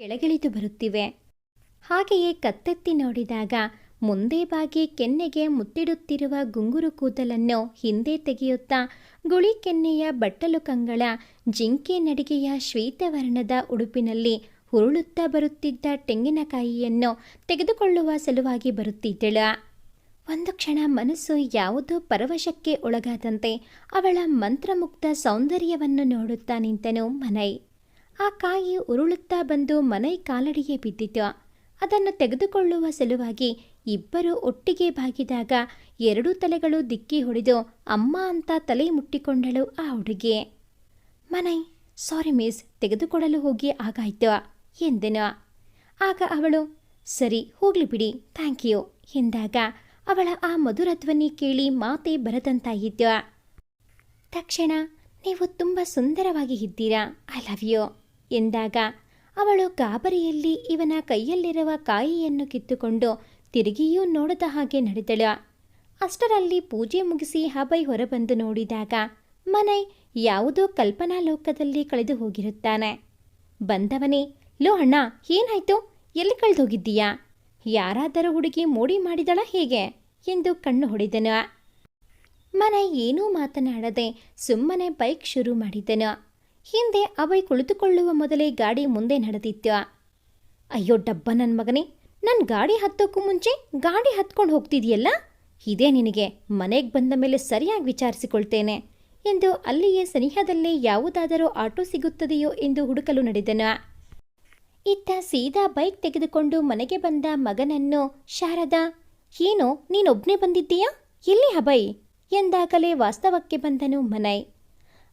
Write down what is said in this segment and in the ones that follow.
ಕೆಳಗಿಳಿದು ಬರುತ್ತಿವೆ. ಹಾಗೆಯೇ ಕತ್ತೆತ್ತಿ ನೋಡಿದಾಗ ಮುಂದೆ ಬಾಗಿ ಕೆನ್ನೆಗೆ ಮುತ್ತಿಡುತ್ತಿರುವ ಗುಂಗುರು ಕೂದಲನ್ನು ಹಿಂದೆ ತೆಗೆಯುತ್ತಾ ಗುಳಿ ಕೆನ್ನೆಯ ಬಟ್ಟಲು ಕಂಗಳ ಜಿಂಕೆ ನಡಿಗೆಯ ಶ್ವೇತವರ್ಣದ ಉಡುಪಿನಲ್ಲಿ ಹುರುಳುತ್ತಾ ಬರುತ್ತಿದ್ದ ತೆಂಗಿನಕಾಯಿಯನ್ನು ತೆಗೆದುಕೊಳ್ಳುವ ಸಲುವಾಗಿ ಬರುತ್ತಿದ್ದಳು. ಒಂದು ಕ್ಷಣ ಮನಸ್ಸು ಯಾವುದೋ ಪರವಶಕ್ಕೆ ಒಳಗಾದಂತೆ ಅವಳ ಮಂತ್ರಮುಗ್ಧ ಸೌಂದರ್ಯವನ್ನು ನೋಡುತ್ತಾ ನಿಂತನು ಮನೈ. ಆ ಕಾಯಿ ಉರುಳುತ್ತಾ ಬಂದು ಮನೈ ಕಾಲಡಿಗೆ ಬಿದ್ದಿತು. ಅದನ್ನು ತೆಗೆದುಕೊಳ್ಳುವ ಸಲುವಾಗಿ ಇಬ್ಬರು ಒಟ್ಟಿಗೆ ಬಾಗಿದಾಗ ಎರಡೂ ತಲೆಗಳು ದಿಕ್ಕಿ ಹೊಡೆದು ಅಮ್ಮ ಅಂತ ತಲೆ ಮುಟ್ಟಿಕೊಂಡಳು ಆ ಹುಡುಗಿ. ಮನೈ, ಸಾರಿ ಮಿಸ್, ತೆಗೆದುಕೊಳ್ಳಲು ಹೋಗಿ ಆಗಾಯ್ತು ಎಂದನು. ಆಗ ಅವಳು, ಸರಿ ಹೋಗ್ಲಿ ಬಿಡಿ, ಥ್ಯಾಂಕ್ ಯು ಎಂದಾಗ ಅವಳ ಆ ಮಧುರ ಧ್ವನಿ ಕೇಳಿ ಮಾತೇ ಬರದಂತಾಯಿತು. ತಕ್ಷಣ, ನೀವು ತುಂಬ ಸುಂದರವಾಗಿ ಇದ್ದೀರಾ, ಐ ಲವ್ ಯು ಎಂದಾಗ ಅವಳು ಗಾಬರಿಯಲ್ಲಿ ಇವನ ಕೈಯಲ್ಲಿರುವ ಕಾಯಿಯನ್ನು ಕಿತ್ತುಕೊಂಡು ತಿರುಗಿಯೂ ನೋಡದ ಹಾಗೆ ನಡೆದಳು. ಅಷ್ಟರಲ್ಲಿ ಪೂಜೆ ಮುಗಿಸಿ ಅಭಯ್ ಹೊರಬಂದು ನೋಡಿದಾಗ ಮನೈ ಯಾವುದೋ ಕಲ್ಪನಾ ಲೋಕದಲ್ಲಿ ಕಳೆದು ಹೋಗಿರುತ್ತಾನೆ. ಬಂದವನೇ, ಲೋ ಅಣ್ಣ, ಏನಾಯ್ತು, ಎಲ್ಲಿ ಕಳೆದು ಹೋಗಿದ್ದೀಯಾ? ಯಾರಾದರೂ ಹುಡುಗಿ ಮೋಡಿ ಮಾಡಿದಳ ಹೇಗೆ ಎಂದು ಕಣ್ಣು ಹೊಡೆದನು. ಮನೈ ಏನೂ ಮಾತನಾಡದೆ ಸುಮ್ಮನೆ ಬೈಕ್ ಶುರು ಮಾಡಿದನು. ಹಿಂದೆ ಅಭಯ್ ಕುಳಿತುಕೊಳ್ಳುವ ಮೊದಲೇ ಗಾಡಿ ಮುಂದೆ ನಡೆದಿತ್ತು. ಅಯ್ಯೋ ಡಬ್ಬ ನನ್ನ ಮಗನೇ, ನನ್ನ ಗಾಡಿ ಹತ್ತೋಕ್ಕೂ ಮುಂಚೆ ಗಾಡಿ ಹತ್ಕೊಂಡು ಹೋಗ್ತಿದೆಯಲ್ಲ, ಇದೇ ನಿನಗೆ, ಮನೆಗೆ ಬಂದ ಮೇಲೆ ಸರಿಯಾಗಿ ವಿಚಾರಿಸಿಕೊಳ್ತೇನೆ ಎಂದು ಅಲ್ಲಿಯೇ ಸನಿಹದಲ್ಲೇ ಯಾವುದಾದರೂ ಆಟೋ ಸಿಗುತ್ತದೆಯೋ ಎಂದು ಹುಡುಕಲು ನಡೆದನು. ಇತ್ತ ಸೀದಾ ಬೈಕ್ ತೆಗೆದುಕೊಂಡು ಮನೆಗೆ ಬಂದ ಮಗನನ್ನು ಶಾರದಾ, ಏನೋ ನೀನೊಬ್ಬನೇ ಬಂದಿದ್ದೀಯಾ, ಎಲ್ಲಿ ಅಭಯ್ ಎಂದಾಗಲೇ ವಾಸ್ತವಕ್ಕೆ ಬಂದನು ಮನೈ.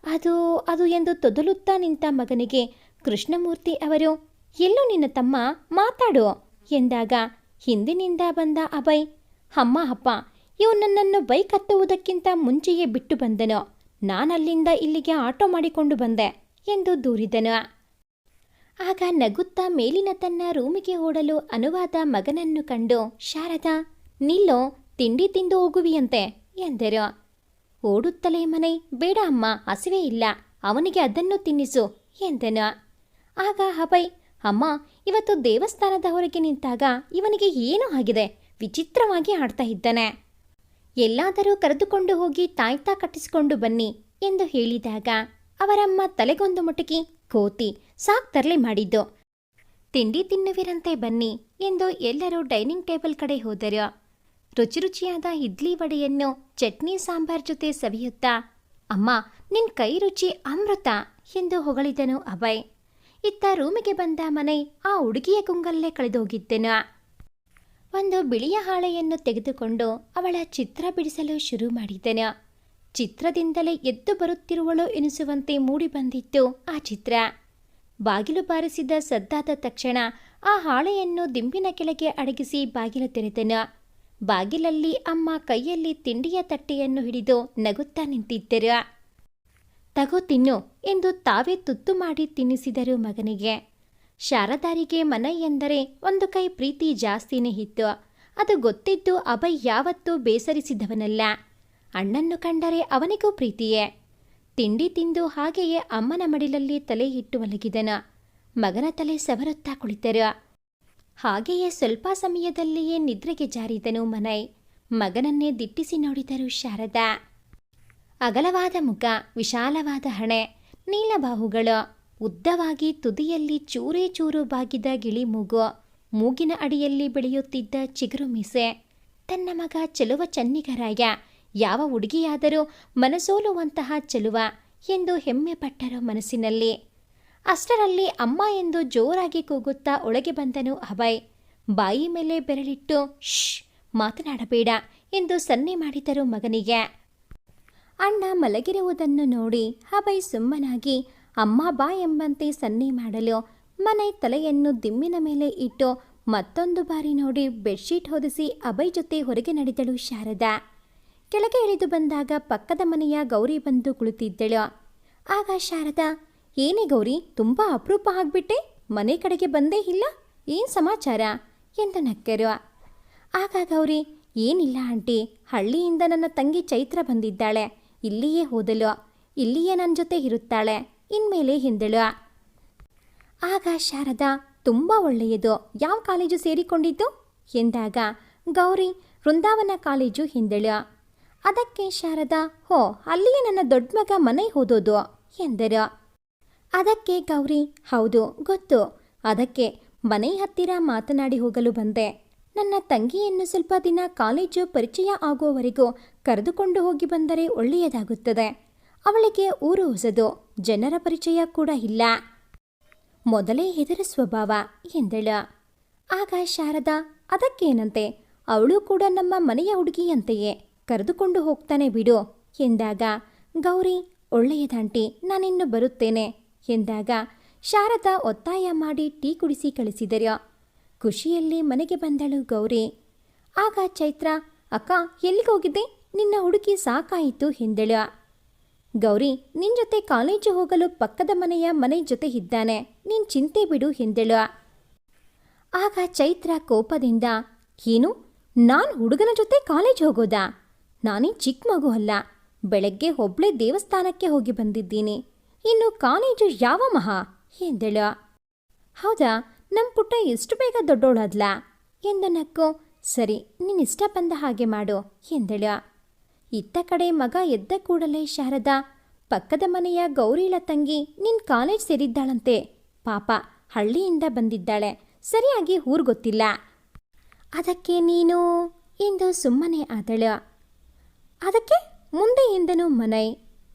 ಅದು ಎಂದು ತೊದಲುತ್ತಾ ನಿಂತ ಮಗನಿಗೆ ಕೃಷ್ಣಮೂರ್ತಿ ಅವರು, ಎಲ್ಲೋ ನಿನ್ನ ತಮ್ಮ, ಮಾತಾಡು ಎಂದಾಗ ಹಿಂದಿನಿಂದ ಬಂದ ಅಭಯ್, ಅಮ್ಮ ಅಪ್ಪ, ಇವು ನನ್ನನ್ನು ಬೈಕ್ ಹತ್ತುವುದಕ್ಕಿಂತ ಮುಂಚೆಯೇ ಬಿಟ್ಟು ಬಂದನು, ನಾನಲ್ಲಿಂದ ಇಲ್ಲಿಗೆ ಆಟೋ ಮಾಡಿಕೊಂಡು ಬಂದೆ ಎಂದು ದೂರಿದನು. ಆಗ ನಗುತ್ತಾ ಮೇಲಿನ ತನ್ನ ರೂಮಿಗೆ ಓಡಲು ಅನುವಾದ ಮಗನನ್ನು ಕಂಡು ಶಾರದಾ, ನಿಲ್ಲೋ, ತಿಂಡಿ ತಿಂದು ಹೋಗುವಿಯಂತೆ ಎಂದರು. ಓಡುತ್ತಲೇ ಮನೈ, ಬೇಡ ಅಮ್ಮ, ಹಸಿವೆ ಇಲ್ಲ, ಅವನಿಗೆ ಅದನ್ನು ತಿನ್ನಿಸು ಎಂದನು. ಆಗ ಅಭಯ್, ಅಮ್ಮ, ಇವತ್ತು ದೇವಸ್ಥಾನದ ಹೊರಗೆ ನಿಂತಾಗ ಇವನಿಗೆ ಏನೋ ಆಗಿದೆ, ವಿಚಿತ್ರವಾಗಿ ಆಡ್ತಾ ಇದ್ದಾನೆ, ಎಲ್ಲಾದರೂ ಕರೆದುಕೊಂಡು ಹೋಗಿ ತಾಯ್ತಾ ಕಟ್ಟಿಸಿಕೊಂಡು ಬನ್ನಿ ಎಂದು ಹೇಳಿದಾಗ ಅವರಮ್ಮ ತಲೆಗೊಂದು ಮುಟುಕಿ, ಕೋತಿ, ಸಾಕ್ ತರಲೆ ಮಾಡಿದ್ದು, ತಿಂಡಿ ತಿನ್ನುವಿರಂತೆ ಬನ್ನಿ ಎಂದು ಎಲ್ಲರೂ ಡೈನಿಂಗ್ ಟೇಬಲ್ ಕಡೆ ಹೋದರು. ರುಚಿಯಾದ ಇಡ್ಲಿ ವಡೆಯನ್ನು ಚಟ್ನಿ ಸಾಂಬಾರ್ ಜೊತೆ ಸವಿಯುತ್ತಾ, ಅಮ್ಮ, ನಿನ್ ಕೈ ರುಚಿ ಅಮೃತ ಎಂದು ಹೊಗಳಿದನು ಅಭಯ್. ಇತ್ತ ರೂಮಿಗೆ ಬಂದ ಮನೈ ಆ ಹುಡುಗಿಯ ಗುಂಗಲ್ಲೇ ಕಳೆದೋಗಿದ್ದನು. ಒಂದು ಬಿಳಿಯ ಹಾಳೆಯನ್ನು ತೆಗೆದುಕೊಂಡು ಅವಳ ಚಿತ್ರ ಬಿಡಿಸಲು ಶುರು ಮಾಡಿದನು. ಚಿತ್ರದಿಂದಲೇ ಎದ್ದು ಬರುತ್ತಿರುವಳು ಎನಿಸುವಂತೆ ಮೂಡಿ ಬಂದಿತ್ತು ಆ ಚಿತ್ರ. ಬಾಗಿಲು ಬಾರಿಸಿದ ಸದ್ದಾದ ತಕ್ಷಣ ಆ ಹಾಳೆಯನ್ನು ದಿಂಬಿನ ಕೆಳಗೆ ಅಡಗಿಸಿ ಬಾಗಿಲು ತೆರೆದನು. ಬಾಗಿಲಲ್ಲಿ ಅಮ್ಮ ಕೈಯಲ್ಲಿ ತಿಂಡಿಯ ತಟ್ಟೆಯನ್ನು ಹಿಡಿದು ನಗುತ್ತಾ ನಿಂತಿದ್ದರು. ತಗೋ ತಿನ್ನು ಎಂದು ತಾವೇ ತುತ್ತು ಮಾಡಿ ತಿನ್ನಿಸಿದರು ಮಗನಿಗೆ. ಶಾರದಾರಿಗೆ ಮನೈ ಎಂದರೆ ಒಂದು ಕೈ ಪ್ರೀತಿ ಜಾಸ್ತಿನೇ ಇತ್ತು. ಅದು ಗೊತ್ತಿದ್ದು ಅಭಯ್ ಯಾವತ್ತೂ ಬೇಸರಿಸಿದವನಲ್ಲ. ಅಣ್ಣನ್ನು ಕಂಡರೆ ಅವನಿಗೂ ಪ್ರೀತಿಯೇ. ತಿಂಡಿ ತಿಂದು ಹಾಗೆಯೇ ಅಮ್ಮನ ಮಡಿಲಲ್ಲಿ ತಲೆ ಇಟ್ಟು ಮಲಗಿದನು. ಮಗನ ತಲೆ ಸವರುತ್ತಾ ಕುಳಿತರು. ಹಾಗೆಯೇ ಸ್ವಲ್ಪ ಸಮಯದಲ್ಲಿಯೇ ನಿದ್ರೆಗೆ ಜಾರಿದನು ಮನೈ. ಮಗನನ್ನೇ ದಿಟ್ಟಿಸಿ ನೋಡಿದರು ಶಾರದಾ. ಅಗಲವಾದ ಮುಖ, ವಿಶಾಲವಾದ ಹಣೆ, ನೀಲಬಾಹುಗಳು, ಉದ್ದವಾಗಿ ತುದಿಯಲ್ಲಿ ಚೂರೇ ಚೂರು ಬಾಗಿದ ಗಿಳಿ ಮೂಗು, ಮೂಗಿನ ಅಡಿಯಲ್ಲಿ ಬೆಳೆಯುತ್ತಿದ್ದ ಚಿಗುರು ಮೀಸೆ. ತನ್ನ ಮಗ ಚೆಲುವ ಚನ್ನಿಗರಾಯ, ಯಾವ ಹುಡುಗಿಯಾದರೂ ಮನಸೋಲುವಂತಹ ಚೆಲುವ ಎಂದು ಹೆಮ್ಮೆ ಪಟ್ಟರು ಮನಸ್ಸಿನಲ್ಲಿ. ಅಷ್ಟರಲ್ಲಿ ಅಮ್ಮ ಎಂದು ಜೋರಾಗಿ ಕೂಗುತ್ತಾ ಒಳಗೆ ಬಂದನು ಅಭಯ್. ಬಾಯಿ ಮೇಲೆ ಬೆರಳಿಟ್ಟು ಶ್, ಮಾತನಾಡಬೇಡ ಎಂದು ಸನ್ನೆ ಮಾಡಿದರು ಮಗನಿಗೆ. ಅಣ್ಣ ಮಲಗಿರುವುದನ್ನು ನೋಡಿ ಅಭಯ್ ಸುಮ್ಮನಾಗಿ ಅಮ್ಮ ಬಾ ಎಂಬಂತೆ ಸನ್ನೆ ಮಾಡಲು ಮನೈ ತಲೆಯನ್ನು ದಿಮ್ಮಿನ ಮೇಲೆ ಇಟ್ಟು ಮತ್ತೊಂದು ಬಾರಿ ನೋಡಿ ಬೆಡ್ಶೀಟ್ ಹೊದಿಸಿ ಅಭಯ್ ಜೊತೆ ಹೊರಗೆ ನಡೆದಳು ಶಾರದಾ. ಕೆಳಗೆ ಇಳಿದು ಬಂದಾಗ ಪಕ್ಕದ ಮನೆಯ ಗೌರಿ ಬಂದು ಕುಳಿತಿದ್ದಳು. ಆಗ ಶಾರದಾ, ಏನೇ ಗೌರಿ, ತುಂಬ ಅಪರೂಪ ಆಗ್ಬಿಟ್ಟೆ, ಮನೆ ಕಡೆಗೆ ಬಂದೇ ಇಲ್ಲ, ಏನು ಸಮಾಚಾರ ಎಂದು ನಕ್ಕರು. ಆಗ ಗೌರಿ, ಏನಿಲ್ಲ ಆಂಟಿ, ಹಳ್ಳಿಯಿಂದ ನನ್ನ ತಂಗಿ ಚೈತ್ರ ಬಂದಿದ್ದಾಳೆ, ಇಲ್ಲಿಯೇ ಹೋದಳು, ಇಲ್ಲಿಯೇ ನನ್ನ ಜೊತೆ ಇರುತ್ತಾಳೆ, ಇನ್ಮೇಲೆ ಹಿಂದಳು. ಆಗ ಶಾರದಾ, ತುಂಬ ಒಳ್ಳೆಯದು. ಯಾವ ಕಾಲೇಜು ಸೇರಿಕೊಂಡಿದ್ದು ಎಂದಾಗ ಗೌರಿ ವೃಂದಾವನ ಕಾಲೇಜು ಎಂದಳು. ಅದಕ್ಕೆ ಶಾರದಾ, ಹೋ, ಅಲ್ಲಿಯೇ ನನ್ನ ದೊಡ್ಡ ಮಗ ಮನೆ ಓದೋದು ಎಂದರು. ಅದಕ್ಕೆ ಗೌರಿ, ಹೌದು ಗೊತ್ತು, ಅದಕ್ಕೆ ಮನೆ ಹತ್ತಿರ ಮಾತನಾಡಿ ಹೋಗಲು ಬಂದೆ. ನನ್ನ ತಂಗಿಯನ್ನು ಸ್ವಲ್ಪ ದಿನ ಕಾಲೇಜು ಪರಿಚಯ ಆಗುವವರೆಗೂ ಕರೆದುಕೊಂಡು ಹೋಗಿ ಬಂದರೆ ಒಳ್ಳೆಯದಾಗುತ್ತದೆ. ಅವಳಿಗೆ ಊರು ಹೊಸದು, ಜನರ ಪರಿಚಯ ಕೂಡ ಇಲ್ಲ, ಮೊದಲೇ ಹೆದರ ಸ್ವಭಾವ ಎಂದಳು. ಆಗ ಶಾರದಾ, ಅದಕ್ಕೇನಂತೆ, ಅವಳು ಕೂಡ ನಮ್ಮ ಮನೆಯ ಹುಡುಗಿಯಂತೆಯೇ, ಕರೆದುಕೊಂಡು ಹೋಗ್ತಾನೆ ಬಿಡು ಎಂದಾಗ ಗೌರಿ, ಒಳ್ಳೆಯದಾಂಟಿ, ನಾನಿನ್ನು ಬರುತ್ತೇನೆ ಎಂದಾಗ ಶಾರದಾ ಒತ್ತಾಯ ಮಾಡಿ ಟೀ ಕುಡಿಸಿ ಕಳಿಸಿದರು. ಖುಷಿಯಲ್ಲಿ ಮನೆಗೆ ಬಂದಳು ಗೌರಿ. ಆಗ ಚೈತ್ರ, ಅಕ್ಕ ಎಲ್ಲಿಗೋಗಿದ್ದೆ, ನಿನ್ನ ಹುಡುಗಿ ಸಾಕಾಯಿತು ಎಂದಳು. ಗೌರಿ, ನಿನ್ನ ಜೊತೆ ಕಾಲೇಜು ಹೋಗಲು ಪಕ್ಕದ ಮನೆ ಜೊತೆ ಇದ್ದಾನೆ, ನೀನು ಚಿಂತೆ ಬಿಡು ಎಂದಳು. ಆಗ ಚೈತ್ರ ಕೋಪದಿಂದ, ಏನು, ನಾನು ಹುಡುಗನ ಜೊತೆ ಕಾಲೇಜ್ ಹೋಗೋದಾ? ನಾನೇ ಚಿಕ್ಕ ಮಗು ಅಲ್ಲ, ಬೆಳಗ್ಗೆ ಒಬ್ಳೆ ದೇವಸ್ಥಾನಕ್ಕೆ ಹೋಗಿ ಬಂದಿದ್ದೀನಿ, ಇನ್ನು ಕಾಲೇಜು ಯಾವ ಮಹಾ ಎಂದಳು. ಹೌದಾ, ನಮ್ಮ ಪುಟ್ಟ ಎಷ್ಟು ಬೇಗ ದೊಡ್ಡೋಳಾದ್ಲ ಎಂದು ನಕ್ಕು, ಸರಿ, ನೀನಿಷ್ಟ ಬಂದ ಹಾಗೆ ಮಾಡು ಎಂದಳು. ಇತ್ತ ಕಡೆ ಮಗ ಎದ್ದ ಕೂಡಲೇ ಶಾರದಾ, ಪಕ್ಕದ ಮನೆಯ ಗೌರಿಳ ತಂಗಿ ನಿನ್ನ ಕಾಲೇಜ್ ಸೇರಿದ್ದಾಳಂತೆ, ಪಾಪ ಹಳ್ಳಿಯಿಂದ ಬಂದಿದ್ದಾಳೆ, ಸರಿಯಾಗಿ ಊರು ಗೊತ್ತಿಲ್ಲ, ಅದಕ್ಕೆ ನೀನು ಎಂದು ಸುಮ್ಮನೆ ಆದಳು. ಅದಕ್ಕೆ ಮುಂದೆ ಎಂದನು ಮನೈ.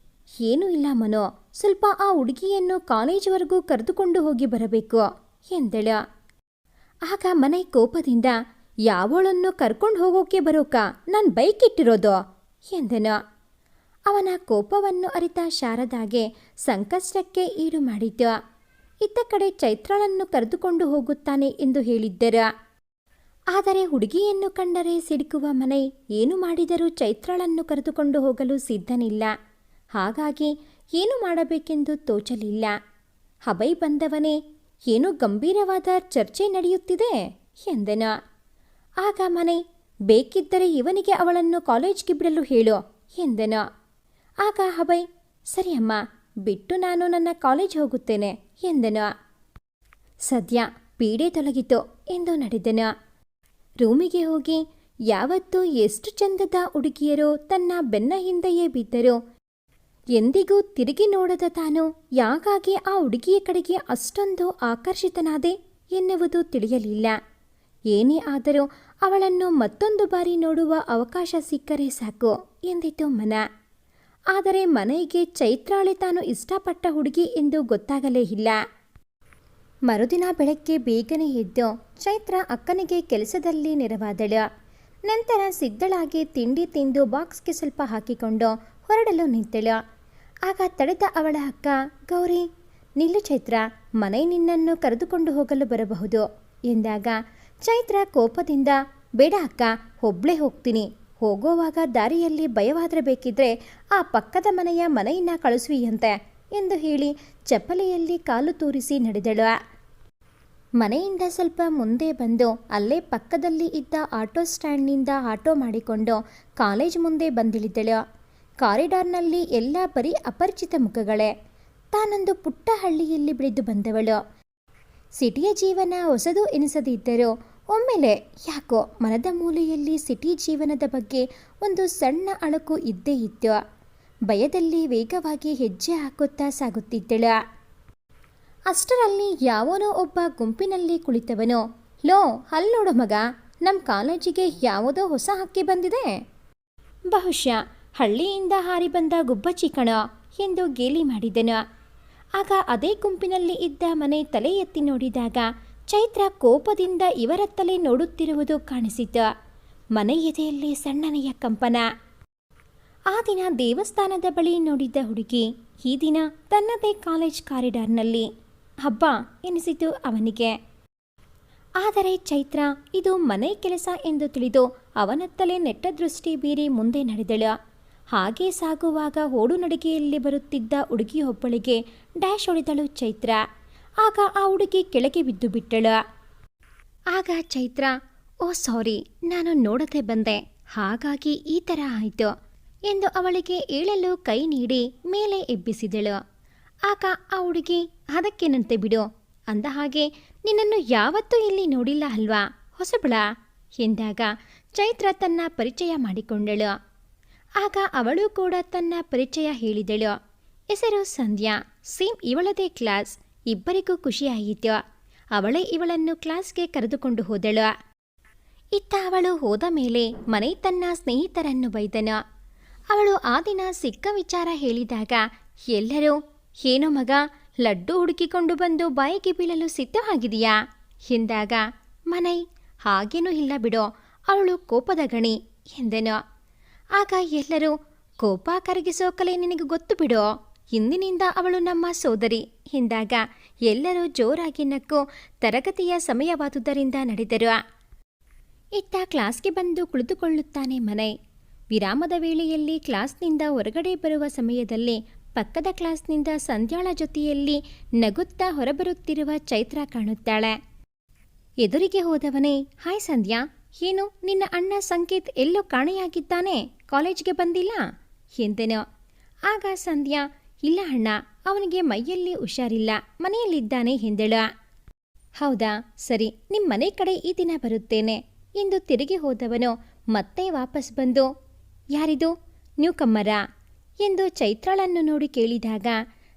ಏನೂ ಇಲ್ಲ ಮನೋ, ಸ್ವಲ್ಪ ಆ ಹುಡುಗಿಯನ್ನು ಕಾಲೇಜುವರೆಗೂ ಕರೆದುಕೊಂಡು ಹೋಗಿ ಬರಬೇಕು ಎಂದಳು. ಆಗ ಮನೈ ಕೋಪದಿಂದ, ಯಾವಳನ್ನು ಕರ್ಕೊಂಡು ಹೋಗೋಕೆ ಬರೋಕ ನಾನು ಬೈಕ್ ಇಟ್ಟಿರೋದು ಎಂದನು. ಅವನ ಕೋಪವನ್ನು ಅರಿತ ಶಾರದಾಗೆ ಸಂಕಷ್ಟಕ್ಕೆ ಈಡು ಮಾಡಿತು. ಇತ್ತ ಕಡೆ ಚೈತ್ರಳನ್ನು ಕರೆದುಕೊಂಡು ಹೋಗುತ್ತಾನೆ ಎಂದು ಹೇಳಿದ್ದರು. ಆದರೆ ಹುಡುಗಿಯನ್ನು ಕಂಡರೆ ಸಿಡುಕುವ ಮನೈ ಏನು ಮಾಡಿದರೂ ಚೈತ್ರಳನ್ನು ಕರೆದುಕೊಂಡು ಹೋಗಲು ಸಿದ್ಧನಿಲ್ಲ. ಹಾಗಾಗಿ ಏನು ಮಾಡಬೇಕೆಂದು ತೋಚಲಿಲ್ಲ. ಅಭಯ್ ಬಂದವನೇ, ಏನೋ ಗಂಭೀರವಾದ ಚರ್ಚೆ ನಡೆಯುತ್ತಿದೆ ಎಂದನು. ಆಗ ಮನೆ, ಬೇಕಿದ್ದರೆ ಇವನಿಗೆ ಅವಳನ್ನು ಕಾಲೇಜ್ಗೆ ಬಿಡಲು ಹೇಳು ಎಂದನು. ಆಗ ಅಭಯ್, ಸರಿ ಅಮ್ಮ, ಬಿಟ್ಟು ನಾನು ನನ್ನ ಕಾಲೇಜ್ ಹೋಗುತ್ತೇನೆ ಎಂದನು. ಸದ್ಯ ಪೀಡೆ ತೊಲಗಿತು ಎಂದು ನಡೆದನು. ರೂಮಿಗೆ ಹೋಗಿ ಯಾವತ್ತೂ ಎಷ್ಟು ಚಂದದ ಹುಡುಗಿಯರು ತನ್ನ ಬೆನ್ನ ಹಿಂದೆಯೇ ಬಿದ್ದರು, ಎಂದಿಗೂ ತಿರುಗಿ ನೋಡದ ತಾನು ಯಾಕಾಗಿ ಆ ಹುಡುಗಿಯ ಕಡೆಗೆ ಅಷ್ಟೊಂದು ಆಕರ್ಷಿತನಾದೆ ಎನ್ನುವುದು ತಿಳಿಯಲಿಲ್ಲ. ಏನೇ ಆದರೂ ಅವಳನ್ನು ಮತ್ತೊಂದು ಬಾರಿ ನೋಡುವ ಅವಕಾಶ ಸಿಕ್ಕರೆ ಸಾಕು ಎಂದಿತು ಮನ. ಆದರೆ ಮನೆಗೆ ಚೈತ್ರಾಳೆ ತಾನು ಇಷ್ಟಪಟ್ಟ ಹುಡುಗಿ ಎಂದು ಗೊತ್ತಾಗಲೇ ಇಲ್ಲ. ಮರುದಿನ ಬೆಳಗ್ಗೆ ಬೇಗನೆ ಎದ್ದು ಚೈತ್ರ ಅಕ್ಕನಿಗೆ ಕೆಲಸದಲ್ಲಿ ನೆರವಾದಳು. ನಂತರ ಸಿದ್ಧಳಾಗಿ ತಿಂಡಿ ತಿಂದು ಬಾಕ್ಸ್ಗೆ ಸ್ವಲ್ಪ ಹಾಕಿಕೊಂಡು ಹೊರಡಲು ನಿಂತಳು. ಆಗ ತಡೆದ ಅವಳ ಅಕ್ಕ, ಗೌರಿ, ನಿಲ್ಲು ಚೈತ್ರ, ಮನೆ ನಿನ್ನನ್ನು ಕರೆದುಕೊಂಡು ಹೋಗಲು ಬರಬಹುದು ಎಂದಾಗ ಚೈತ್ರ ಕೋಪದಿಂದ, ಬೇಡ ಅಕ್ಕ, ಒಬ್ಳೇ ಹೋಗ್ತೀನಿ, ಹೋಗೋವಾಗ ದಾರಿಯಲ್ಲಿ ಭಯವಾದರೆ ಬೇಕಿದ್ರೆ ಆ ಪಕ್ಕದ ಮನೆಯನ್ನ ಕಳಿಸುವಿಯಂತೆ ಎಂದು ಹೇಳಿ ಚಪ್ಪಲಿಯಲ್ಲಿ ಕಾಲು ತೂರಿಸಿ ನಡೆದಳು. ಮನೆಯಿಂದ ಸ್ವಲ್ಪ ಮುಂದೆ ಬಂದು ಅಲ್ಲೇ ಪಕ್ಕದಲ್ಲಿ ಇದ್ದ ಆಟೋ ಸ್ಟ್ಯಾಂಡ್ನಿಂದ ಆಟೋ ಮಾಡಿಕೊಂಡು ಕಾಲೇಜ್ ಮುಂದೆ ಬಂದಿಳಿದಳು. ಕಾರಿಡಾರ್ನಲ್ಲಿ ಎಲ್ಲ ಬರೀ ಅಪರಿಚಿತ ಮುಖಗಳೇ. ತಾನೊಂದು ಪುಟ್ಟ ಹಳ್ಳಿಯಲ್ಲಿ ಬೆಳೆದು ಬಂದವಳು. ಸಿಟಿಯ ಜೀವನ ಹೊಸದು ಎನಿಸದಿದ್ದರೂ ಒಮ್ಮೆಲೆ ಯಾಕೋ ಮನದ ಮೂಲೆಯಲ್ಲಿ ಸಿಟಿ ಜೀವನದ ಬಗ್ಗೆ ಒಂದು ಸಣ್ಣ ಅಳಕು ಇದ್ದೇ ಇತ್ತು. ಭಯದಲ್ಲಿ ವೇಗವಾಗಿ ಹೆಜ್ಜೆ ಹಾಕುತ್ತಾ ಸಾಗುತ್ತಿದ್ದಳು. ಅಷ್ಟರಲ್ಲಿ ಯಾವನೋ ಒಬ್ಬ ಗುಂಪಿನಲ್ಲಿ ಕುಳಿತವನು, ಲೋ, ಅಲ್ಲಿ ನೋಡು ಮಗ, ನಮ್ಮ ಕಾಲೇಜಿಗೆ ಯಾವುದೋ ಹೊಸ ಹಕ್ಕಿ ಬಂದಿದೆ, ಬಹುಶಃ ಹಳ್ಳಿಯಿಂದ ಹಾರಿ ಬಂದ ಗುಬ್ಬಚ್ಚಿ ಕಣೋ ಎಂದು ಗೇಲಿ ಮಾಡಿದನು. ಆಗ ಅದೇ ಗುಂಪಿನಲ್ಲಿ ಇದ್ದ ಮನೆ ತಲೆ ಎತ್ತಿ ನೋಡಿದಾಗ ಚೈತ್ರ ಕೋಪದಿಂದ ಇವರತ್ತಲೇ ನೋಡುತ್ತಿರುವುದು ಕಾಣಿಸಿತು. ಮನೆ ಎದೆಯಲ್ಲಿ ಸಣ್ಣನೆಯ ಕಂಪನ. ಆ ದಿನ ದೇವಸ್ಥಾನದ ಬಳಿ ನೋಡಿದ್ದ ಹುಡುಗಿ ಈ ದಿನ ತನ್ನದೇ ಕಾಲೇಜ್ ಕಾರಿಡಾರ್ನಲ್ಲಿ. ಹಬ್ಬ ಎನಿಸಿತು ಅವನಿಗೆ. ಆದರೆ ಚೈತ್ರ ಇದು ಮನೆ ಕೆಲಸ ಎಂದು ತಿಳಿದು ಅವನತ್ತಲೇ ನೆಟ್ಟ ದೃಷ್ಟಿ ಬೀರಿ ಮುಂದೆ ನಡೆದಳು. ಹಾಗೆ ಸಾಗುವಾಗ ಓಡು ನಡಿಗೆಯಲ್ಲಿ ಬರುತ್ತಿದ್ದ ಹುಡುಗಿಯೊಬ್ಬಳಿಗೆ ಡ್ಯಾಶ್ ಹೊಡೆದಳು ಚೈತ್ರ. ಆಗ ಆ ಹುಡುಗಿ ಕೆಳಗೆ ಬಿದ್ದು ಬಿಟ್ಟಳು. ಆಗ ಚೈತ್ರ, ಓ ಸಾರಿ, ನಾನು ನೋಡದೆ ಬಂದೆ, ಹಾಗಾಗಿ ಈ ಥರ ಆಯಿತು ಎಂದು ಅವಳಿಗೆ ಏಳಲು ಕೈ ನೀಡಿ ಮೇಲೆ ಎಬ್ಬಿಸಿದಳು. ಆಗ ಆ ಹುಡುಗಿ, ಅದಕ್ಕೇನಂತೆ ಬಿಡು, ಅಂದ ಹಾಗೆ ನಿನ್ನನ್ನು ಯಾವತ್ತೂ ಇಲ್ಲಿ ನೋಡಿಲ್ಲ ಅಲ್ವಾ ಹೊಸಬಳ ಎಂದಾಗ ಚೈತ್ರ ತನ್ನ ಪರಿಚಯ ಮಾಡಿಕೊಂಡಳು. ಆಗ ಅವಳು ಕೂಡ ತನ್ನ ಪರಿಚಯ ಹೇಳಿದಳು. ಹೆಸರು ಸಂಧ್ಯಾ, ಸೇಮ್ ಇವಳದೇ ಕ್ಲಾಸ್. ಇಬ್ಬರಿಗೂ ಖುಷಿಯಾಯಿತು. ಅವಳೇ ಇವಳನ್ನು ಕ್ಲಾಸ್ಗೆ ಕರೆದುಕೊಂಡು ಹೋದಳು. ಇತ್ತ ಅವಳು ಹೋದ ಮೇಲೆ ಮನೆ ತನ್ನ ಸ್ನೇಹಿತರನ್ನು ಬೈದನು. ಅವಳು ಆ ದಿನ ಸಿಕ್ಕ ವಿಚಾರ ಹೇಳಿದಾಗ ಎಲ್ಲರೂ ಏನೋ ಮಗ, ಲಡ್ಡು ಹುಡುಕಿಕೊಂಡು ಬಂದು ಬಾಯಿಗೆ ಬೀಳಲು ಸಿದ್ಧವಾಗಿದೆಯಾ ಎಂದಾಗ ಮನೈ ಹಾಗೇನೂ ಇಲ್ಲ ಬಿಡೋ, ಅವಳು ಕೋಪದ ಗಣಿ ಎಂದನು. ಆಗ ಎಲ್ಲರೂ ಕೋಪ ಕರಗಿಸೋ ಕಲೆ ನಿನಗೆ ಗೊತ್ತು ಬಿಡೋ, ಇಂದಿನಿಂದ ಅವಳು ನಮ್ಮ ಸೋದರಿ ಎಂದಾಗ ಎಲ್ಲರೂ ಜೋರಾಗಿ ನಕ್ಕು ತರಗತಿಯ ಸಮಯವಾದುದರಿಂದ ನಡೆದರು. ಇತ್ತ ಕ್ಲಾಸ್ಗೆ ಬಂದು ಕುಳಿತುಕೊಳ್ಳುತ್ತಾನೆ ಮನೈ. ವಿರಾಮದ ವೇಳೆಯಲ್ಲಿ ಕ್ಲಾಸ್ನಿಂದ ಹೊರಗಡೆ ಬರುವ ಸಮಯದಲ್ಲಿ ಪಕ್ಕದ ಕ್ಲಾಸ್ನಿಂದ ಸಂಧ್ಯಾಳ ಜೊತೆಯಲ್ಲಿ ನಗುತ್ತಾ ಹೊರಬರುತ್ತಿರುವ ಚೈತ್ರ ಕಾಣುತ್ತಾಳೆ. ಎದುರಿಗೆ ಹೋದವನೇ, ಹಾಯ್ ಸಂಧ್ಯಾ, ಏನು ನಿನ್ನ ಅಣ್ಣ ಸಂಕೇತ್ ಎಲ್ಲೋ ಕಾಣೆಯಾಗಿದ್ದಾನೆ, ಕಾಲೇಜ್ಗೆ ಬಂದಿಲ್ಲ ಎಂದೆನು. ಆಗ ಸಂಧ್ಯಾ, ಇಲ್ಲ ಅಣ್ಣ, ಅವನಿಗೆ ಮೈಯಲ್ಲಿ ಹುಷಾರಿಲ್ಲ, ಮನೆಯಲ್ಲಿದ್ದಾನೆ ಎಂದಳು. ಹೌದಾ, ಸರಿ, ನಿಮ್ಮ ಮನೆ ಕಡೆ ಈ ದಿನ ಬರುತ್ತೇನೆ ಎಂದು ತಿರುಗಿ ಹೋದವನು ಮತ್ತೆ ವಾಪಸ್ ಬಂದು, ಯಾರಿದು ನ್ಯೂ ಕಮ್ಮರ ಎಂದು ಚೈತ್ರಾಳನ್ನು ನೋಡಿ ಕೇಳಿದಾಗ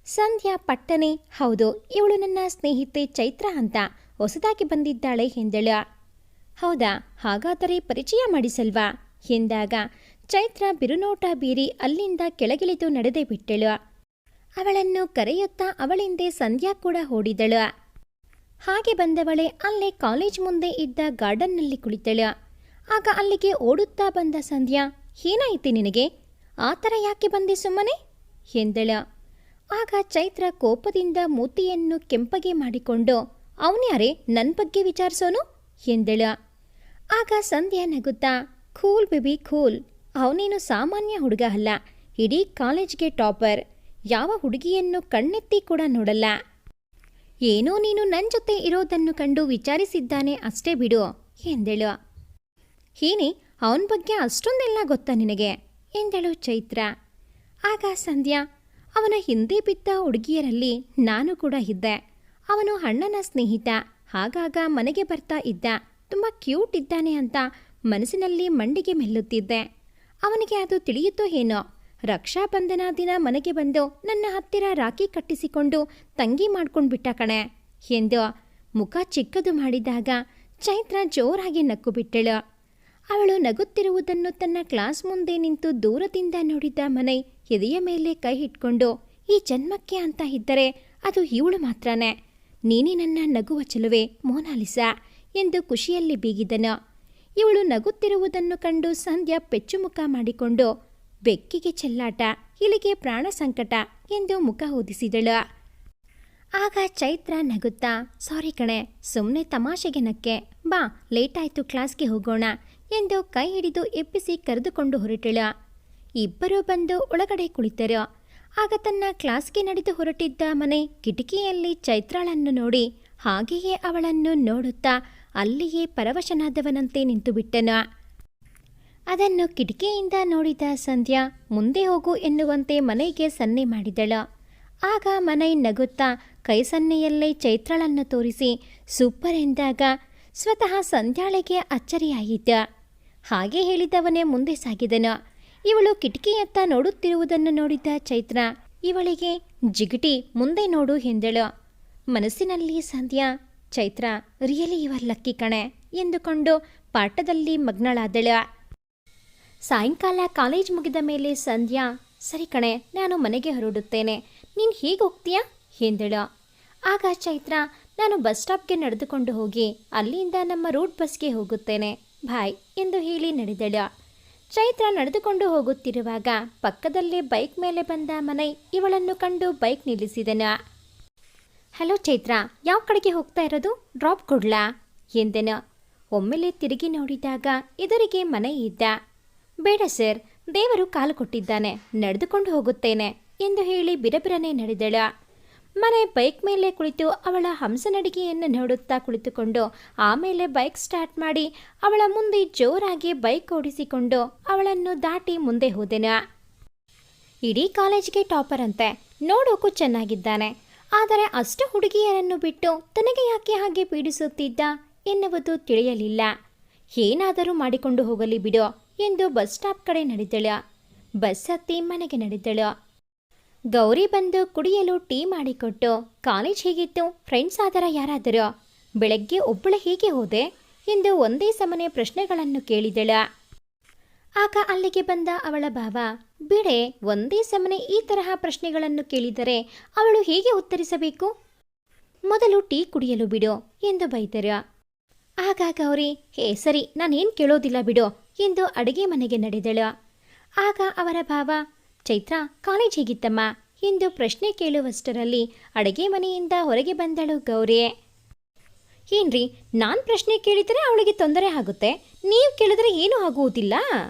ಸಂಧ್ಯಾ ಪಟ್ಟನೆ, ಹೌದು, ಇವಳು ನನ್ನ ಸ್ನೇಹಿತೆ ಚೈತ್ರ ಅಂತ ಹೊಸದಾಗಿ ಬಂದಿದ್ದಾಳೆ ಎಂದಳು. ಹೌದಾ, ಹಾಗಾದರೆ ಪರಿಚಯ ಮಾಡಿಸಲ್ವಾ ಎಂದಾಗ ಚೈತ್ರ ಬಿರುನೋಟ ಬೀರಿ ಅಲ್ಲಿಂದ ಕೆಳಗಿಳಿದು ನಡೆದೇ ಬಿಟ್ಟಳು. ಅವಳನ್ನು ಕರೆಯುತ್ತಾ ಅವಳಿಂದೆ ಸಂಧ್ಯಾ ಕೂಡ ಓಡಿದಳು. ಹಾಗೆ ಬಂದವಳೆ ಅಲ್ಲೇ ಕಾಲೇಜ್ ಮುಂದೆ ಇದ್ದ ಗಾರ್ಡನ್ನಲ್ಲಿ ಕುಳಿತಳು. ಆಗ ಅಲ್ಲಿಗೆ ಓಡುತ್ತಾ ಬಂದ ಸಂಧ್ಯಾ, ಏನಾಯಿತು ನಿನಗೆ, ಆ ಥರ ಯಾಕೆ ಬಂದೆ ಸುಮ್ಮನೆ ಎಂದಳು. ಆಗ ಚೈತ್ರ ಕೋಪದಿಂದ ಮೂತಿಯನ್ನು ಕೆಂಪಗೆ ಮಾಡಿಕೊಂಡು, ಅವನ್ಯಾರೇ ನನ್ನ ಬಗ್ಗೆ ವಿಚಾರಿಸೋನು ಎಂದಳು. ಆಗ ಸಂಧ್ಯಾ ನಗುತ್ತಾ, ಕೂಲ್ ಬೇಬಿ ಕೂಲ್, ಅವನೇನು ಸಾಮಾನ್ಯ ಹುಡುಗ ಅಲ್ಲ, ಇಡೀ ಕಾಲೇಜ್ಗೆ ಟಾಪರ್, ಯಾವ ಹುಡುಗಿಯನ್ನು ಕಣ್ಣೆತ್ತಿ ಕೂಡ ನೋಡಲ್ಲ. ಏನೋ ನೀನು ನನ್ನ ಜೊತೆ ಇರೋದನ್ನು ಕಂಡು ವಿಚಾರಿಸಿದ್ದಾನೆ ಅಷ್ಟೇ ಬಿಡು ಎಂದಳು. ಏನೇ, ಅವನ ಬಗ್ಗೆ ಅಷ್ಟೊಂದೆಲ್ಲ ಗೊತ್ತಾ ನಿನಗೆ ಎಂದಳು ಚೈತ್ರ. ಆಗ ಸಂಧ್ಯಾ, ಅವನ ಹಿಂದೆ ಬಿದ್ದ ಹುಡುಗಿಯರಲ್ಲಿ ನಾನು ಕೂಡ ಇದ್ದೆ. ಅವನು ಅಣ್ಣನ ಸ್ನೇಹಿತ, ಆಗಾಗ ಮನೆಗೆ ಬರ್ತಾ ಇದ್ದ, ತುಂಬ ಕ್ಯೂಟ್ ಇದ್ದಾನೆ ಅಂತ ಮನಸ್ಸಿನಲ್ಲಿ ಮಂಡಿಗೆ ಮೆಲ್ಲುತ್ತಿದ್ದೆ. ಅವನಿಗೆ ಅದು ತಿಳಿಯುತ್ತೋ ಏನೋ, ರಕ್ಷಾಬಂಧನ ದಿನ ಮನೆಗೆ ಬಂದು ನನ್ನ ಹತ್ತಿರ ರಾಖಿ ಕಟ್ಟಿಸಿಕೊಂಡು ತಂಗಿ ಮಾಡ್ಕೊಂಡ್ಬಿಟ್ಟ ಕಣೆ ಎಂದು ಮುಖ ಚಿಕ್ಕದು ಮಾಡಿದಾಗ ಚೈತ್ರ ಜೋರಾಗಿ ನಕ್ಕು ಬಿಟ್ಟಳು. ಅವಳು ನಗುತ್ತಿರುವುದನ್ನು ತನ್ನ ಕ್ಲಾಸ್ ಮುಂದೆ ನಿಂತು ದೂರದಿಂದ ನೋಡಿದ್ದ ಮನೈ ಎದೆಯ ಮೇಲೆ ಕೈ ಇಟ್ಕೊಂಡು, ಈ ಜನ್ಮಕ್ಕೆ ಅಂತ ಇದ್ದರೆ ಅದು ಇವಳು ಮಾತ್ರನೇ, ನೀನೇ ನನ್ನ ನಗುವ ಚೆಲುವೆ ಮೋನಾಲಿಸಾ ಎಂದು ಖುಷಿಯಲ್ಲಿ ಬೀಗಿದನು. ಇವಳು ನಗುತ್ತಿರುವುದನ್ನು ಕಂಡು ಸಂಧ್ಯಾ ಪೆಚ್ಚುಮುಖ ಮಾಡಿಕೊಂಡು, ಬೆಕ್ಕಿಗೆ ಚೆಲ್ಲಾಟ, ಇಲಿಗೆ ಪ್ರಾಣ ಸಂಕಟ ಎಂದು ಮುಖ ಊದಿಸಿದಳು. ಆಗ ಚೈತ್ರ ನಗುತ್ತಾ, ಸಾರಿ ಕಣೆ, ಸುಮ್ಮನೆ ತಮಾಷೆಗೆ ನಕ್ಕೆ, ಬಾ ಲೇಟಾಯಿತು ಕ್ಲಾಸ್ಗೆ ಹೋಗೋಣ ಎಂದು ಕೈ ಹಿಡಿದು ಎಬ್ಬಿಸಿ ಕರೆದುಕೊಂಡು ಹೊರಟಳು. ಇಬ್ಬರೂ ಬಂದು ಒಳಗಡೆ ಕುಳಿತರು. ಆಗ ತನ್ನ ಕ್ಲಾಸ್ಗೆ ನಡೆದು ಹೊರಟಿದ್ದ ಮನೆ ಕಿಟಕಿಯಲ್ಲಿ ಚೈತ್ರಾಳನ್ನು ನೋಡಿ ಹಾಗೆಯೇ ಅವಳನ್ನು ನೋಡುತ್ತಾ ಅಲ್ಲಿಯೇ ಪರವಶನಾದವನಂತೆ ನಿಂತುಬಿಟ್ಟನು. ಅದನ್ನು ಕಿಟಕಿಯಿಂದ ನೋಡಿದ ಸಂಧ್ಯಾ ಮುಂದೆ ಹೋಗು ಎನ್ನುವಂತೆ ಮನೆಗೆ ಸನ್ನೆ ಮಾಡಿದಳು. ಆಗ ಮನೈ ನಗುತ್ತಾ ಕೈ ಸನ್ನೆಯಲ್ಲೇ ಚೈತ್ರಾಳನ್ನು ತೋರಿಸಿ ಸೂಪರ್ ಎಂದಾಗ ಸ್ವತಃ ಸಂಧ್ಯಾಳಿಗೆ ಅಚ್ಚರಿಯಾಯಿತು. ಹಾಗೆ ಹೇಳಿದವನೇ ಮುಂದೆ ಸಾಗಿದನು. ಇವಳು ಕಿಟಕಿಯತ್ತ ನೋಡುತ್ತಿರುವುದನ್ನು ನೋಡಿದ ಚೈತ್ರ ಇವಳಿಗೆ ಜಿಗಿಟಿ ಮುಂದೆ ನೋಡು ಎಂದಳು. ಮನಸ್ಸಿನಲ್ಲಿ ಸಂಧ್ಯಾ, ಚೈತ್ರ ರಿಯಲಿ ಇವರ್ ಲಕ್ಕಿ ಕಣೆ ಎಂದುಕೊಂಡು ಪಾಠದಲ್ಲಿ ಮಗ್ನಳಾದಳು. ಸಾಯಂಕಾಲ ಕಾಲೇಜ್ ಮುಗಿದ ಮೇಲೆ ಸಂಧ್ಯಾ, ಸರಿ ಕಣೆ, ನಾನು ಮನೆಗೆ ಹೊರಡುತ್ತೇನೆ, ನೀನು ಹೇಗೆ ಹೋಗ್ತೀಯಾ ಎಂದಳು. ಆಗ ಚೈತ್ರ, ನಾನು ಬಸ್ ಸ್ಟಾಪ್ಗೆ ನಡೆದುಕೊಂಡು ಹೋಗಿ ಅಲ್ಲಿಂದ ನಮ್ಮ ರೂಟ್ ಬಸ್ಗೆ ಹೋಗುತ್ತೇನೆ, ಬಾಯ್ ಎಂದು ಹೇಳಿ ನಡೆದಳು. ಚೈತ್ರ ನಡೆದುಕೊಂಡು ಹೋಗುತ್ತಿರುವಾಗ ಪಕ್ಕದಲ್ಲೇ ಬೈಕ್ ಮೇಲೆ ಬಂದ ಮನೈ ಇವಳನ್ನು ಕಂಡು ಬೈಕ್ ನಿಲ್ಲಿಸಿದನು. ಹಲೋ ಚೈತ್ರ, ಯಾವ ಕಡೆಗೆ ಹೋಗ್ತಾ ಇರೋದು, ಡ್ರಾಪ್ ಕೊಡ್ಲಾ ಎಂದೆನು. ಒಮ್ಮೆಲೆ ತಿರುಗಿ ನೋಡಿದಾಗ ಎದುರಿಗೆ ಮನೆ ಇದ್ದ. ಬೇಡ ಸರ್, ದೇವರು ಕಾಲು ಕೊಟ್ಟಿದ್ದಾನೆ, ನಡೆದುಕೊಂಡು ಹೋಗುತ್ತೇನೆ ಎಂದು ಹೇಳಿ ಬಿರಬಿರನೆ ನಡೆದಳು. ಮನೆ ಬೈಕ್ ಮೇಲೆ ಕುಳಿತು ಅವಳ ಹಂಸನಡಿಗೆಯನ್ನು ನೋಡುತ್ತಾ ಕುಳಿತುಕೊಂಡು ಆಮೇಲೆ ಬೈಕ್ ಸ್ಟಾರ್ಟ್ ಮಾಡಿ ಅವಳ ಮುಂದೆ ಜೋರಾಗಿ ಬೈಕ್ ಓಡಿಸಿಕೊಂಡು ಅವಳನ್ನು ದಾಟಿ ಮುಂದೆ ಹೋದೆನು. ಇಡೀ ಕಾಲೇಜ್ಗೆ ಟಾಪರ್ ಅಂತೆ, ನೋಡೋಕ್ಕೂ ಚೆನ್ನಾಗಿದ್ದಾನೆ, ಆದರೆ ಅಷ್ಟು ಹುಡುಗಿಯರನ್ನು ಬಿಟ್ಟು ತನಗೆ ಯಾಕೆ ಹಾಗೆ ಪೀಡಿಸುತ್ತಿದ್ದ ಎನ್ನುವುದು ತಿಳಿಯಲಿಲ್ಲ. ಏನಾದರೂ ಮಾಡಿಕೊಂಡು ಹೋಗಲಿ ಬಿಡು ಎಂದು ಬಸ್ ಸ್ಟಾಪ್ ಕಡೆ ನಡೆದಳು. ಬಸ್ ಹತ್ತಿ ಮನೆಗೆ ನಡೆದಳು. ಗೌರಿ ಬಂದು ಕುಡಿಯಲು ಟೀ ಮಾಡಿಕೊಟ್ಟು, ಕಾಲೇಜ್ ಹೇಗಿತ್ತು, ಫ್ರೆಂಡ್ಸ್ ಆದರ ಯಾರಾದರೂ, ಬೆಳಗ್ಗೆ ಒಬ್ಬಳೆ ಹೇಗೆ ಹೋದೆ ಎಂದು ಒಂದೇ ಸಮನೆ ಪ್ರಶ್ನೆಗಳನ್ನು ಕೇಳಿದಳು. ಆಗ ಅಲ್ಲಿಗೆ ಬಂದ ಅವಳ ಭಾವ, ಬಿಡೆ, ಒಂದೇ ಸಮನೆ ಈ ತರಹ ಪ್ರಶ್ನೆಗಳನ್ನು ಕೇಳಿದರೆ ಅವಳು ಹೇಗೆ ಉತ್ತರಿಸಬೇಕು, ಮೊದಲು ಟೀ ಕುಡಿಯಲು ಬಿಡು ಎಂದು ಬೈದರು. ಆಗ ಗೌರಿ, ಹೇ ಸರಿ, ನಾನೇನು ಕೇಳೋದಿಲ್ಲ ಬಿಡು ಎಂದು ಅಡುಗೆ ಮನೆಗೆ ನಡೆದಳು. ಆಗ ಅವರ ಭಾವ, ಚೈತ್ರ, ಕಾಲೇಜ್ ಹೇಗಿತ್ತಮ್ಮ ಎಂದು ಪ್ರಶ್ನೆ ಕೇಳುವಷ್ಟರಲ್ಲಿ ಅಡುಗೆ ಮನೆಯಿಂದ ಹೊರಗೆ ಬಂದಳು ಗೌರಿ. ಏನ್ರಿ, ನಾನು ಪ್ರಶ್ನೆ ಕೇಳಿದರೆ ಅವಳಿಗೆ ತೊಂದರೆ ಆಗುತ್ತೆ, ನೀವು ಕೇಳಿದ್ರೆ ಏನೂ ಆಗುವುದಿಲ್ಲ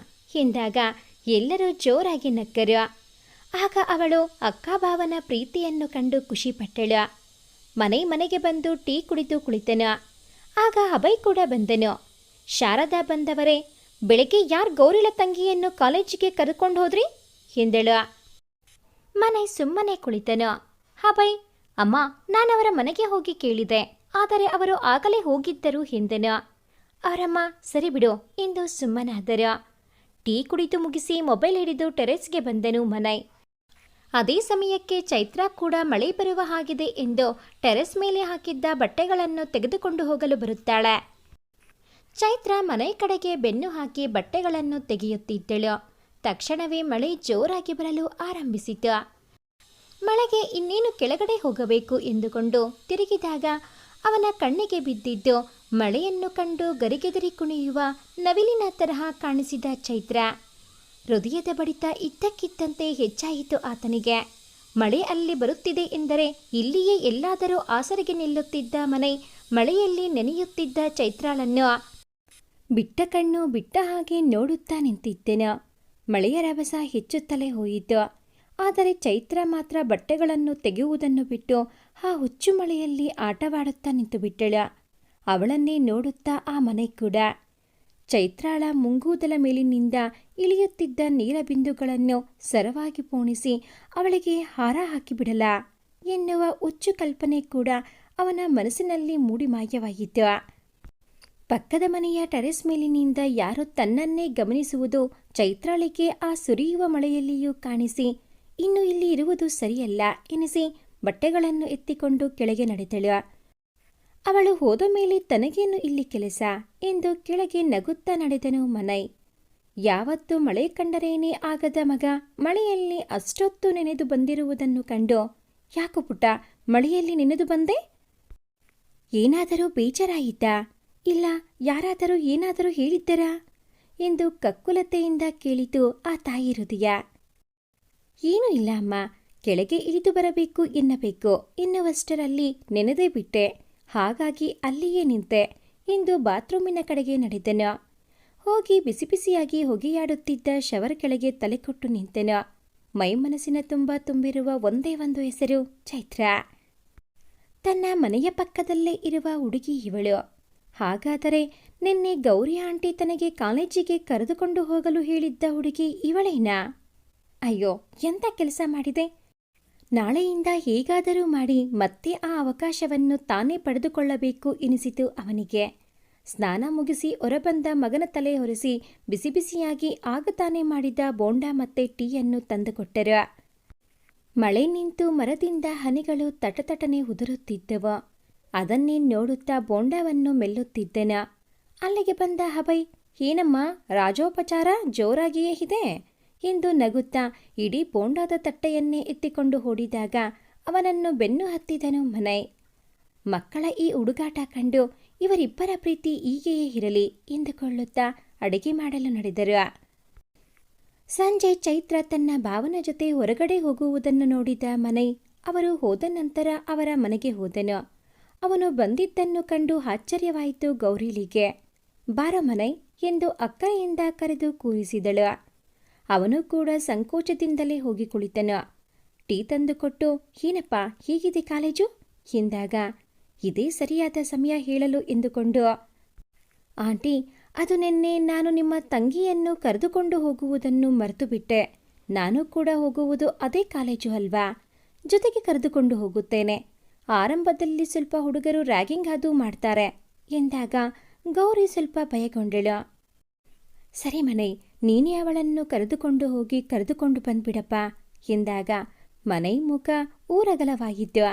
ಎಂದಾಗ ಎಲ್ಲರೂ ಜೋರಾಗಿ ನಕ್ಕರು. ಆಗ ಅವಳು ಅಕ್ಕ ಭಾವನ ಪ್ರೀತಿಯನ್ನು ಕಂಡು ಖುಷಿಪಟ್ಟಳು. ಮನೆಗೆ ಬಂದು ಟೀ ಕುಡಿದು ಕುಳಿತನು. ಆಗ ಅಭಯ್ ಕೂಡ ಬಂದನು. ಶಾರದಾ ಬಂದವರೇ, ಬೆಳಗ್ಗೆ ಯಾರು ಗೌರಿಳ ತಂಗಿಯನ್ನು ಕಾಲೇಜಿಗೆ ಕರೆದುಕೊಂಡು ಹೋದ್ರಿ ಎಂದಳು. ಮನೆ ಸುಮ್ಮನೆ ಕುಳಿತನು. ಅಭಯ್, ಅಮ್ಮ, ನಾನವರ ಮನೆಗೆ ಹೋಗಿ ಕೇಳಿದೆ, ಆದರೆ ಅವರು ಆಗಲೇ ಹೋಗಿದ್ದರು ಎಂದನು. ಅವರಮ್ಮ, ಸರಿ ಬಿಡು ಎಂದು ಸುಮ್ಮನಾದರು. ಟೀ ಕುಡಿದು ಮುಗಿಸಿ ಮೊಬೈಲ್ ಹಿಡಿದು ಟೆರೆಸ್ಗೆ ಬಂದನು ಮನಯ್. ಅದೇ ಸಮಯಕ್ಕೆ ಚೈತ್ರ ಕೂಡ ಮಳೆ ಬರುವ ಹಾಗಿದೆ ಎಂದು ಟೆರೆಸ್ ಮೇಲೆ ಹಾಕಿದ್ದ ಬಟ್ಟೆಗಳನ್ನು ತೆಗೆದುಕೊಂಡು ಹೋಗಲು ಬರುತ್ತಾಳೆ. ಚೈತ್ರ ಮನೆ ಕಡೆಗೆ ಬೆನ್ನು ಹಾಕಿ ಬಟ್ಟೆಗಳನ್ನು ತೆಗೆಯುತ್ತಿದ್ದಳು. ತಕ್ಷಣವೇ ಮಳೆ ಜೋರಾಗಿ ಬರಲು ಆರಂಭಿಸಿತು. ಮಳೆಗೆ ಇನ್ನೇನು ಕೆಳಗಡೆ ಹೋಗಬೇಕು ಎಂದುಕೊಂಡು ತಿರುಗಿದಾಗ ಅವನ ಕಣ್ಣಿಗೆ ಬಿದ್ದಿದ್ದು ಮಳೆಯನ್ನು ಕಂಡು ಗರಿಗೆದರಿ ಕುಣಿಯುವ ನವಿಲಿನ ತರಹ ಕಾಣಿಸಿದ ಚೈತ್ರ. ಹೃದಯದ ಬಡಿತ ಇದ್ದಕ್ಕಿದ್ದಂತೆ ಹೆಚ್ಚಾಯಿತು ಆತನಿಗೆ. ಮಳೆ ಅಲ್ಲಿ ಬರುತ್ತಿದೆ ಎಂದರೆ ಇಲ್ಲಿಯೇ ಎಲ್ಲಾದರೂ ಆಸರೆಗೆ ನಿಲ್ಲುತ್ತಿದ್ದ ಮನೆ ಮಳೆಯಲ್ಲಿ ನೆನೆಯುತ್ತಿದ್ದ ಚೈತ್ರಾಳನ್ನು ಬಿಟ್ಟ ಕಣ್ಣು ಬಿಟ್ಟ ಹಾಗೆ ನೋಡುತ್ತಾ ನಿಂತಿದ್ದೆನು. ಮಳೆಯ ರಭಸ ಹೆಚ್ಚುತ್ತಲೇ ಹೋಯಿತು. ಆದರೆ ಚೈತ್ರ ಮಾತ್ರ ಬಟ್ಟೆಗಳನ್ನು ತೆಗೆಯುವುದನ್ನು ಬಿಟ್ಟು ಆ ಹುಚ್ಚು ಮಳೆಯಲ್ಲಿ ಆಟವಾಡುತ್ತಾ ನಿಂತು ಬಿಟ್ಟಳು. ಅವಳನ್ನೇ ನೋಡುತ್ತಾ ಆ ಮನೆ ಕೂಡ. ಚೈತ್ರಾಳ ಮುಂಗೂದಲ ಮೇಲಿನಿಂದ ಇಳಿಯುತ್ತಿದ್ದ ನೀರಬಿಂದುಗಳನ್ನು ಸರವಾಗಿ ಪೋಣಿಸಿ ಅವಳಿಗೆ ಹಾರ ಹಾಕಿಬಿಡಲ ಎನ್ನುವ ಹುಚ್ಚು ಕಲ್ಪನೆ ಕೂಡ ಅವನ ಮನಸ್ಸಿನಲ್ಲಿ ಮೂಡಿ ಮಾಯವಾಯಿತು. ಪಕ್ಕದ ಮನೆಯ ಟೆರೆಸ್ ಮೇಲಿನಿಂದ ಯಾರೋ ತನ್ನನ್ನೇ ಗಮನಿಸುವುದು ಚೈತ್ರಾಳಿಗೆ ಆ ಸುರಿಯುವ ಮಳೆಯಲ್ಲಿಯೂ ಕಾಣಿಸಿ, ಇನ್ನು ಇಲ್ಲಿ ಇರುವುದು ಸರಿಯಲ್ಲ ಎನಿಸಿ ಬಟ್ಟೆಗಳನ್ನು ಎತ್ತಿಕೊಂಡು ಕೆಳಗೆ ನಡೆದಳು. ಅವಳು ಹೋದ ಮೇಲೆ ತನಗೇನು ಇಲ್ಲಿ ಕೆಲಸ ಎಂದು ಕೆಳಗೆ ನಗುತ್ತಾ ನಡೆದನು ಮನಯ್. ಯಾವತ್ತೂ ಮಳೆ ಕಂಡರೇನೇ ಆಗದ ಮಗ ಮಳೆಯಲ್ಲಿ ಅಷ್ಟೊತ್ತು ನೆನೆದು ಬಂದಿರುವುದನ್ನು ಕಂಡು, ಯಾಕೋ ಪುಟ್ಟ, ಮಳೆಯಲ್ಲಿ ನೆನೆದು ಬಂದೆ? ಏನಾದರೂ ಬೇಜಾರಾಯಿತಾ? ಇಲ್ಲ ಯಾರಾದರೂ ಏನಾದರೂ ಹೇಳಿದ್ದರಾ ಎಂದು ಕಕ್ಕುಲತೆಯಿಂದ ಕೇಳಿತು ಆ ತಾಯಿ ಹೃದಯ. ಏನೂ ಇಲ್ಲ ಅಮ್ಮ, ಕೆಳಗೆ ಇಳಿದು ಬರಬೇಕು ಎನ್ನಬೇಕು ಎನ್ನುವಷ್ಟರಲ್ಲಿ ನೆನೆದೇ ಬಿಟ್ಟೆ, ಹಾಗಾಗಿ ಅಲ್ಲಿಯೇ ನಿಂತೆ ಎಂದು ಬಾತ್ರೂಮಿನ ಕಡೆಗೆ ನಡೆದನು. ಹೋಗಿ ಬಿಸಿ ಬಿಸಿಯಾಗಿ ಹೊಗೆಯಾಡುತ್ತಿದ್ದ ಶವರ್ ಕೆಳಗೆ ತಲೆ ಕೊಟ್ಟು ನಿಂತೆನು. ಮೈಮನಸ್ಸಿನ ತುಂಬ ತುಂಬಿರುವ ಒಂದೇ ಒಂದು ಹೆಸರು ಚೈತ್ರ. ತನ್ನ ಮನೆಯ ಪಕ್ಕದಲ್ಲೇ ಇರುವ ಹುಡುಗಿ ಇವಳು. ಹಾಗಾದರೆ ನಿನ್ನೆ ಗೌರಿ ಆಂಟಿ ತನಗೆ ಕಾಲೇಜಿಗೆ ಕರೆದುಕೊಂಡು ಹೋಗಲು ಹೇಳಿದ್ದ ಹುಡುಗಿ ಇವಳೇನಾ? ಅಯ್ಯೋ, ಎಂಥ ಕೆಲಸ ಮಾಡಿದೆ! ನಾಳೆಯಿಂದ ಹೇಗಾದರೂ ಮಾಡಿ ಮತ್ತೆ ಆ ಅವಕಾಶವನ್ನು ತಾನೇ ಪಡೆದುಕೊಳ್ಳಬೇಕು ಎನಿಸಿತು ಅವನಿಗೆ. ಸ್ನಾನ ಮುಗಿಸಿ ಹೊರಬಂದ ಮಗನ ತಲೆ ಹೊರಿಸಿ ಬಿಸಿ ಬಿಸಿಯಾಗಿ ಆಗ ತಾನೇ ಮಾಡಿದ ಬೋಂಡಾ ಮತ್ತೆ ಟೀಯನ್ನು ತಂದುಕೊಟ್ಟರು. ಮಳೆ ನಿಂತು ಮರದಿಂದ ಹನಿಗಳು ತಟತಟನೆ ಉದುರುತ್ತಿದ್ದವು. ಅದನ್ನೇ ನೋಡುತ್ತಾ ಬೋಂಡಾವನ್ನು ಮೆಲ್ಲುತ್ತಿದ್ದನ. ಅಲ್ಲಿಗೆ ಬಂದ ಅಭಯ್, ಏನಮ್ಮ ರಾಜೋಪಚಾರ ಜೋರಾಗಿಯೇ ಇದೆ ಎಂದು ನಗುತ್ತಾ ಇಡೀ ಬೋಂಡಾದ ತಟ್ಟೆಯನ್ನೇ ಎತ್ತಿಕೊಂಡು ಓಡಿದಾಗ ಅವನನ್ನು ಬೆನ್ನು ಹತ್ತಿದನು ಮನಯ್. ಮಕ್ಕಳ ಈ ಹುಡುಗಾಟ ಕಂಡು ಇವರಿಬ್ಬರ ಪ್ರೀತಿ ಹೀಗೆಯೇ ಇರಲಿ ಎಂದುಕೊಳ್ಳುತ್ತಾ ಅಡುಗೆ ಮಾಡಲು ನಡೆದರು. ಸಂಜೆ ಚೈತ್ರ ತನ್ನ ಭಾವನ ಜೊತೆ ಹೊರಗಡೆ ಹೋಗುವುದನ್ನು ನೋಡಿದ ಮನಯ್ ಅವರು ಹೋದ ನಂತರ ಅವರ ಮನೆಗೆ ಹೋದನು. ಅವನು ಬಂದಿದ್ದನ್ನು ಕಂಡು ಆಶ್ಚರ್ಯವಾಯಿತು ಗೌರಿಲಿಗೆ. ಬಾರ ಮನಯ್ ಎಂದು ಅಕ್ಕರೆಯಿಂದ ಕರೆದು ಕೂರಿಸಿದಳು. ಅವನು ಕೂಡ ಸಂಕೋಚದಿಂದಲೇ ಹೋಗಿ ಕುಳಿತನು. ಟೀ ತಂದುಕೊಟ್ಟು, ಏನಪ್ಪ ಹೀಗಿದೆ ಕಾಲೇಜು ಎಂದಾಗ, ಇದೇ ಸರಿಯಾದ ಸಮಯ ಹೇಳಲು ಎಂದುಕೊಂಡು, ಆಂಟಿ, ಅದು ನಿನ್ನೆ ನಾನು ನಿಮ್ಮ ತಂಗಿಯನ್ನು ಕರೆದುಕೊಂಡು ಹೋಗುವುದನ್ನು ಮರೆತುಬಿಟ್ಟೆ. ನಾನು ಕೂಡ ಹೋಗುವುದು ಅದೇ ಕಾಲೇಜು ಅಲ್ವಾ, ಜೊತೆಗೆ ಕರೆದುಕೊಂಡು ಹೋಗುತ್ತೇನೆ. ಆರಂಭದಲ್ಲಿ ಸ್ವಲ್ಪ ಹುಡುಗರು ರ್ಯಾಗಿಂಗ್ ಅದು ಮಾಡ್ತಾರೆ ಎಂದಾಗ ಗೌರಿ ಸ್ವಲ್ಪ ಭಯಗೊಂಡಳು. ಸರಿ ಮನೈ, ನೀನೇ ಅವಳನ್ನು ಕರೆದುಕೊಂಡು ಹೋಗಿ ಕರೆದುಕೊಂಡು ಬಂದ್ಬಿಡಪ್ಪ ಎಂದಾಗ ಮನೈ ಮುಖ ಊರಗಲವಾಗಿದ್ದು.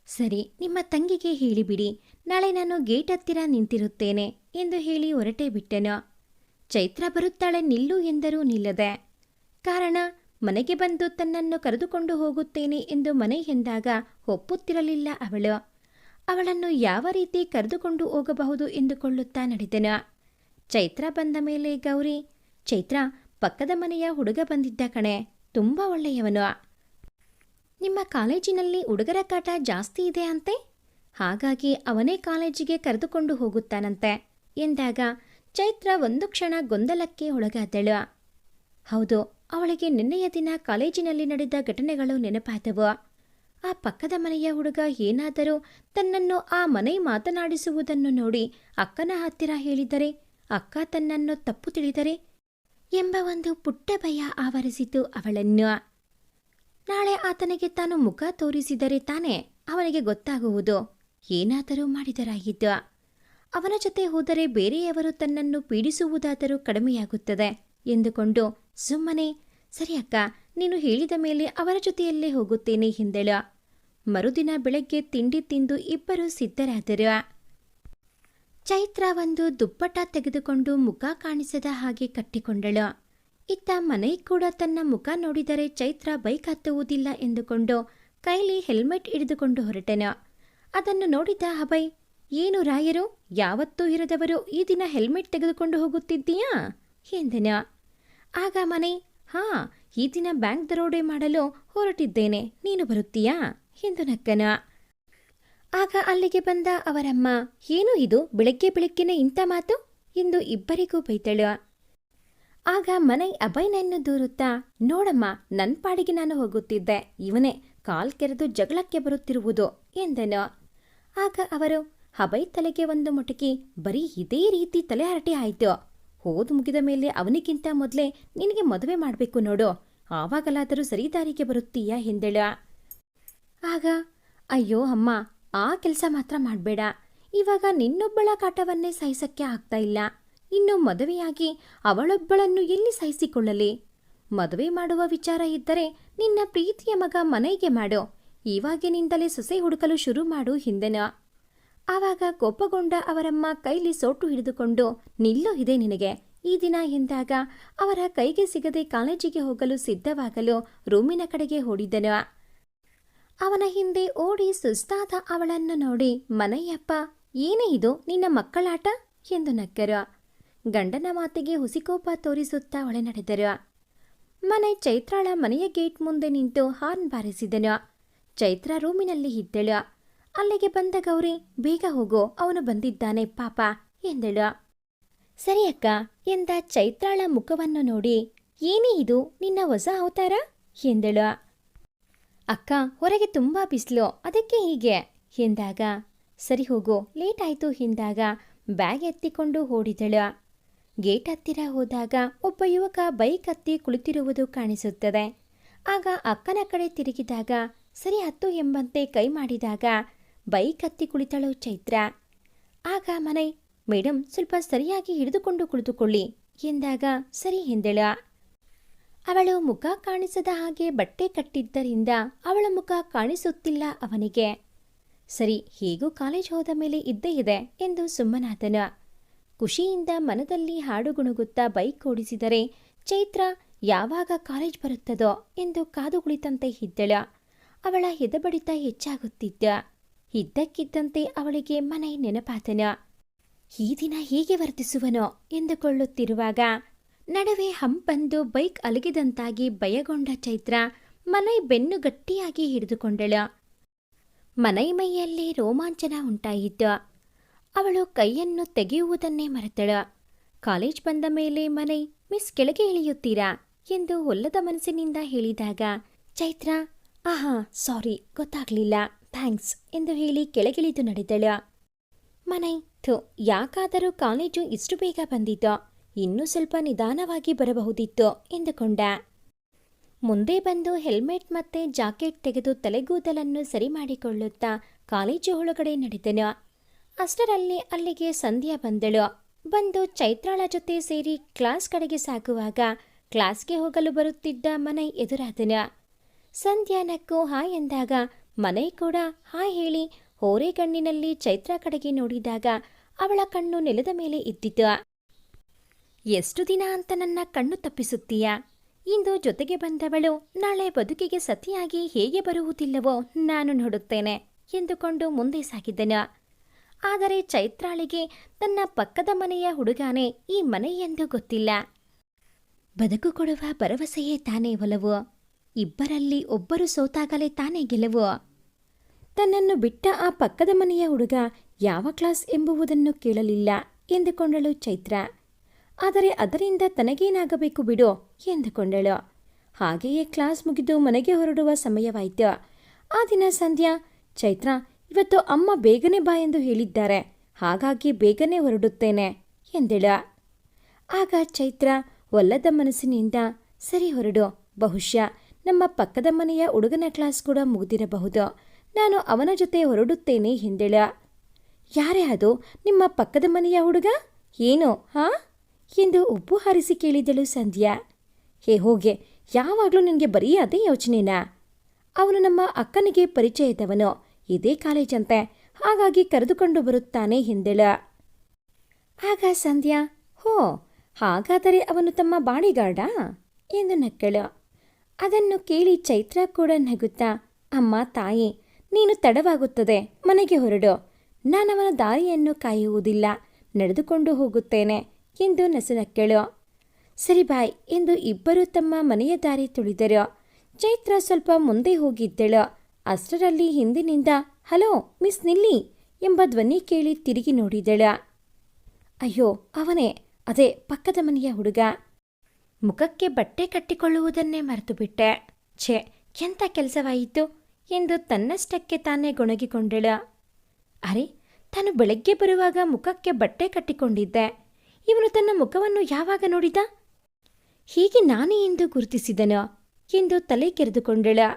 ಸರಿ, ನಿಮ್ಮ ತಂಗಿಗೆ ಹೇಳಿಬಿಡಿ, ನಾಳೆ ನಾನು ಗೇಟ್ ಹತ್ತಿರ ನಿಂತಿರುತ್ತೇನೆ ಎಂದು ಹೇಳಿ ಹೊರಟೇ ಬಿಟ್ಟೆನು. ಚೈತ್ರ ಬರುತ್ತಾಳೆ ನಿಲ್ಲು ಎಂದರೂ ನಿಲ್ಲದೆ. ಕಾರಣ, ಮನೆಗೆ ಬಂದು ತನ್ನನ್ನು ಕರೆದುಕೊಂಡು ಹೋಗುತ್ತೇನೆ ಎಂದು ಮನೆ ಎಂದಾಗ ಒಪ್ಪುತ್ತಿರಲಿಲ್ಲ ಅವಳು. ಅವಳನ್ನು ಯಾವ ರೀತಿ ಕರೆದುಕೊಂಡು ಹೋಗಬಹುದು ಎಂದುಕೊಳ್ಳುತ್ತಾ ನಡೆದೆನು. ಚೈತ್ರ ಬಂದ ಮೇಲೆ ಗೌರಿ, ಚೈತ್ರ, ಪಕ್ಕದ ಮನೆಯ ಹುಡುಗ ಬಂದಿದ್ದ ಕಣೆ, ತುಂಬ ಒಳ್ಳೆಯವನು. ನಿಮ್ಮ ಕಾಲೇಜಿನಲ್ಲಿ ಹುಡುಗರ ಕಾಟ ಜಾಸ್ತಿ ಇದೆ ಅಂತೆ, ಹಾಗಾಗಿ ಅವನೇ ಕಾಲೇಜಿಗೆ ಕರೆದುಕೊಂಡು ಹೋಗುತ್ತಾನಂತೆ ಎಂದಾಗ ಚೈತ್ರ ಒಂದು ಕ್ಷಣ ಗೊಂದಲಕ್ಕೆ ಒಳಗಾದಳು. ಹೌದು, ಅವಳಿಗೆ ನಿನ್ನೆಯ ದಿನ ಕಾಲೇಜಿನಲ್ಲಿ ನಡೆದ ಘಟನೆಗಳು ನೆನಪಾದವು. ಆ ಪಕ್ಕದ ಮನೆಯ ಹುಡುಗ ಏನಾದರೂ ತನ್ನನ್ನು ಆ ಮನೆ ಮಾತನಾಡಿಸುವುದನ್ನು ನೋಡಿ ಅಕ್ಕನ ಹತ್ತಿರ ಹೇಳಿದರೆ, ಅಕ್ಕ ತನ್ನನ್ನು ತಪ್ಪು ತಿಳಿದರೆ ಎಂಬ ಒಂದು ಪುಟ್ಟ ಭಯ ಆವರಿಸಿತು ಅವಳನ್ನು. ನಾಳೆ ಆತನಿಗೆ ತಾನು ಮುಖ ತೋರಿಸಿದರೆ ತಾನೇ ಅವನಿಗೆ ಗೊತ್ತಾಗುವುದು, ಏನಾದರೂ ಮಾಡಿದರಾಗಿದ್ದು. ಅವನ ಜೊತೆ ಹೋದರೆ ಬೇರೆಯವರು ತನ್ನನ್ನು ಪೀಡಿಸುವುದಾದರೂ ಕಡಿಮೆಯಾಗುತ್ತದೆ ಎಂದುಕೊಂಡು ಸುಮ್ಮನೆ, ಸರಿ ಅಕ್ಕ, ನೀನು ಹೇಳಿದ ಮೇಲೆ ಅವರ ಜೊತೆಯಲ್ಲೇ ಹೋಗುತ್ತೇನೆ ಎಂದಳು. ಮರುದಿನ ಬೆಳಗ್ಗೆ ತಿಂಡಿ ತಿಂದು ಇಬ್ಬರು ಸಿದ್ಧರಾದರು. ಚೈತ್ರ ಒಂದು ದುಪ್ಪಟ ತೆಗೆದುಕೊಂಡು ಮುಖ ಕಾಣಿಸದ ಹಾಗೆ ಕಟ್ಟಿಕೊಂಡಳು. ಇತ್ತ ಮನೆ ಕೂಡ ತನ್ನ ಮುಖ ನೋಡಿದರೆ ಚೈತ್ರ ಬೈಕ್ ಹತ್ತುವುದಿಲ್ಲ ಎಂದುಕೊಂಡು ಕೈಲಿ ಹೆಲ್ಮೆಟ್ ಹಿಡಿದುಕೊಂಡು ಹೊರಟೆನು. ಅದನ್ನು ನೋಡಿದ ಅಭಯ್, ಏನು ರಾಯರು, ಯಾವತ್ತೂ ಇರದವರು ಈ ದಿನ ಹೆಲ್ಮೆಟ್ ತೆಗೆದುಕೊಂಡು ಹೋಗುತ್ತಿದ್ದೀಯಾ ಎಂದೆನು. ಆಗ ಮನೆ, ಹಾ, ಈ ದಿನ ಬ್ಯಾಂಕ್ ದರೋಡೆ ಮಾಡಲು ಹೊರಟಿದ್ದೇನೆ, ನೀನು ಬರುತ್ತೀಯಾ ಎಂದು ನಕ್ಕನು. ಆಗ ಅಲ್ಲಿಗೆ ಬಂದ ಅವರಮ್ಮ, ಏನು ಇದು ಬೆಳಗ್ಗೆ ಬೆಳಗ್ಗೆನೆ ಇಂಥ ಮಾತು ಎಂದು ಇಬ್ಬರಿಗೂ ಬೈದಳು. ಆಗ ಮನೆ ಅಭಯ್ನನ್ನು ದೂರುತ್ತಾ, ನೋಡಮ್ಮ, ನನ್ನ ಪಾಡಿಗೆ ನಾನು ಹೋಗುತ್ತಿದ್ದೆ, ಇವನೇ ಕಾಲ್ ಕೆರೆದು ಜಗಳಕ್ಕೆ ಬರುತ್ತಿರುವುದು ಎಂದನು. ಆಗ ಅವರು, ಅಭಯ್ ತಲೆಗೆ ಒಂದು ಮೊಟಕಿ, ಬರೀ ಇದೇ ರೀತಿ ತಲೆ ಹರಟೆ ಆಯಿತು, ಓದು ಮುಗಿದ ಮೇಲೆ ಅವನಿಗಿಂತ ಮೊದಲೇ ನಿನಗೆ ಮದುವೆ ಮಾಡಬೇಕು ನೋಡು, ಆವಾಗಲಾದರೂ ಸರಿದಾರಿಗೆ ಬರುತ್ತೀಯಾ ಎಂದಳು. ಆಗ, ಅಯ್ಯೋ ಅಮ್ಮ, ಆ ಕೆಲಸ ಮಾತ್ರ ಮಾಡಬೇಡ, ಇವಾಗ ನಿನ್ನೊಬ್ಬಳ ಕಾಟವನ್ನೇ ಸಹಿಸಕ್ಕೆ ಆಗ್ತಾ ಇಲ್ಲ, ಇನ್ನು ಮದುವೆಯಾಗಿ ಅವಳೊಬ್ಬಳನ್ನು ಎಲ್ಲಿ ಸಹಿಸಿಕೊಳ್ಳಲಿ? ಮದುವೆ ಮಾಡುವ ವಿಚಾರ ಇದ್ದರೆ ನಿನ್ನ ಪ್ರೀತಿಯ ಮಗ ಮನೆಗೆ ಮಾಡು, ಇವಾಗಿನಿಂದಲೇ ಸೊಸೆ ಹುಡುಕಲು ಶುರು ಮಾಡು ಎಂದೆನು. ಆವಾಗ ಕೋಪಗೊಂಡ ಅವರಮ್ಮ ಕೈಲಿ ಸೋಟು ಹಿಡಿದುಕೊಂಡು, ನಿಲ್ಲೋ ಇದೆ ನಿನಗೆ ಈ ದಿನ ಎಂದಾಗ ಅವರ ಕೈಗೆ ಸಿಗದೆ ಕಾಲೇಜಿಗೆ ಹೋಗಲು ಸಿದ್ಧವಾಗಲು ರೂಮಿನ ಕಡೆಗೆ ಓಡಿದನು. ಅವನ ಹಿಂದೆ ಓಡಿ ಸುಸ್ತಾದ ಅವಳನ್ನು ನೋಡಿ ಮನೆಯಪ್ಪ, ಏನೇ ಇದು ನಿನ್ನ ಮಕ್ಕಳಾಟ ಎಂದು ನಕ್ಕರು. ಗಂಡನ ಮಾತಿಗೆ ಹುಸಿಕೋಪ ತೋರಿಸುತ್ತಾ ಒಳೆ ನಡೆದರು. ಮನೆ ಚೈತ್ರಾಳ ಮನೆಯ ಗೇಟ್ ಮುಂದೆ ನಿಂತು ಹಾರ್ನ್ ಬಾರಿಸಿದನು. ಚೈತ್ರ ರೂಮಿನಲ್ಲಿ ಇದ್ದಳು. ಅಲ್ಲಿಗೆ ಬಂದ ಗೌರಿ, ಬೇಗ ಹೋಗು, ಅವನು ಬಂದಿದ್ದಾನೆ ಪಾಪ ಎಂದಳು. ಸರಿ ಅಕ್ಕ ಎಂದ ಚೈತ್ರಾಳ ಮುಖವನ್ನು ನೋಡಿ, ಏನೇ ಇದು ನಿನ್ನ ಹೊಸ ಅವತಾರ ಎಂದಳು. ಅಕ್ಕ, ಹೊರಗೆ ತುಂಬಾ ಬಿಸಿಲು, ಅದಕ್ಕೆ ಹೀಗೆ ಎಂದಾಗ, ಸರಿ ಹೋಗು, ಲೇಟ್ ಆಯ್ತು ಎಂದಾಗ ಬ್ಯಾಗ್ ಎತ್ತಿಕೊಂಡು ಓಡಿದಳು. ಗೇಟ್ ಹತ್ತಿರ ಹೋದಾಗ ಒಬ್ಬ ಯುವಕ ಬೈಕ್ ಹತ್ತಿ ಕುಳಿತಿರುವುದು ಕಾಣಿಸುತ್ತದೆ. ಆಗ ಅಕ್ಕನ ಕಡೆ ತಿರುಗಿದಾಗ, ಸರಿ ಹತ್ತು ಎಂಬಂತೆ ಕೈ ಮಾಡಿದಾಗ ಬೈಕ್ ಹತ್ತಿ ಕುಳಿತಳು ಚೈತ್ರ. ಆಗ ಮನೆ, ಮೇಡಮ್, ಸ್ವಲ್ಪ ಸರಿಯಾಗಿ ಹಿಡಿದುಕೊಂಡು ಕುಳಿತುಕೊಳ್ಳಿ ಎಂದಾಗ ಸರಿ ಎಂದಳು. ಅವಳು ಮುಖ ಕಾಣಿಸದ ಹಾಗೆ ಬಟ್ಟೆ ಕಟ್ಟಿದ್ದರಿಂದ ಅವಳ ಮುಖ ಕಾಣಿಸುತ್ತಿಲ್ಲ ಅವನಿಗೆ. ಸರಿ, ಹೇಗೂ ಕಾಲೇಜ್ ಹೋದ ಮೇಲೆ ಇದ್ದೇ ಇದೆ ಎಂದು ಸುಮ್ಮನಾದನು. ಖುಷಿಯಿಂದ ಮನದಲ್ಲಿ ಹಾಡು ಗುಣಗುತ್ತಾ ಬೈಕ್ ಓಡಿಸಿದರೆ ಚೈತ್ರ ಯಾವಾಗ ಕಾಲೇಜ್ ಬರುತ್ತದೋ ಎಂದು ಕಾದು ಕುಳಿತಂತೆ ಇದ್ದಳು. ಅವಳ ಎದೆಬಡಿತ ಹೆಚ್ಚಾಗುತ್ತಿದ್ದ. ಇದ್ದಕ್ಕಿದ್ದಂತೆ ಅವಳಿಗೆ ಮನೆ ನೆನಪಾದನು. ಈ ದಿನ ಹೀಗೆ ವರ್ತಿಸುವನೋ ಎಂದುಕೊಳ್ಳುತ್ತಿರುವಾಗ ನಡುವೆ ಹಂಪಂದು ಬೈಕ್ ಅಲಗಿದಂತಾಗಿ ಭಯಗೊಂಡ ಚೈತ್ರ ಮನೆ ಬೆನ್ನು ಗಟ್ಟಿಯಾಗಿ ಹಿಡಿದುಕೊಂಡಳು. ಮನೈ ಮೈಯಲ್ಲಿ ರೋಮಾಂಚನ ಉಂಟಾಯಿತು. ಅವಳು ಕೈಯನ್ನು ತೆಗೆಯುವುದನ್ನೇ ಮರೆತಳು. ಕಾಲೇಜ್ ಬಂದ ಮೇಲೆ ಮನೆ, ಮಿಸ್ ಕೆಳಗೆ ಇಳಿಯುತ್ತೀರಾ ಎಂದು ಒಲ್ಲದ ಮನಸ್ಸಿನಿಂದ ಹೇಳಿದಾಗ ಚೈತ್ರ, ಆಹಾ ಸಾರಿ, ಗೊತ್ತಾಗ್ಲಿಲ್ಲ, ಥ್ಯಾಂಕ್ಸ್ ಎಂದು ಹೇಳಿ ಕೆಳಗಿಳಿದು ನಡೆದಳು. ಮನೆ, ಥು, ಯಾಕಾದರೂ ಕಾಲೇಜು ಇಷ್ಟು ಬೇಗ ಬಂದಿದ್ದೋ, ಇನ್ನೂ ಸ್ವಲ್ಪ ನಿಧಾನವಾಗಿ ಬರಬಹುದಿತ್ತು ಎಂದುಕೊಂಡ. ಮುಂದೆ ಬಂದು ಹೆಲ್ಮೆಟ್ ಮತ್ತೆ ಜಾಕೆಟ್ ತೆಗೆದು ತಲೆಗೂದಲನ್ನು ಸರಿ ಮಾಡಿಕೊಳ್ಳುತ್ತಾ ಕಾಲೇಜು ಒಳಗಡೆ ನಡೆದನು. ಅಷ್ಟರಲ್ಲಿ ಅಲ್ಲಿಗೆ ಸಂಧ್ಯಾ ಬಂದಳು. ಬಂದು ಚೈತ್ರಾಳ ಜೊತೆ ಸೇರಿ ಕ್ಲಾಸ್ ಕಡೆಗೆ ಸಾಗುವಾಗ ಕ್ಲಾಸ್ಗೆ ಹೋಗಲು ಬರುತ್ತಿದ್ದ ಮನೈ ಎದುರಾದನು. ಸಂಧ್ಯಾ ನಕ್ಕು ಹಾಯ್ ಎಂದಾಗ ಮನೈ ಕೂಡ ಹಾಯ್ ಹೇಳಿ ಹೋರೆಗಣ್ಣಿನಲ್ಲಿ ಚೈತ್ರ ಕಡೆಗೆ ನೋಡಿದಾಗ ಅವಳ ಕಣ್ಣು ನೆಲದ ಮೇಲೆ ಇದ್ದಿತು. ಎಷ್ಟು ದಿನ ಅಂತ ನನ್ನ ಕಣ್ಣು ತಪ್ಪಿಸುತ್ತೀಯಾ? ಇಂದು ಜೊತೆಗೆ ಬಂದವಳು ನಾಳೆ ಬದುಕಿಗೆ ಸತಿಯಾಗಿ ಹೇಗೆ ಬರುವುದಿಲ್ಲವೋ ನಾನು ನೋಡುತ್ತೇನೆ ಎಂದುಕೊಂಡು ಮುಂದೆ ಸಾಗಿದ್ದನು. ಆದರೆ ಚೈತ್ರಾಳಿಗೆ ತನ್ನ ಪಕ್ಕದ ಮನೆಯ ಹುಡುಗಾನೆ ಈ ಮನೆ ಎಂದು ಗೊತ್ತಿಲ್ಲ. ಬದುಕು ಕೊಡುವ ಭರವಸೆಯೇ ತಾನೇ ಒಲವು, ಇಬ್ಬರಲ್ಲಿ ಒಬ್ಬರು ಸೋತಾಗಲೇ ತಾನೇ ಗೆಲುವು. ತನ್ನನ್ನು ಬಿಟ್ಟ ಆ ಪಕ್ಕದ ಮನೆಯ ಹುಡುಗ ಯಾವ ಕ್ಲಾಸ್ ಎಂಬುವುದನ್ನು ಕೇಳಲಿಲ್ಲ ಎಂದುಕೊಂಡಳು ಚೈತ್ರ. ಆದರೆ ಅದರಿಂದ ತನಗೇನಾಗಬೇಕು ಬಿಡು ಎಂದುಕೊಂಡಳು. ಹಾಗೆಯೇ ಕ್ಲಾಸ್ ಮುಗಿದು ಮನೆಗೆ ಹೊರಡುವ ಸಮಯವಾಯಿತು. ಆ ದಿನ ಸಂಧ್ಯಾ, ಚೈತ್ರ ಇವತ್ತು ಅಮ್ಮ ಬೇಗನೆ ಬಾ ಎಂದು ಹೇಳಿದ್ದಾರೆ, ಹಾಗಾಗಿ ಬೇಗನೆ ಹೊರಡುತ್ತೇನೆ ಎಂದಳು. ಆಗ ಚೈತ್ರ ಒಲ್ಲದ ಮನಸ್ಸಿನಿಂದ ಸರಿ ಹೊರಡು, ಬಹುಶಃ ನಮ್ಮ ಪಕ್ಕದ ಮನೆಯ ಹುಡುಗನ ಕ್ಲಾಸ್ ಕೂಡ ಮುಗಿದಿರಬಹುದು, ನಾನು ಅವನ ಜೊತೆ ಹೊರಡುತ್ತೇನೆ ಎಂದಳು. ಯಾರೇ ಅದು ನಿಮ್ಮ ಪಕ್ಕದ ಮನೆಯ ಹುಡುಗ? ಏನು ಹಾ ಎಂದು ಉಪ್ಪು ಹಾರಿಸಿ ಕೇಳಿದಳು ಸಂಧ್ಯಾ. ಹೇ ಹೋಗೆ, ಯಾವಾಗಲೂ ನಿನಗೆ ಬರೀ ಅದೇ ಯೋಚನೆನಾ? ಅವನು ನಮ್ಮ ಅಕ್ಕನಿಗೆ ಪರಿಚಯದವನು, ಇದೇ ಕಾಲೇಜಂತೆ, ಹಾಗಾಗಿ ಕರೆದುಕೊಂಡು ಬರುತ್ತಾನೆ ಎಂದಳು. ಆಗ ಸಂಧ್ಯಾ, ಹೋ ಹಾಗಾದರೆ ಅವನು ತಮ್ಮ ಬಾಡಿಗಾರ್ಡಾ ಎಂದು ನಕ್ಕಳು. ಅದನ್ನು ಕೇಳಿ ಚೈತ್ರ ಕೂಡ ನಗುತ್ತಾ, ಅಮ್ಮ ತಾಯಿ ನೀನು ತಡವಾಗುತ್ತದೆ, ಮನೆಗೆ ಹೊರಡು, ನಾನವನ ದಾರಿಯನ್ನು ಕಾಯುವುದಿಲ್ಲ, ನಡೆದುಕೊಂಡು ಹೋಗುತ್ತೇನೆ ಎಂದು ನಸುನಕ್ಕಳು. ಸರಿ ಬಾಯ್ ಎಂದು ಇಬ್ಬರು ತಮ್ಮ ಮನೆಯ ದಾರಿ ತುಳಿದರು. ಚೈತ್ರ ಸ್ವಲ್ಪ ಮುಂದೆ ಹೋಗಿದ್ದಳು. ಅಷ್ಟರಲ್ಲಿ ಹಿಂದಿನಿಂದ ಹಲೋ ಮಿಸ್ ನಿಲ್ಲಿ ಎಂಬ ಧ್ವನಿ ಕೇಳಿ ತಿರುಗಿ ನೋಡಿದಳು. ಅಯ್ಯೋ ಅವನೇ, ಅದೇ ಪಕ್ಕದ ಮನೆಯ ಹುಡುಗ. ಮುಖಕ್ಕೆ ಬಟ್ಟೆ ಕಟ್ಟಿಕೊಳ್ಳುವುದನ್ನೇ ಮರೆತುಬಿಟ್ಟೆ, ಛೇ ಎಂಥ ಕೆಲಸವಾಯಿತು ಎಂದು ತನ್ನಷ್ಟಕ್ಕೆ ತಾನೇ ಗೊಣಗಿಕೊಂಡಳು. ಅರೆ, ತಾನು ಬೆಳಗ್ಗೆ ಬರುವಾಗ ಮುಖಕ್ಕೆ ಬಟ್ಟೆ ಕಟ್ಟಿಕೊಂಡಿದ್ದೆ, ಇವನು ತನ್ನ ಮುಖವನ್ನು ಯಾವಾಗ ನೋಡಿದ? ಹೀಗೆ ನಾನೇ ಎಂದು ಗುರುತಿಸಿದನು ಎಂದು ತಲೆ ಕೆರೆದುಕೊಂಡಳು.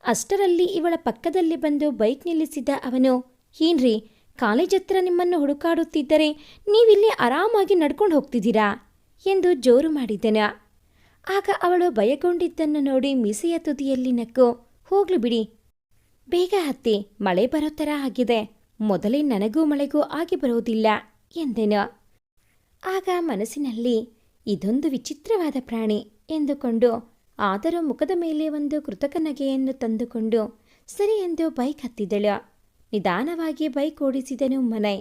ಅಷ್ಟರಲ್ಲಿ ಇವಳ ಪಕ್ಕದಲ್ಲಿ ಬಂದು ಬೈಕ್ ನಿಲ್ಲಿಸಿದ ಅವನು, ಏನ್ರಿ ಕಾಲೇಜ್ ಹತ್ರ ನಿಮ್ಮನ್ನು ಹುಡುಕಾಡುತ್ತಿದ್ದರೆ ನೀವಿಲ್ಲಿ ಆರಾಮಾಗಿ ನಡ್ಕೊಂಡು ಹೋಗ್ತಿದ್ದೀರಾ ಎಂದು ಜೋರು ಮಾಡಿದನು. ಆಗ ಅವಳು ಭಯಗೊಂಡಿದ್ದನ್ನು ನೋಡಿ ಮೀಸೆಯ ತುದಿಯಲ್ಲಿ ನಕ್ಕು, ಹೋಗ್ಲಿ ಬಿಡಿ, ಬೇಗ ಹತ್ತಿ, ಮಳೆ ಬರೋ ಥರ ಆಗಿದೆ, ಮೊದಲೇ ನನಗೂ ಮಳೆಗೂ ಆಗಿ ಬರೋದಿಲ್ಲ ಎಂದೆನು. ಆಗ ಮನಸ್ಸಿನಲ್ಲಿ ಇದೊಂದು ವಿಚಿತ್ರವಾದ ಪ್ರಾಣಿ ಎಂದುಕೊಂಡು, ಆದರೂ ಮುಖದ ಮೇಲೆ ಒಂದು ಕೃತಕ ನಗೆಯನ್ನು ತಂದುಕೊಂಡು ಸರಿ ಎಂದು ಬೈಕ್ ಹತ್ತಿದಳು. ನಿಧಾನವಾಗಿ ಬೈಕ್ ಓಡಿಸಿದನು ಮನೈ.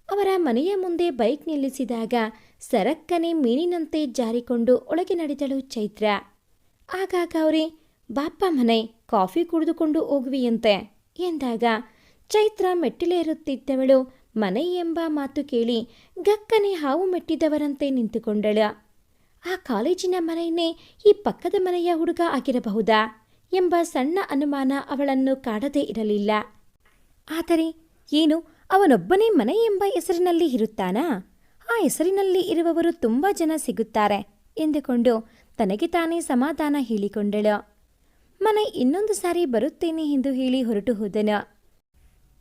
ಅವರ ಮನೆಯ ಮುಂದೆ ಬೈಕ್ ನಿಲ್ಲಿಸಿದಾಗ ಸರಕ್ಕನೆ ಮೀನಿನಂತೆ ಜಾರಿಕೊಂಡು ಒಳಗೆ ನಡೆದಳು ಚೈತ್ರ. ಆಗ ಗೌರಿ, ಬಾಪ್ಪ ಮನೈ, ಕಾಫಿ ಕುಡಿದುಕೊಂಡು ಹೋಗುವಿಯಂತೆ ಎಂದಾಗ ಚೈತ್ರ ಮೆಟ್ಟಿಲೇರುತ್ತಿದ್ದವಳು ಮನೈ ಎಂಬ ಮಾತು ಕೇಳಿ ಗಕ್ಕನೆ ಹಾವು ಮೆಟ್ಟಿದವರಂತೆ ನಿಂತುಕೊಂಡಳು. ಆ ಕಾಲೇಜಿನ ಮನೆಯನ್ನೇ ಈ ಪಕ್ಕದ ಮನೆಯ ಹುಡುಗ ಆಗಿರಬಹುದಾ ಎಂಬ ಸಣ್ಣ ಅನುಮಾನ ಅವಳನ್ನು ಕಾಡದೇ ಇರಲಿಲ್ಲ. ಆದರೆ ಏನು, ಅವನೊಬ್ಬನೇ ಮನೆ ಎಂಬ ಹೆಸರಿನಲ್ಲಿ ಇರುತ್ತಾನಾ? ಆ ಹೆಸರಿನಲ್ಲಿ ಇರುವವರು ತುಂಬ ಜನ ಸಿಗುತ್ತಾರೆ ಎಂದುಕೊಂಡು ತನಗೆ ತಾನೇ ಸಮಾಧಾನ ಹೇಳಿಕೊಂಡಳು. ಮನೈ ಇನ್ನೊಂದು ಸಾರಿ ಬರುತ್ತೇನೆ ಎಂದು ಹೇಳಿ ಹೊರಟು ಹೋದನು.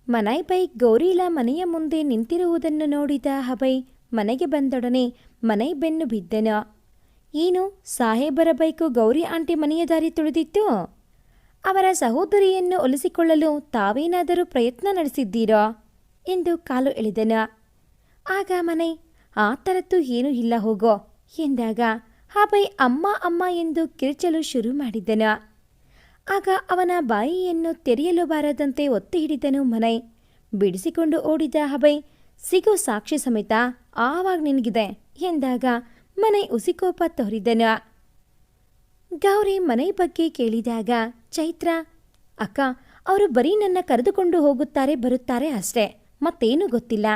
ಮನೈ ಬೈಕ್ ಗೌರೀಲ ಮನೆಯ ಮುಂದೆ ನಿಂತಿರುವುದನ್ನು ನೋಡಿದ ಅಭಯ್ ಮನೆಗೆ ಬಂದೊಡನೆ ಮನೈ ಬೆನ್ನು ಬಿದ್ದನು. ಏನು, ಸಾಹೇಬರ ಬೈಕು ಗೌರಿ ಆಂಟಿ ಮನೆಯ ದಾರಿ ತುಳಿದಿತ್ತು? ಅವರ ಸಹೋದರಿಯನ್ನು ಒಲಿಸಿಕೊಳ್ಳಲು ತಾವೇನಾದರೂ ಪ್ರಯತ್ನ ನಡೆಸಿದ್ದೀರೋ ಎಂದು ಕಾಲು ಎಳೆದನು. ಆಗ ಮನೈ, ಆ ಥರದ್ದು ಏನೂ ಇಲ್ಲ ಹೋಗೋ ಎಂದಾಗ ಅಭಯ್ ಅಮ್ಮ ಅಮ್ಮ ಎಂದು ಕಿರುಚಲು ಶುರು ಮಾಡಿದನು. ಆಗ ಅವನ ಬಾಯಿಯನ್ನು ತೆರೆಯಲು ಬಾರದಂತೆ ಒತ್ತಿ ಹಿಡಿದನು ಮನೈ. ಬಿಡಿಸಿಕೊಂಡು ಓಡಿದ ಅಭಯ್, ಸಿಗೋ ಸಾಕ್ಷಿ ಸಮೇತ ಆವಾಗ ನಿನಗಿದೆ ಎಂದಾಗ ಮನೈ ಉಸಿಕೋಪ ತೋರಿದನು. ಗೌರಿ ಮನೈ ಬಗ್ಗೆ ಕೇಳಿದಾಗ ಚೈತ್ರ, ಅಕ್ಕ ಅವರು ಬರೀ ನನ್ನ ಕರೆದುಕೊಂಡು ಹೋಗುತ್ತಾರೆ ಬರುತ್ತಾರೆ ಅಷ್ಟೇ, ಮತ್ತೇನೂ ಗೊತ್ತಿಲ್ಲ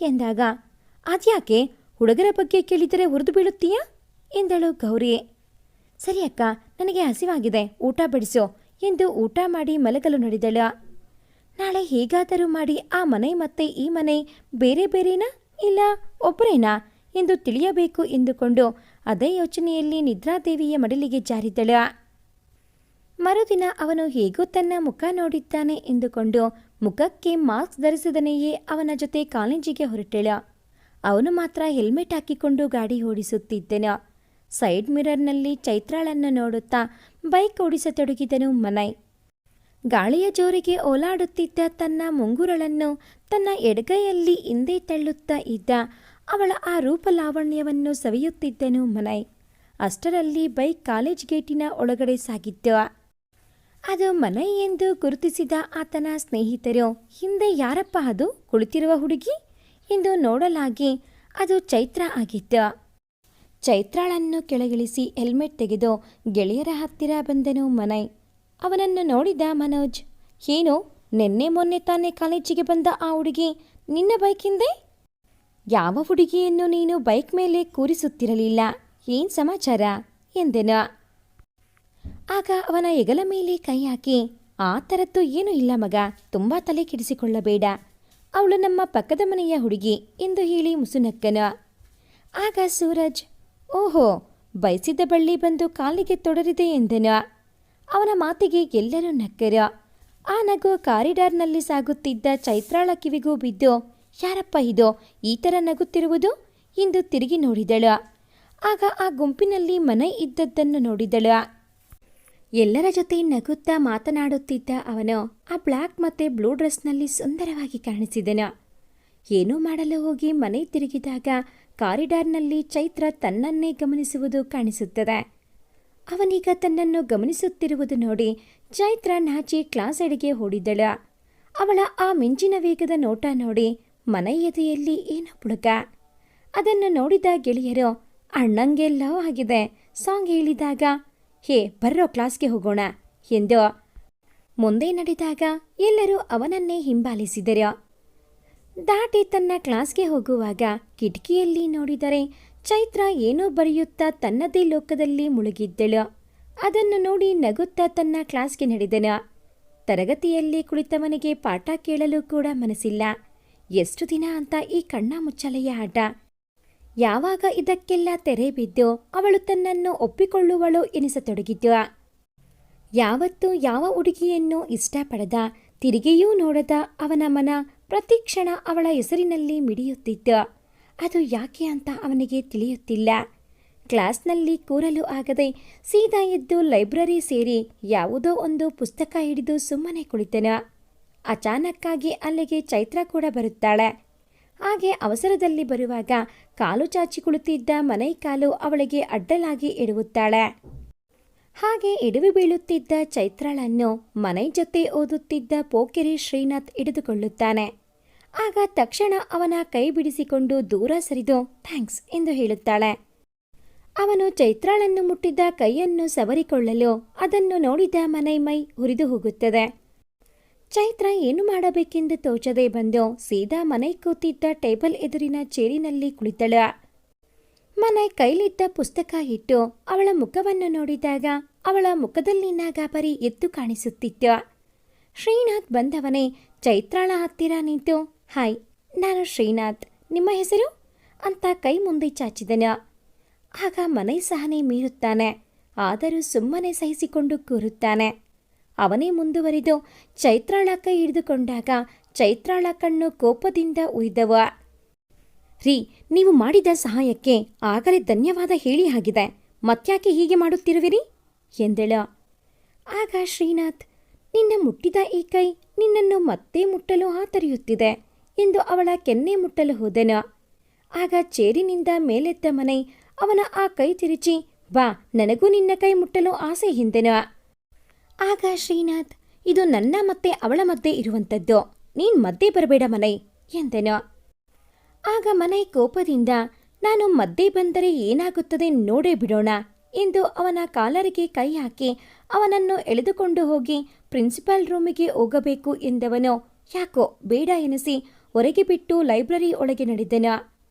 ಎಂದಾಗ ಅದ್ಯಾಕೆ ಹುಡುಗರ ಬಗ್ಗೆ ಕೇಳಿದರೆ ಉರಿದು ಬೀಳುತ್ತೀಯಾ ಎಂದಳು ಗೌರಿ. ಸರಿ ಅಕ್ಕ, ನನಗೆ ಹಸಿವಾಗಿದೆ, ಊಟ ಬಡಿಸೋ ಎಂದು ಊಟ ಮಾಡಿ ಮಲಗಲು ನಡೆದಳು. ನಾಳೆ ಹೇಗಾದರೂ ಮಾಡಿ ಆ ಮನೆ ಮತ್ತೆ ಈ ಮನೆ ಬೇರೆ ಬೇರೆನಾ ಇಲ್ಲ ಒಬ್ಬರೇನಾ ಎಂದು ತಿಳಿಯಬೇಕು ಎಂದುಕೊಂಡು ಅದೇ ಯೋಚನೆಯಲ್ಲಿ ನಿದ್ರಾದೇವಿಯ ಮಡಿಲಿಗೆ ಜಾರಿದಳು. ಮರುದಿನ ಅವನು ಹೇಗೋ ತನ್ನ ಮುಖ ನೋಡಿದ್ದಾನೆ ಎಂದುಕೊಂಡು ಮುಖಕ್ಕೆ ಮಾಸ್ಕ್ ಧರಿಸದನೆಯೇ ಅವನ ಜೊತೆ ಕಾಲೇಜಿಗೆ ಹೊರಟಳ. ಅವನು ಮಾತ್ರ ಹೆಲ್ಮೆಟ್ ಹಾಕಿಕೊಂಡು ಗಾಡಿ ಓಡಿಸುತ್ತಿದ್ದನು. ಸೈಡ್ ಮಿರರ್ನಲ್ಲಿ ಚೈತ್ರಾಳನ್ನು ನೋಡುತ್ತಾ ಬೈಕ್ ಓಡಿಸತೊಡಗಿದನು ಮನಯ್. ಗಾಳಿಯ ಜೋರಿಗೆ ಓಲಾಡುತ್ತಿದ್ದ ತನ್ನ ಮುಂಗುರಳನ್ನು ತನ್ನ ಎಡಗೈಯಲ್ಲಿ ಹಿಂದೆ ತಳ್ಳುತ್ತಾ ಇದ್ದ ಅವಳ ಆ ರೂಪಲಾವಣ್ಯವನ್ನು ಸವಿಯುತ್ತಿದ್ದನು ಮನಯ್. ಅಷ್ಟರಲ್ಲಿ ಬೈಕ್ ಕಾಲೇಜ್ ಗೇಟಿನ ಒಳಗಡೆ ಸಾಗಿತ್ತು. ಅದು ಮನಯ್ ಎಂದು ಗುರುತಿಸಿದ ಆತನ ಸ್ನೇಹಿತರು, ಹಿಂದೆ ಯಾರಪ್ಪ ಅದು ಕುಳಿತಿರುವ ಹುಡುಗಿ ಎಂದು ನೋಡಲಾಗಿ ಅದು ಚೈತ್ರ ಆಗಿತ್ತು. ಚೈತ್ರಾಳನ್ನು ಕೆಳಗಿಳಿಸಿ ಹೆಲ್ಮೆಟ್ ತೆಗೆದು ಗೆಳೆಯರ ಹತ್ತಿರ ಬಂದನು ಮನಯ್. ಅವನನ್ನು ನೋಡಿದ ಮನೋಜ್, ಏನು ನಿನ್ನೆ ಮೊನ್ನೆ ತಾನೇ ಕಾಲೇಜಿಗೆ ಬಂದ ಆ ಹುಡುಗಿ ನಿನ್ನ ಬೈಕ್ ಹಿಂದೆ? ಯಾವ ಹುಡುಗಿಯನ್ನು ನೀನು ಬೈಕ್ ಮೇಲೆ ಕೂರಿಸುತ್ತಿರಲಿಲ್ಲ, ಏನ್ ಸಮಾಚಾರ ಎಂದೆನು. ಆಗ ಅವನ ಹೆಗಲ ಮೇಲೆ ಕೈ ಹಾಕಿ, ಆ ಥರದ್ದು ಏನೂ ಇಲ್ಲ ಮಗ, ತುಂಬ ತಲೆ ಕೆಡಿಸಿಕೊಳ್ಳಬೇಡ, ಅವಳು ನಮ್ಮ ಪಕ್ಕದ ಮನೆಯ ಹುಡುಗಿ ಎಂದು ಹೇಳಿ ಮುಸುನಕ್ಕನು. ಆಗ ಸೂರಜ್, ಓಹೋ, ಬಯಸಿದ್ದ ಬಳ್ಳಿ ಬಂದು ಕಾಲಿಗೆ ತೊಡರಿದೆ ಎಂದನು. ಅವನ ಮಾತಿಗೆ ಎಲ್ಲರೂ ನಕ್ಕರು. ಆ ನಗು ಕಾರಿಡಾರ್ನಲ್ಲಿ ಸಾಗುತ್ತಿದ್ದ ಚೈತ್ರಾಳ ಕಿವಿಗೂ ಬಿದ್ದು, ಯಾರಪ್ಪ ಇದು ಈ ಥರ ನಗುತ್ತಿರುವುದು ಎಂದು ತಿರುಗಿ ನೋಡಿದಳು. ಆಗ ಆ ಗುಂಪಿನಲ್ಲಿ ಮನಯ್ ಇದ್ದದ್ದನ್ನು ನೋಡಿದಳು. ಎಲ್ಲರ ಜೊತೆ ನಗುತ್ತಾ ಮಾತನಾಡುತ್ತಿದ್ದ ಅವನು ಆ ಬ್ಲ್ಯಾಕ್ ಮತ್ತು ಬ್ಲೂ ಡ್ರೆಸ್ನಲ್ಲಿ ಸುಂದರವಾಗಿ ಕಾಣಿಸಿದನು. ಏನೂ ಮಾಡಲು ಹೋಗಿ ಮನೆ ತಿರುಗಿದಾಗ ಕಾರಿಡಾರ್ನಲ್ಲಿ ಚೈತ್ರ ತನ್ನನ್ನೇ ಗಮನಿಸುವುದು ಕಾಣಿಸುತ್ತದೆ. ಅವನೀಗ ತನ್ನನ್ನು ಗಮನಿಸುತ್ತಿರುವುದು ನೋಡಿ ಚೈತ್ರ ನಾಚಿ ಕ್ಲಾಸ್ ಎಡೆಗೆ ಓಡಿದಳು. ಅವಳ ಆ ಮಿಂಚಿನ ವೇಗದ ನೋಟ ನೋಡಿ ಮನಯ್ ಎದೆಯಲ್ಲಿ ಏನೋ ಪುಳಕ. ಅದನ್ನು ನೋಡಿದ ಗೆಳೆಯರು, ಅಣ್ಣಂಗೆ ಲವ್ ಆಗಿದೆ ಸಾಂಗ್ ಹೇಳಿದಾಗ, ಹೇ ಬರ್ರೋ ಕ್ಲಾಸ್ಗೆ ಹೋಗೋಣ ಎಂದು ಮುಂದೆ ನಡೆದಾಗ ಎಲ್ಲರೂ ಅವನನ್ನೇ ಹಿಂಬಾಲಿಸಿದರು. ದಾಟಿ ತನ್ನ ಕ್ಲಾಸ್ಗೆ ಹೋಗುವಾಗ ಕಿಟಕಿಯಲ್ಲಿ ನೋಡಿದರೆ ಚೈತ್ರ ಏನೋ ಬರೆಯುತ್ತಾ ತನ್ನದೇ ಲೋಕದಲ್ಲಿ ಮುಳುಗಿದ್ದಳು. ಅದನ್ನು ನೋಡಿ ನಗುತ್ತಾ ತನ್ನ ಕ್ಲಾಸ್ಗೆ ನಡೆದನು. ತರಗತಿಯಲ್ಲಿ ಕುಳಿತವನಿಗೆ ಪಾಠ ಕೇಳಲು ಕೂಡ ಮನಸ್ಸಿಲ್ಲ. ಎಷ್ಟು ದಿನ ಅಂತ ಈ ಕಣ್ಣ ಮುಚ್ಚಲೆಯ ಆಟ. ಯಾವಾಗ ಇದಕ್ಕೆಲ್ಲ ತೆರೆ ಬಿದ್ದು ಅವಳು ತನ್ನನ್ನು ಒಪ್ಪಿಕೊಳ್ಳುವಳು ಎನಿಸತೊಡಗಿತು. ಯಾವತ್ತೂ ಯಾವ ಹುಡುಗಿಯನ್ನು ಇಷ್ಟಪಡದ, ತಿರುಗಿಯೂ ನೋಡದ ಅವನ ಮನ ಪ್ರತಿಕ್ಷಣ ಅವಳ ಹೆಸರಿನಲ್ಲಿ ಮಿಡಿಯುತ್ತಿತ್ತು. ಅದು ಯಾಕೆ ಅಂತ ಅವನಿಗೆ ತಿಳಿಯುತ್ತಿಲ್ಲ. ಕ್ಲಾಸ್ನಲ್ಲಿ ಕೂರಲು ಆಗದೆ ಸೀದಾ ಎದ್ದು ಲೈಬ್ರರಿ ಸೇರಿ ಯಾವುದೋ ಒಂದು ಪುಸ್ತಕ ಹಿಡಿದು ಸುಮ್ಮನೆ ಕುಳಿತನು. ಅಚಾನಕ್ಕಾಗಿ ಅಲ್ಲಿಗೆ ಚೈತ್ರ ಕೂಡ ಬರುತ್ತಾಳೆ. ಹಾಗೆ ಅವಸರದಲ್ಲಿ ಬರುವಾಗ ಕಾಲು ಚಾಚಿ ಕುಳಿತಿದ್ದ ಮನಯ್ ಕಾಲು ಅವಳಿಗೆ ಅಡ್ಡಲಾಗಿ ಎಡುವುತ್ತಾಳೆ. ಹಾಗೆ ಎಡವಿ ಬೀಳುತ್ತಿದ್ದ ಚೈತ್ರಾಳನ್ನು ಮನಯ್ ಜೊತೆ ಓದುತ್ತಿದ್ದ ಪೋಕೆರೆ ಶ್ರೀನಾಥ್ ಹಿಡಿದುಕೊಳ್ಳುತ್ತಾನೆ. ಆಗ ತಕ್ಷಣ ಅವನ ಕೈ ಬಿಡಿಸಿಕೊಂಡು ದೂರ ಸರಿದು ಥ್ಯಾಂಕ್ಸ್ ಎಂದು ಹೇಳುತ್ತಾಳೆ. ಅವನು ಚೈತ್ರಾಳನ್ನು ಮುಟ್ಟಿದ್ದ ಕೈಯನ್ನು ಸವರಿಕೊಳ್ಳಲು ಅದನ್ನು ನೋಡಿದ ಮನಯ್ ಮೈ ಹುರಿದು ಹೋಗುತ್ತದೆ. ಚೈತ್ರ ಏನು ಮಾಡಬೇಕೆಂದು ತೋಚದೆ ಬಂದು ಸೀದಾ ಮನಯ್ ಕೂತಿದ್ದ ಟೇಬಲ್ ಎದುರಿನ ಚೇರಿನಲ್ಲಿ ಕುಳಿತಳು. ಮನಯ್ ಕೈಲಿದ್ದ ಪುಸ್ತಕ ಇಟ್ಟು ಅವಳ ಮುಖವನ್ನು ನೋಡಿದಾಗ ಅವಳ ಮುಖದಲ್ಲಿನ ಗಾಬರಿ ಎದ್ದು ಕಾಣಿಸುತ್ತಿತ್ತು. ಶ್ರೀನಾಥ್ ಬಂದವನೇ ಚೈತ್ರಾಳ ಹತ್ತಿರ ನಿಂತು, ಹಾಯ್, ನಾನು ಶ್ರೀನಾಥ್, ನಿಮ್ಮ ಹೆಸರು ಅಂತ ಕೈ ಮುಂದೆ ಚಾಚಿದನು. ಆಗ ಮನಯ್ ಸಹನೆ ಮೀರುತ್ತಾನೆ. ಆದರೂ ಸುಮ್ಮನೆ ಸಹಿಸಿಕೊಂಡು ಕೂರುತ್ತಾನೆ. ಅವನೇ ಮುಂದುವರಿದು ಚೈತ್ರಾಳ ಕೈ ಹಿಡಿದುಕೊಂಡಾಗ ಚೈತ್ರಾಳ ಕಣ್ಣು ಕೋಪದಿಂದ ಉರಿದವು. ರೀ, ನೀವು ಮಾಡಿದ ಸಹಾಯಕ್ಕೆ ಆಗಲೇ ಧನ್ಯವಾದ ಹೇಳಿ ಆಗಿದೆ, ಮತ್ಯಾಕೆ ಹೀಗೆ ಮಾಡುತ್ತಿರುವಿರಿ ಎಂದಳು. ಆಗ ಶ್ರೀನಾಥ್, ನಿನ್ನ ಮುಟ್ಟಿದ ಈ ಕೈ ನಿನ್ನನ್ನು ಮತ್ತೆ ಮುಟ್ಟಲು ಹಾತರಿಯುತ್ತಿದೆ ಎಂದು ಅವಳ ಕೆನ್ನೆ ಮುಟ್ಟಲು ಹೋದನು. ಆಗ ಚೇರಿನಿಂದ ಮೇಲೆದ್ದ ಮನಯ್ ಅವನ ಆ ಕೈ ತಿರುಚಿ, ಬಾ, ನನಗೂ ನಿನ್ನ ಕೈ ಮುಟ್ಟಲು ಆಸೆ ಎಂದನು. ಆಗ ಶ್ರೀನಾಥ್, ಇದು ನನ್ನ ಮತ್ತೆ ಅವಳ ಮಧ್ಯೆ ಇರುವಂಥದ್ದು, ನೀನ್ ಮಧ್ಯೆ ಬರಬೇಡ ಮನಯ್ ಎಂದನು. ಆಗ ಮನಯ್ ಕೋಪದಿಂದ, ನಾನು ಮಧ್ಯೆ ಬಂದರೆ ಏನಾಗುತ್ತದೆ ನೋಡೇ ಬಿಡೋಣ ಎಂದು ಅವನ ಕಾಲರಿಗೆ ಕೈ ಹಾಕಿ ಅವನನ್ನು ಎಳೆದುಕೊಂಡು ಹೋಗಿ ಪ್ರಿನ್ಸಿಪಾಲ್ ರೂಮಿಗೆ ಹೋಗಬೇಕು ಎಂದವನು ಯಾಕೋ ಬೇಡ ಎನಿಸಿ ಹೊರಗೆ ಬಿಟ್ಟು ಲೈಬ್ರರಿ ಒಳಗೆ ನಡೆದನು.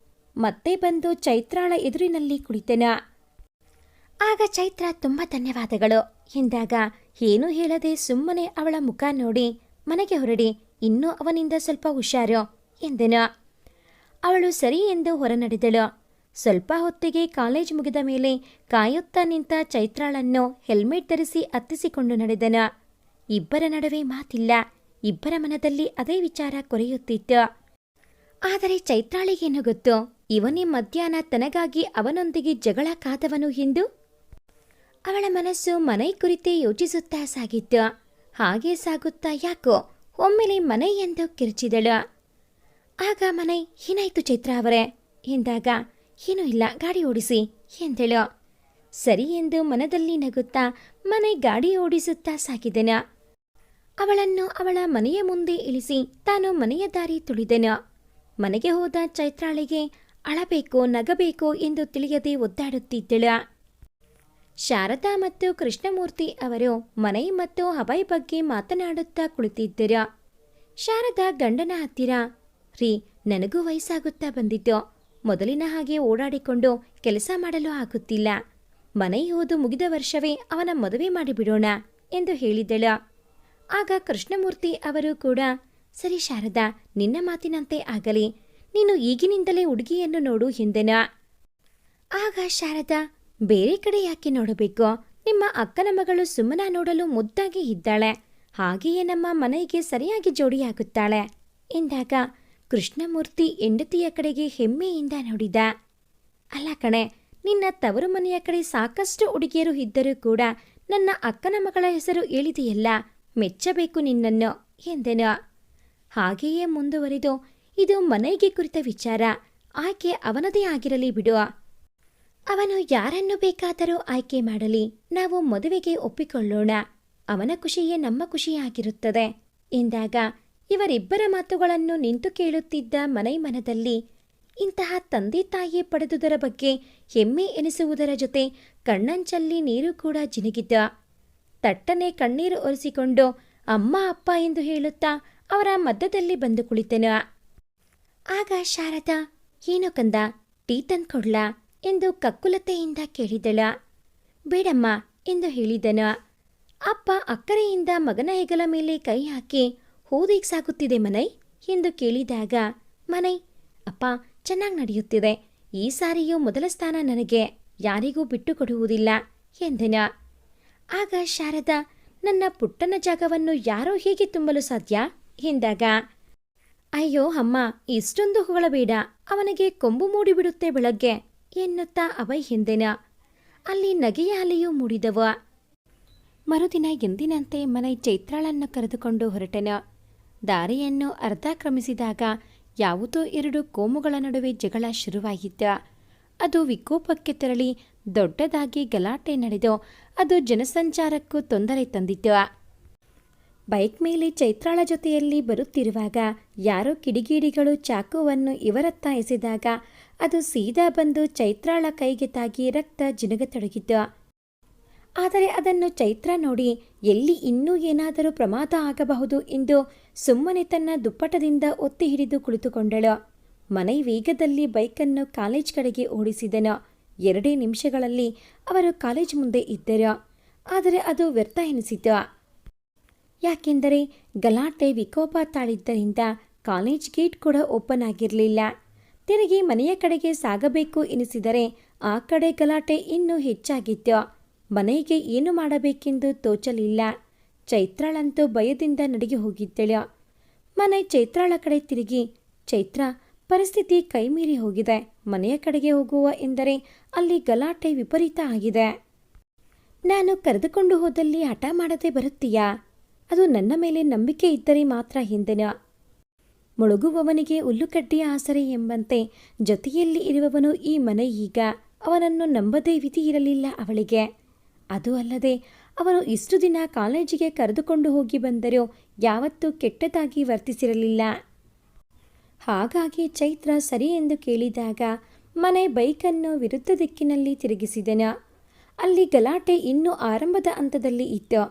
ಮತ್ತೆ ಬಂದು ಚೈತ್ರಾಳ ಎದುರಿನಲ್ಲಿ ಕುಳಿತನು. ಆಗ ಚೈತ್ರ ತುಂಬ ಧನ್ಯವಾದಗಳು ಎಂದಾಗ ಏನೂ ಹೇಳದೆ ಸುಮ್ಮನೆ ಅವಳ ಮುಖ ನೋಡಿ ಮನೆಗೆ ಹೊರಡಿ, ಇನ್ನೂ ಅವನಿಂದ ಸ್ವಲ್ಪ ಹುಷಾರು ಎಂದನು. ಅವಳು ಸರಿ ಎಂದು ಹೊರ ನಡೆದಳು. ಸ್ವಲ್ಪ ಹೊತ್ತಿಗೆ ಕಾಲೇಜ್ ಮುಗಿದ ಮೇಲೆ ಕಾಯುತ್ತಾ ನಿಂತ ಚೈತ್ರಾಳನ್ನು ಹೆಲ್ಮೆಟ್ ಧರಿಸಿ ಹತ್ತಿಸಿಕೊಂಡು ನಡೆದನ. ಇಬ್ಬರ ನಡುವೆ ಮಾತಿಲ್ಲ. ಇಬ್ಬರ ಮನದಲ್ಲಿ ಅದೇ ವಿಚಾರ ಕೊರೆಯುತ್ತಿತ್ತು. ಆದರೆ ಚೈತ್ರಾಳಿಗೇನು ಗೊತ್ತು, ಇವನೇ ಮಧ್ಯಾಹ್ನ ತನಗಾಗಿ ಅವನೊಂದಿಗೆ ಜಗಳ ಕಾದವನು ಎಂದು. ಅವಳ ಮನಸ್ಸು ಮನೆ ಕುರಿತೇ ಯೋಚಿಸುತ್ತಾ ಸಾಗಿತ್ತು. ಹಾಗೆ ಸಾಗುತ್ತಾ ಯಾಕೋ ಒಮ್ಮೆಲೆ ಮನೆ ಎಂದು ಕಿರುಚಿದಳು. ಆಗ ಮನೆ, ಏನಾಯ್ತು ಚೈತ್ರ ಅವರೇ ಎಂದಾಗ, ಏನೂ ಇಲ್ಲ, ಗಾಡಿ ಓಡಿಸಿ ಎಂದಳು. ಸರಿ ಎಂದು ಮನದಲ್ಲಿ ನಗುತ್ತಾ ಮನೆ ಗಾಡಿ ಓಡಿಸುತ್ತಾ ಸಾಗಿದನು. ಅವಳನ್ನು ಅವಳ ಮನೆಯ ಮುಂದೆ ಇಳಿಸಿ ತಾನು ಮನೆಯ ದಾರಿ ತುಳಿದನು. ಮನೆಗೆ ಹೋದ ಚೈತ್ರಾಳಿಗೆ ಅಳಬೇಕೋ ನಗಬೇಕೋ ಎಂದು ತಿಳಿಯದೆ ಒದ್ದಾಡುತ್ತಿದ್ದಳು. ಶಾರದಾ ಮತ್ತು ಕೃಷ್ಣಮೂರ್ತಿ ಅವರು ಮನೆ ಮತ್ತು ಅಭಯ್ ಬಗ್ಗೆ ಮಾತನಾಡುತ್ತಾ ಕುಳಿತಿದ್ದರು. ಶಾರದಾ ಗಂಡನ ಹತ್ತಿರ, ರೀ, ನನಗೂ ವಯಸ್ಸಾಗುತ್ತಾ ಬಂದಿತ್ತು. ಮೊದಲಿನ ಹಾಗೆ ಓಡಾಡಿಕೊಂಡು ಕೆಲಸ ಮಾಡಲು ಆಗುತ್ತಿಲ್ಲ. ಮನೆ ಓದು ಮುಗಿದ ವರ್ಷವೇ ಅವನ ಮದುವೆ ಮಾಡಿಬಿಡೋಣ ಎಂದು ಹೇಳಿದಳು. ಆಗ ಕೃಷ್ಣಮೂರ್ತಿ ಅವರು ಕೂಡ, ಸರಿ ಶಾರದಾ, ನಿನ್ನ ಮಾತಿನಂತೆ ಆಗಲಿ, ನೀನು ಈಗಿನಿಂದಲೇ ಹುಡುಗಿಯನ್ನು ನೋಡು ಎಂದೆನ. ಆಗ ಶಾರದಾ, ಬೇರೆ ಕಡೆ ಯಾಕೆ ನೋಡಬೇಕು? ನಿಮ್ಮ ಅಕ್ಕನ ಮಗಳು ಸುಮ್ಮನ ನೋಡಲು ಮುದ್ದಾಗಿ ಇದ್ದಾಳೆ, ಹಾಗೆಯೇ ನಮ್ಮ ಮನೆಗೆ ಸರಿಯಾಗಿ ಜೋಡಿಯಾಗುತ್ತಾಳೆ ಎಂದಾಗ ಕೃಷ್ಣಮೂರ್ತಿ ಹೆಂಡತಿಯ ಕಡೆಗೆ ಹೆಮ್ಮೆಯಿಂದ ನೋಡಿದ. ಅಲ್ಲ ಕಣೆ, ನಿನ್ನ ತವರು ಮನೆಯ ಕಡೆ ಸಾಕಷ್ಟು ಹುಡುಗಿಯರು ಇದ್ದರೂ ಕೂಡ ನನ್ನ ಅಕ್ಕನ ಮಗಳ ಹೆಸರು ಹೇಳಿದೆಯಲ್ಲ, ಮೆಚ್ಚಬೇಕು ನಿನ್ನನ್ನು ಎಂದೆನು. ಹಾಗೆಯೇ ಮುಂದುವರಿದು, ಇದು ಮನೆಗೆ ಕುರಿತ ವಿಚಾರ, ಆಯ್ಕೆ ಅವನದೇ ಆಗಿರಲಿ ಬಿಡು. ಅವನು ಯಾರನ್ನು ಬೇಕಾದರೂ ಆಯ್ಕೆ ಮಾಡಲಿ, ನಾವು ಮದುವೆಗೆ ಒಪ್ಪಿಕೊಳ್ಳೋಣ. ಅವನ ಖುಷಿಯೇ ನಮ್ಮ ಖುಷಿಯಾಗಿರುತ್ತದೆ ಎಂದಾಗ ಇವರಿಬ್ಬರ ಮಾತುಗಳನ್ನು ನಿಂತು ಕೇಳುತ್ತಿದ್ದ ಮನೆ ಮನದಲ್ಲಿ ಇಂತಹ ತಂದೆ ತಾಯಿ ಪಡೆದುದರ ಬಗ್ಗೆ ಹೆಮ್ಮೆ ಎನಿಸುವುದರ ಜೊತೆ ಕಣ್ಣಂಚಲ್ಲಿ ನೀರು ಕೂಡ ಜಿನುಗಿದ್ದ. ತಟ್ಟನೆ ಕಣ್ಣೀರು ಒರೆಸಿಕೊಂಡು ಅಮ್ಮ ಅಪ್ಪ ಎಂದು ಹೇಳುತ್ತಾ ಅವರ ಮಧ್ಯದಲ್ಲಿ ಬಂದು ಕುಳಿತನು. ಆಗ ಶಾರದಾ, ಏನೋ ಕಂದ, ಟೀ ತಂದ್ಕೊಡ್ಲಾ ಎಂದು ಕಕ್ಕುಲತೆಯಿಂದ ಕೇಳಿದಳ. ಬೇಡಮ್ಮ ಎಂದು ಹೇಳಿದನು. ಅಪ್ಪ ಅಕ್ಕರೆಯಿಂದ ಮಗನ ಹೆಗಲ ಮೇಲೆ ಕೈ ಹಾಕಿ, ಹೋದೀಗ ಸಾಗುತ್ತಿದೆ ಮನೈ ಎಂದು ಕೇಳಿದಾಗ, ಮನೈ, ಅಪ್ಪ ಚೆನ್ನಾಗಿ ನಡೆಯುತ್ತಿದೆ, ಈ ಸಾರಿಯೂ ಮೊದಲ ಸ್ಥಾನ ನನಗೆ, ಯಾರಿಗೂ ಬಿಟ್ಟು ಕೊಡುವುದಿಲ್ಲ ಎಂದೆನು. ಆಗ ಶಾರದಾ, ನನ್ನ ಪುಟ್ಟನ ಜಾಗವನ್ನು ಯಾರೋ ಹೇಗೆ ತುಂಬಲು ಸಾಧ್ಯ ಎಂದಾಗ, ಅಯ್ಯೋ ಅಮ್ಮ, ಇಷ್ಟೊಂದು ಹೊಗಳಬೇಡ, ಅವನಿಗೆ ಕೊಂಬು ಮೂಡಿಬಿಡುತ್ತೆ ಬೆಳಗ್ಗೆ ಎನ್ನುತ್ತಾ ಅಭಯ್ ಎಂದೆನ. ಅಲ್ಲಿ ನಗೆಯ ಅಲೆಯೂ ಮೂಡಿದವ. ಮರುದಿನ ಎಂದಿನಂತೆ ಮನೆ ಚೈತ್ರಾಳನ್ನು ಕರೆದುಕೊಂಡು ಹೊರಟನು. ದಾರಿಯನ್ನು ಅರ್ಧ ಕ್ರಮಿಸಿದಾಗ ಯಾವುದೋ ಎರಡು ಕೋಮುಗಳ ನಡುವೆ ಜಗಳ ಶುರುವಾಯಿತು. ಅದು ವಿಕೋಪಕ್ಕೆ ತೆರಳಿ ದೊಡ್ಡದಾಗಿ ಗಲಾಟೆ ನಡೆದು ಅದು ಜನಸಂಚಾರಕ್ಕೂ ತೊಂದರೆ ತಂದಿತು. ಬೈಕ್ ಮೇಲೆ ಚೈತ್ರಾಳ ಜೊತೆಯಲ್ಲಿ ಬರುತ್ತಿರುವಾಗ ಯಾರೋ ಕಿಡಿಗೇಡಿಗಳು ಚಾಕುವನ್ನು ಇವರತ್ತ ಎಸೆದಾಗ ಅದು ಸೀದಾ ಬಂದು ಚೈತ್ರಾಳ ಕೈಗೆ ತಾಗಿ ರಕ್ತ ಜಿನುಗತೊಡಗಿತು. ಆದರೆ ಅದನ್ನು ಚೈತ್ರ ನೋಡಿ ಎಲ್ಲಿ ಇನ್ನೂ ಏನಾದರೂ ಪ್ರಮಾದ ಆಗಬಹುದು ಎಂದು ಸುಮ್ಮನೆ ತನ್ನ ದುಪ್ಪಟದಿಂದ ಒತ್ತಿ ಹಿಡಿದು ಕುಳಿತುಕೊಂಡಳು. ಮನೆ ವೇಗದಲ್ಲಿ ಬೈಕನ್ನು ಕಾಲೇಜ್ ಕಡೆಗೆ ಓಡಿಸಿದನು. 2 ನಿಮಿಷಗಳಲ್ಲಿ ಅವರು ಕಾಲೇಜ್ ಮುಂದೆ ಇದ್ದರು. ಆದರೆ ಅದು ವ್ಯರ್ಥ ಎನಿಸಿತು. ಯಾಕೆಂದರೆ ಗಲಾಟೆ ವಿಕೋಪ ತಾಳಿದ್ದರಿಂದ ಕಾಲೇಜ್ ಗೇಟ್ ಕೂಡ ಓಪನ್ ಆಗಿರಲಿಲ್ಲ. ತಿರುಗಿ ಮನೆಯ ಕಡೆಗೆ ಸಾಗಬೇಕು ಎನಿಸಿದರೆ ಆ ಕಡೆ ಗಲಾಟೆ ಇನ್ನೂ ಹೆಚ್ಚಾಗಿತ್ತು. ಮನೆಗೆ ಏನು ಮಾಡಬೇಕೆಂದು ತೋಚಲಿಲ್ಲ. ಚೈತ್ರಾಳಂತೂ ಭಯದಿಂದ ನಡಿಗೆ ಹೋಗಿದ್ದಳು. ಮನೆ ಚೈತ್ರಾಳ ಕಡೆ ತಿರುಗಿ, ಚೈತ್ರ, ಪರಿಸ್ಥಿತಿ ಕೈಮೀರಿ ಹೋಗಿದೆ, ಮನೆಯ ಕಡೆಗೆ ಹೋಗುವ ಎಂದರೆ ಅಲ್ಲಿ ಗಲಾಟೆ ವಿಪರೀತ ಆಗಿದೆ. ನಾನು ಕರೆದುಕೊಂಡು ಹೋದಲ್ಲಿ ಹಠ ಮಾಡದೆ ಬರುತ್ತೀಯಾ? ಅದು ನನ್ನ ಮೇಲೆ ನಂಬಿಕೆ ಇದ್ದರೆ ಮಾತ್ರ ಎಂದೆನು. ಮುಳುಗುವವನಿಗೆ ಹುಲ್ಲುಕಡ್ಡಿಯ ಆಸರೆ ಎಂಬಂತೆ ಜೊತೆಯಲ್ಲಿ ಇರುವವನು ಈ ಮನೆ. ಈಗ ಅವನನ್ನು ನಂಬದೇ ವಿಧಿ ಇರಲಿಲ್ಲ ಅವಳಿಗೆ. ಅದು ಅಲ್ಲದೆ ಅವನು ಇಷ್ಟು ದಿನ ಕಾಲೇಜಿಗೆ ಕರೆದುಕೊಂಡು ಹೋಗಿ ಬಂದರೂ ಯಾವತ್ತೂ ಕೆಟ್ಟದಾಗಿ ವರ್ತಿಸಿರಲಿಲ್ಲ. ಹಾಗಾಗಿ ಚೈತ್ರ ಸರಿ ಎಂದು ಕೇಳಿದಾಗ ಮನೆ ಬೈಕನ್ನು ವಿರುದ್ಧ ದಿಕ್ಕಿನಲ್ಲಿ ತಿರುಗಿಸಿದನು. ಅಲ್ಲಿ ಗಲಾಟೆ ಇನ್ನೂ ಆರಂಭದ ಹಂತದಲ್ಲಿ ಇತ್ತು.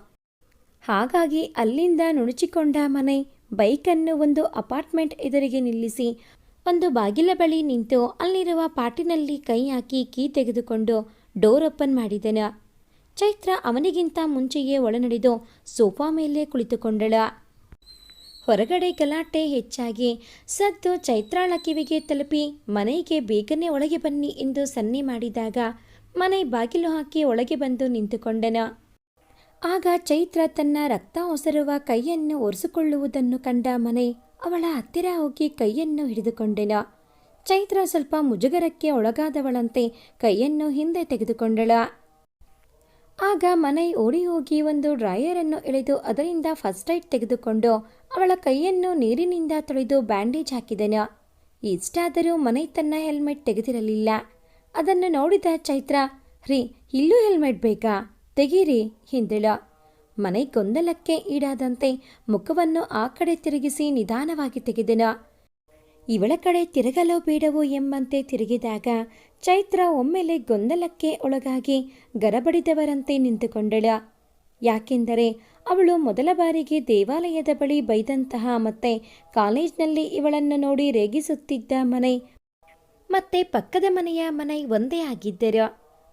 ಹಾಗಾಗಿ ಅಲ್ಲಿಂದ ನುಣುಚಿಕೊಂಡ ಮನೆ ಬೈಕನ್ನು ಒಂದು ಅಪಾರ್ಟ್ಮೆಂಟ್ ಎದುರಿಗೆ ನಿಲ್ಲಿಸಿ ಒಂದು ಬಾಗಿಲ ಬಳಿ ನಿಂತು ಅಲ್ಲಿರುವ ಪಾಟಿನಲ್ಲಿ ಕೈ ಹಾಕಿ ಕೀ ತೆಗೆದುಕೊಂಡು ಡೋರ್ ಓಪನ್ ಮಾಡಿದನು. ಚೈತ್ರ ಅವನಿಗಿಂತ ಮುಂಚೆಯೇ ಒಳನಡೆದು ಸೋಫಾ ಮೇಲೆ ಕುಳಿತುಕೊಂಡಳ. ಹೊರಗಡೆ ಗಲಾಟೆ ಹೆಚ್ಚಾಗಿ ಸದ್ದು ಚೈತ್ರಾಳ ಕಿವಿಗೆ ತಲುಪಿ ಮನೆಗೆ ಬೇಗನೆ ಒಳಗೆ ಬನ್ನಿ ಎಂದು ಸನ್ನೆ ಮಾಡಿದಾಗ ಮನೆ ಬಾಗಿಲು ಹಾಕಿ ಒಳಗೆ ಬಂದು ನಿಂತುಕೊಂಡನು. ಆಗ ಚೈತ್ರ ತನ್ನ ರಕ್ತ ಒಸರುವ ಕೈಯನ್ನು ಒರೆಸಿಕೊಳ್ಳುವುದನ್ನು ಕಂಡ ಮನೆ ಅವಳ ಹತ್ತಿರ ಹೋಗಿ ಕೈಯನ್ನು ಹಿಡಿದುಕೊಂಡೆನು. ಚೈತ್ರ ಸ್ವಲ್ಪ ಮುಜುಗರಕ್ಕೆ ಒಳಗಾದವಳಂತೆ ಕೈಯನ್ನು ಹಿಂದೆ ತೆಗೆದುಕೊಂಡಳು. ಆಗ ಮನೆ ಓಡಿ ಹೋಗಿ ಒಂದು ಡ್ರಾಯರನ್ನು ಎಳೆದು ಅದರಿಂದ ಫಸ್ಟ್ ಏಡ್ ತೆಗೆದುಕೊಂಡು ಅವಳ ಕೈಯನ್ನು ನೀರಿನಿಂದ ತೊಳೆದು ಬ್ಯಾಂಡೇಜ್ ಹಾಕಿದನು. ಇಷ್ಟಾದರೂ ಮನೆ ತನ್ನ ಹೆಲ್ಮೆಟ್ ತೆಗೆದಿರಲಿಲ್ಲ. ಅದನ್ನು ನೋಡಿದ ಚೈತ್ರ, ರೀ ಇಲ್ಲೂ ಹೆಲ್ಮೆಟ್ ಬೇಕಾ, ತೆಗೀರಿ ಎಂದಳು. ಮನೆ ಗೊಂದಲಕ್ಕೆ ಈಡಾದಂತೆ ಮುಖವನ್ನು ಆ ಕಡೆ ತಿರುಗಿಸಿ ನಿಧಾನವಾಗಿ ತೆಗೆದನು. ಇವಳ ಕಡೆ ತಿರುಗಲೋ ಬೇಡವೋ ಎಂಬಂತೆ ತಿರುಗಿದಾಗ ಚೈತ್ರ ಒಮ್ಮೆಲೆ ಗೊಂದಲಕ್ಕೆ ಒಳಗಾಗಿ ಗರಬಡಿದವರಂತೆ ನಿಂತುಕೊಂಡಳು. ಯಾಕೆಂದರೆ ಅವಳು ಮೊದಲ ಬಾರಿಗೆ ದೇವಾಲಯದ ಬಳಿ ಬೈದಂತಹ ಮತ್ತೆ ಕಾಲೇಜ್ನಲ್ಲಿ ಇವಳನ್ನು ನೋಡಿ ರೇಗಿಸುತ್ತಿದ್ದ ಮನೆ ಮತ್ತೆ ಪಕ್ಕದ ಮನೆಯ ಮನೆ ಒಂದೇ ಆಗಿದ್ದರು.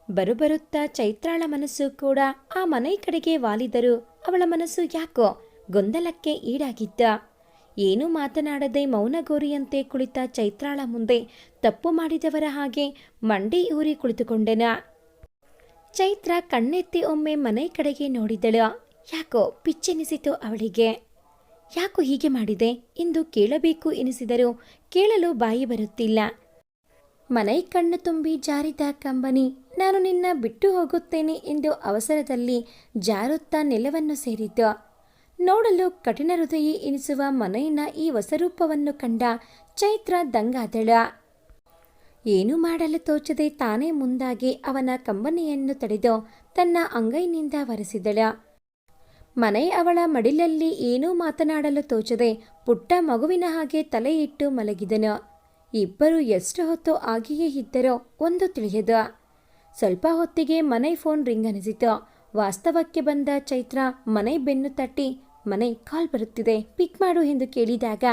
ಬರುಬರುತ್ತಾ ಚೈತ್ರಾಳ ಮನಸ್ಸು ಕೂಡ ಆ ಮನೆ ಕಡೆಗೆ ವಾಲಿದರು ಅವಳ ಮನಸ್ಸು ಯಾಕೋ ಗೊಂದಲಕ್ಕೆ ಈಡಾಗಿದ್ದ. ಏನೂ ಮಾತನಾಡದೆ ಮೌನಗೋರಿಯಂತೆ ಕುಳಿತ ಚೈತ್ರಾಳ ಮುಂದೆ ತಪ್ಪು ಮಾಡಿದವರ ಹಾಗೆ ಮಂಡಿ ಊರಿ ಕುಳಿತುಕೊಂಡೆನ. ಚೈತ್ರ ಕಣ್ಣೆತ್ತಿ ಒಮ್ಮೆ ಮನೆ ಕಡೆಗೆ ನೋಡಿದಳು. ಯಾಕೋ ಪಿಚ್ಚೆನಿಸಿತು ಅವಳಿಗೆ. ಯಾಕೋ ಹೀಗೆ ಮಾಡಿದೆ ಎಂದು ಕೇಳಬೇಕು ಎನಿಸಿದರೂ ಕೇಳಲು ಬಾಯಿ ಬರುತ್ತಿಲ್ಲ. ಮನೆ ಕಣ್ಣು ತುಂಬಿ ಜಾರಿದ ಕಂಬನಿ ನಾನು ನಿನ್ನ ಬಿಟ್ಟು ಹೋಗುತ್ತೇನೆ ಎಂದು ಅವಸರದಲ್ಲಿ ಜಾರುತ್ತಾ ನೆಲವನ್ನು ಸೇರಿತು. ನೋಡಲು ಕಠಿಣ ಹೃದಯಿ ಎನಿಸುವ ಮನೆಯ ಈ ಹೊಸರೂಪವನ್ನು ಕಂಡ ಚೈತ್ರ ದಂಗಾದಳ. ಏನೂ ಮಾಡಲು ತೋಚದೆ ತಾನೇ ಮುಂದಾಗಿ ಅವನ ಕಂಬನಿಯನ್ನು ತಡೆದು ತನ್ನ ಅಂಗೈನಿಂದ ಒರೆಸಿದಳ. ಮನೆ ಅವಳ ಮಡಿಲಲ್ಲಿ ಏನೂ ಮಾತನಾಡಲು ತೋಚದೆ ಪುಟ್ಟ ಮಗುವಿನ ಹಾಗೆ ತಲೆ ಇಟ್ಟು ಮಲಗಿದನು. ಇಬ್ಬರು ಎಷ್ಟು ಹೊತ್ತು ಆಗಿಯೇ ಇದ್ದರೋ ಒಂದು ತಿಳಿಯದು. ಸ್ವಲ್ಪ ಹೊತ್ತಿಗೆ ಮನೆ ಫೋನ್ ರಿಂಗ್ ಅನಿಸಿತು. ವಾಸ್ತವಕ್ಕೆ ಬಂದ ಚೈತ್ರ ಮನೆ ಬೆನ್ನು ತಟ್ಟಿ, ಮನೆ ಕಾಲ್ ಬರುತ್ತಿದೆ ಪಿಕ್ ಮಾಡು ಎಂದು ಕೇಳಿದಾಗ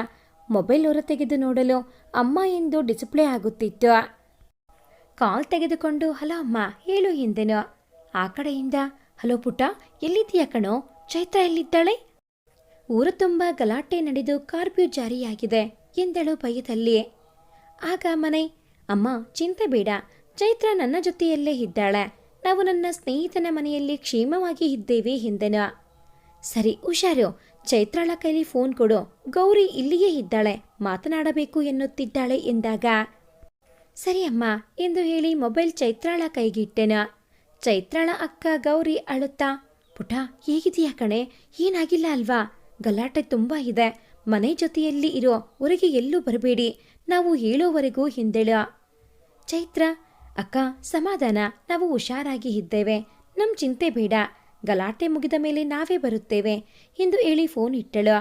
ಮೊಬೈಲ್ ಹೊರತೆಗೆದು ನೋಡಲು ಅಮ್ಮ ಎಂದು ಡಿಸ್ಪ್ಲೇ ಆಗುತ್ತಿತ್ತು. ಕಾಲ್ ತೆಗೆದುಕೊಂಡು ಹಲೋ ಅಮ್ಮ ಹೇಳು ಎಂದೆನು. ಆ ಕಡೆಯಿಂದ ಹಲೋ ಪುಟ್ಟ ಎಲ್ಲಿದ್ದೀಯ ಕಣೋ, ಚೈತ್ರ ಎಲ್ಲಿದ್ದಾಳೆ? ಊರು ತುಂಬ ಗಲಾಟೆ ನಡೆದು ಕರ್ಫ್ಯೂ ಜಾರಿಯಾಗಿದೆ ಎಂದಳು ಭಯದಲ್ಲಿ. ಆಗ ಮನೆ ಅಮ್ಮ ಚಿಂತೆ ಬೇಡ, ಚೈತ್ರ ನನ್ನ ಜೊತೆಯಲ್ಲೇ ಇದ್ದಾಳೆ, ನಾವು ನನ್ನ ಸ್ನೇಹಿತನ ಮನೆಯಲ್ಲಿ ಕ್ಷೇಮವಾಗಿ ಇದ್ದೇವೆ ಎಂದೆನು. ಸರಿ ಹುಷಾರು, ಚೈತ್ರಾಳ ಕೈಲಿ ಫೋನ್ ಕೊಡು, ಗೌರಿ ಇಲ್ಲಿಯೇ ಇದ್ದಾಳೆ, ಮಾತನಾಡಬೇಕು ಎನ್ನುತ್ತಿದ್ದಾಳೆ ಎಂದಾಗ ಸರಿ ಅಮ್ಮ ಎಂದು ಹೇಳಿ ಮೊಬೈಲ್ ಚೈತ್ರಾಳ ಕೈಗಿಟ್ಟೆನ. ಚೈತ್ರಾಳ ಅಕ್ಕ ಗೌರಿ ಅಳುತ್ತಾ ಪುಟ ಹೇಗಿದೆಯಾ ಕಣೆ, ಏನಾಗಿಲ್ಲ ಅಲ್ವಾ, ಗಲಾಟೆ ತುಂಬ ಇದೆ, ಮನೆ ಜೊತೆಯಲ್ಲಿ ಇರೋ, ಹೊರಗೆ ಎಲ್ಲೂ ಬರಬೇಡಿ, ನಾವು ಹೇಳೋವರೆಗೂ ಹಿಂದೆಳ. ಚೈತ್ರ ಅಕ್ಕ ಸಮಾಧಾನ, ನಾವು ಹುಷಾರಾಗಿ ಇದ್ದೇವೆ, ನಮ್ಮ ಚಿಂತೆ ಬೇಡ, ಗಲಾಟೆ ಮುಗಿದ ಮೇಲೆ ನಾವೇ ಬರುತ್ತೇವೆ ಎಂದು ಹೇಳಿ ಫೋನ್ ಇಟ್ಟಳು.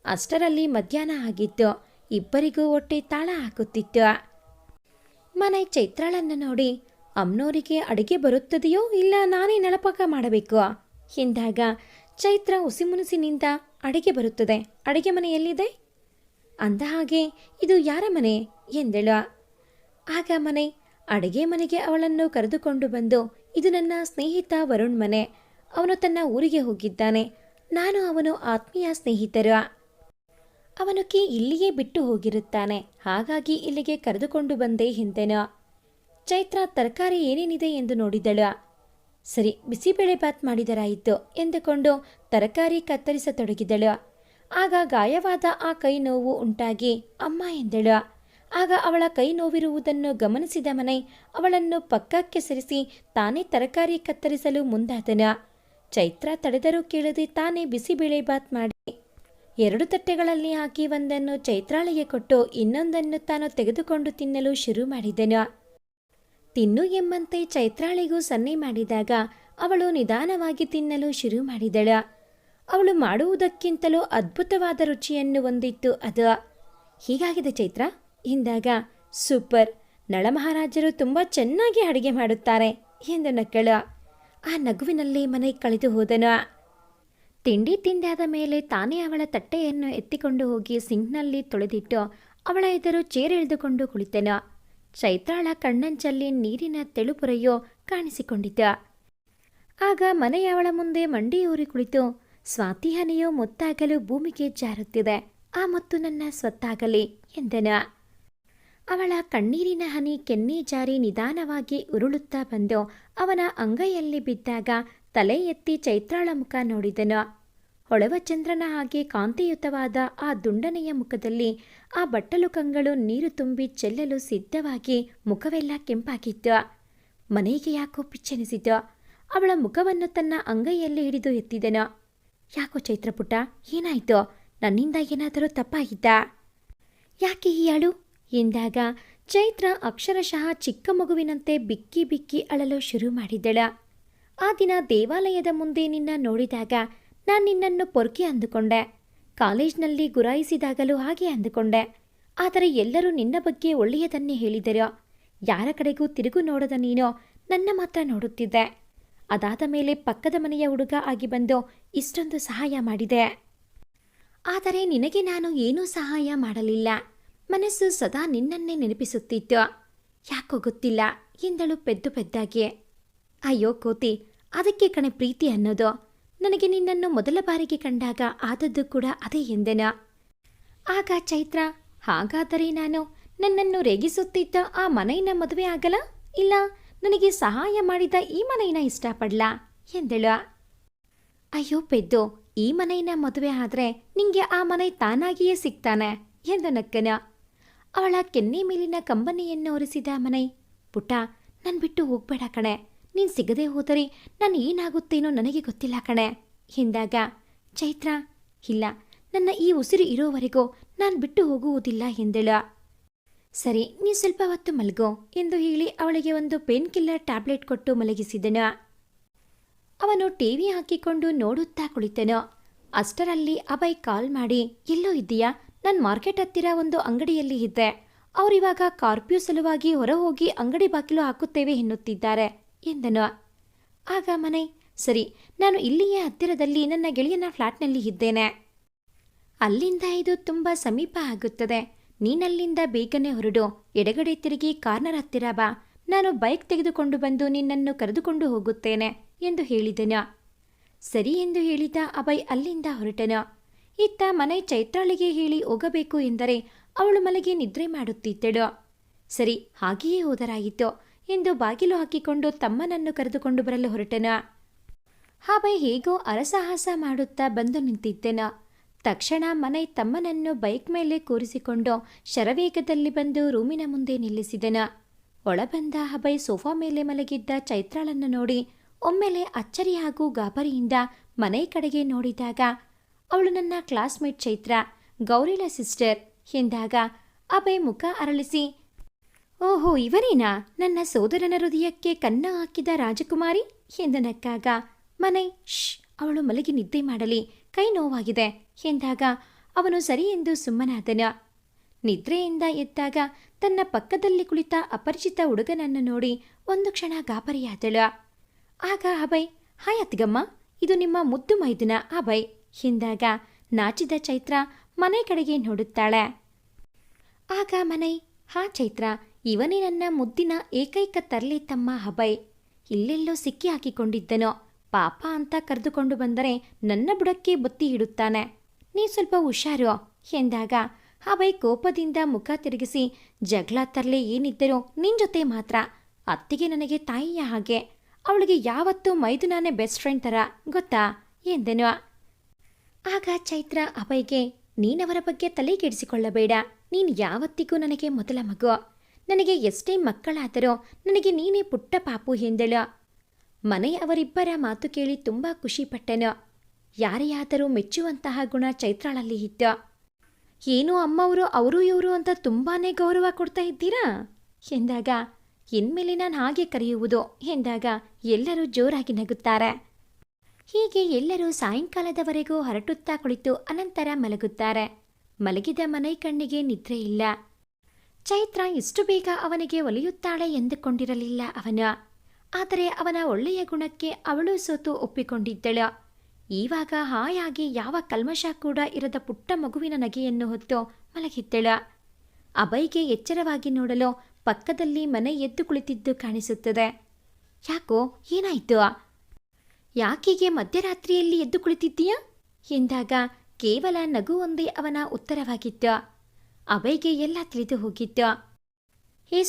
ಅಷ್ಟರಲ್ಲಿ ಮಧ್ಯಾಹ್ನ ಆಗಿತ್ತು. ಇಬ್ಬರಿಗೂ ಹೊಟ್ಟೆ ತಾಳ ಹಾಕುತ್ತಿತ್ತು. ಮನೆ ಚೈತ್ರಾಳನ್ನು ನೋಡಿ ಅಮ್ನೋರಿಗೆ ಅಡುಗೆ ಬರುತ್ತದೆಯೋ ಇಲ್ಲ ನಾನೇ ನಳಪಾಕ ಮಾಡಬೇಕು ಎಂದಾಗ ಚೈತ್ರ ಹುಸಿಮುನಿಸಿನಿಂದ ಅಡುಗೆ ಬರುತ್ತದೆ, ಅಡುಗೆ ಮನೆ ಎಲ್ಲಿದೆ ಅಂದ ಹಾಗೆ ಇದು ಯಾರ ಮನೆ ಎಂದಳು. ಆಗ ಮನೆ ಅಡುಗೆ ಮನೆಗೆ ಅವಳನ್ನು ಕರೆದುಕೊಂಡು ಬಂದು ಇದು ನನ್ನ ಸ್ನೇಹಿತ ವರುಣ್ ಮನೆ, ಅವನು ತನ್ನ ಊರಿಗೆ ಹೋಗಿದ್ದಾನೆ, ನಾನು ಅವನು ಆತ್ಮೀಯ ಸ್ನೇಹಿತರು, ಅವನಿಗೆ ಇಲ್ಲಿಯೇ ಬಿಟ್ಟು ಹೋಗಿರುತ್ತಾನೆ, ಹಾಗಾಗಿ ಇಲ್ಲಿಗೆ ಕರೆದುಕೊಂಡು ಬಂದೆ ಎಂದೆನು. ಚೈತ್ರ ತರಕಾರಿ ಏನೇನಿದೆ ಎಂದು ನೋಡಿದಳು. ಸರಿ ಬಿಸಿಬೇಳೆ ಬಾತ್ ಮಾಡಿದರಾಯಿತು ಎಂದುಕೊಂಡು ತರಕಾರಿ ಕತ್ತರಿಸತೊಡಗಿದಳು. ಆಗ ಗಾಯವಾದ ಆ ಕೈ ನೋವು ಉಂಟಾಗಿ ಅಮ್ಮ ಎಂದಳು. ಆಗ ಅವಳ ಕೈ ನೋವಿರುವುದನ್ನು ಗಮನಿಸಿದ ಮನೆ ಅವಳನ್ನು ಪಕ್ಕಕ್ಕೆ ಸರಿಸಿ ತಾನೇ ತರಕಾರಿ ಕತ್ತರಿಸಲು ಮುಂದಾದನ. ಚೈತ್ರ ತಡೆದರೂ ಕೇಳದೆ ತಾನೇ ಬಿಸಿಬೇಳೆ ಬಾತ್ ಮಾಡಿ 2 ತಟ್ಟೆಗಳಲ್ಲಿ ಹಾಕಿ ಒಂದನ್ನು ಚೈತ್ರಾಳಿಗೆ ಕೊಟ್ಟು ಇನ್ನೊಂದನ್ನು ತಾನು ತೆಗೆದುಕೊಂಡು ತಿನ್ನಲು ಶುರು ಮಾಡಿದನು. ತಿನ್ನು ಎಂಬಂತೆ ಚೈತ್ರಾಳಿಗೂ ಸನ್ನೆ ಮಾಡಿದಾಗ ಅವಳು ನಿಧಾನವಾಗಿ ತಿನ್ನಲು ಶುರು ಮಾಡಿದಳು. ಅವಳು ಮಾಡುವುದಕ್ಕಿಂತಲೂ ಅದ್ಭುತವಾದ ರುಚಿಯನ್ನು ಹೊಂದಿತ್ತು ಅದು. ಹೀಗಾಗಿದೆ ಚೈತ್ರ ಎಂದಾಗ ಸೂಪರ್, ನಳಮಹಾರಾಜರು ತುಂಬ ಚೆನ್ನಾಗಿ ಅಡುಗೆ ಮಾಡುತ್ತಾರೆ ಎಂದು ನಕ್ಕಳು. ಆ ನಗುವಿನಲ್ಲಿ ಮನೆ ಕಳೆದು ಹೋದನು. ತಿಂಡಿ ತಿಂದಾದ ಮೇಲೆ ತಾನೇ ಅವಳ ತಟ್ಟೆಯನ್ನು ಎತ್ತಿಕೊಂಡು ಹೋಗಿ ಸಿಂಕ್ನಲ್ಲಿ ತೊಳೆದಿಟ್ಟು ಅವಳ ಎದುರು ಚೇರ್ ಎಳೆದುಕೊಂಡು ಕುಳಿತನು. ಚೈತ್ರಾಳ ಕಣ್ಣಂಚಲ್ಲಿ ನೀರಿನ ತೆಳುಪುರೆಯೋ ಕಾಣಿಸಿಕೊಂಡಿತು. ಆಗ ಮನೆ ಅವಳ ಮುಂದೆ ಮಂಡಿಯೂರಿ ಕುಳಿತು ಸ್ವಾತಿ ಹನಿಯೋ ಮುತ್ತಾಗಲು ಭೂಮಿಗೆ ಜಾರುತ್ತಿದೆ, ಆ ಮುತ್ತು ನನ್ನ ಸ್ವತ್ತಾಗಲಿ ಎಂದನು. ಅವಳ ಕಣ್ಣೀರಿನ ಹನಿ ಕೆನ್ನೆ ಜಾರಿ ನಿಧಾನವಾಗಿ ಉರುಳುತ್ತಾ ಬಂದು ಅವನ ಅಂಗೈಯಲ್ಲಿ ಬಿದ್ದಾಗ ತಲೆ ಎತ್ತಿ ಚೈತ್ರಾಳ ಮುಖ ನೋಡಿದನು. ಹೊಳೆವ ಚಂದ್ರನ ಹಾಗೆ ಕಾಂತಿಯುತವಾದ ಆ ದುಂಡನೆಯ ಮುಖದಲ್ಲಿ ಆ ಬಟ್ಟಲು ಕಂಗಳು ನೀರು ತುಂಬಿ ಚೆಲ್ಲಲು ಸಿದ್ಧವಾಗಿ ಮುಖವೆಲ್ಲ ಕೆಂಪಾಗಿತ್ತು. ಮನೆಗೆ ಯಾಕೋ ಪಿಚ್ಚೆನಿಸಿತು. ಅವಳ ಮುಖವನ್ನು ತನ್ನ ಅಂಗೈಯಲ್ಲಿ ಹಿಡಿದು ಎತ್ತಿದನು. ಯಾಕೋ ಚೈತ್ರಪುಟ್ಟ, ಏನಾಯ್ತು? ನನ್ನಿಂದ ಏನಾದರೂ ತಪ್ಪಾಗಿತ್ತಾ? ಯಾಕೆ ಈ ಅಳು ಎಂದಾಗ ಚೈತ್ರ ಅಕ್ಷರಶಃ ಚಿಕ್ಕ ಮಗುವಿನಂತೆ ಬಿಕ್ಕಿ ಬಿಕ್ಕಿ ಅಳಲು ಶುರು ಮಾಡಿದಳ. ಆ ದಿನ ದೇವಾಲಯದ ಮುಂದೆ ನಿನ್ನ ನೋಡಿದಾಗ ನಾನು ನಿನ್ನನ್ನು ಪೊರ್ಕಿ ಅಂದುಕೊಂಡೆ. ಕಾಲೇಜ್ನಲ್ಲಿ ಗುರಾಯಿಸಿದಾಗಲೂ ಹಾಗೆ ಅಂದುಕೊಂಡೆ. ಆದರೆ ಎಲ್ಲರೂ ನಿನ್ನ ಬಗ್ಗೆ ಒಳ್ಳೆಯದನ್ನೇ ಹೇಳಿದರು. ಯಾರ ಕಡೆಗೂ ತಿರುಗು ನೋಡದ ನೀನು ನನ್ನ ಮಾತ್ರ ನೋಡುತ್ತಿದ್ದೆ. ಅದಾದ ಮೇಲೆ ಪಕ್ಕದ ಮನೆಯ ಹುಡುಗ ಆಗಿ ಬಂದು ಇಷ್ಟೊಂದು ಸಹಾಯ ಮಾಡಿದೆ. ಆದರೆ ನಿನಗೆ ನಾನು ಏನೂ ಸಹಾಯ ಮಾಡಲಿಲ್ಲ. ಮನಸ್ಸು ಸದಾ ನಿನ್ನನ್ನೇ ನೆನಪಿಸುತ್ತಿತ್ತು. ಯಾಕೋ ಗೊತ್ತಿಲ್ಲ ಎಂದಳು ಪೆದ್ದು ಪೆದ್ದಾಗಿ. ಅಯ್ಯೋ ಕೋತಿ, ಅದಕ್ಕೆ ಕಣೆ ಪ್ರೀತಿ ಅನ್ನೋದು. ನನಗೆ ನಿನ್ನನ್ನು ಮೊದಲ ಬಾರಿಗೆ ಕಂಡಾಗ ಆದದ್ದು ಕೂಡ ಅದೇ ಎಂದೆನು. ಆಗ ಚೈತ್ರ, ಹಾಗಾದರೆ ನಾನು ನನ್ನನ್ನು ರೇಗಿಸುತ್ತಿದ್ದ ಆ ಮನೆಯ ಮದುವೆ ಆಗಲ್ಲ, ಇಲ್ಲ ನನಗೆ ಸಹಾಯ ಮಾಡಿದ ಈ ಮನೆಯ ಇಷ್ಟಪಡ್ಲಾ ಎಂದಳು. ಅಯ್ಯೋ ಪೆದ್ದು, ಈ ಮನೆಯ ಮದುವೆ ಆದ್ರೆ ನಿಂಗೆ ಆ ಮನೆ ತಾನಾಗಿಯೇ ಸಿಗ್ತಾನೆ ಎಂದು ನಕ್ಕನ. ಅವಳ ಕೆನ್ನೆ ಮೇಲಿನ ಕಂಬನಿಯನ್ನು ಒರೆಸಿದ ಮನೆ. ಪುಟ್ಟ, ನನ್ ಬಿಟ್ಟು ಹೋಗ್ಬೇಡ ಕಣೆ. ನೀನ್ ಸಿಗದೆ ಹೋದರೆ ನಾನು ಏನಾಗುತ್ತೇನೋ ನನಗೆ ಗೊತ್ತಿಲ್ಲ ಕಣೆ ಎಂದಾಗ ಚೈತ್ರ, ಇಲ್ಲ, ನನ್ನ ಈ ಉಸಿರು ಇರೋವರೆಗೂ ನಾನು ಬಿಟ್ಟು ಹೋಗುವುದಿಲ್ಲ ಎಂದಳು. ಸರಿ, ನೀ ಸ್ವಲ್ಪ ಹೊತ್ತು ಮಲಗೋ ಎಂದು ಹೇಳಿ ಅವಳಿಗೆ ಒಂದು ಪೇನ್ ಕಿಲ್ಲರ್ ಟ್ಯಾಬ್ಲೆಟ್ ಕೊಟ್ಟು ಮಲಗಿಸಿದನು. ಅವನು ಟಿವಿ ಹಾಕಿಕೊಂಡು ನೋಡುತ್ತಾ ಕುಳಿತನು. ಅಷ್ಟರಲ್ಲಿ ಅಭಯ್ ಕಾಲ್ ಮಾಡಿ, ಎಲ್ಲೋ ಇದ್ದೀಯಾ? ನಾನು ಮಾರ್ಕೆಟ್ ಹತ್ತಿರ ಒಂದು ಅಂಗಡಿಯಲ್ಲಿ ಇದ್ದೆ. ಅವರಿವಾಗ ಕಾರ್ಪ್ಯೂ ಸಲುವಾಗಿ ಹೊರ ಹೋಗಿ ಅಂಗಡಿ ಬಾಗಿಲು ಹಾಕುತ್ತೇವೆ ಎನ್ನುತ್ತಿದ್ದಾರೆ ಎಂದನು. ಆಗ ಮನೆ, ಸರಿ, ನಾನು ಇಲ್ಲಿಯೇ ಹತ್ತಿರದಲ್ಲಿ ನನ್ನ ಗೆಳೆಯನ ಫ್ಲಾಟ್ನಲ್ಲಿ ಇದ್ದೇನೆ. ಅಲ್ಲಿಂದ ಇದು ತುಂಬ ಸಮೀಪ ಆಗುತ್ತದೆ. ನೀನಲ್ಲಿಂದ ಬೇಗನೆ ಹೊರಡು, ಎಡಗಡೆ ತಿರುಗಿ ಕಾರ್ನರ್ ಹತ್ತಿರ ಬಾ. ನಾನು ಬೈಕ್ ತೆಗೆದುಕೊಂಡು ಬಂದು ನಿನ್ನನ್ನು ಕರೆದುಕೊಂಡು ಹೋಗುತ್ತೇನೆ ಎಂದು ಹೇಳಿದನು. ಸರಿ ಎಂದು ಹೇಳಿದ ಅಭಯ್ ಅಲ್ಲಿಂದ ಹೊರಟನು. ಇತ್ತ ಮನೆ ಚೈತ್ರಾಳಿಗೆ ಹೇಳಿ ಹೋಗಬೇಕು ಎಂದರೆ ಅವಳು ಮಲಗಿ ನಿದ್ರೆ ಮಾಡುತ್ತಿದ್ದಳು. ಸರಿ, ಹಾಗೆಯೇ ಹೋದರಾಯಿತು ಎಂದು ಬಾಗಿಲು ಹಾಕಿಕೊಂಡು ತಮ್ಮನನ್ನು ಕರೆದುಕೊಂಡು ಬರಲು ಹೊರಟನು. ಅಭಯ್ ಹೇಗೋ ಅರಸಾಹಸ ಮಾಡುತ್ತಾ ಬಂದು ನಿಂತಿದ್ದನು. ತಕ್ಷಣ ಮನೆ ತಮ್ಮನನ್ನು ಬೈಕ್ ಮೇಲೆ ಕೂರಿಸಿಕೊಂಡು ಶರವೇಗದಲ್ಲಿ ಬಂದು ರೂಮಿನ ಮುಂದೆ ನಿಲ್ಲಿಸಿದನು. ಒಳಬಂದ ಅಭಯ್ ಸೋಫಾ ಮೇಲೆ ಮಲಗಿದ್ದ ಚೈತ್ರಾಳನ್ನು ನೋಡಿ ಒಮ್ಮೆಲೆ ಅಚ್ಚರಿ ಹಾಗೂ ಗಾಬರಿಯಿಂದ ಮನೆ ಕಡೆಗೆ ನೋಡಿದಾಗ ಅವಳು ನನ್ನ ಕ್ಲಾಸ್ಮೇಟ್ ಚೈತ್ರ, ಗೌರಿಲ ಸಿಸ್ಟರ್ ಎಂದಾಗ ಅಭಯ್ ಮುಖ ಅರಳಿಸಿ, ಓಹೋ ಇವರೇನಾ ನನ್ನ ಸೋದರನ ಹೃದಯಕ್ಕೆ ಕನ್ನ ಹಾಕಿದ ರಾಜಕುಮಾರಿ ಎಂದು ನಕ್ಕಾಗ ಮನೆ, ಅವಳು ಮಲಗಿ ನಿದ್ದೆ ಮಾಡಲಿ, ಕೈ ನೋವಾಗಿದೆ ಎಂದಾಗ ಅವನು ಸರಿ ಎಂದು ಸುಮ್ಮನಾದನು. ನಿದ್ರೆಯಿಂದ ಎದ್ದಾಗ ತನ್ನ ಪಕ್ಕದಲ್ಲಿ ಕುಳಿತ ಅಪರಿಚಿತ ಹುಡುಗನನ್ನು ನೋಡಿ ಒಂದು ಕ್ಷಣ ಗಾಬರಿಯಾದಳು. ಆಗ ಅಭಯ್, ಹಾಯ್ ಅತ್ತಿಗಮ್ಮ, ಇದು ನಿಮ್ಮ ಮುದ್ದು ಮೈದುನ ಅಭಯ್ ಎಂದಾಗ ನಾಚಿದ ಚೈತ್ರ ಮನೆ ಕಡೆಗೆ ನೋಡುತ್ತಾಳೆ. ಆಗ ಮನೆ, ಹಾ ಚೈತ್ರ, ಇವನೇ ನನ್ನ ಮುದ್ದಿನ ಏಕೈಕ ತರ್ಲಿ ತಮ್ಮ ಅಭಯ್. ಇಲ್ಲೆಲ್ಲೋ ಸಿಕ್ಕಿ ಹಾಕಿಕೊಂಡಿದ್ದನೋ, ಪಾಪ ಅಂತ ಕರೆದುಕೊಂಡು ಬಂದರೆ ನನ್ನ ಬುಡಕ್ಕೆ ಬತ್ತಿ ಇಡುತ್ತಾನೆ. ನೀ ಸ್ವಲ್ಪ ಹುಷಾರು ಎಂದಾಗ ಅಭಯ್ ಕೋಪದಿಂದ ಮುಖ ತಿರುಗಿಸಿ, ಜಗಳ ತರ್ಲೆ ಏನಿದ್ದರೂ ನಿನ್ ಜೊತೆ ಮಾತ್ರ. ಅತ್ತಿಗೆ ನನಗೆ ತಾಯಿಯ ಹಾಗೆ. ಅವಳಿಗೆ ಯಾವತ್ತೂ ಮೈದುನಾನೇ ಬೆಸ್ಟ್ ಫ್ರೆಂಡ್ ಥರ, ಗೊತ್ತಾ ಎಂದೆನು. ಆಗ ಚೈತ್ರ ಅಭಯ್ಗೆ, ನೀನವರ ಬಗ್ಗೆ ತಲೆ ಕೆಡಿಸಿಕೊಳ್ಳಬೇಡ. ನೀನು ಯಾವತ್ತಿಗೂ ನನಗೆ ಮೊದಲ ಮಗು. ನನಗೆ ಎಷ್ಟೇ ಮಕ್ಕಳಾದರೋ ನನಗೆ ನೀನೇ ಪುಟ್ಟ ಪಾಪು ಎಂದಳು. ಮನೆ ಅವರಿಬ್ಬರ ಮಾತು ಕೇಳಿ ತುಂಬ ಖುಷಿಪಟ್ಟನು. ಯಾರೆಯಾದರೂ ಮೆಚ್ಚುವಂತಹ ಗುಣ ಚೈತ್ರಾಳಲ್ಲಿ ಇತ್ತು. ಏನೋ ಅಮ್ಮವರು ಅವರು ಇವರು ಅಂತ ತುಂಬಾನೇ ಗೌರವ ಕೊಡ್ತಾ ಇದ್ದೀರಾ ಎಂದಾಗ, ಇನ್ಮೇಲೆ ನಾನು ಹಾಗೆ ಕರೆಯುವುದು ಎಂದಾಗ ಎಲ್ಲರೂ ಜೋರಾಗಿ ನಗುತ್ತಾರೆ. ಹೀಗೆ ಎಲ್ಲರೂ ಸಾಯಂಕಾಲದವರೆಗೂ ಹರಟುತ್ತಾ ಕುಳಿತು ಅನಂತರ ಮಲಗುತ್ತಾರೆ. ಮಲಗಿದ ಮನೆ ಕಣ್ಣಿಗೆ ನಿದ್ರೆ ಇಲ್ಲ. ಚೈತ್ರ ಇಷ್ಟು ಬೇಗ ಅವನಿಗೆ ಒಲಿಯುತ್ತಾಳೆ ಎಂದುಕೊಂಡಿರಲಿಲ್ಲ ಅವನು. ಆದರೆ ಅವನ ಒಳ್ಳೆಯ ಗುಣಕ್ಕೆ ಅವಳು ಸೋತು ಒಪ್ಪಿಕೊಂಡಿದ್ದಳು. ಈವಾಗ ಹಾಯಾಗಿ ಯಾವ ಕಲ್ಮಶ ಕೂಡ ಇರದ ಪುಟ್ಟ ಮಗುವಿನ ನಗೆಯನ್ನು ಹೊತ್ತು ಮಲಗಿದ್ದಳು. ಅಭಯ್ಗೆ ಎಚ್ಚರವಾಗಿ ನೋಡಲು ಪಕ್ಕದಲ್ಲಿ ಮನೆ ಎದ್ದು ಕುಳಿತಿದ್ದು ಕಾಣಿಸುತ್ತದೆ. ಯಾಕೋ, ಏನಾಯ್ತು? ಯಾಕೀಗೆ ಮಧ್ಯರಾತ್ರಿಯಲ್ಲಿ ಎದ್ದು ಕುಳಿತಿದ್ದೀಯಾ ಎಂದಾಗ ಕೇವಲ ನಗು ಒಂದೇ ಅವನ ಉತ್ತರವಾಗಿತ್ತು. ಅಭಯ್ಗೆ ಎಲ್ಲ ತಿಳಿದು ಹೋಗಿತ್ತು.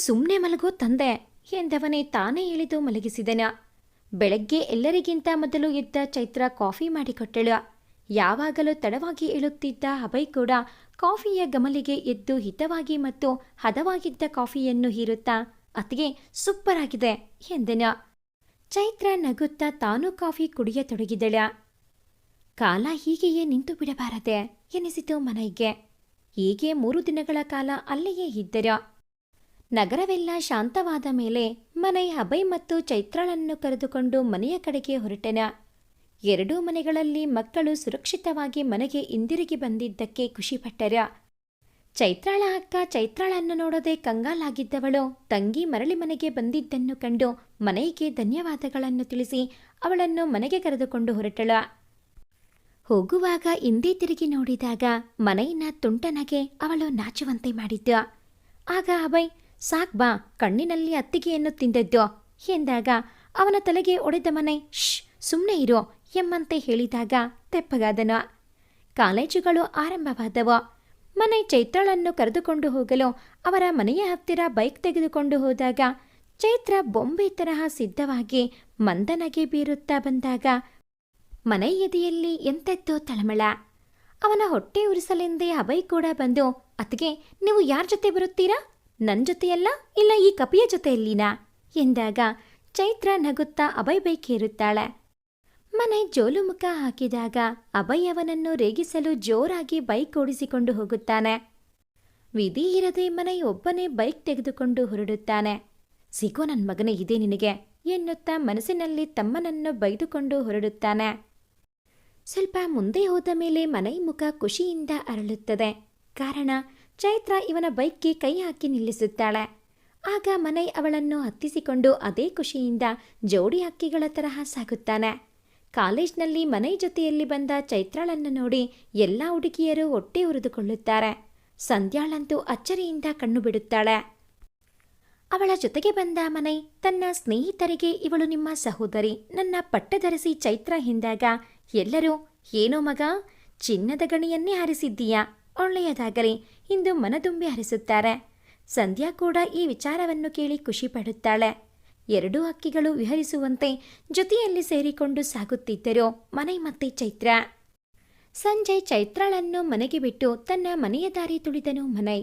ಸುಮ್ಮನೆ ಮಲಗೋ ತಂದೆ ಎಂದವನೇ ತಾನೇ ಇಳಿದು ಮಲಗಿಸಿದನು. ಬೆಳಗ್ಗೆ ಎಲ್ಲರಿಗಿಂತ ಮೊದಲು ಎದ್ದ ಚೈತ್ರ ಕಾಫಿ ಮಾಡಿಕೊಟ್ಟಳು. ಯಾವಾಗಲೂ ತಡವಾಗಿ ಏಳುತ್ತಿದ್ದ ಅಭಯ್ ಕೂಡ ಕಾಫಿಯ ಗಮಲಿಗೆ ಎದ್ದು ಹಿತವಾಗಿ ಮತ್ತು ಹದವಾಗಿದ್ದ ಕಾಫಿಯನ್ನು ಹೀರುತ್ತಾ, ಅತ್ತಿಗೆ ಸೂಪರ್ ಆಗಿದೆ ಎಂದನು. ಚೈತ್ರ ನಗುತ್ತಾ ತಾನೂ ಕಾಫಿ ಕುಡಿಯತೊಡಗಿದಳ. ಕಾಲ ಹೀಗೆಯೇ ನಿಂತು ಬಿಡಬಾರದೆ ಎನಿಸಿತು ಮನೈಗೆ. ಹೀಗೆ 3 ದಿನಗಳ ಕಾಲ ಅಲ್ಲಿಯೇ ಇದ್ದರು. ನಗರವೆಲ್ಲ ಶಾಂತವಾದ ಮೇಲೆ ಮನೈ ಅಭಯ್ ಮತ್ತು ಚೈತ್ರಳನ್ನು ಕರೆದುಕೊಂಡು ಮನೆಯ ಕಡೆಗೆ ಹೊರಟನ. 2 ಮನೆಗಳಲ್ಲಿ ಮಕ್ಕಳು ಸುರಕ್ಷಿತವಾಗಿ ಮನೆಗೆ ಹಿಂದಿರುಗಿ ಬಂದಿದ್ದಕ್ಕೆ ಖುಷಿಪಟ್ಟರು. ಚೈತ್ರಾಳ ಅಕ್ಕ ಚೈತ್ರಾಳನ್ನು ನೋಡದೆ ಕಂಗಾಲಾಗಿದ್ದವಳು ತಂಗಿ ಮರಳಿ ಮನೆಗೆ ಬಂದಿದ್ದನ್ನು ಕಂಡು ಮನೆಗೆ ಧನ್ಯವಾದಗಳನ್ನು ತಿಳಿಸಿ ಅವಳನ್ನು ಮನೆಗೆ ಕರೆದುಕೊಂಡು ಹೊರಟಳು. ಹೋಗುವಾಗ ಹಿಂದೆ ತಿರುಗಿ ನೋಡಿದಾಗ ಮನೆಯ ತುಂಟನಗೆ ಅವಳು ನಾಚುವಂತೆ ಮಾಡಿದ್ದು. ಆಗ ಅಭಯ್, ಸಾಕ್ ಬಾ, ಕಣ್ಣಿನಲ್ಲಿ ಅತ್ತಿಗೆಯನ್ನು ತಿಂದದ್ದು ಎಂದಾಗ ಅವನ ತಲೆಗೆ ಒಡೆದ ಮನೆ, ಸುಮ್ಮನೆ ಇರೋ ಎಂಬಂತೆ ಹೇಳಿದಾಗ ತೆಪ್ಪಗಾದನು. ಕಾಲೇಜುಗಳು ಆರಂಭವಾದವು. ಮನೆ ಚೈತ್ರಳನ್ನು ಕರೆದುಕೊಂಡು ಹೋಗಲು ಅವರ ಮನೆಯ ಹತ್ತಿರ ಬೈಕ್ ತೆಗೆದುಕೊಂಡು ಹೋದಾಗ ಚೈತ್ರ ಬೊಂಬೆ ತರಹ ಸಿದ್ಧವಾಗಿ ಮಂದನಗೆ ಬೀರುತ್ತಾ ಬಂದಾಗ ಮನೆ ಎದೆಯಲ್ಲಿ ಎಂತೆತ್ತೋ ತಳಮಳ. ಅವನ ಹೊಟ್ಟೆ ಉರಿಸಲೆಂದೇ ಅಭಯ್ ಕೂಡ ಬಂದು, ಅತ್ತಿಗೆ ನೀವು ಯಾರ ಜೊತೆ ಬರುತ್ತೀರಾ? ನನ್ನ ಜೊತೆಯಲ್ಲ, ಇಲ್ಲ ಈ ಕಪಿಯ ಜೊತೆಯಲ್ಲಿನಾ ಎಂದಾಗ ಚೈತ್ರ ನಗುತ್ತಾ ಅಭಯ್ ಬೈಕ್ ಏರುತ್ತಾಳೆ. ಮನೆ ಜೋಲು ಮುಖ ಹಾಕಿದಾಗ ಅಭಯ್ ಅವನನ್ನು ರೇಗಿಸಲು ಜೋರಾಗಿ ಬೈಕ್ ಓಡಿಸಿಕೊಂಡು ಹೋಗುತ್ತಾನೆ. ವಿಧಿ ಇರದೆ ಮನೆ ಒಬ್ಬನೇ ಬೈಕ್ ತೆಗೆದುಕೊಂಡು ಹೊರಡುತ್ತಾನೆ. ಸಿಗೋ ನನ್ನ ಮಗನೇ ಇದೆ ನಿನಗೆ ಎನ್ನುತ್ತಾ ಮನಸ್ಸಿನಲ್ಲಿ ತಮ್ಮನನ್ನು ಬೈದುಕೊಂಡು ಹೊರಡುತ್ತಾನೆ. ಸ್ವಲ್ಪ ಮುಂದೆ ಹೋದ ಮೇಲೆ ಮನೆ ಮುಖ ಖುಷಿಯಿಂದ ಅರಳುತ್ತದೆ. ಕಾರಣ ಚೈತ್ರ ಇವನ ಬೈಕ್ಗೆ ಕೈ ಹಾಕಿ ನಿಲ್ಲಿಸುತ್ತಾಳೆ. ಆಗ ಮನೆ ಅವಳನ್ನು ಹತ್ತಿಸಿಕೊಂಡು ಅದೇ ಖುಷಿಯಿಂದ ಜೋಡಿ ಹಕ್ಕಿಗಳ ತರಹ ಸಾಗುತ್ತಾನೆ. ಕಾಲೇಜ್ನಲ್ಲಿ ಮನೆ ಜೊತೆಯಲ್ಲಿ ಬಂದ ಚೈತ್ರಾಳನ್ನು ನೋಡಿ ಎಲ್ಲ ಹುಡುಗಿಯರು ಹೊಟ್ಟೆ ಉರಿದುಕೊಳ್ಳುತ್ತಾರೆ. ಸಂಧ್ಯಾಳಂತೂ ಅಚ್ಚರಿಯಿಂದ ಕಣ್ಣು ಬಿಡುತ್ತಾಳೆ. ಅವಳ ಜೊತೆಗೆ ಬಂದ ಮನೆ ತನ್ನ ಸ್ನೇಹಿತರಿಗೆ, ಇವಳು ನಿಮ್ಮ ಸಹೋದರಿ, ನನ್ನ ಪಟ್ಟಧರಿಸಿ ಚೈತ್ರ ಎಂದಾಗ ಎಲ್ಲರೂ, ಏನೋ ಮಗ, ಚಿನ್ನದ ಗಣಿಯನ್ನೇ ಹಾರಿಸಿದ್ದೀಯಾ, ಒಳ್ಳೆಯದಾಗಲಿ ಇಂದು ಮನದುಂಬಿ ಹರಿಸುತ್ತಾರೆ. ಸಂಧ್ಯಾ ಕೂಡ ಈ ವಿಚಾರವನ್ನು ಕೇಳಿ ಖುಷಿ ಪಡುತ್ತಾಳೆ. 2 ಹಕ್ಕಿಗಳು ವಿಹರಿಸುವಂತೆ ಜೊತೆಯಲ್ಲಿ ಸೇರಿಕೊಂಡು ಸಾಗುತ್ತಿದ್ದರು ಮನೆ ಮತ್ತೆ ಚೈತ್ರ. ಸಂಜೆ ಚೈತ್ರಾಳನ್ನು ಮನೆಗೆ ಬಿಟ್ಟು ತನ್ನ ಮನೆಯ ದಾರಿ ತುಳಿದನು ಮನೈ.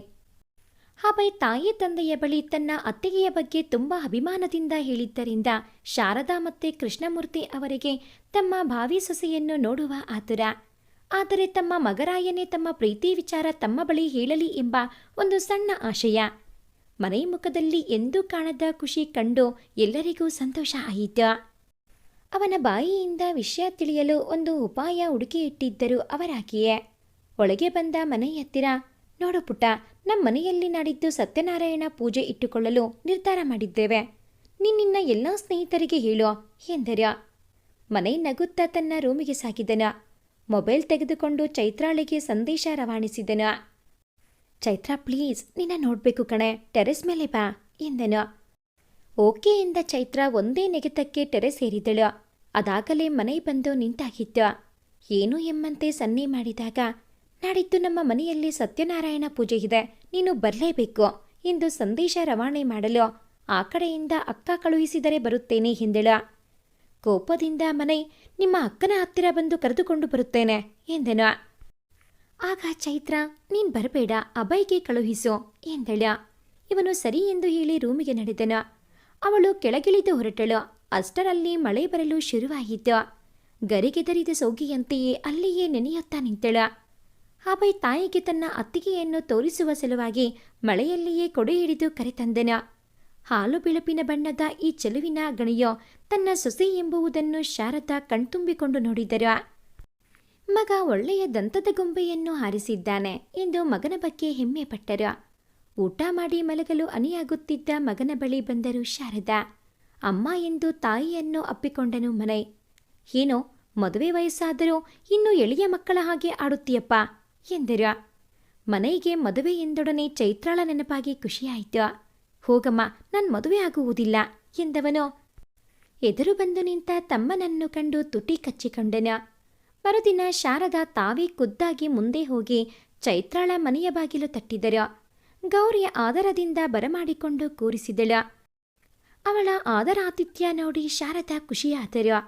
ಅಭಯ್ ತಾಯಿ ತಂದೆಯ ಬಳಿ ತನ್ನ ಅತ್ತಿಗೆಯ ಬಗ್ಗೆ ತುಂಬ ಅಭಿಮಾನದಿಂದ ಹೇಳಿದ್ದರಿಂದ ಶಾರದಾ ಮತ್ತೆ ಕೃಷ್ಣಮೂರ್ತಿ ಅವರಿಗೆ ತಮ್ಮ ಭಾವಿ ಸೊಸೆಯನ್ನು ನೋಡುವ ಆತುರ. ಆದರೆ ತಮ್ಮ ಮಗರಾಯನೇ ತಮ್ಮ ಪ್ರೀತಿ ವಿಚಾರ ತಮ್ಮ ಬಳಿ ಹೇಳಲಿ ಎಂಬ ಒಂದು ಸಣ್ಣ ಆಶಯ. ಮನೆ ಮುಖದಲ್ಲಿ ಎಂದೂ ಕಾಣದ ಖುಷಿ ಕಂಡು ಎಲ್ಲರಿಗೂ ಸಂತೋಷ ಆಯಿತು. ಅವನ ಬಾಯಿಯಿಂದ ವಿಷಯ ತಿಳಿಯಲು ಒಂದು ಉಪಾಯ ಹುಡುಕಿ ಇಟ್ಟಿದ್ದರು ಅವರಾಗಿಯೇ. ಒಳಗೆ ಬಂದ ಮನೆ ಹತ್ತಿರ, ನೋಡು ಪುಟ್ಟ, ನಮ್ಮ ಮನೆಯಲ್ಲಿ ನಾಡಿದ್ದು ಸತ್ಯನಾರಾಯಣ ಪೂಜೆ ಇಟ್ಟುಕೊಳ್ಳಲು ನಿರ್ಧಾರ ಮಾಡಿದ್ದೇವೆ. ನಿನ್ನ ಎಲ್ಲ ಸ್ನೇಹಿತರಿಗೆ ಹೇಳೋ ಎಂದರು. ಮನೆ ನಗುತ್ತಾ ತನ್ನ ರೂಮಿಗೆ ಸಾಗಿದನು. ಮೊಬೈಲ್ ತೆಗೆದುಕೊಂಡು ಚೈತ್ರಾಳಿಗೆ ಸಂದೇಶ ರವಾನಿಸಿದನು. ಚೈತ್ರ ಪ್ಲೀಸ್, ನಿನ್ನ ನೋಡ್ಬೇಕು ಕಣೆ, ಟೆರೆಸ್ ಮೇಲೆ ಬಾ ಎಂದನು. ಓಕೆ ಎಂದ ಚೈತ್ರ ಒಂದೇ ನೆಗೆತಕ್ಕೆ ಟೆರೆಸ್ ಏರಿದಳು. ಅದಾಗಲೇ ಮನೆ ಬಂದು ನಿಂತಾಗಿತ್ತು. ಏನು ಎಂಬಂತೆ ಸನ್ನೆ ಮಾಡಿದಾಗ, ನಾಡಿದ್ದು ನಮ್ಮ ಮನೆಯಲ್ಲಿ ಸತ್ಯನಾರಾಯಣ ಪೂಜೆ ಇದೆ, ನೀನು ಬರಲೇಬೇಕು ಎಂದು ಸಂದೇಶ ರವಾನೆ ಮಾಡಲು ಆ ಕಡೆಯಿಂದ ಅಕ್ಕ ಕಳುಹಿಸಿದರೆ ಬರುತ್ತೇನೆ ಎಂದಳು. ಕೋಪದಿಂದ ಮನೆ, ನಿಮ್ಮ ಅಕ್ಕನ ಹತ್ತಿರ ಬಂದು ಕರೆದುಕೊಂಡು ಬರುತ್ತೇನೆ ಎಂದನು. ಆಗ ಚೈತ್ರ, ನೀನ್ ಬರಬೇಡ, ಅಭಯ್ಗೆ ಕಳುಹಿಸು ಎಂದಳ. ಇವನು ಸರಿ ಎಂದು ಹೇಳಿ ರೂಮಿಗೆ ನಡೆದನು. ಅವಳು ಕೆಳಗಿಳಿದು ಹೊರಟಳು. ಅಷ್ಟರಲ್ಲಿ ಮಳೆ ಬರಲು ಶುರುವಾಯಿತು. ಗರಿಗೆದರಿದ ಸೋಗಿಯಂತೆಯೇ ಅಲ್ಲಿಯೇ ನೆನೆಯುತ್ತಾ ನಿಂತಳು. ಅಭಯ್ ತಾಯಿಗೆ ತನ್ನ ಅತ್ತಿಗೆಯನ್ನು ತೋರಿಸುವ ಸಲುವಾಗಿ ಮಳೆಯಲ್ಲಿಯೇ ಕೊಡೆ ಹಿಡಿದು ಕರೆತಂದನು. ಹಾಲು ಬಿಳುಪಿನ ಬಣ್ಣದ ಈ ಚೆಲುವಿನ ಗಣಿಯೋ ತನ್ನ ಸೊಸೆ ಎಂಬುವುದನ್ನು ಶಾರದಾ ಕಣ್ತುಂಬಿಕೊಂಡು ನೋಡಿದರು. ಮಗ ಒಳ್ಳೆಯ ದಂತದ ಗೊಂಬೆಯನ್ನು ಹಾರಿಸಿದ್ದಾನೆ ಎಂದು ಮಗನ ಬಗ್ಗೆ ಹೆಮ್ಮೆ ಪಟ್ಟರು. ಊಟ ಮಾಡಿ ಮಲಗಲು ಅನಿಯಾಗುತ್ತಿದ್ದ ಮಗನ ಬಳಿ ಬಂದರು ಶಾರದಾ. ಅಮ್ಮ ಎಂದು ತಾಯಿಯನ್ನು ಅಪ್ಪಿಕೊಂಡನು ಮನೈ. ಏನೋ ಮದುವೆ ವಯಸ್ಸಾದರೂ ಇನ್ನೂ ಎಳೆಯ ಮಕ್ಕಳ ಹಾಗೆ ಆಡುತ್ತೀಯಪ್ಪ ಎಂದರು. ಮನೆಗೆ ಮದುವೆ ಎಂದೊಡನೆ ಚೈತ್ರಾಳ ನೆನಪಾಗಿ ಖುಷಿಯಾಯಿತು. ಹೋಗಮ್ಮ, ನಾನು ಮದುವೆ ಆಗುವುದಿಲ್ಲ ಎಂದವನು ಎದುರು ಬಂದು ನಿಂತ ತಮ್ಮನನ್ನು ಕಂಡು ತುಟಿ ಕಚ್ಚಿಕೊಂಡನು. ಮರುದಿನ ಶಾರದಾ ತಾವೇ ಖುದ್ದಾಗಿ ಮುಂದೆ ಹೋಗಿ ಚೈತ್ರಾಳ ಮನೆಯ ಬಾಗಿಲು ತಟ್ಟಿದರು. ಗೌರಿಯ ಆದರದಿಂದ ಬರಮಾಡಿಕೊಂಡು ಕೂರಿಸಿದಳು. ಅವಳ ಆದರಾತಿಥ್ಯ ನೋಡಿ ಶಾರದಾ ಖುಷಿಯಾದರು.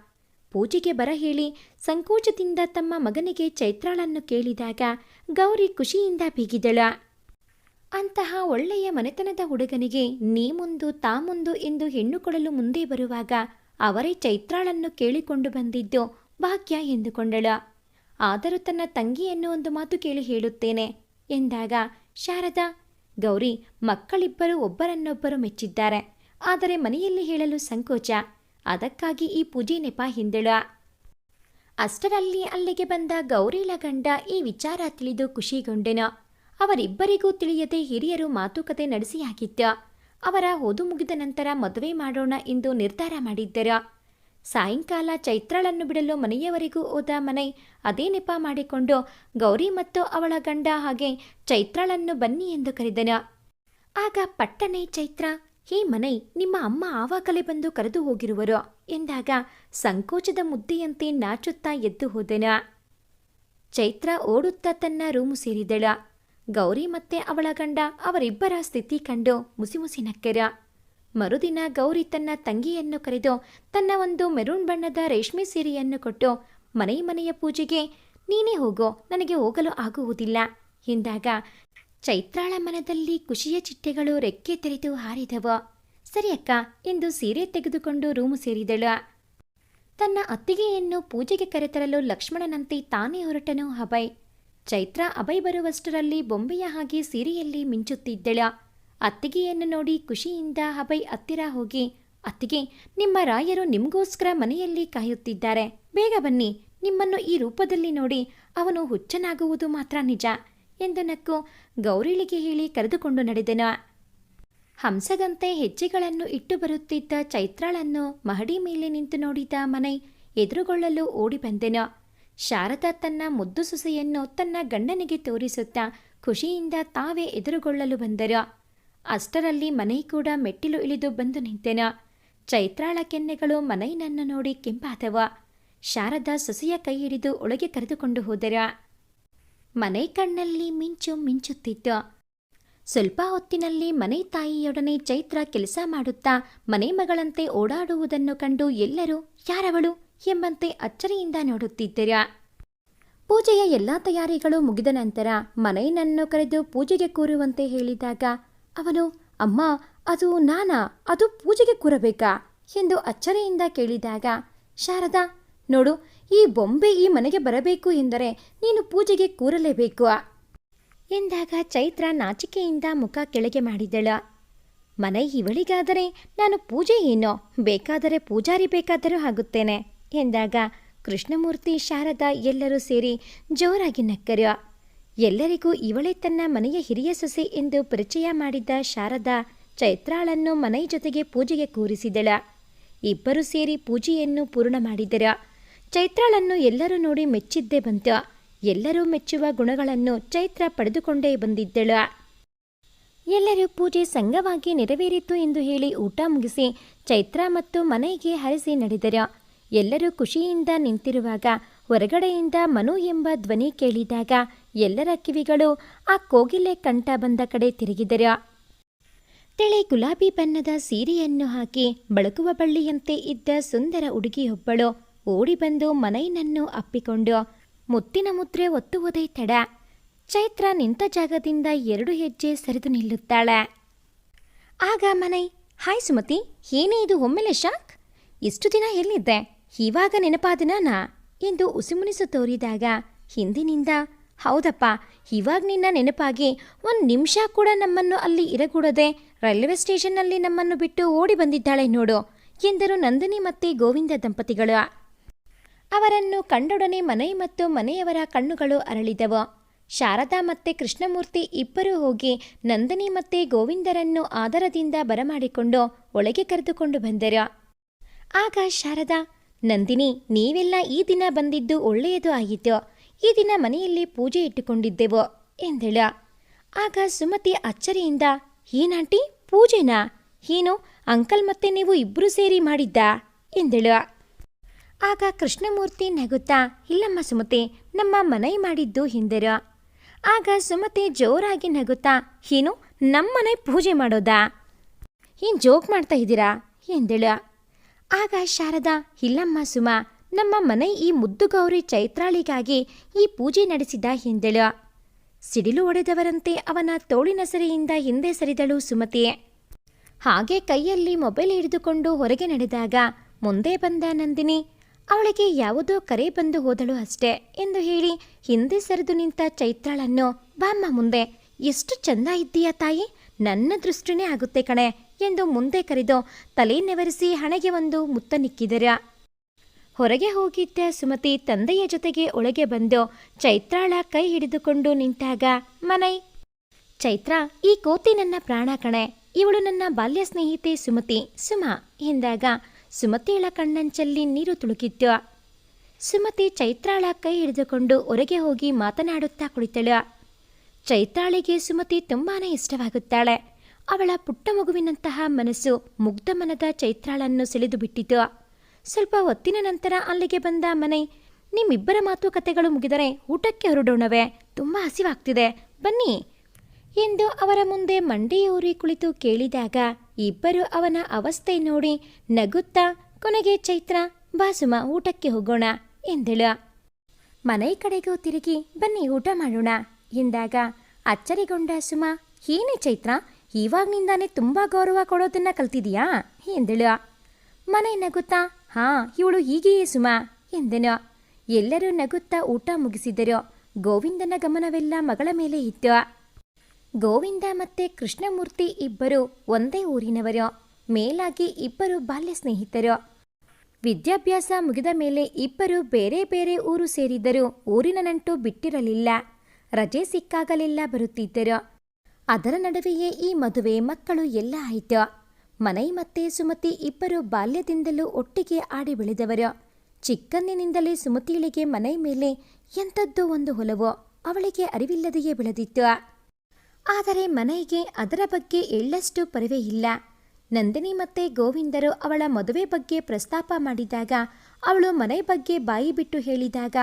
ಪೂಜೆಗೆ ಬರ ಹೇಳಿ ಸಂಕೋಚದಿಂದ ತಮ್ಮ ಮಗನಿಗೆ ಚೈತ್ರಾಳನ್ನು ಕೇಳಿದಾಗ ಗೌರಿ ಖುಷಿಯಿಂದ ಬೀಗಿದಳು. ಅಂತಹ ಒಳ್ಳೆಯ ಮನೆತನದ ಹುಡುಗನಿಗೆ ನೀ ಮುಂದು ತಾ ಮುಂದು ಎಂದು ಹೆಣ್ಣು ಕೊಡಲು ಮುಂದೆ ಬರುವಾಗ ಅವರೇ ಚೈತ್ರಾಳನ್ನು ಕೇಳಿಕೊಂಡು ಬಂದಿದ್ದು ಭಾಗ್ಯ ಎಂದುಕೊಂಡಳು. ಆದರೂ ತನ್ನ ತಂಗಿಯನ್ನು ಒಂದು ಮಾತು ಕೇಳಿ ಹೇಳುತ್ತೇನೆ ಎಂದಾಗ ಶಾರದಾ, ಗೌರಿ, ಮಕ್ಕಳಿಬ್ಬರು ಒಬ್ಬರನ್ನೊಬ್ಬರು ಮೆಚ್ಚಿದ್ದಾರೆ. ಆದರೆ ಮನೆಯಲ್ಲಿ ಹೇಳಲು ಸಂಕೋಚ. ಅದಕ್ಕಾಗಿ ಈ ಪೂಜೆ ನೆಪ ಹಿಂದಳು. ಅಷ್ಟರಲ್ಲಿ ಅಲ್ಲಿಗೆ ಬಂದ ಗೌರಿಲ ಗಂಡ ಈ ವಿಚಾರ ತಿಳಿದು ಖುಷಿಗೊಂಡೆನು. ಅವರಿಬ್ಬರಿಗೂ ತಿಳಿಯದೆ ಹಿರಿಯರು ಮಾತುಕತೆ ನಡೆಸಿಯಾಗಿತ್ತು. ಅವರ ಓದು ಮುಗಿದ ನಂತರ ಮದುವೆ ಮಾಡೋಣ ಎಂದು ನಿರ್ಧಾರ ಮಾಡಿದ್ದರು. ಸಾಯಂಕಾಲ ಚೈತ್ರಾಳನ್ನು ಬಿಡಲು ಮನೆಯವರೆಗೂ ಹೋದ ಮನೆ ಅದೇ ನೆಪ ಮಾಡಿಕೊಂಡು ಗೌರಿ ಮತ್ತು ಅವಳ ಗಂಡ ಹಾಗೆ ಚೈತ್ರಾಳನ್ನು ಬನ್ನಿ ಎಂದು ಕರೆದನು. ಆಗ ಪಟ್ಟನೆ ಚೈತ್ರ, ಹೇ ಮನೈ, ನಿಮ್ಮ ಅಮ್ಮ ಆವಾಗಲೇ ಬಂದು ಕರೆದು ಹೋಗಿರುವರು ಎಂದಾಗ ಸಂಕೋಚದ ಮುದ್ದೆಯಂತೆ ನಾಚುತ್ತಾ ಎದ್ದು ಹೋದೆನು. ಚೈತ್ರ ಓಡುತ್ತಾ ತನ್ನ ರೂಮು ಸೇರಿದಳು. ಗೌರಿ ಮತ್ತೆ ಅವಳ ಗಂಡ ಅವರಿಬ್ಬರ ಸ್ಥಿತಿ ಕಂಡು ಮುಸಿಮುಸಿ ನಕ್ಕರು. ಮರುದಿನ ಗೌರಿ ತನ್ನ ತಂಗಿಯನ್ನು ಕರೆದು ತನ್ನ ಒಂದು ಮೆರೂನ್ ಬಣ್ಣದ ರೇಷ್ಮೆ ಸೀರೆಯನ್ನು ಕೊಟ್ಟು ಮನೆಯ ಪೂಜೆಗೆ ನೀನೇ ಹೋಗೋ, ನನಗೆ ಹೋಗಲು ಆಗುವುದಿಲ್ಲ ಎಂದಾಗ ಚೈತ್ರಾಳ ಮನದಲ್ಲಿ ಖುಷಿಯ ಚಿಟ್ಟೆಗಳು ರೆಕ್ಕೆ ತೆರೆದು ಹಾರಿದವು. ಸರಿ ಅಕ್ಕ ಎಂದು ಸೀರೆ ತೆಗೆದುಕೊಂಡು ರೂಮು ಸೇರಿದಳು. ತನ್ನ ಅತ್ತಿಗೆಯನ್ನು ಪೂಜೆಗೆ ಕರೆತರಲು ಲಕ್ಷ್ಮಣನಂತೆ ತಾನೇ ಹೊರಟನು ಅಭಯ್. ಚೈತ್ರ ಅಭಯ್ ಬರುವಷ್ಟರಲ್ಲಿ ಬೊಂಬೆಯ ಹಾಗೆ ಸೀರೆಯಲ್ಲಿ ಮಿಂಚುತ್ತಿದ್ದಳು. ಅತ್ತಿಗೆಯನ್ನು ನೋಡಿ ಖುಷಿಯಿಂದ ಅಭಯ್ ಹತ್ತಿರ ಹೋಗಿ, ಅತ್ತಿಗೆ, ನಿಮ್ಮ ರಾಯರು ನಿಮಗೋಸ್ಕರ ಮನೆಯಲ್ಲಿ ಕಾಯುತ್ತಿದ್ದಾರೆ, ಬೇಗ ಬನ್ನಿ, ನಿಮ್ಮನ್ನು ಈ ರೂಪದಲ್ಲಿ ನೋಡಿ ಅವನು ಹುಚ್ಚನಾಗುವುದು ಮಾತ್ರ ನಿಜ ಎಂದು ನಕ್ಕು ಗೌರಿಳಿಗೆ ಹೇಳಿ ಕರೆದುಕೊಂಡು ನಡೆದೆನು. ಹಂಸದಂತೆ ಹೆಜ್ಜೆಗಳನ್ನು ಇಟ್ಟು ಬರುತ್ತಿದ್ದ ಚೈತ್ರಾಳನ್ನು ಮಹಡಿ ಮೇಲೆ ನಿಂತು ನೋಡಿದ ಮನೈ ಎದುರುಗೊಳ್ಳಲು ಓಡಿ ಬಂದೆನು. ಶಾರದಾ ತನ್ನ ಮುದ್ದು ಸೊಸೆಯನ್ನು ತನ್ನ ಗಂಡನಿಗೆ ತೋರಿಸುತ್ತಾ ಖುಷಿಯಿಂದ ತಾವೇ ಎದುರುಗೊಳ್ಳಲು ಬಂದರು. ಅಷ್ಟರಲ್ಲಿ ಮನೈ ಕೂಡ ಮೆಟ್ಟಿಲು ಇಳಿದು ಬಂದು ನಿಂತೆನು. ಚೈತ್ರಾಳ ಕೆನ್ನೆಗಳು ಮನೈನನ್ನು ನೋಡಿ ಕೆಂಪಾದವ. ಶಾರದಾ ಸೊಸೆಯ ಕೈ ಹಿಡಿದು ಒಳಗೆ ಕರೆದುಕೊಂಡು ಹೋದರ. ಮನೈ ಕಣ್ಣಲ್ಲಿ ಮಿಂಚು ಮಿಂಚುತ್ತಿತ್ತು. ಸ್ವಲ್ಪ ಹೊತ್ತಿನಲ್ಲಿ ಮನೆ ತಾಯಿಯೊಡನೆ ಚೈತ್ರ ಕೆಲಸ ಮಾಡುತ್ತಾ ಮನೆ ಮಗಳಂತೆ ಓಡಾಡುವುದನ್ನು ಕಂಡು ಎಲ್ಲರೂ ಯಾರವಳು ಎಂಬಂತೆ ಅಚ್ಚರಿಯಿಂದ ನೋಡುತ್ತಿದ್ದರು. ಪೂಜೆಯ ಎಲ್ಲ ತಯಾರಿಗಳು ಮುಗಿದ ನಂತರ ಮನೈನನ್ನು ಕರೆದು ಪೂಜೆಗೆ ಕೂರುವಂತೆ ಹೇಳಿದಾಗ ಅವನು, ಅಮ್ಮ, ಅದು ನಾನಾ? ಅದು ಪೂಜೆಗೆ ಕೂರಬೇಕಾ ಎಂದು ಅಚ್ಚರಿಯಿಂದ ಕೇಳಿದಾಗ ಶಾರದಾ, ನೋಡು, ಈ ಬೊಂಬೆ ಈ ಮನೆಗೆ ಬರಬೇಕು ಎಂದರೆ ನೀನು ಪೂಜೆಗೆ ಕೂರಲೇಬೇಕು ಎಂದಾಗ ಚೈತ್ರ ನಾಚಿಕೆಯಿಂದ ಮುಖ ಕೆಳಗೆ ಮಾಡಿದಳು. ಮನೈ ಇವಳಿಗಾದರೆ ನಾನು ಪೂಜೆ ಏನೋ, ಬೇಕಾದರೆ ಪೂಜಾರಿ ಬೇಕಾದರೂ ಆಗುತ್ತೇನೆ ಎಂದಾಗ ಕೃಷ್ಣಮೂರ್ತಿ, ಶಾರದಾ ಎಲ್ಲರೂ ಸೇರಿ ಜೋರಾಗಿ ನಕ್ಕರು. ಎಲ್ಲರಿಗೂ ಇವಳೇ ತನ್ನ ಮನೆಯ ಹಿರಿಯ ಸೊಸೆ ಎಂದು ಪರಿಚಯ ಮಾಡಿದ್ದ ಶಾರದಾ ಚೈತ್ರಾಳನ್ನು ಮನೈ ಜೊತೆಗೆ ಪೂಜೆಗೆ ಕೂರಿಸಿದಳ. ಇಬ್ಬರು ಸೇರಿ ಪೂಜೆಯನ್ನು ಪೂರ್ಣ ಮಾಡಿದರು. ಚೈತ್ರಾಳನ್ನು ಎಲ್ಲರೂ ನೋಡಿ ಮೆಚ್ಚಿದ್ದೇ ಬಂತು. ಎಲ್ಲರೂ ಮೆಚ್ಚುವ ಗುಣಗಳನ್ನು ಚೈತ್ರ ಪಡೆದುಕೊಂಡೇ ಬಂದಿದ್ದಳು. ಎಲ್ಲರೂ ಪೂಜೆ ಸಂಘವಾಗಿ ನೆರವೇರಿತು ಎಂದು ಹೇಳಿ ಊಟ ಮುಗಿಸಿ ಚೈತ್ರ ಮತ್ತು ಮನೆಗೆ ಹರಿಸಿ ನಡೆದರು. ಎಲ್ಲರೂ ಖುಷಿಯಿಂದ ನಿಂತಿರುವಾಗ ಹೊರಗಡೆಯಿಂದ ಮನು ಎಂಬ ಧ್ವನಿ ಕೇಳಿದಾಗ ಎಲ್ಲರ ಕಿವಿಗಳು ಆ ಕೋಗಿಲೆ ಕಂಠ ಬಂದ ಕಡೆ ತಿರುಗಿದರು. ತೆಳೆ ಗುಲಾಬಿ ಬಣ್ಣದ ಸೀರೆಯನ್ನು ಹಾಕಿ ಬಳಕುವ ಬಳ್ಳಿಯಂತೆ ಇದ್ದ ಸುಂದರ ಹುಡುಗಿಯೊಬ್ಬಳು ಓಡಿ ಬಂದು ಮನೈನನ್ನು ಅಪ್ಪಿಕೊಂಡು ಮುತ್ತಿನ ಮುದ್ರೆ ಒತ್ತುವುದೇ ತಡ. ಚೈತ್ರ ನಿಂತ ಜಾಗದಿಂದ 2 ಹೆಜ್ಜೆ ಸರಿದು ನಿಲ್ಲುತ್ತಾಳೆ. ಆಗ ಮನೈ, ಹಾಯ್ ಸುಮತಿ, ಏನೇ ಇದು ಒಮ್ಮೆಲೆ ಶಾಕ್? ಇಷ್ಟು ದಿನ ಎಲ್ಲಿದ್ದೆ? ಇವಾಗ ನೆನಪಾದನಾ ಎಂದು ಉಸಿಮುನಿಸು ತೋರಿದಾಗ ಹಿಂದಿನಿಂದ, ಹೌದಪ್ಪ, ಇವಾಗ ನಿನ್ನ ನೆನಪಾಗಿ 1 ನಿಮಿಷ ಕೂಡ ನಮ್ಮನ್ನು ಅಲ್ಲಿ ಇರಗೂಡದೆ ರೈಲ್ವೆ ಸ್ಟೇಷನ್ನಲ್ಲಿ ನಮ್ಮನ್ನು ಬಿಟ್ಟು ಓಡಿ ಬಂದಿದ್ದಾಳೆ ನೋಡು ಎಂದರು ನಂದಿನಿ ಮತ್ತೆ ಗೋವಿಂದ ದಂಪತಿಗಳು. ಅವರನ್ನು ಕಂಡೊಡನೆ ಮನೈ ಮತ್ತು ಮನೆಯವರ ಕಣ್ಣುಗಳು ಅರಳಿದವು. ಶಾರದಾ ಮತ್ತೆ ಕೃಷ್ಣಮೂರ್ತಿ ಇಬ್ಬರೂ ಹೋಗಿ ನಂದಿನಿ ಮತ್ತೆ ಗೋವಿಂದರನ್ನು ಆದರದಿಂದ ಬರಮಾಡಿಕೊಂಡು ಒಳಗೆ ಕರೆದುಕೊಂಡು ಬಂದರು. ಆಗ ಶಾರದಾ, ನಂದಿನಿ, ನೀವೆಲ್ಲ ಈ ದಿನ ಬಂದಿದ್ದು ಒಳ್ಳೆಯದು ಆಯಿತು. ಈ ದಿನ ಮನೆಯಲ್ಲಿ ಪೂಜೆ ಇಟ್ಟುಕೊಂಡಿದ್ದೆವು ಎಂದಳು. ಆಗ ಸುಮತಿ ಅಚ್ಚರಿಯಿಂದ, ಏನಾಂಟಿ, ಪೂಜೆನಾ? ಏನು, ಅಂಕಲ್ ಮತ್ತೆ ನೀವು ಇಬ್ಬರು ಸೇರಿ ಮಾಡಿದ್ದಾ ಎಂದಳು. ಆಗ ಕೃಷ್ಣಮೂರ್ತಿ ನಗುತ್ತಾ, ಇಲ್ಲಮ್ಮ ಸುಮತಿ, ನಮ್ಮ ಮನೆ ಮಾಡಿದ್ದು ಹಿಂದಿರು. ಆಗ ಸುಮತಿ ಜೋರಾಗಿ ನಗುತ್ತಾ, ಏನು ನಮ್ಮನೆ ಪೂಜೆ ಮಾಡೋದಾ? ಏನು ಜೋಕ್ ಮಾಡ್ತಾ ಇದ್ದೀರಾ ಎಂದಳು. ಆಗ ಶಾರದಾ, ಇಲ್ಲಮ್ಮ ಸುಮ, ನಮ್ಮ ಮನೆ ಈ ಮುದ್ದು ಗೌರಿ ಚೈತ್ರಾಳಿಗಾಗಿ ಈ ಪೂಜೆ ನಡೆಸಿದ ಎಂದಳು. ಸಿಡಿಲು ಹೊಡೆದವರಂತೆ ಅವನ ತೋಳಿನ ಸರಿಯಿಂದ ಹಿಂದೆ ಸರಿದಳು ಸುಮತಿ. ಹಾಗೆ ಕೈಯಲ್ಲಿ ಮೊಬೈಲ್ ಹಿಡಿದುಕೊಂಡು ಹೊರಗೆ ನಡೆದಾಗ ಮುಂದೆ ಬಂದ ನಂದಿನಿ ಅವಳಿಗೆ ಯಾವುದೋ ಕರೆ ಬಂದು ಹೋದಳು ಅಷ್ಟೇ ಎಂದು ಹೇಳಿ ಹಿಂದೆ ಸರಿದು ನಿಂತ ಚೈತ್ರಾಳನ್ನು, ಬಾಮ್ಮ ಮುಂದೆ, ಎಷ್ಟು ಚಂದ ಇದ್ದೀಯಾ ತಾಯಿ, ನನ್ನ ದೃಷ್ಟಿನೇ ಆಗುತ್ತೆ ಕಣೆ ಎಂದು ಮುಂದೆ ಕರೆದು ತಲೆ ನೆವರಿಸಿ ಹಣೆಗೆ ಒಂದು ಮುತ್ತ ನಿಕ್ಕಿದರ. ಹೊರಗೆ ಹೋಗಿದ್ದ ಸುಮತಿ ತಂದೆಯ ಜೊತೆಗೆ ಒಳಗೆ ಬಂದು ಚೈತ್ರಾಳ ಕೈ ಹಿಡಿದುಕೊಂಡು ನಿಂತಾಗ, ಮನೈ, ಚೈತ್ರ, ಈ ಕೋತಿ ನನ್ನ ಪ್ರಾಣ ಕಣೆ, ಇವಳು ನನ್ನ ಬಾಲ್ಯ ಸ್ನೇಹಿತೆ ಸುಮತಿ, ಸುಮಾ ಎಂದಾಗ ಸುಮತಿಯಳ ಕಣ್ಣಂಚಲ್ಲಿ ನೀರು ತುಳುಕಿತ್ತು. ಸುಮತಿ ಚೈತ್ರಾಳ ಕೈ ಹಿಡಿದುಕೊಂಡು ಹೊರಗೆ ಹೋಗಿ ಮಾತನಾಡುತ್ತಾ ಕುಳಿತಳು. ಚೈತ್ರಾಳಿಗೆ ಸುಮತಿ ತುಂಬಾನೇ ಇಷ್ಟವಾಗುತ್ತಾಳೆ. ಅವಳ ಪುಟ್ಟ ಮಗುವಿನಂತಹ ಮನಸ್ಸು ಮುಗ್ಧ ಮನದ ಚೈತ್ರಾಳನ್ನು ಸೆಳೆದು ಬಿಟ್ಟಿತು. ಸ್ವಲ್ಪ ಹೊತ್ತಿನ ನಂತರ ಅಲ್ಲಿಗೆ ಬಂದ ಮನೈ, ನಿಮ್ಮಿಬ್ಬರ ಮಾತುಕತೆಗಳು ಮುಗಿದರೆ ಊಟಕ್ಕೆ ಹೊರಡೋಣವೇ, ತುಂಬ ಹಸಿವಾಗ್ತಿದೆ, ಬನ್ನಿ ಎಂದು ಅವರ ಮುಂದೆ ಮಂಡಿಯೂರಿ ಕುಳಿತು ಕೇಳಿದಾಗ ಇಬ್ಬರು ಅವನ ಅವಸ್ಥೆ ನೋಡಿ ನಗುತ್ತಾ, ಕೊನೆಗೆ ಚೈತ್ರ, ಬಾ ಸುಮ ಊಟಕ್ಕೆ ಹೋಗೋಣ ಎಂದಳು. ಮನೆ ಕಡೆಗೂ ತಿರುಗಿ, ಬನ್ನಿ ಊಟ ಮಾಡೋಣ ಎಂದಾಗ ಅಚ್ಚರಿಗೊಂಡ ಸುಮ, ಏನೇ ಚೈತ್ರ, ಇವಾಗ್ನಿಂದಾನೇ ತುಂಬ ಗೌರವ ಕೊಡೋದನ್ನ ಕಲ್ತಿದೀಯಾ ಎಂದಳು. ಮನೆ ನಗುತ್ತಾ, ಹಾ, ಇವಳು ಹೀಗೆಯೇ ಸುಮ ಎಂದನು. ಎಲ್ಲರೂ ನಗುತ್ತಾ ಊಟ ಮುಗಿಸಿದರು. ಗೋವಿಂದನ ಗಮನವೆಲ್ಲ ಮಗಳ ಮೇಲೆ ಇತ್ತು. ಗೋವಿಂದ ಮತ್ತೆ ಕೃಷ್ಣಮೂರ್ತಿ ಇಬ್ಬರು ಒಂದೇ ಊರಿನವರು. ಮೇಲಾಗಿ ಇಬ್ಬರು ಬಾಲ್ಯ ಸ್ನೇಹಿತರು. ವಿದ್ಯಾಭ್ಯಾಸ ಮುಗಿದ ಮೇಲೆ ಇಬ್ಬರು ಬೇರೆ ಬೇರೆ ಊರು ಸೇರಿದ್ದರೂ ಊರಿನ ನಂಟು ಬಿಟ್ಟಿರಲಿಲ್ಲ. ರಜೆ ಸಿಕ್ಕಾಗಲೆಲ್ಲ ಬರುತ್ತಿದ್ದರು. ಅದರ ನಡುವೆಯೇ ಈ ಮದುವೆ, ಮಕ್ಕಳು ಎಲ್ಲ ಆಯಿತು. ಮನೈ ಮತ್ತೆ ಸುಮತಿ ಇಬ್ಬರು ಬಾಲ್ಯದಿಂದಲೂ ಒಟ್ಟಿಗೆ ಆಡಿ ಬೆಳೆದವರು. ಚಿಕ್ಕಂದಿನಿಂದಲೇ ಸುಮತಿಳಿಗೆ ಮನೆ ಮೇಲೆ ಎಂಥದ್ದೋ ಒಂದು ಒಲವು ಅವಳಿಗೆ ಅರಿವಿಲ್ಲದೆಯೇ ಬೆಳೆದಿತ್ತು. ಆದರೆ ಮನೆಗೆ ಅದರ ಬಗ್ಗೆ ಎಳ್ಳಷ್ಟು ಪರಿವೇ ಇಲ್ಲ. ನಂದಿನಿ ಮತ್ತೆ ಗೋವಿಂದರು ಅವಳ ಮದುವೆ ಬಗ್ಗೆ ಪ್ರಸ್ತಾಪ ಮಾಡಿದಾಗ, ಅವಳು ಮನೆ ಬಗ್ಗೆ ಬಾಯಿ ಬಿಟ್ಟು ಹೇಳಿದಾಗ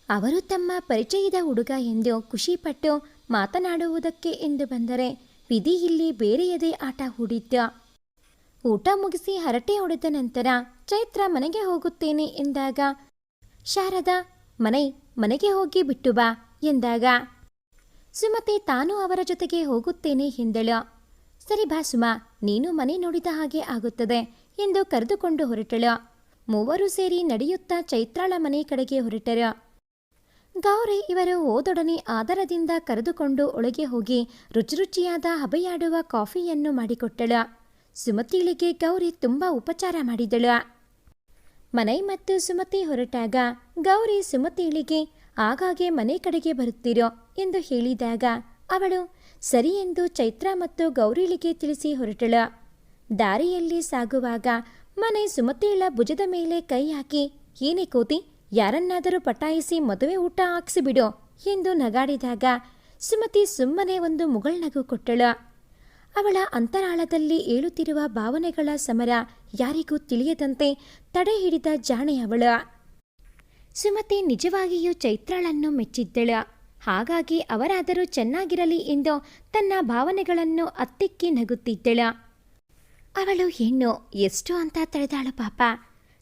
ಅವರು ತಮ್ಮ ಪರಿಚಯದ ಹುಡುಗ ಎಂದು ಖುಷಿಪಟ್ಟು ಮಾತನಾಡುವುದಕ್ಕೆ ಎಂದು ಬಂದರೆ ವಿಧಿ ಇಲ್ಲಿ ಬೇರೆಯದೇ ಆಟ ಹೂಡಿತ್ತು. ಊಟ ಮುಗಿಸಿ ಹರಟೆ ಹೊಡೆದ ನಂತರ ಚೈತ್ರ ಮನೆಗೆ ಹೋಗುತ್ತೇನೆ ಎಂದಾಗ ಶಾರದಾ, ಮನೆಗೆ ಹೋಗಿ ಬಿಟ್ಟು ಬಾ ಎಂದಾಗ ಸುಮತಿ ತಾನು ಅವರ ಜೊತೆಗೆ ಹೋಗುತ್ತೇನೆ ಎಂದಳು. ಸರಿ ಬಾ ಸುಮಾ, ನೀನು ಮನೆ ನೋಡಿದ ಹಾಗೆ ಆಗುತ್ತದೆ ಎಂದು ಕರೆದುಕೊಂಡು ಹೊರಟಳು. ಮೂವರು ಸೇರಿ ನಡೆಯುತ್ತಾ ಚೈತ್ರಾಳ ಮನೆ ಕಡೆಗೆ ಹೊರಟರು. ಗೌರಿ ಇವರು ಓದೊಡನೆ ಆದರದಿಂದ ಕರೆದುಕೊಂಡು ಒಳಗೆ ಹೋಗಿ ರುಚಿಯಾದ ಹಬೆಯಾಡುವ ಕಾಫಿಯನ್ನು ಮಾಡಿಕೊಟ್ಟಳು. ಸುಮತಿಳಿಗೆ ಗೌರಿ ತುಂಬ ಉಪಚಾರ ಮಾಡಿದಳು. ಮನೈ ಮತ್ತು ಸುಮತಿ ಹೊರಟಾಗ ಗೌರಿ ಸುಮತಿಳಿಗೆ ಆಗಾಗ್ಗೆ ಮನೆ ಕಡೆಗೆ ಬರುತ್ತಿರೋ ಎಂದು ಹೇಳಿದಾಗ ಅವಳು ಸರಿ ಎಂದು ಚೈತ್ರ ಮತ್ತು ಗೌರಿಳಿಗೆ ತಿಳಿಸಿ ಹೊರಟಳು. ದಾರಿಯಲ್ಲಿ ಸಾಗುವಾಗ ಮನೆ ಸುಮತಿಳ ಭುಜದ ಮೇಲೆ ಕೈ ಹಾಕಿ, ಏನೇ ಕೋತಿ, ಯಾರನ್ನಾದರೂ ಪಟಾಯಿಸಿ ಮದುವೆ ಊಟ ಹಾಕ್ಸಿಬಿಡು ಎಂದು ನಗಾಡಿದಾಗ ಸುಮತಿ ಸುಮ್ಮನೆ ಒಂದು ಮುಗಳ್ನಗು ಕೊಟ್ಟಳು. ಅವಳ ಅಂತರಾಳದಲ್ಲಿ ಏಳುತ್ತಿರುವ ಭಾವನೆಗಳ ಸಮರ ಯಾರಿಗೂ ತಿಳಿಯದಂತೆ ತಡೆ ಹಿಡಿದ ಜಾಣೆ ಅವಳು. ಸುಮತಿ ನಿಜವಾಗಿಯೂ ಚೈತ್ರಾಳನ್ನು ಮೆಚ್ಚಿದ್ದಳು. ಹಾಗಾಗಿ ಅವರಾದರೂ ಚೆನ್ನಾಗಿರಲಿ ಎಂದು ತನ್ನ ಭಾವನೆಗಳನ್ನು ಅತ್ತಿಕ್ಕಿ ನಗುತ್ತಿದ್ದಳು. ಅವಳು ಹೆಣ್ಣು, ಎಷ್ಟು ಅಂತ ತಡೆದಾಳು ಪಾಪ.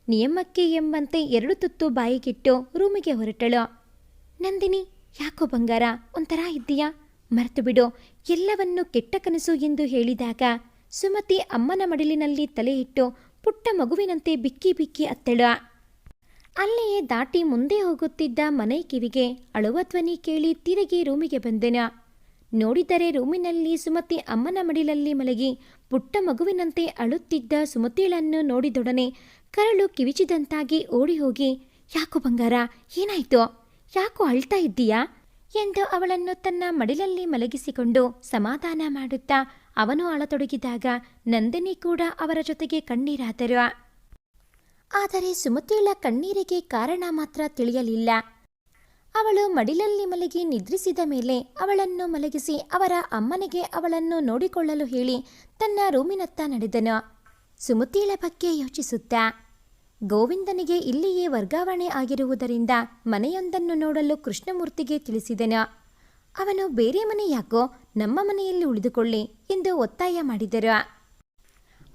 ನಿಯಮಕ್ಕೆ ಎಂಬಂತೆ 2 ತುತ್ತು ಬಾಯಿಗಿಟ್ಟು ರೂಮಿಗೆ ಹೊರಟಳು. ನಂದಿನಿ, ಯಾಕೋ ಬಂಗಾರ, ಒಂಥರ ಇದ್ದೀಯಾ, ಮರೆತು ಬಿಡು, ಎಲ್ಲವನ್ನೂ ಕೆಟ್ಟ ಕನಸು ಎಂದು ಹೇಳಿದಾಗ ಸುಮತಿ ಅಮ್ಮನ ಮಡಿಲಿನಲ್ಲಿ ತಲೆ ಇಟ್ಟು ಪುಟ್ಟ ಮಗುವಿನಂತೆ ಬಿಕ್ಕಿ ಬಿಕ್ಕಿ ಅತ್ತಳು. ಅಲ್ಲಿಯೇ ದಾಟಿ ಮುಂದೆ ಹೋಗುತ್ತಿದ್ದ ಮನೆ ಕಿವಿಗೆ ಅಳುವ ಧ್ವನಿ ಕೇಳಿ ತಿರುಗಿ ರೂಮಿಗೆ ಬಂದೆನ. ನೋಡಿದರೆ ರೂಮಿನಲ್ಲಿ ಸುಮತಿ ಅಮ್ಮನ ಮಡಿಲಲ್ಲಿ ಮಲಗಿ ಪುಟ್ಟ ಮಗುವಿನಂತೆ ಅಳುತ್ತಿದ್ದ ಸುಮತಿಳನ್ನು ನೋಡಿದೊಡನೆ ಕರಳು ಕಿವಿಚಿದಂತಾಗಿ ಓಡಿ ಹೋಗಿ, ಯಾಕೋ ಬಂಗಾರ, ಏನಾಯ್ತು, ಯಾಕೋ ಅಳ್ತಾ ಇದ್ದೀಯಾ ಎಂದು ಅವಳನ್ನು ತನ್ನ ಮಡಿಲಲ್ಲಿ ಮಲಗಿಸಿಕೊಂಡು ಸಮಾಧಾನ ಮಾಡುತ್ತಾ ಅವನು ಅಳತೊಡಗಿದಾಗ ನಂದಿನಿ ಕೂಡ ಅವರ ಜೊತೆಗೆ ಕಣ್ಣೀರಾದರು. ಆದರೆ ಸುಮತಿಳ ಕಣ್ಣೀರಿಗೆ ಕಾರಣ ಮಾತ್ರ ತಿಳಿಯಲಿಲ್ಲ. ಅವಳು ಮಡಿಲಲ್ಲಿ ಮಲಗಿ ನಿದ್ರಿಸಿದ ಮೇಲೆ ಅವಳನ್ನು ಮಲಗಿಸಿ ಅವರ ಅಮ್ಮನಿಗೆ ಅವಳನ್ನು ನೋಡಿಕೊಳ್ಳಲು ಹೇಳಿ ತನ್ನ ರೂಮಿನತ್ತ ನಡೆದನು. ಸುಮತಿಳ ಬಗ್ಗೆ ಯೋಚಿಸುತ್ತಾ ಗೋವಿಂದನಿಗೆ ಇಲ್ಲಿಯೇ ವರ್ಗಾವಣೆ ಆಗಿರುವುದರಿಂದ ಮನೆಯೊಂದನ್ನು ನೋಡಲು ಕೃಷ್ಣಮೂರ್ತಿಗೆ ತಿಳಿಸಿದನು. ಅವನು ಬೇರೆ ಮನೆ ಯಾಕೋ, ನಮ್ಮ ಮನೆಯಲ್ಲಿ ಉಳಿದುಕೊಳ್ಳಿ ಎಂದು ಒತ್ತಾಯ ಮಾಡಿದರು.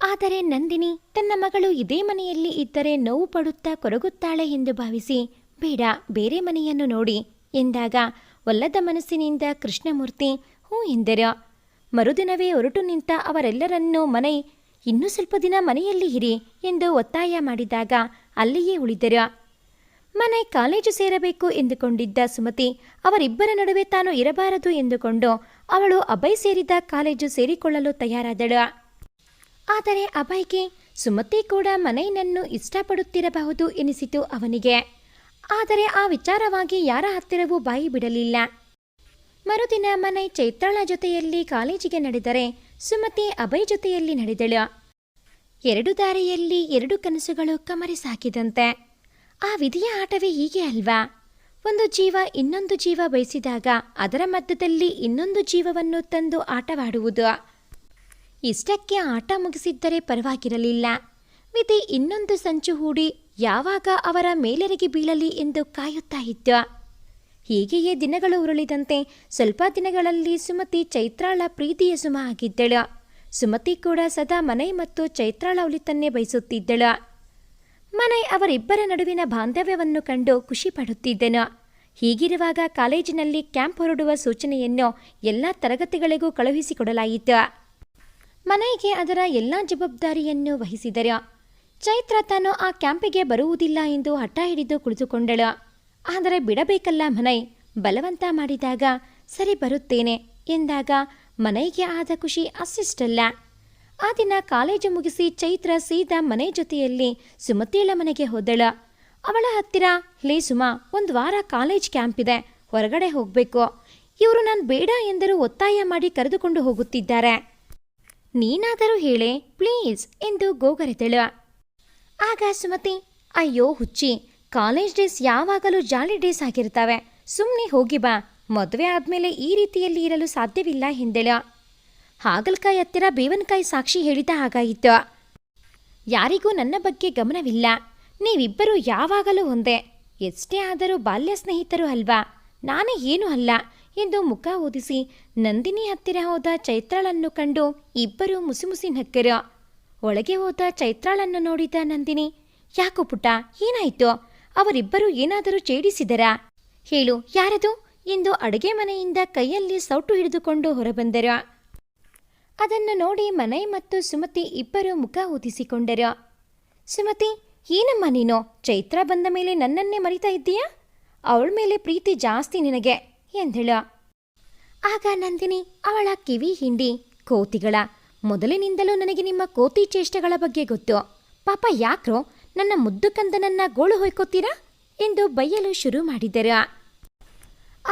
ಆದರೆ ನಂದಿನಿ ತನ್ನ ಮಗಳು ಇದೇ ಮನೆಯಲ್ಲಿ ಇದ್ದರೆ ನೋವು ಪಡುತ್ತಾ ಕೊರಗುತ್ತಾಳೆ ಎಂದು ಭಾವಿಸಿ ಬೇಡ, ಬೇರೆ ಮನೆಯನ್ನು ನೋಡಿ ಎಂದಾಗ ಒಲ್ಲದ ಮನಸ್ಸಿನಿಂದ ಕೃಷ್ಣಮೂರ್ತಿ ಹೂ ಎಂದರು. ಮರುದಿನವೇ ಹೊರಟು ನಿಂತ ಅವರೆಲ್ಲರನ್ನೂ ಮನೆ ಇನ್ನೂ ಸ್ವಲ್ಪ ದಿನ ಮನೆಯಲ್ಲಿ ಇರಿ ಎಂದು ಒತ್ತಾಯ ಮಾಡಿದಾಗ ಅಲ್ಲಿಯೇ ಉಳಿದರು. ಮನೆ ಕಾಲೇಜು ಸೇರಬೇಕು ಎಂದುಕೊಂಡಿದ್ದ ಸುಮತಿ ಅವರಿಬ್ಬರ ನಡುವೆ ತಾನು ಇರಬಾರದು ಎಂದುಕೊಂಡು ಅವಳು ಅಭಯ್ ಸೇರಿದ ಕಾಲೇಜು ಸೇರಿಕೊಳ್ಳಲು ತಯಾರಾದಳು. ಆದರೆ ಅಭಯ್ಗೆ ಸುಮತಿ ಕೂಡ ಮನೆಯನ್ನು ಇಷ್ಟಪಡುತ್ತಿರಬಹುದು ಎನಿಸಿತು ಅವನಿಗೆ. ಆದರೆ ಆ ವಿಚಾರವಾಗಿ ಯಾರ ಹತ್ತಿರವೂ ಬಾಯಿ ಬಿಡಲಿಲ್ಲ. ಮರುದಿನ ಮನೆ ಚೈತ್ರಾಳ ಜೊತೆಯಲ್ಲಿ ಕಾಲೇಜಿಗೆ ನಡೆದರೆ ಸುಮತಿ ಅಭಯ್ ಜೊತೆಯಲ್ಲಿ ನಡೆದಳು. ಎರಡು ದಾರಿಯಲ್ಲಿ ಎರಡು ಕನಸುಗಳು ಕಮರಿ ಸಾಕಿದಂತೆ. ಆ ವಿಧಿಯ ಆಟವೇ ಹೀಗೆ ಅಲ್ವಾ? ಒಂದು ಜೀವ ಇನ್ನೊಂದು ಜೀವ ಬಯಸಿದಾಗ ಅದರ ಮಧ್ಯದಲ್ಲಿ ಇನ್ನೊಂದು ಜೀವವನ್ನು ತಂದು ಆಟವಾಡುವುದು. ಇಷ್ಟಕ್ಕೆ ಆಟ ಮುಗಿಸಿದ್ದರೆ ಪರವಾಗಿರಲಿಲ್ಲ. ವಿಧಿ ಇನ್ನೊಂದು ಸಂಚು ಹೂಡಿ ಯಾವಾಗ ಅವರ ಮೇಲೆರಗಿ ಬೀಳಲಿ ಎಂದು ಕಾಯುತ್ತಾ ಇತ್ತು. ಹೀಗೆಯೇ ದಿನಗಳು ಉರುಳಿದಂತೆ ಸ್ವಲ್ಪ ದಿನಗಳಲ್ಲಿ ಸುಮತಿ ಚೈತ್ರಾಳ ಪ್ರೀತಿಯ ಸುಮ ಆಗಿದ್ದಳು. ಸುಮತಿ ಕೂಡ ಸದಾ ಮನೆ ಮತ್ತು ಚೈತ್ರಾಳ ಒಳಿತನ್ನೇ ಬಯಸುತ್ತಿದ್ದಳು. ಮನೆ ಅವರಿಬ್ಬರ ನಡುವಿನ ಬಾಂಧವ್ಯವನ್ನು ಕಂಡು ಖುಷಿ ಪಡುತ್ತಿದ್ದನು. ಹೀಗಿರುವಾಗ ಕಾಲೇಜಿನಲ್ಲಿ ಕ್ಯಾಂಪ್ ಹೊರಡುವ ಸೂಚನೆಯನ್ನು ಎಲ್ಲ ತರಗತಿಗಳಿಗೂ ಕಳುಹಿಸಿಕೊಡಲಾಯಿತು. ಮನೆಗೆ ಅದರ ಎಲ್ಲ ಜವಾಬ್ದಾರಿಯನ್ನು ವಹಿಸಿದರು. ಚೈತ್ರ ತಾನು ಆ ಕ್ಯಾಂಪಿಗೆ ಬರುವುದಿಲ್ಲ ಎಂದು ಹಠ ಹಿಡಿದು ಕುಳಿತುಕೊಂಡಳು. ಆದರೆ ಬಿಡಬೇಕಲ್ಲ ಮನೈ. ಬಲವಂತ ಮಾಡಿದಾಗ ಸರಿ ಬರುತ್ತೇನೆ ಎಂದಾಗ ಮನೆಗೆ ಆದ ಖುಷಿ ಅಷ್ಟಿಷ್ಟಲ್ಲ. ಆ ದಿನ ಕಾಲೇಜು ಮುಗಿಸಿ ಚೈತ್ರ ಸೀದಾ ಮನೆ ಜೊತೆಯಲ್ಲಿ ಸುಮತಿಳ ಮನೆಗೆ ಹೋದಳು. ಅವಳ ಹತ್ತಿರ ಲೇ ಸುಮಾ, ಒಂದು ವಾರ ಕಾಲೇಜ್ ಕ್ಯಾಂಪ್ ಇದೆ, ಹೊರಗಡೆ ಹೋಗಬೇಕು. ಇವರು ನಾನು ಬೇಡ ಎಂದರೂ ಒತ್ತಾಯ ಮಾಡಿ ಕರೆದುಕೊಂಡು ಹೋಗುತ್ತಿದ್ದಾರೆ. ನೀನಾದರೂ ಹೇಳೆ ಪ್ಲೀಸ್ ಎಂದು ಗೋಗರೆದಳು. ಆಗ ಸುಮತಿ ಅಯ್ಯೋ ಹುಚ್ಚಿ, ಕಾಲೇಜ್ ಡೇಸ್ ಯಾವಾಗಲೂ ಜಾಲಿ ಡೇಸ್ ಆಗಿರ್ತವೆ, ಸುಮ್ಮನೆ ಹೋಗಿ ಬಾ. ಮದುವೆ ಆದಮೇಲೆ ಈ ರೀತಿಯಲ್ಲಿ ಇರಲು ಸಾಧ್ಯವಿಲ್ಲ ಎಂದಳು. ಹಾಗಲಕಾಯಿ ಹತ್ತಿರ ಬೇವನಕಾಯಿ ಸಾಕ್ಷಿ ಹೇಳಿದ ಹಾಗಾಯಿತು. ಯಾರಿಗೂ ನನ್ನ ಬಗ್ಗೆ ಗಮನವಿಲ್ಲ. ನೀವಿಬ್ಬರೂ ಯಾವಾಗಲೂ ಒಂದೇ. ಎಷ್ಟೇ ಆದರೂ ಬಾಲ್ಯ ಸ್ನೇಹಿತರು ಅಲ್ವಾ? ನಾನೇ ಏನೂ ಅಲ್ಲ ಎಂದು ಮುಖ ಊದಿಸಿ ನಂದಿನಿ ಹತ್ತಿರ ಹೋದ ಚೈತ್ರಾಳನ್ನು ಕಂಡು ಇಬ್ಬರೂ ಮುಸಿಮುಸಿ ನಕ್ಕರು. ಒಳಗೆ ಹೋದ ಚೈತ್ರಾಳನ್ನು ನೋಡಿದ ನಂದಿನಿ, ಯಾಕೋ ಪುಟ್ಟ, ಏನಾಯಿತು? ಅವರಿಬ್ಬರು ಏನಾದರೂ ಛೇಡಿಸಿದರಾ? ಹೇಳು, ಯಾರದು ಎಂದು ಅಡುಗೆ ಮನೆಯಿಂದ ಕೈಯಲ್ಲಿ ಸೌಟು ಹಿಡಿದುಕೊಂಡು ಹೊರಬಂದರು. ಅದನ್ನು ನೋಡಿ ಮನೆ ಮತ್ತು ಸುಮತಿ ಇಬ್ಬರು ಮುಖ ಊದಿಸಿಕೊಂಡರು. ಸುಮತಿ, ಏನಮ್ಮ ನೀನು? ಚೈತ್ರ ಬಂದ ಮೇಲೆ ನನ್ನನ್ನೇ ಮರಿತಾ ಇದ್ದೀಯಾ? ಅವಳ ಮೇಲೆ ಪ್ರೀತಿ ಜಾಸ್ತಿ ನಿನಗೆ ಎಂದಳು. ಆಗ ನಂದಿನಿ ಅವಳ ಕಿವಿ ಹಿಂಡಿ, ಕೋತಿಗಳ, ಮೊದಲಿನಿಂದಲೂ ನನಗೆ ನಿಮ್ಮ ಕೋತಿ ಚೇಷ್ಟೆಗಳ ಬಗ್ಗೆ ಗೊತ್ತು. ಪಾಪ ಯಾಕ್ರೋ ನನ್ನ ಮುದ್ದು ಕಂದನನ್ನ ಗೋಳು ಹೊಯ್ಕೋತೀರಾ ಎಂದು ಬೈಯಲು ಶುರು ಮಾಡಿದರು.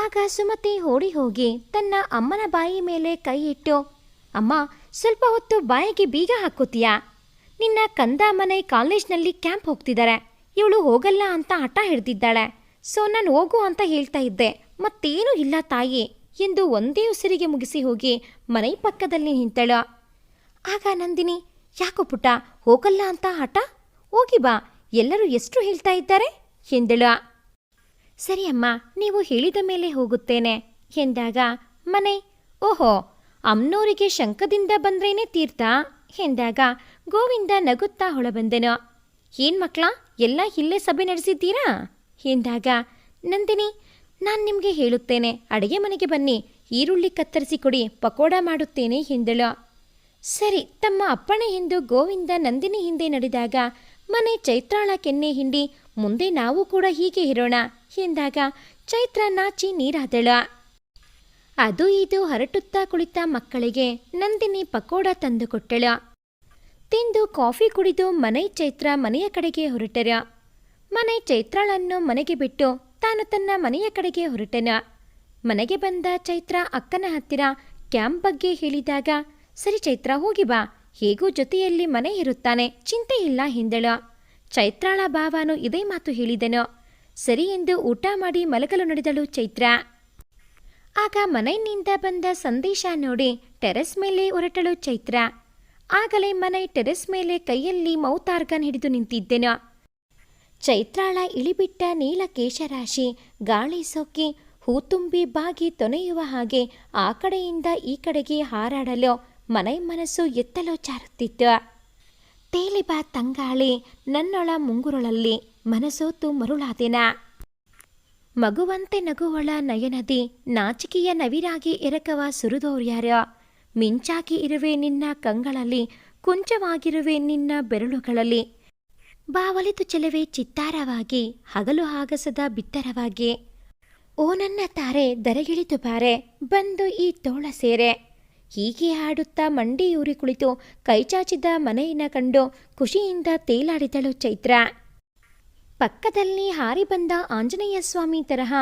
ಆಗ ಸುಮತಿ ಓಡಿ ಹೋಗಿ ತನ್ನ ಅಮ್ಮನ ಬಾಯಿ ಮೇಲೆ ಕೈ ಇಟ್ಟು, ಅಮ್ಮ, ಸ್ವಲ್ಪ ಹೊತ್ತು ಬಾಯಿಗೆ ಬೀಗ ಹಾಕೋತೀಯಾ? ನಿನ್ನ ಕಂದ ಮನೆ ಕಾಲೇಜ್ನಲ್ಲಿ ಕ್ಯಾಂಪ್ ಹೋಗ್ತಿದ್ದಾರೆ. ಇವಳು ಹೋಗಲ್ಲ ಅಂತ ಹಠ ಹಿಡ್ದಿದ್ದಾಳೆ. ಸೊ ನಾನು ಹೋಗು ಅಂತ ಹೇಳ್ತಾ ಇದ್ದೆ, ಮತ್ತೇನೂ ಇಲ್ಲ ತಾಯಿ ಎಂದು ಒಂದೇ ಉಸಿರಿಗೆ ಮುಗಿಸಿ ಹೋಗಿ ಮನೆ ಪಕ್ಕದಲ್ಲಿ ನಿಂತಳು. ಆಗ ನಂದಿನಿ, ಯಾಕೋ ಪುಟ್ಟ, ಹೋಗಲ್ಲ ಅಂತ ಹಠ? ಹೋಗಿ ಬಾ, ಎಲ್ಲರೂ ಎಷ್ಟು ಹೇಳ್ತಾ ಇದ್ದಾರೆ ಎಂದಳು. ಸರಿ ಅಮ್ಮ, ನೀವು ಹೇಳಿದ ಮೇಲೆ ಹೋಗುತ್ತೇನೆ ಎಂದಾಗ ಮನೆ, ಓಹೋ, ಅಮ್ನೋರಿಗೆ ಶಂಕದಿಂದ ಬಂದ್ರೇನೆ ತೀರ್ಥ ಎಂದಾಗ ಗೋವಿಂದ ನಗುತ್ತಾ ಹೊಳಬಂದನು. ಏನ್ ಮಕ್ಳ, ಎಲ್ಲ ಇಲ್ಲೇ ಸಭೆ ನಡೆಸಿದ್ದೀರಾ ಎಂದಾಗ ನಂದಿನಿ, ನಾನು ನಿಮಗೆ ಹೇಳುತ್ತೇನೆ, ಅಡುಗೆ ಮನೆಗೆ ಬನ್ನಿ, ಈರುಳ್ಳಿ ಕತ್ತರಿಸಿ ಕೊಡಿ, ಪಕೋಡ ಮಾಡುತ್ತೇನೆ ಎಂದಳು. ಸರಿ ತಮ್ಮ ಅಪ್ಪಣೆ ಎಂದು ಗೋವಿಂದ ನಂದಿನಿ ಹಿಂದೆ ನಡೆದಾಗ ಮನೆ ಚೈತ್ರಾಳ ಕೆನ್ನೆ ಹಿಂಡಿ, ಮುಂದೆ ನಾವು ಕೂಡ ಹೀಗೆ ಇರೋಣ ಎಂದಾಗ ಚೈತ್ರ ನಾಚಿ ನೀರಾದಳು. ಅದು ಇದು ಹರಟುತ್ತಾ ಕುಳಿತ ಮಕ್ಕಳಿಗೆ ನಂದಿನಿ ಪಕೋಡ ತಂದುಕೊಟ್ಟಳು. ತಿಂದು ಕಾಫಿ ಕುಡಿದು ಮನೆ ಚೈತ್ರ ಮನೆಯ ಕಡೆಗೆ ಹೊರಟರು. ಮನೆ ಚೈತ್ರಾಳನ್ನು ಮನೆಗೆ ಬಿಟ್ಟು ತಾನು ತನ್ನ ಮನೆಯ ಕಡೆಗೆ ಹೊರಟನು. ಮನೆಗೆ ಬಂದ ಚೈತ್ರ ಅಕ್ಕನ ಹತ್ತಿರ ಕ್ಯಾಂಪ್ ಬಗ್ಗೆ ಹೇಳಿದಾಗ, ಸರಿ ಚೈತ್ರ, ಹೋಗಿ ಬಾ, ಹೇಗೂ ಜೊತೆಯಲ್ಲಿ ಮನೆ ಇರುತ್ತಾನೆ, ಚಿಂತೆ ಇಲ್ಲ ಎಂದಳು. ಚೈತ್ರಾಳ ಭಾವನು ಇದೇ ಮಾತು ಹೇಳಿದನು. ಸರಿ ಎಂದು ಊಟ ಮಾಡಿ ಮಲಗಲು ನಡೆದಳು ಚೈತ್ರ. ಆಗ ಮನೆಯಿಂದ ಬಂದ ಸಂದೇಶ ನೋಡಿ ಟೆರೆಸ್ ಮೇಲೆ ಹೊರಟಳು ಚೈತ್ರ. ಆಗಲೇ ಮನೆ ಟೆರೆಸ್ ಮೇಲೆ ಕೈಯಲ್ಲಿ ಮೌತ್ ಆರ್ಗನ್ ಹಿಡಿದು ನಿಂತಿದ್ದೆನು. ಚೈತ್ರಾಳ ಇಳಿಬಿಟ್ಟ ನೀಲ ಕೇಶರಾಶಿ ಗಾಳಿ ಸೋಕಿ ಹೂ ತುಂಬಿ ಬಾಗಿ ತೊನೆಯುವ ಹಾಗೆ ಆ ಕಡೆಯಿಂದ ಈ ಕಡೆಗೆ ಹಾರಾಡಲು ಮನೈ ಮನಸ್ಸು ಎತ್ತಲೋ ಚಾರುತ್ತಿತ್ತು. ತೇಲಿ ಬಾ ತಂಗಾಳಿ ನನ್ನೊಳ ಮುಂಗುರುಳಲ್ಲಿ ಮನಸೋತು ಮರುಳಾದಿನ. ಮಗುವಂತೆ ನಗುವಳ ನಯನದಿ ನಾಚಿಕೆಯ ನವಿರಾಗಿ ಎರಕವ ಸುರಿದೋರ್ಯಾರ. ಮಿಂಚಾಗಿ ಇರುವೆ ನಿನ್ನ ಕಂಗಳಲ್ಲಿ ಕುಂಚವಾಗಿರುವೆ ನಿನ್ನ ಬೆರಳುಗಳಲ್ಲಿ. ಬಾವಲಿತು ಚೆಲುವೆ ಚಿತ್ತಾರವಾಗಿ ಹಗಲು ಆಗಸದ ಬಿತ್ತರವಾಗಿ. ಓ ನನ್ನ ತಾರೆ ದರೆಗಿಳಿದು ಬಾರೆ ಬಂದು ಈ ತೋಳ ಸೇರೆ. ಹೀಗೆ ಹಾಡುತ್ತಾ ಮಂಡಿಯೂರಿ ಕುಳಿತು ಕೈಚಾಚಿದ ಮನೆಯನ್ನು ಕಂಡು ಖುಷಿಯಿಂದ ತೇಲಾಡಿದಳು ಚೈತ್ರ. ಪಕ್ಕದಲ್ಲಿ ಹಾರಿ ಬಂದ ಆಂಜನೇಯ ಸ್ವಾಮಿ ತರಹ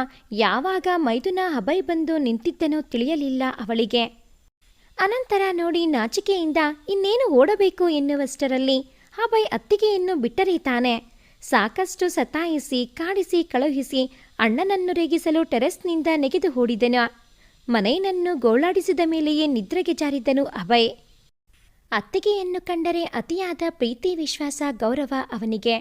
ಯಾವಾಗ ಮೈದುನ ಅಭಯ್ ಬಂದು ನಿಂತಿದ್ದನೋ ತಿಳಿಯಲಿಲ್ಲ ಅವಳಿಗೆ. ಅನಂತರ ನೋಡಿ ನಾಚಿಕೆಯಿಂದ ಇನ್ನೇನು ಓಡಬೇಕು ಎನ್ನುವಷ್ಟರಲ್ಲಿ ಅಭಯ್ ಅತ್ತಿಗೆಯನ್ನು ಬಿಟ್ಟರೆ ತಾನೆ. ಸಾಕಷ್ಟು ಸತಾಯಿಸಿ ಕಾಡಿಸಿ ಕಳುಹಿಸಿ ಅಣ್ಣನನ್ನು ರೇಗಿಸಲು ಟೆರೆಸ್ನಿಂದ ನೆಗೆದು ಓಡಿದನು. ಮನೆಯನ್ನು ಗೋಳಾಡಿಸಿದ ಮೇಲೆಯೇ ನಿದ್ರೆಗೆ ಜಾರಿದ್ದನು ಅಭಯ್. ಅತ್ತಿಗೆಯನ್ನು ಕಂಡರೆ ಅತಿಯಾದ ಪ್ರೀತಿ ವಿಶ್ವಾಸ ಗೌರವ ಅವನಿಗೆ.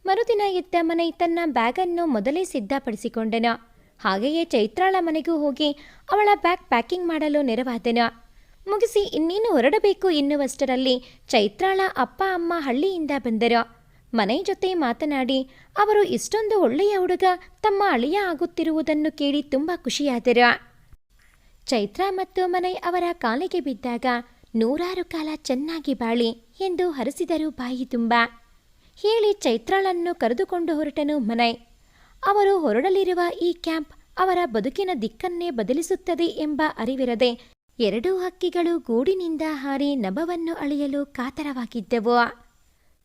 ಮರುದಿನ ಎದ್ದ ಮನೆ ತನ್ನ ಬ್ಯಾಗನ್ನು ಮೊದಲೇ ಸಿದ್ಧಪಡಿಸಿಕೊಂಡನು. ಹಾಗೆಯೇ ಚೈತ್ರಾಳ ಮನೆಗೂ ಹೋಗಿ ಅವಳ ಬ್ಯಾಗ್ ಪ್ಯಾಕಿಂಗ್ ಮಾಡಲು ನೆರವಾದನು. ಮುಗಿಸಿ ಇನ್ನೇನು ಹೊರಡಬೇಕು ಎನ್ನುವಷ್ಟರಲ್ಲಿ ಚೈತ್ರಾಳ ಅಪ್ಪ ಅಮ್ಮ ಹಳ್ಳಿಯಿಂದ ಬಂದರು. ಮನೆ ಜೊತೆ ಮಾತನಾಡಿ ಅವರು ಇಷ್ಟೊಂದು ಒಳ್ಳೆಯ ಹುಡುಗ ತಮ್ಮ ಅಳಿಯ ಆಗುತ್ತಿರುವುದನ್ನು ಕೇಳಿ ತುಂಬ ಖುಷಿಯಾದರು. ಚೈತ್ರ ಮತ್ತು ಮನೆ ಅವರ ಕಾಲಿಗೆ ಬಿದ್ದಾಗ 100 ಕಾಲ ಚೆನ್ನಾಗಿ ಬಾಳಿ ಎಂದು ಹರಸಿದರು ಬಾಯಿ ತುಂಬ. ಹೇಳಿ ಚೈತ್ರಾಳನ್ನು ಕರೆದುಕೊಂಡು ಹೊರಟನು ಮನೈ. ಅವರು ಹೊರಡಲಿರುವ ಈ ಕ್ಯಾಂಪ್ ಅವರ ಬದುಕಿನ ದಿಕ್ಕನ್ನೇ ಬದಲಿಸುತ್ತದೆ ಎಂಬ ಅರಿವಿರದೆ 2 ಹಕ್ಕಿಗಳು ಗೂಡಿನಿಂದ ಹಾರಿ ನಭವನ್ನು ಅಳೆಯಲು ಕಾತರವಾಗಿದ್ದವು.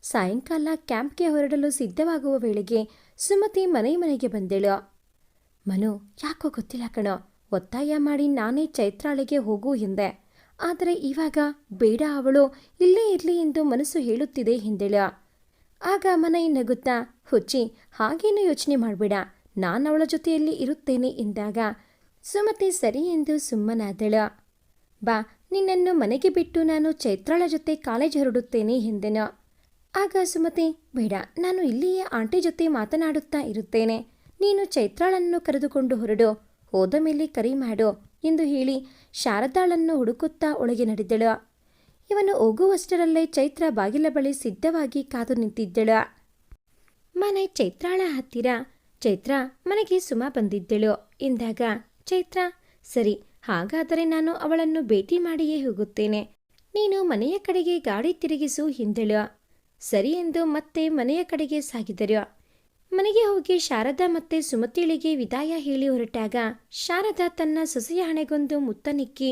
ಸಾಯಂಕಾಲ ಕ್ಯಾಂಪ್ಗೆ ಹೊರಡಲು ಸಿದ್ಧವಾಗುವ ವೇಳೆಗೆ ಸುಮತಿ ಮನೆಗೆ ಬಂದಳು. ಮನು, ಯಾಕೋ ಗೊತ್ತಿಲ್ಲ ಕಣೋ, ಒತ್ತಾಯ ಮಾಡಿ ನಾನೇ ಚೈತ್ರಾಳಿಗೆ ಹೋಗು ಎಂದೆ. ಆದರೆ ಇವಾಗ ಬೇಡ, ಅವಳು ಇಲ್ಲೇ ಇರಲಿ ಎಂದು ಮನಸ್ಸು ಹೇಳುತ್ತಿದೆ ಎಂದಳು. ಆಗ ಮನೈ ನಗುತ್ತಾ, ಹುಚ್ಚಿ, ಹಾಗೇನು ಯೋಚನೆ ಮಾಡಬೇಡ, ನಾನು ಅವಳ ಜೊತೆಯಲ್ಲಿ ಇರುತ್ತೇನೆ ಎಂದಾಗ ಸುಮತಿ ಸರಿ ಎಂದು ಸುಮ್ಮನಾದಳು. ಬಾ, ನಿನ್ನನ್ನು ಮನೆಗೆ ಬಿಟ್ಟು ನಾನು ಚೈತ್ರಾಳ ಜೊತೆ ಕಾಲೇಜ್ ಹೊರಡುತ್ತೇನೆ ಎಂದೆನು. ಆಗ ಸುಮತಿ, ಬೇಡ, ನಾನು ಇಲ್ಲಿಯೇ ಆಂಟಿ ಜೊತೆ ಮಾತನಾಡುತ್ತಾ ಇರುತ್ತೇನೆ, ನೀನು ಚೈತ್ರಾಳನ್ನು ಕರೆದುಕೊಂಡು ಹೊರಡು, ಹೋದ ಮೇಲೆ ಕರಿ ಮಾಡು ಎಂದು ಹೇಳಿ ಶಾರದಾಳನ್ನು ಹುಡುಕುತ್ತಾ ಒಳಗೆ ನಡೆದಳು. ಇವನು ಹೋಗುವಷ್ಟರಲ್ಲೇ ಚೈತ್ರ ಬಾಗಿಲ ಬಳಿ ಸಿದ್ಧವಾಗಿ ಕಾದು ನಿಂತಿದ್ದಳು. ಮನೆ ಚೈತ್ರಾಳ ಹತ್ತಿರ, ಚೈತ್ರ, ಮನೆಗೆ ಸುಮಾ ಬಂದಿದ್ದಳು ಎಂದಾಗ ಚೈತ್ರ, ಸರಿ, ಹಾಗಾದರೆ ನಾನು ಅವಳನ್ನು ಭೇಟಿ ಮಾಡಿಯೇ ಹೋಗುತ್ತೇನೆ, ನೀನು ಮನೆಯ ಕಡೆಗೆ ಗಾಡಿ ತಿರುಗಿಸು ಎಂದಳು. ಸರಿ ಎಂದು ಮತ್ತೆ ಮನೆಯ ಕಡೆಗೆ ಸಾಗಿದರು. ಮನೆಗೆ ಹೋಗಿ ಶಾರದಾ ಮತ್ತೆ ಸುಮತಿಳಿಗೆ ವಿದಾಯ ಹೇಳಿ ಹೊರಟಾಗ ಶಾರದಾ ತನ್ನ ಸೊಸೆಯ ಹಣೆಗೊಂದು ಮುತ್ತನಿಕ್ಕಿ,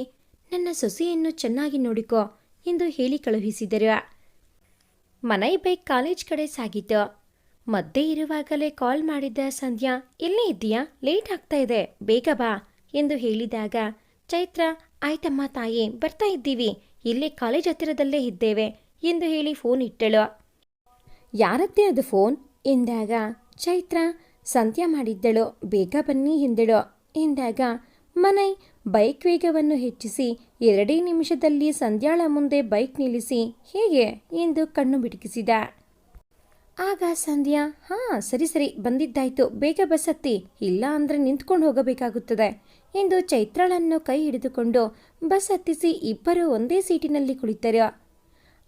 ನನ್ನ ಸೊಸೆಯನ್ನು ಚೆನ್ನಾಗಿ ನೋಡಿಕೋ ಎಂದು ಹೇಳಿ ಕಳುಹಿಸಿದರು. ಮನೈ ಬೈಕ್ ಕಾಲೇಜ್ ಕಡೆ ಸಾಗಿತು. ಮಧ್ಯೆ ಇರುವಾಗಲೇ ಕಾಲ್ ಮಾಡಿದ್ದ ಸಂಧ್ಯಾ, ಎಲ್ಲೇ ಇದ್ದೀಯಾ, ಲೇಟ್ ಆಗ್ತಾ ಇದೆ, ಬೇಗ ಬಾ ಎಂದು ಹೇಳಿದಾಗ ಚೈತ್ರ, ಆಯ್ತಮ್ಮ ತಾಯಿ, ಬರ್ತಾ ಇದ್ದೀವಿ, ಇಲ್ಲೇ ಕಾಲೇಜ್ ಹತ್ತಿರದಲ್ಲೇ ಇದ್ದೇವೆ ಎಂದು ಹೇಳಿ ಫೋನ್ ಇಟ್ಟಳು. ಯಾರದ್ದೇ ಅದು ಫೋನ್ ಎಂದಾಗ ಚೈತ್ರ, ಸಂಧ್ಯಾ ಮಾಡಿದ್ದಳು, ಬೇಗ ಬನ್ನಿ ಎಂದಳು ಎಂದಾಗ ಮನೈ ಬೈಕ್ ವೇಗವನ್ನು ಹೆಚ್ಚಿಸಿ 2 ನಿಮಿಷದಲ್ಲಿ ಸಂಧ್ಯಾಳ ಮುಂದೆ ಬೈಕ್ ನಿಲ್ಲಿಸಿ, ಹೇಗೆ ಎಂದು ಕಣ್ಣು ಬಿಡುಕಿಸಿದ. ಆಗ ಸಂಧ್ಯಾ, ಹಾಂ ಸರಿ ಸರಿ ಬಂದಿದ್ದಾಯ್ತು, ಬೇಗ ಬಸ್ ಹತ್ತಿ, ಇಲ್ಲ ಅಂದರೆ ನಿಂತ್ಕೊಂಡು ಹೋಗಬೇಕಾಗುತ್ತದೆ ಎಂದು ಚೈತ್ರಾಳನ್ನು ಕೈ ಹಿಡಿದುಕೊಂಡು ಬಸ್ ಹತ್ತಿಸಿ ಇಬ್ಬರು ಒಂದೇ ಸೀಟಿನಲ್ಲಿ ಕುಳಿತರು.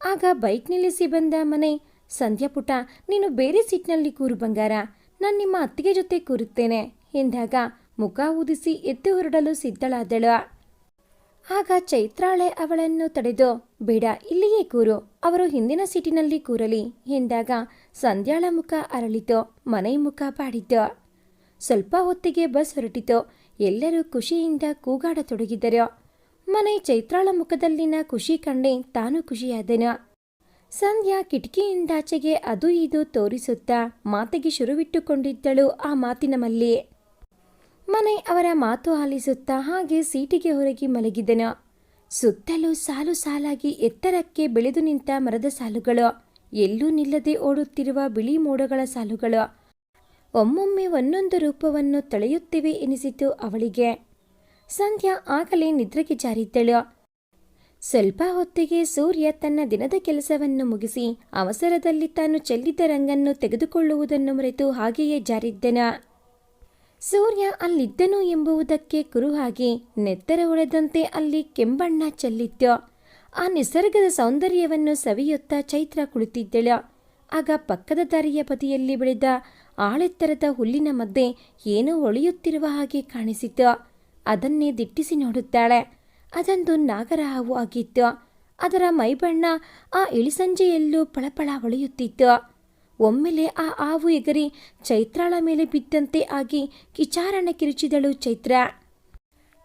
ಆಗ ಬೈಕ್ ನಿಲ್ಲಿಸಿ ಬಂದ ಮನೆ, ಸಂಧ್ಯಾ ಪುಟ, ನೀನು ಬೇರೆ ಸೀಟ್ನಲ್ಲಿ ಕೂರು ಬಂಗಾರ, ನಾನು ನಿಮ್ಮ ಅತ್ತಿಗೆ ಜೊತೆ ಕೂರುತ್ತೇನೆ ಎಂದಾಗ ಮುಖ ಊದಿಸಿ ಎದ್ದು ಹೊರಡಲು ಸಿದ್ಧಳಾದಳು. ಆಗ ಚೈತ್ರಾಳೆ ಅವಳನ್ನು ತಡೆದು, ಬೇಡ, ಇಲ್ಲಿಯೇ ಕೂರು, ಅವರು ಹಿಂದಿನ ಸೀಟಿನಲ್ಲಿ ಕೂರಲಿ ಎಂದಾಗ ಸಂಧ್ಯಾಳ ಮುಖ ಅರಳಿತು, ಮನೆ ಮುಖ ಬಾಡಿದ್ದು. ಸ್ವಲ್ಪ ಹೊತ್ತಿಗೆ ಬಸ್ ಹೊರಟಿತು. ಎಲ್ಲರೂ ಖುಷಿಯಿಂದ ಕೂಗಾಡತೊಡಗಿದರು. ಮನೆ ಚೈತ್ರಾಳ ಮುಖದಲ್ಲಿನ ಖುಷಿ ಕಂಡೆ ತಾನು ಖುಷಿಯಾದನು. ಸಂಧ್ಯಾ ಕಿಟಕಿಯಿಂದಾಚೆಗೆ ಅದು ಇದು ತೋರಿಸುತ್ತಾ ಮಾತಿಗೆ ಶುರುವಿಟ್ಟುಕೊಂಡಿದ್ದಳು. ಆ ಮಾತಿನ ಮಲ್ಲಿ ಮನೆ ಅವರ ಮಾತು ಆಲಿಸುತ್ತಾ ಹಾಗೆ ಸೀಟಿಗೆ ಹೊರಗಿ ಮಲಗಿದನು. ಸುತ್ತಲೂ ಸಾಲು ಸಾಲಾಗಿ ಎತ್ತರಕ್ಕೆ ಬೆಳೆದು ನಿಂತ ಮರದ ಸಾಲುಗಳು, ಎಲ್ಲೂ ನಿಲ್ಲದೆ ಓಡುತ್ತಿರುವ ಬಿಳಿ ಮೋಡಗಳ ಸಾಲುಗಳು ಒಮ್ಮೊಮ್ಮೆ ಒಂದೊಂದು ರೂಪವನ್ನು ತಳೆಯುತ್ತಿವೆ ಎನಿಸಿತು ಅವಳಿಗೆ. ಸಂಧ್ಯಾ ಆಗಲೇ ನಿದ್ರೆಗೆ ಜಾರಿದ್ದಳು. ಸ್ವಲ್ಪ ಹೊತ್ತಿಗೆ ಸೂರ್ಯ ತನ್ನ ದಿನದ ಕೆಲಸವನ್ನು ಮುಗಿಸಿ ಅವಸರದಲ್ಲಿ ತಾನು ಚೆಲ್ಲಿದ್ದ ರಂಗನ್ನು ತೆಗೆದುಕೊಳ್ಳುವುದನ್ನು ಮರೆತು ಹಾಗೆಯೇ ಜಾರಿದ್ದನ. ಸೂರ್ಯ ಅಲ್ಲಿದ್ದನು ಎಂಬುದಕ್ಕೆ ಕುರುಹಾಗಿ ನೆತ್ತರ ಹೊಳೆದಂತೆ ಅಲ್ಲಿ ಕೆಂಬಣ್ಣ ಚೆಲ್ಲಿತ್ತು. ಆ ನಿಸರ್ಗದ ಸೌಂದರ್ಯವನ್ನು ಸವಿಯುತ್ತಾ ಚೈತ್ರ ಕುಳಿತಿದ್ದಳು. ಆಗ ಪಕ್ಕದ ದಾರಿಯ ಬದಿಯಲ್ಲಿ ಬೆಳೆದ ಆಳೆತ್ತರದ ಹುಲ್ಲಿನ ಮಧ್ಯೆ ಏನೋ ಹೊಳೆಯುತ್ತಿರುವ ಹಾಗೆ ಕಾಣಿಸಿತು. ಅದನ್ನೇ ದಿಟ್ಟಿಸಿ ನೋಡುತ್ತಾಳೆ. ಅದೊಂದು ನಾಗರ ಹಾವು ಆಗಿತ್ತು. ಅದರ ಮೈಬಣ್ಣ ಆ ಇಳಿಸಂಜೆಯಲ್ಲೂ ಪಳಪಳ ಹೊಳೆಯುತ್ತಿತ್ತು. ಒಮ್ಮೆಲೆ ಆ ಹಾವು ಎಗರಿ ಚೈತ್ರಾಳ ಮೇಲೆ ಬಿದ್ದಂತೆ ಆಗಿ ಕಿಚಾರಣ ಕಿರುಚಿದಳು ಚೈತ್ರ.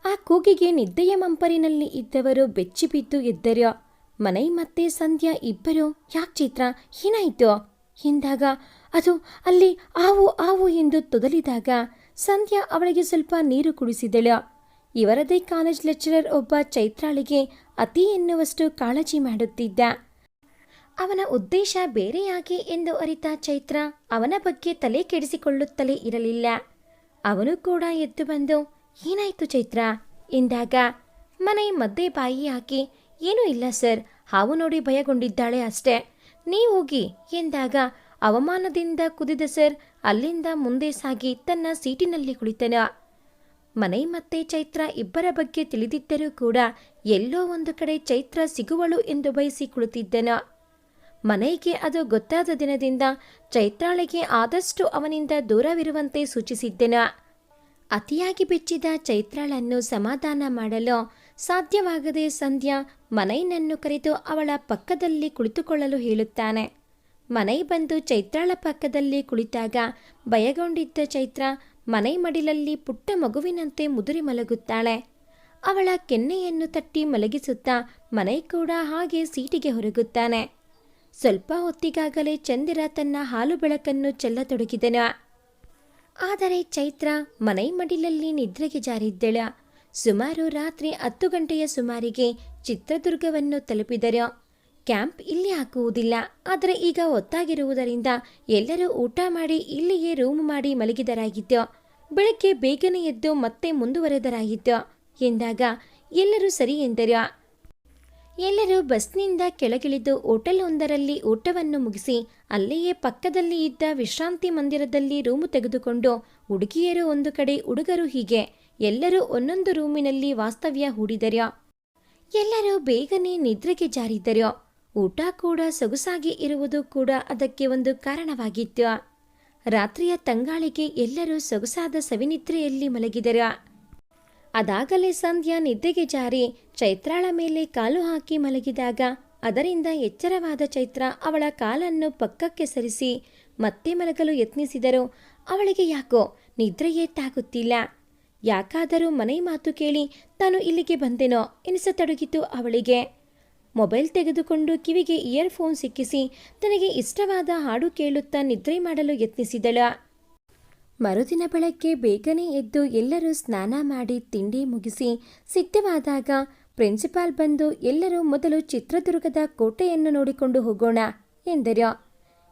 ಆ ಕೂಗಿಗೆ ನಿದ್ದೆಯ ಮಂಪರಿನಲ್ಲಿ ಇದ್ದವರು ಬೆಚ್ಚಿ ಬಿದ್ದು ಎದ್ದರು. ಮನೈ ಮತ್ತೆ ಸಂಧ್ಯಾ ಇಬ್ಬರು ಯಾಕೆ ಚೈತ್ರ, ಏನಾಯಿತು ಎಂದಾಗ ಅದು ಅಲ್ಲಿ ಆವು ಆವು ಎಂದು ತೊದಲಿದಾಗ ಸಂಧ್ಯಾ ಅವಳಿಗೆ ಸ್ವಲ್ಪ ನೀರು ಕುಡಿಸಿದಳು. ಇವರದೇ ಕಾಲೇಜ್ ಲೆಕ್ಚರರ್ ಒಬ್ಬ ಚೈತ್ರಾಳಿಗೆ ಅತಿ ಎನ್ನುವಷ್ಟು ಕಾಳಜಿ ಮಾಡುತ್ತಿದ್ದ. ಅವನ ಉದ್ದೇಶ ಬೇರೆಯಾಗಿ ಎಂದು ಅರಿತ ಚೈತ್ರ ಅವನ ಬಗ್ಗೆ ತಲೆ ಕೆಡಿಸಿಕೊಳ್ಳುತ್ತಲೇ ಇರಲಿಲ್ಲ. ಅವನು ಕೂಡ ಎದ್ದು ಬಂದು ಏನಾಯ್ತು ಚೈತ್ರ ಎಂದಾಗ ಮನೆ ಮಧ್ಯೆ ಬಾಯಿ ಹಾಕಿ ಏನೂ ಇಲ್ಲ ಸರ್, ಹಾವು ನೋಡಿ ಭಯಗೊಂಡಿದ್ದಾಳೆ ಅಷ್ಟೇ, ನೀವು ಹೋಗಿ ಎಂದಾಗ ಅವಮಾನದಿಂದ ಕುದಿದ ಸರ್ ಅಲ್ಲಿಂದ ಮುಂದೆ ಸಾಗಿ ತನ್ನ ಸೀಟಿನಲ್ಲಿ ಕುಳಿತನ. ಮನೆ ಮತ್ತೆ ಚೈತ್ರ ಇಬ್ಬರ ಬಗ್ಗೆ ತಿಳಿದಿದ್ದರೂ ಕೂಡ ಎಲ್ಲೋ ಒಂದು ಕಡೆ ಚೈತ್ರ ಸಿಗುವಳು ಎಂದು ಬಯಸಿ ಕುಳಿತಿದ್ದನ. ಮನೆಗೆ ಅದು ಗೊತ್ತಾದ ದಿನದಿಂದ ಚೈತ್ರಾಳಿಗೆ ಆದಷ್ಟು ಅವನಿಂದ ದೂರವಿರುವಂತೆ ಸೂಚಿಸಿದ್ದನ. ಅತಿಯಾಗಿ ಬೆಚ್ಚಿದ ಚೈತ್ರಾಳನ್ನು ಸಮಾಧಾನ ಮಾಡಲು ಸಾಧ್ಯವಾಗದೆ ಸಂಧ್ಯಾ ಮನೈನನ್ನು ಕರೆದು ಅವಳ ಪಕ್ಕದಲ್ಲಿ ಕುಳಿತುಕೊಳ್ಳಲು ಹೇಳುತ್ತಾನೆ. ಮನೈ ಬಂದು ಚೈತ್ರಾಳ ಪಕ್ಕದಲ್ಲಿ ಕುಳಿತಾಗ ಭಯಗೊಂಡಿದ್ದ ಚೈತ್ರ ಮನೈ ಮಡಿಲಲ್ಲಿ ಪುಟ್ಟ ಮಗುವಿನಂತೆ ಮುದುರಿ ಮಲಗುತ್ತಾಳೆ. ಅವಳ ಕೆನ್ನೆಯನ್ನು ತಟ್ಟಿ ಮಲಗಿಸುತ್ತಾ ಮನೈ ಕೂಡ ಹಾಗೆ ಸೀಟಿಗೆ ಹೊರಗುತ್ತಾನೆ. ಸ್ವಲ್ಪ ಹೊತ್ತಿಗಾಗಲೇ ಚಂದಿರ ತನ್ನ ಹಾಲು ಬೆಳಕನ್ನು ಚೆಲ್ಲತೊಡಗಿದನ. ಆದರೆ ಚೈತ್ರ ಮನೈ ಮಡಿಲಲ್ಲಿ ನಿದ್ರೆಗೆ ಜಾರಿದ್ದಳ. ಸುಮಾರು ರಾತ್ರಿ 10 ಗಂಟೆಯ ಸುಮಾರಿಗೆ ಚಿತ್ರದುರ್ಗವನ್ನು ತಲುಪಿದರು. ಕ್ಯಾಂಪ್ ಇಲ್ಲಿ ಹಾಕುವುದಿಲ್ಲ, ಆದರೆ ಈಗ ಹೊತ್ತಾಗಿರುವುದರಿಂದ ಎಲ್ಲರೂ ಊಟ ಮಾಡಿ ಇಲ್ಲಿಯೇ ರೂಮ್ ಮಾಡಿ ಮಲಗಿದರಾಗಿತ್ತು. ಬೆಳಗ್ಗೆ ಬೇಗನೆ ಎದ್ದು ಮತ್ತೆ ಮುಂದುವರೆದರಾಗಿತ್ತು ಎಂದಾಗ ಎಲ್ಲರೂ ಸರಿ ಎಂದರು. ಎಲ್ಲರೂ ಬಸ್ನಿಂದ ಕೆಳಗಿಳಿದು ಹೋಟೆಲ್ ಒಂದರಲ್ಲಿ ಊಟವನ್ನು ಮುಗಿಸಿ ಅಲ್ಲಿಯೇ ಪಕ್ಕದಲ್ಲಿ ಇದ್ದ ವಿಶ್ರಾಂತಿ ಮಂದಿರದಲ್ಲಿ ರೂಮು ತೆಗೆದುಕೊಂಡು ಹುಡುಗಿಯರು ಒಂದು ಕಡೆ, ಹುಡುಗರು ಹೀಗೆ ಎಲ್ಲರೂ ಒಂದೊಂದು ರೂಮಿನಲ್ಲಿ ವಾಸ್ತವ್ಯ ಹೂಡಿದರು. ಎಲ್ಲರೂ ಬೇಗನೆ ನಿದ್ರೆಗೆ ಜಾರಿದ್ದರು. ಊಟ ಕೂಡ ಸೊಗಸಾಗಿ ಇರುವುದು ಕೂಡ ಅದಕ್ಕೆ ಒಂದು ಕಾರಣವಾಗಿತ್ತು. ರಾತ್ರಿಯ ತಂಗಾಳಿಗೆ ಎಲ್ಲರೂ ಸೊಗಸಾದ ಸವಿನಿದ್ರೆಯಲ್ಲಿ ಮಲಗಿದರು. ಅದಾಗಲೇ ಸಂಧ್ಯಾ ನಿದ್ದೆಗೆ ಜಾರಿ ಚೈತ್ರಾಳ ಮೇಲೆ ಕಾಲು ಹಾಕಿ ಮಲಗಿದಾಗ ಅದರಿಂದ ಎಚ್ಚರವಾದ ಚೈತ್ರ ಅವಳ ಕಾಲನ್ನು ಪಕ್ಕಕ್ಕೆ ಸರಿಸಿ ಮತ್ತೆ ಮಲಗಲು ಯತ್ನಿಸಿದರು. ಅವಳಿಗೆ ಯಾಕೋ ನಿದ್ರೆಯೇ ತಾಗುತ್ತಿಲ್ಲ. ಯಾಕಾದರೂ ಮನೆ ಮಾತು ಕೇಳಿ ತಾನು ಇಲ್ಲಿಗೆ ಬಂದೆನೋ ಎನಿಸತೊಡಗಿತು ಅವಳಿಗೆ. ಮೊಬೈಲ್ ತೆಗೆದುಕೊಂಡು ಕಿವಿಗೆ ಇಯರ್ಫೋನ್ ಸಿಕ್ಕಿಸಿ ತನಗೆ ಇಷ್ಟವಾದ ಹಾಡು ಕೇಳುತ್ತಾ ನಿದ್ರೆ ಮಾಡಲು ಯತ್ನಿಸಿದಳು. ಮರುದಿನ ಬೆಳಗ್ಗೆ ಬೇಗನೆ ಎದ್ದು ಎಲ್ಲರೂ ಸ್ನಾನ ಮಾಡಿ ತಿಂಡಿ ಮುಗಿಸಿ ಸಿದ್ಧವಾದಾಗ ಪ್ರಿನ್ಸಿಪಾಲ್ ಬಂದು ಎಲ್ಲರೂ ಮೊದಲು ಚಿತ್ರದುರ್ಗದ ಕೋಟೆಯನ್ನು ನೋಡಿಕೊಂಡು ಹೋಗೋಣ ಎಂದರು.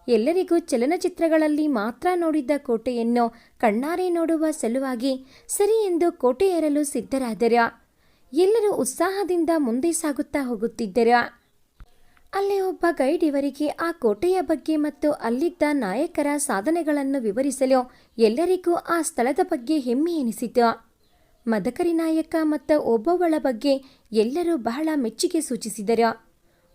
ಎಲ್ಲರಿಗೂ ಚಲನಚಿತ್ರಗಳಲ್ಲಿ ಮಾತ್ರ ನೋಡಿದ್ದ ಕೋಟೆಯನ್ನು ಕಣ್ಣಾರೆ ನೋಡುವ ಸಲುವಾಗಿ ಸರಿ ಎಂದು ಕೋಟೆ ಏರಲು ಸಿದ್ಧರಾದರು. ಎಲ್ಲರೂ ಉತ್ಸಾಹದಿಂದ ಮುಂದೆ ಸಾಗುತ್ತಾ ಹೋಗುತ್ತಿದ್ದರು. ಅಲ್ಲಿ ಒಬ್ಬ ಗೈಡ್ ಇವರಿಗೆ ಆ ಕೋಟೆಯ ಬಗ್ಗೆ ಮತ್ತು ಅಲ್ಲಿದ್ದ ನಾಯಕರ ಸಾಧನೆಗಳನ್ನು ವಿವರಿಸಲು ಎಲ್ಲರಿಗೂ ಆ ಸ್ಥಳದ ಬಗ್ಗೆ ಹೆಮ್ಮೆ ಎನಿಸಿತು. ಮದಕರಿ ನಾಯಕ ಮತ್ತು ಓಬವ್ವಳ ಬಗ್ಗೆ ಎಲ್ಲರೂ ಬಹಳ ಮೆಚ್ಚುಗೆ ಸೂಚಿಸಿದರು.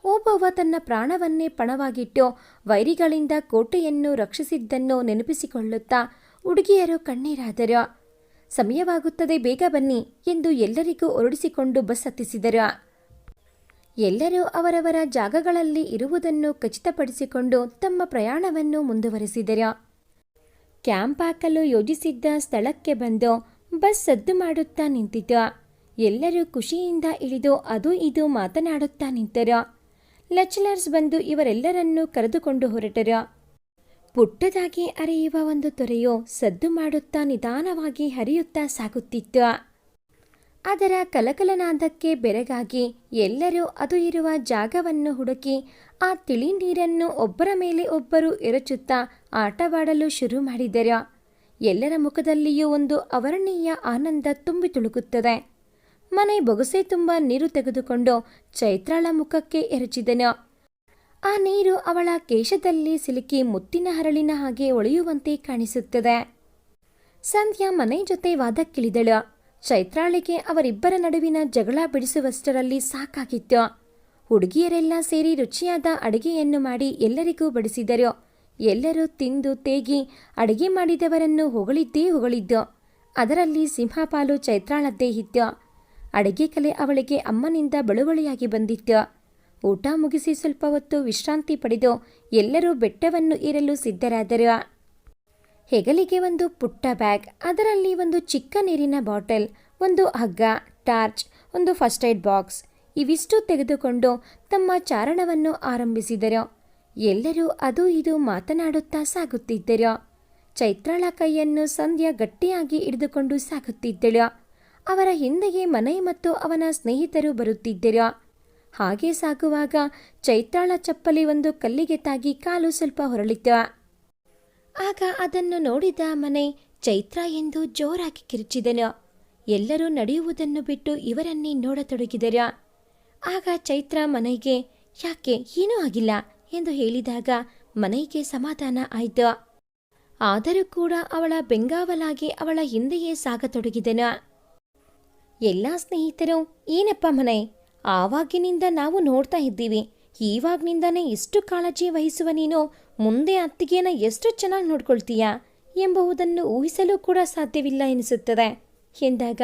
ಓಬವ್ವ ತನ್ನ ಪ್ರಾಣವನ್ನೇ ಪಣವಾಗಿಟ್ಟು ವೈರಿಗಳಿಂದ ಕೋಟೆಯನ್ನು ರಕ್ಷಿಸಿದ್ದನ್ನು ನೆನಪಿಸಿಕೊಳ್ಳುತ್ತಾ ಹುಡುಗಿಯರು ಕಣ್ಣೀರಾದರು. ಸಮಯವಾಗುತ್ತದೆ, ಬೇಗ ಬನ್ನಿ ಎಂದು ಎಲ್ಲರಿಗೂ ಹೊರಡಿಸಿಕೊಂಡು ಬಸ್ ಹತ್ತಿಸಿದರು. ಎಲ್ಲರೂ ಅವರವರ ಜಾಗಗಳಲ್ಲಿ ಇರುವುದನ್ನು ಖಚಿತಪಡಿಸಿಕೊಂಡು ತಮ್ಮ ಪ್ರಯಾಣವನ್ನು ಮುಂದುವರೆಸಿದರು. ಕ್ಯಾಂಪ್ ಹಾಕಲು ಯೋಜಿಸಿದ್ದ ಸ್ಥಳಕ್ಕೆ ಬಂದು ಬಸ್ ಸದ್ದು ಮಾಡುತ್ತಾ ನಿಂತಿತು. ಎಲ್ಲರೂ ಖುಷಿಯಿಂದ ಇಳಿದು ಅದು ಇದು ಮಾತನಾಡುತ್ತಾ ನಿಂತರು. ಲೆಕ್ಚರರ್ಸ್ ಬಂದು ಇವರೆಲ್ಲರನ್ನೂ ಕರೆದುಕೊಂಡು ಹೊರಟರು. ಪುಟ್ಟದಾಗಿ ಹರಿಯುವ ಒಂದು ತೊರೆಯು ಸದ್ದು ಮಾಡುತ್ತಾ ನಿಧಾನವಾಗಿ ಹರಿಯುತ್ತಾ ಸಾಗುತ್ತಿತ್ತು. ಅದರ ಕಲಕಲನಾದಕ್ಕೆ ಬೆರಗಾಗಿ ಎಲ್ಲರೂ ಅದು ಇರುವ ಜಾಗವನ್ನು ಹುಡುಕಿ ಆ ತಿಳಿ ನೀರನ್ನು ಒಬ್ಬರ ಮೇಲೆ ಒಬ್ಬರು ಎರಚುತ್ತಾ ಆಟವಾಡಲು ಶುರು ಮಾಡಿದರು. ಎಲ್ಲರ ಮುಖದಲ್ಲಿಯೂ ಒಂದು ಅವರ್ಣೀಯ ಆನಂದ ತುಂಬಿ ತುಳುಕುತ್ತದೆ. ಮನೆ ಬೊಗಸೆ ತುಂಬ ನೀರು ತೆಗೆದುಕೊಂಡು ಚೈತ್ರಾಳ ಮುಖಕ್ಕೆ ಎರಚಿದನು. ಆ ನೀರು ಅವಳ ಕೇಶದಲ್ಲಿ ಸಿಲುಕಿ ಮುತ್ತಿನ ಹರಳಿನ ಹಾಗೆ ಒಳೆಯುವಂತೆ ಕಾಣಿಸುತ್ತದೆ. ಸಂಧ್ಯಾ ಮನೆ ಜೊತೆ ವಾದಕ್ಕಿಳಿದಳು. ಚೈತ್ರಾಳಿಗೆ ಅವರಿಬ್ಬರ ನಡುವಿನ ಜಗಳ ಬಿಡಿಸುವಷ್ಟರಲ್ಲಿ ಸಾಕಾಗಿತ್ತು. ಹುಡುಗಿಯರೆಲ್ಲ ಸೇರಿ ರುಚಿಯಾದ ಅಡುಗೆಯನ್ನು ಮಾಡಿ ಎಲ್ಲರಿಗೂ ಬಡಿಸಿದರು. ಎಲ್ಲರೂ ತಿಂದು ತೇಗಿ ಅಡುಗೆ ಮಾಡಿದವರನ್ನು ಹೊಗಳಿದ್ದೇ ಹೊಗಳಿದ್ದು. ಅದರಲ್ಲಿ ಸಿಂಹಪಾಲು ಚೈತ್ರಾಳದ್ದೇ ಇತ್ತು. ಅಡುಗೆ ಕಲೆ ಅವಳಿಗೆ ಅಮ್ಮನಿಂದ ಬಳುವಳಿಯಾಗಿ ಬಂದಿತ್ತು. ಊಟ ಮುಗಿಸಿ ಸ್ವಲ್ಪ ಹೊತ್ತು ವಿಶ್ರಾಂತಿ ಪಡೆದು ಎಲ್ಲರೂ ಬೆಟ್ಟವನ್ನು ಏರಲು ಸಿದ್ಧರಾದರು. ಹೆಗಲಿಗೆ ಒಂದು ಪುಟ್ಟ ಬ್ಯಾಗ್, ಅದರಲ್ಲಿ ಒಂದು ಚಿಕ್ಕ ನೀರಿನ ಬಾಟಲ್, ಒಂದು ಹಗ್ಗ, ಟಾರ್ಚ್, ಒಂದು ಫಸ್ಟ್ ಏಡ್ ಬಾಕ್ಸ್ ಇವಿಷ್ಟು ತೆಗೆದುಕೊಂಡು ತಮ್ಮ ಚಾರಣವನ್ನು ಆರಂಭಿಸಿದರು. ಎಲ್ಲರೂ ಅದು ಇದು ಮಾತನಾಡುತ್ತಾ ಸಾಗುತ್ತಿದ್ದರು. ಚೈತ್ರಾಳ ಕೈಯನ್ನು ಸಂಧ್ಯಾ ಗಟ್ಟಿಯಾಗಿ ಹಿಡಿದುಕೊಂಡು ಸಾಗುತ್ತಿದ್ದಳು. ಅವರ ಹಿಂದೆಯೇ ಮನೆ ಮತ್ತು ಅವನ ಸ್ನೇಹಿತರು ಬರುತ್ತಿದ್ದರು. ಹಾಗೆ ಸಾಗುವಾಗ ಚೈತ್ರಾಳ ಚಪ್ಪಲಿ ಒಂದು ಕಲ್ಲಿಗೆ ತಾಗಿ ಕಾಲು ಸ್ವಲ್ಪ ಹೊರಳಿತು. ಆಗ ಅದನ್ನು ನೋಡಿದ ಮನೆ ಚೈತ್ರ ಎಂದು ಜೋರಾಗಿ ಕಿರುಚಿದನು. ಎಲ್ಲರೂ ನಡೆಯುವುದನ್ನು ಬಿಟ್ಟು ಇವರನ್ನೇ ನೋಡತೊಡಗಿದರು. ಆಗ ಚೈತ್ರ ಮನೆಗೆ ಯಾಕೆ ಏನೂ ಆಗಿಲ್ಲ ಎಂದು ಹೇಳಿದಾಗ ಮನೆಗೆ ಸಮಾಧಾನ ಆಯಿತು. ಆದರೂ ಕೂಡ ಅವಳ ಬೆಂಗಾವಲಾಗಿ ಅವಳ ಹಿಂದೆಯೇ ಸಾಗತೊಡಗಿದನು. ಎಲ್ಲ ಸ್ನೇಹಿತರು ಏನಪ್ಪ ಮನೆ, ಆವಾಗಿನಿಂದ ನಾವು ನೋಡ್ತಾ ಇದ್ದೀವಿ, ಈವಾಗ್ನಿಂದನೇ ಇಷ್ಟು ಕಾಳಜಿ ವಹಿಸುವ ನೀನು ಮುಂದೆ ಅತ್ತಿಗೆನ ಎಷ್ಟು ಚೆನ್ನಾಗಿ ನೋಡ್ಕೊಳ್ತೀಯ ಎಂಬುದನ್ನು ಊಹಿಸಲು ಕೂಡ ಸಾಧ್ಯವಿಲ್ಲ ಎನಿಸುತ್ತದೆ ಎಂದಾಗ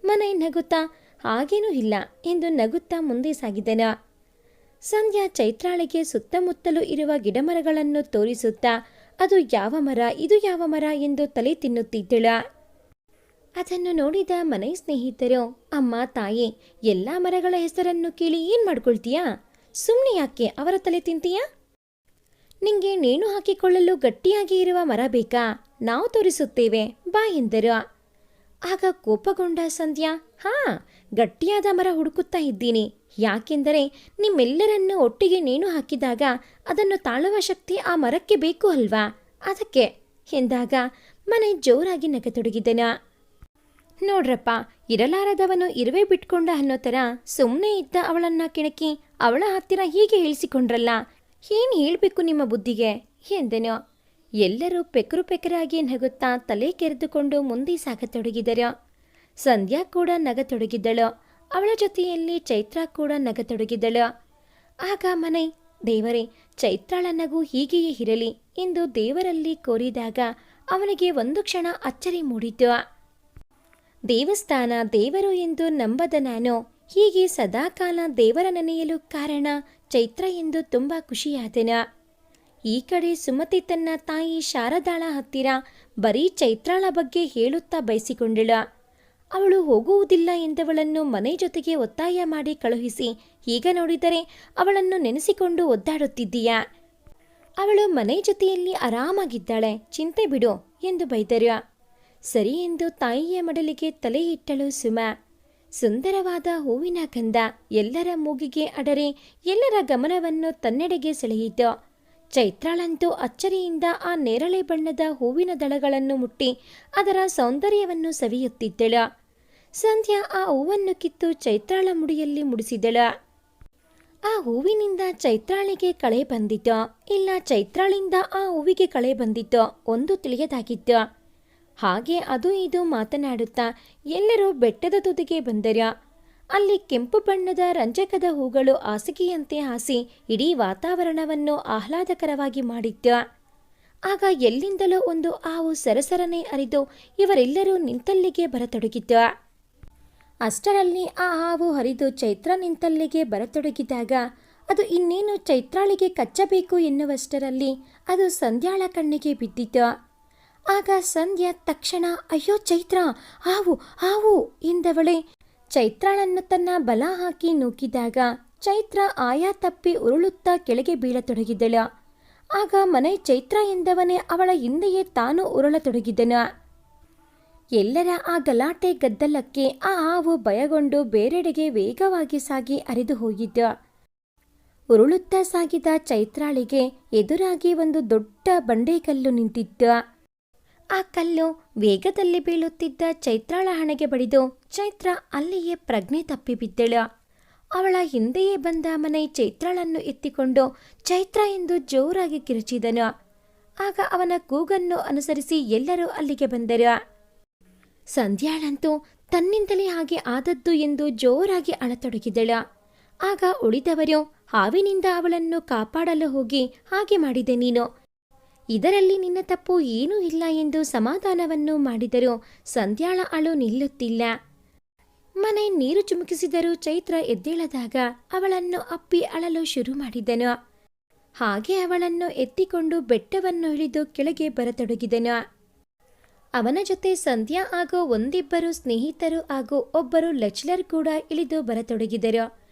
ಮನೆ ನಗುತ್ತಾ ಹಾಗೇನೂ ಇಲ್ಲ ಎಂದು ನಗುತ್ತಾ ಮುಂದೆ ಸಾಗಿದನು. ಸಂಧ್ಯಾ ಚೈತ್ರಾಳಿಗೆ ಸುತ್ತಮುತ್ತಲೂ ಇರುವ ಗಿಡಮರಗಳನ್ನು ತೋರಿಸುತ್ತಾ ಅದು ಯಾವ ಮರ ಇದು ಯಾವ ಮರ ಎಂದು ತಲೆ ತಿನ್ನುತ್ತಿದ್ದಳು. ಅದನ್ನು ನೋಡಿದ ಮನೆ ಸ್ನೇಹಿತರು, ಅಮ್ಮ ತಾಯಿ, ಎಲ್ಲ ಮರಗಳ ಹೆಸರನ್ನು ಕೇಳಿ ಏನು ಮಾಡ್ಕೊಳ್ತೀಯಾ? ಸುಮ್ಮನೆ ಯಾಕೆ ಅವರ ತಲೆ ತಿಂತೀಯಾ? ನಿಂಗೆ ನೇಣು ಹಾಕಿಕೊಳ್ಳಲು ಗಟ್ಟಿಯಾಗಿ ಇರುವ ಮರ ಬೇಕಾ? ನಾವು ತೋರಿಸುತ್ತೇವೆ ಬಾ ಎಂದರು. ಆಗ ಕೋಪಗೊಂಡ ಸಂಧ್ಯಾ, ಗಟ್ಟಿಯಾದ ಮರ ಹುಡುಕುತ್ತಾ ಇದ್ದೀನಿ. ಯಾಕೆಂದರೆ ನಿಮ್ಮೆಲ್ಲರನ್ನು ಒಟ್ಟಿಗೆ ನೇಣು ಹಾಕಿದಾಗ ಅದನ್ನು ತಾಳುವ ಶಕ್ತಿ ಆ ಮರಕ್ಕೆ ಬೇಕು ಅಲ್ವಾ, ಅದಕ್ಕೆ ಎಂದಾಗ ಮನೆ ಜೋರಾಗಿ ನಗತೊಡಗಿದನ. ನೋಡ್ರಪ್ಪ, ಇರಲಾರದವನು ಇರುವೆ ಬಿಟ್ಕೊಂಡ ಅನ್ನೋ ಥರ ಸುಮ್ಮನೆ ಇದ್ದ ಅವಳನ್ನ ಕೆಣಕಿ ಅವಳ ಹತ್ತಿರ ಹೀಗೆ ಇಳಿಸಿಕೊಂಡ್ರಲ್ಲ, ಏನು ಹೇಳಬೇಕು ನಿಮ್ಮ ಬುದ್ಧಿಗೆ ಎಂದನು. ಎಲ್ಲರೂ ಪೆಕರು ಪೆಕರಾಗಿ ನಗುತ್ತಾ ತಲೆ ಕೆರೆದುಕೊಂಡು ಮುಂದೆ ಸಾಗತೊಡಗಿದರು. ಸಂಧ್ಯಾ ಕೂಡ ನಗತೊಡಗಿದ್ದಳು. ಅವಳ ಜೊತೆಯಲ್ಲಿ ಚೈತ್ರ ಕೂಡ ನಗತೊಡಗಿದಳು. ಆಗ ಮನೆ, ದೇವರೇ, ಚೈತ್ರಾಳ ನಗು ಹೀಗೆಯೇ ಇರಲಿ ಎಂದು ದೇವರಲ್ಲಿ ಕೋರಿದಾಗ ಅವನಿಗೆ ಒಂದು ಕ್ಷಣ ಅಚ್ಚರಿ ಮೂಡಿತು. ದೇವಸ್ಥಾನ ದೇವರು ಎಂದು ನಂಬದ ನಾನು ಹೀಗೆ ಸದಾಕಾಲ ದೇವರ ನೆನೆಯಲು ಕಾರಣ ಚೈತ್ರ ಎಂದು ತುಂಬ ಖುಷಿಯಾದೆನು. ಈ ಕಡೆ ಸುಮತಿ ತನ್ನ ತಾಯಿ ಶಾರದಾಳ ಹತ್ತಿರ ಬರೀ ಚೈತ್ರಾಳ ಬಗ್ಗೆ ಹೇಳುತ್ತಾ ಬಯಸಿಕೊಂಡಳು. ಅವಳು ಹೋಗುವುದಿಲ್ಲ ಎಂದವಳನ್ನು ಮನೆ ಜೊತೆಗೆ ಒತ್ತಾಯ ಮಾಡಿ ಕಳುಹಿಸಿ ಈಗ ನೋಡಿದರೆ ಅವಳನ್ನು ನೆನೆಸಿಕೊಂಡು ಒದ್ದಾಡುತ್ತಿದ್ದೀಯಾ? ಅವಳು ಮನೆ ಜೊತೆಯಲ್ಲಿ ಆರಾಮಾಗಿದ್ದಾಳೆ, ಚಿಂತೆ ಬಿಡು ಎಂದು ಬೈದರು. ಸರಿ ಎಂದು ತಾಯಿಯ ಮಡಲಿಗೆ ತಲೆ ಇಟ್ಟಳು ಸುಮ. ಸುಂದರವಾದ ಹೂವಿನ ಗಂಧ ಎಲ್ಲರ ಮೂಗಿಗೆ ಅಡರಿ ಎಲ್ಲರ ಗಮನವನ್ನು ತನ್ನೆಡೆಗೆ ಸೆಳೆಯಿತು. ಚೈತ್ರಾಳಂತೂ ಅಚ್ಚರಿಯಿಂದ ಆ ನೇರಳೆ ಬಣ್ಣದ ಹೂವಿನ ದಳಗಳನ್ನು ಮುಟ್ಟಿ ಅದರ ಸೌಂದರ್ಯವನ್ನು ಸವಿಯುತ್ತಿದ್ದಳು. ಸಂಧ್ಯಾ ಆ ಹೂವನ್ನು ಕಿತ್ತು ಚೈತ್ರಾಳ ಮುಡಿಯಲ್ಲಿ ಮುಡಿಸಿದಳು. ಆ ಹೂವಿನಿಂದ ಚೈತ್ರಾಳಿಗೆ ಕಳೆ ಬಂದಿತು, ಇಲ್ಲ ಚೈತ್ರಾಳಿಂದ ಆ ಹೂವಿಗೆ ಕಳೆ ಬಂದಿತು, ಒಂದು ತಿಳಿಯದಾಗಿತ್ತು. ಹಾಗೆ ಅದು ಇದು ಮಾತನಾಡುತ್ತಾ ಎಲ್ಲರೂ ಬೆಟ್ಟದ ತುದಿಗೆ ಬಂದರು. ಅಲ್ಲಿ ಕೆಂಪು ಬಣ್ಣದ ರಂಜಕದ ಹೂಗಳು ಹಾಸಿಗೆಯಂತೆ ಹಾಸಿ ಇಡೀ ವಾತಾವರಣವನ್ನು ಆಹ್ಲಾದಕರವಾಗಿ ಮಾಡಿತ್ತು. ಆಗ ಎಲ್ಲಿಂದಲೂ ಒಂದು ಹಾವು ಸರಸರನೆ ಅರಿದು ಇವರೆಲ್ಲರೂ ನಿಂತಲ್ಲಿಗೆ ಬರತೊಡಗಿತು. ಅಷ್ಟರಲ್ಲಿ ಆ ಹಾವು ಹರಿದು ಚೈತ್ರ ನಿಂತಲ್ಲಿಗೆ ಬರತೊಡಗಿದಾಗ ಅದು ಇನ್ನೇನು ಚೈತ್ರಾಳಿಗೆ ಕಚ್ಚಬೇಕು ಎನ್ನುವಷ್ಟರಲ್ಲಿ ಅದು ಸಂಧ್ಯಾಳ ಕಣ್ಣಿಗೆ ಬಿದ್ದಿತು. ಆಗ ಸಂಧ್ಯಾ ತಕ್ಷಣ ಅಯ್ಯೋ ಚೈತ್ರ, ಹಾವು ಹಾವು ಎಂದವಳೆ. ಚೈತ್ರಾಳನ್ನು ತನ್ನ ಬಲ ಹಾಕಿ ನೂಕಿದಾಗ ಚೈತ್ರ ಆಯಾ ತಪ್ಪಿ ಉರುಳುತ್ತಾ ಕೆಳಗೆ ಬೀಳತೊಡಗಿದಳು. ಆಗ ಮನೆ ಚೈತ್ರ ಎಂದವನೇ ಅವಳ ಹಿಂದೆಯೇ ತಾನು ಉರುಳತೊಡಗಿದನು. ಎಲ್ಲರ ಆ ಗಲಾಟೆ ಗದ್ದಲಕ್ಕೆ ಆ ಹಾವು ಭಯಗೊಂಡು ಬೇರೆಡೆಗೆ ವೇಗವಾಗಿ ಸಾಗಿ ಹರಿದು ಹೋಗಿದ್ದು. ಉರುಳುತ್ತಾ ಸಾಗಿದ ಚೈತ್ರಾಳಿಗೆ ಎದುರಾಗಿ ಒಂದು ದೊಡ್ಡ ಬಂಡೆಕಲ್ಲು ನಿಂತಿತ್ತು. ಆ ಕಲ್ಲು ವೇಗದಲ್ಲಿ ಬೀಳುತ್ತಿದ್ದ ಚೈತ್ರಾಳ ಹಣೆಗೆ ಬಡಿದು ಚೈತ್ರ ಅಲ್ಲಿಯೇ ಪ್ರಜ್ಞೆ ತಪ್ಪಿ ಬಿದ್ದಳು. ಅವಳ ಹಿಂದೆಯೇ ಬಂದ ಮನೆ ಚೈತ್ರಾಳನ್ನು ಎತ್ತಿಕೊಂಡು ಚೈತ್ರ ಎಂದು ಜೋರಾಗಿ ಕಿರುಚಿದನು. ಆಗ ಅವನ ಕೂಗನ್ನು ಅನುಸರಿಸಿ ಎಲ್ಲರೂ ಅಲ್ಲಿಗೆ ಬಂದರು. ಸಂಧ್ಯಾಳಂತೂ ತನ್ನಿಂದಲೇ ಹಾಗೆ ಆದದ್ದು ಎಂದು ಜೋರಾಗಿ ಅಳತೊಡಗಿದಳು. ಆಗ ಉಳಿದವರು ಹಾವಿನಿಂದ ಅವಳನ್ನು ಕಾಪಾಡಲು ಹೋಗಿ ಹಾಗೆ ಮಾಡಿದೆ ನೀನು, ಇದರಲ್ಲಿ ನಿನ್ನ ತಪ್ಪು ಏನೂ ಇಲ್ಲ ಎಂದು ಸಮಾಧಾನವನ್ನು ಮಾಡಿದರೂ ಸಂಧ್ಯಾಳ ಅಳು ನಿಲ್ಲುತ್ತಿಲ್ಲ. ಮನೆ ನೀರು ಚುಮುಕಿಸಿದರೂ ಚೈತ್ರ ಎದ್ದೇಳದಾಗ ಅವಳನ್ನು ಅಪ್ಪಿ ಅಳಲು ಶುರು ಮಾಡಿದನು. ಹಾಗೆ ಅವಳನ್ನು ಎತ್ತಿಕೊಂಡು ಬೆಟ್ಟವನ್ನು ಇಳಿದು ಕೆಳಗೆ ಬರತೊಡಗಿದನು. ಅವನ ಜೊತೆ ಸಂಧ್ಯಾ ಹಾಗೂ ಒಂದಿಬ್ಬರು ಸ್ನೇಹಿತರು ಹಾಗೂ ಒಬ್ಬರು ಲೆಕ್ಚರರ್ ಕೂಡ ಇಳಿದು ಬರತೊಡಗಿದರು.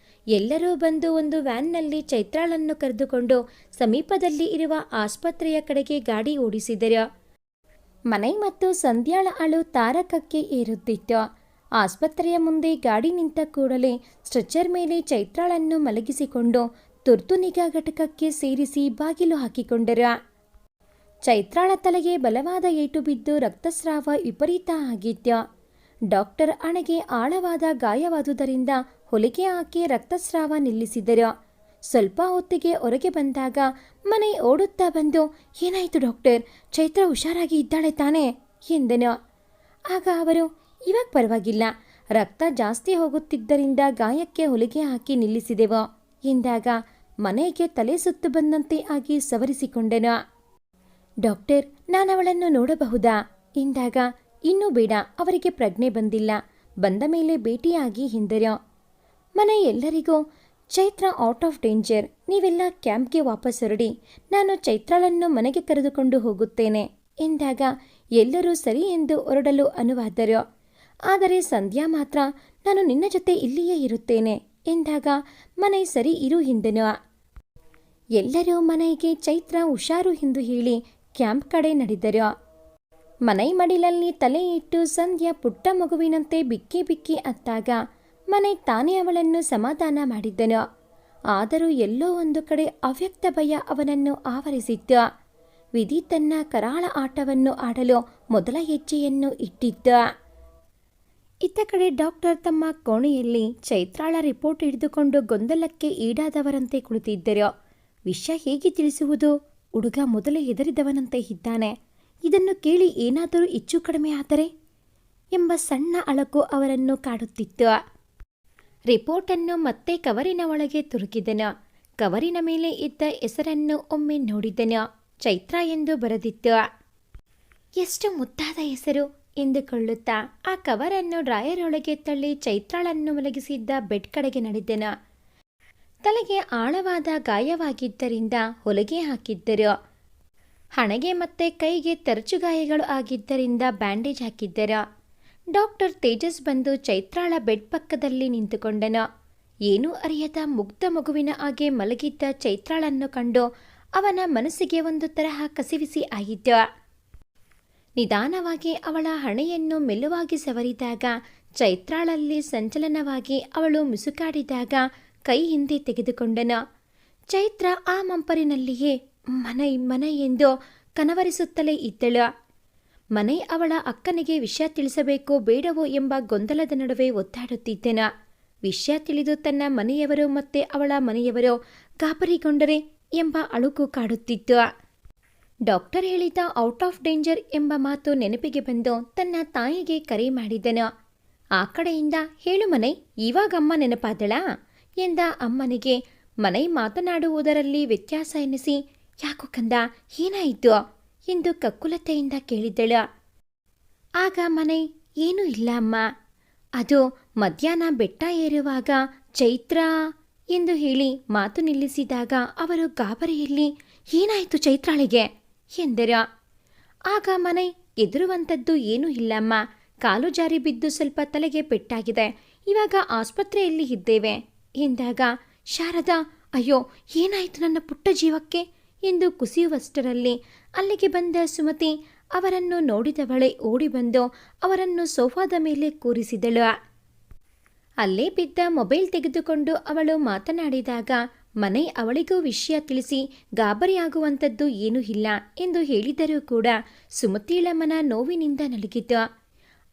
ಎಲ್ಲರೂ ಬಂದು ಒಂದು ವ್ಯಾನ್ನಲ್ಲಿ ಚೈತ್ರಾಳನ್ನು ಕರೆದುಕೊಂಡು ಸಮೀಪದಲ್ಲಿ ಇರುವ ಆಸ್ಪತ್ರೆಯ ಕಡೆಗೆ ಗಾಡಿ ಓಡಿಸಿದರು. ಮನೆ ಮತ್ತು ಸಂಧ್ಯಾಳ ಅಳು ತಾರಕಕ್ಕೆ ಏರುತ್ತಿತ್ತು. ಆಸ್ಪತ್ರೆಯ ಮುಂದೆ ಗಾಡಿ ನಿಂತ ಕೂಡಲೇ ಸ್ಟ್ರೆಚರ್ ಮೇಲೆ ಚೈತ್ರಾಳನ್ನು ಮಲಗಿಸಿಕೊಂಡು ತುರ್ತು ನಿಗಾ ಘಟಕಕ್ಕೆ ಸೇರಿಸಿ ಬಾಗಿಲು ಹಾಕಿಕೊಂಡರು. ಚೈತ್ರಾಳ ತಲೆಗೆ ಬಲವಾದ ಏಟು ಬಿದ್ದು ರಕ್ತಸ್ರಾವ ವಿಪರೀತ ಆಗಿತ್ತು. ಡಾಕ್ಟರ್ ಹಣೆಗೆ ಆಳವಾದ ಗಾಯವಾದುದರಿಂದ ಹೊಲಿಗೆ ಹಾಕಿ ರಕ್ತಸ್ರಾವ ನಿಲ್ಲಿಸಿದರು. ಸ್ವಲ್ಪ ಹೊತ್ತಿಗೆ ಹೊರಗೆ ಬಂದಾಗ ಮನೆ ಓಡುತ್ತಾ ಬಂದು, ಏನಾಯಿತು ಡಾಕ್ಟರ್, ಚೈತ್ರ ಹುಷಾರಾಗಿ ಇದ್ದಾಳೆ ತಾನೇ ಎಂದನು. ಆಗ ಅವರು, ಇವಾಗ ಪರವಾಗಿಲ್ಲ, ರಕ್ತ ಜಾಸ್ತಿ ಹೋಗುತ್ತಿದ್ದರಿಂದ ಗಾಯಕ್ಕೆ ಹೊಲಿಗೆ ಹಾಕಿ ನಿಲ್ಲಿಸಿದೆವು ಎಂದಾಗ ಮನೆಗೆ ತಲೆ ಸುತ್ತು ಬಂದಂತೆ ಆಗಿ ಸವರಿಸಿಕೊಂಡೆನು. ಡಾಕ್ಟರ್, ನಾನವಳನ್ನು ನೋಡಬಹುದಾ ಎಂದಾಗ, ಇನ್ನೂ ಬೇಡ, ಅವರಿಗೆ ಪ್ರಜ್ಞೆ ಬಂದಿಲ್ಲ, ಬಂದ ಮೇಲೆ ಭೇಟಿಯಾಗಿ ಎಂದರು. ಮನೆ ಎಲ್ಲರಿಗೂ, ಚೈತ್ರ ಔಟ್ ಆಫ್ ಡೇಂಜರ್, ನೀವೆಲ್ಲ ಕ್ಯಾಂಪ್ಗೆ ವಾಪಸ್ ಹೊರಡಿ, ನಾನು ಚೈತ್ರಾಳನ್ನು ಮನೆಗೆ ಕರೆದುಕೊಂಡು ಹೋಗುತ್ತೇನೆ ಎಂದಾಗ ಎಲ್ಲರೂ ಸರಿ ಎಂದು ಹೊರಡಲು ಅನುವಾದರು. ಆದರೆ ಸಂಧ್ಯಾ ಮಾತ್ರ, ನಾನು ನಿನ್ನ ಜೊತೆ ಇಲ್ಲಿಯೇ ಇರುತ್ತೇನೆ ಎಂದಾಗ ಮನೆ ಸರಿ ಇರು ಎಂದನು. ಎಲ್ಲರೂ ಮನೆಗೆ ಚೈತ್ರ ಹುಷಾರು ಎಂದು ಹೇಳಿ ಕ್ಯಾಂಪ್ ಕಡೆ ನಡೆದರು. ಮನೆ ಮಡಿಲಲ್ಲಿ ತಲೆ ಇಟ್ಟು ಸಂಧ್ಯಾ ಪುಟ್ಟ ಮಗುವಿನಂತೆ ಬಿಕ್ಕಿ ಬಿಕ್ಕಿ ಅತ್ತಾಗ ಮನೆ ತಾನೇ ಅವಳನ್ನು ಸಮಾಧಾನ ಮಾಡಿದ್ದನು. ಆದರೂ ಎಲ್ಲೋ ಒಂದು ಕಡೆ ಅವ್ಯಕ್ತ ಭಯ ಅವನನ್ನು ಆವರಿಸಿತ್ತು. ವಿಧಿ ತನ್ನ ಕರಾಳ ಆಟವನ್ನು ಆಡಲು ಮೊದಲ ಹೆಜ್ಜೆಯನ್ನು ಇಟ್ಟಿದ್ದ. ಇತ್ತ ಕಡೆ ಡಾಕ್ಟರ್ ತಮ್ಮ ಕೋಣೆಯಲ್ಲಿ ಚೈತ್ರಾಳ ರಿಪೋರ್ಟ್ ಹಿಡಿದುಕೊಂಡು ಗೊಂದಲಕ್ಕೆ ಈಡಾದವರಂತೆ ಕುಳಿತಿದ್ದರು. ವಿಷಯ ಹೇಗೆ ತಿಳಿಸುವುದು? ಹುಡುಗ ಮೊದಲೇ ಹೆದರಿದವನಂತೆ ಇದ್ದಾನೆ. ಇದನ್ನು ಕೇಳಿ ಏನಾದರೂ ಹೆಚ್ಚು ಕಡಿಮೆ ಆದರೆ ಎಂಬ ಸಣ್ಣ ಅಳಕು ಅವರನ್ನು ಕಾಡುತ್ತಿತ್ತು. ರಿಪೋರ್ಟನ್ನು ಮತ್ತೆ ಕವರಿನ ಒಳಗೆ ತುರುಕಿದನು. ಕವರಿನ ಮೇಲೆ ಇದ್ದ ಹೆಸರನ್ನು ಒಮ್ಮೆ ನೋಡಿದನು. ಚೈತ್ರ ಎಂದು ಬರೆದಿತ್ತು. ಎಷ್ಟು ಮುದ್ದಾದ ಹೆಸರು ಎಂದುಕೊಳ್ಳುತ್ತಾ ಆ ಕವರನ್ನು ಡ್ರಾಯರ್ ಒಳಗೆ ತಳ್ಳಿ ಚೈತ್ರಾಳನ್ನು ಮಲಗಿಸಿದ್ದ ಬೆಡ್ ಕಡೆಗೆ ನಡೆದನು. ತಲೆಗೆ ಆಳವಾದ ಗಾಯವಾಗಿದ್ದರಿಂದ ಹೊಲಿಗೆ ಹಾಕಿದ್ದರು. ಹಣೆಗೆ ಮತ್ತೆ ಕೈಗೆ ತರಚು ಗಾಯಗಳು ಆಗಿದ್ದರಿಂದ ಬ್ಯಾಂಡೇಜ್ ಹಾಕಿದ್ದರು. ಡಾಕ್ಟರ್ ತೇಜಸ್ ಬಂದು ಚೈತ್ರಾಳ ಬೆಡ್ ಪಕ್ಕದಲ್ಲಿ ನಿಂತುಕೊಂಡನು. ಏನೂ ಅರಿಯದ ಮುಗ್ಧ ಮಗುವಿನ ಹಾಗೆ ಮಲಗಿದ್ದ ಚೈತ್ರಾಳನ್ನು ಕಂಡು ಅವನ ಮನಸ್ಸಿಗೆ ಒಂದು ತರಹ ಕಸಿವಿಸಿ ಆಯಿತು. ನಿಧಾನವಾಗಿ ಅವಳ ಹಣೆಯನ್ನು ಮೆಲ್ಲುವಾಗಿ ಸವರಿದಾಗ ಚೈತ್ರಾಳಲ್ಲಿ ಸಂಚಲನವಾಗಿ ಅವಳು ಮುಸುಕಾಡಿದಾಗ ಕೈ ಹಿಂದೆ ತೆಗೆದುಕೊಂಡನು. ಚೈತ್ರ ಆ ಮಂಪರಿನಲ್ಲಿಯೇ ಮನೆ ಎಂದು ಕನವರಿಸುತ್ತಲೇ ಇದ್ದಳು. ಮನೆ ಅವಳ ಅಕ್ಕನಿಗೆ ವಿಷಯ ತಿಳಿಸಬೇಕೋ ಬೇಡವೋ ಎಂಬ ಗೊಂದಲದ ನಡುವೆ ಒತ್ತಾಡುತ್ತಿದ್ದನು. ವಿಷಯ ತಿಳಿದು ತನ್ನ ಮನೆಯವರು ಮತ್ತೆ ಅವಳ ಮನೆಯವರು ಗಾಬರಿಗೊಂಡರೆ ಎಂಬ ಅಳುಕು ಕಾಡುತ್ತಿತ್ತು. ಡಾಕ್ಟರ್ ಹೇಳಿದ ಔಟ್ ಆಫ್ ಡೇಂಜರ್ ಎಂಬ ಮಾತು ನೆನಪಿಗೆ ಬಂದು ತನ್ನ ತಾಯಿಗೆ ಕರೆ ಮಾಡಿದನು. ಆ ಕಡೆಯಿಂದ, ಹೇಳು ಮನೆ, ಇವಾಗ ಅಮ್ಮ ನೆನಪಾದಳಾ ಎಂದ ಅಮ್ಮನಿಗೆ ಮನೆ ಮಾತನಾಡುವುದರಲ್ಲಿ ವ್ಯತ್ಯಾಸ ಎನಿಸಿ, ಯಾಕೋ ಕಂದ, ಏನಾಯಿತು ಎಂದು ಕಕ್ಕುಲತೆಯಿಂದ ಕೇಳಿದಳು. ಆಗ ಮನೆ, ಏನೂ ಇಲ್ಲ ಅಮ್ಮ, ಅದು ಮಧ್ಯಾಹ್ನ ಬೆಟ್ಟ ಏರುವಾಗ ಚೈತ್ರ ಎಂದು ಹೇಳಿ ಮಾತು ನಿಲ್ಲಿಸಿದಾಗ ಅವರು ಗಾಬರಿಯಲ್ಲಿ, ಏನಾಯಿತು ಚೈತ್ರಾಳಿಗೆ ಎಂದರು. ಆಗ ಮನೆ, ಎದುರುವಂಥದ್ದು ಏನೂ ಇಲ್ಲಮ್ಮ, ಕಾಲು ಜಾರಿ ಬಿದ್ದು ಸ್ವಲ್ಪ ತಲೆಗೆ ಪೆಟ್ಟಾಗಿದೆ, ಇವಾಗ ಆಸ್ಪತ್ರೆಯಲ್ಲಿ ಇದ್ದೇವೆ ಎಂದಾಗ ಶಾರದಾ, ಅಯ್ಯೋ ಏನಾಯಿತು ನನ್ನ ಪುಟ್ಟ ಜೀವಕ್ಕೆ ಎಂದು ಕುಸಿಯುವಷ್ಟರಲ್ಲಿ ಅಲ್ಲಿಗೆ ಬಂದ ಸುಮತಿ ಅವರನ್ನು ನೋಡಿದವಳೆ ಓಡಿ ಬಂದು ಅವರನ್ನು ಸೋಫಾದ ಮೇಲೆ ಕೂರಿಸಿದಳು. ಅಲ್ಲೇ ಬಿದ್ದ ಮೊಬೈಲ್ ತೆಗೆದುಕೊಂಡು ಅವಳು ಮಾತನಾಡಿದಾಗ ಮನೆ ಅವಳಿಗೂ ವಿಷಯ ತಿಳಿಸಿ ಗಾಬರಿಯಾಗುವಂಥದ್ದು ಏನೂ ಇಲ್ಲ ಎಂದು ಹೇಳಿದರೂ ಕೂಡ ಸುಮತೀಳ ಮನ ನೋವಿನಿಂದ ನಲುಗಿತು.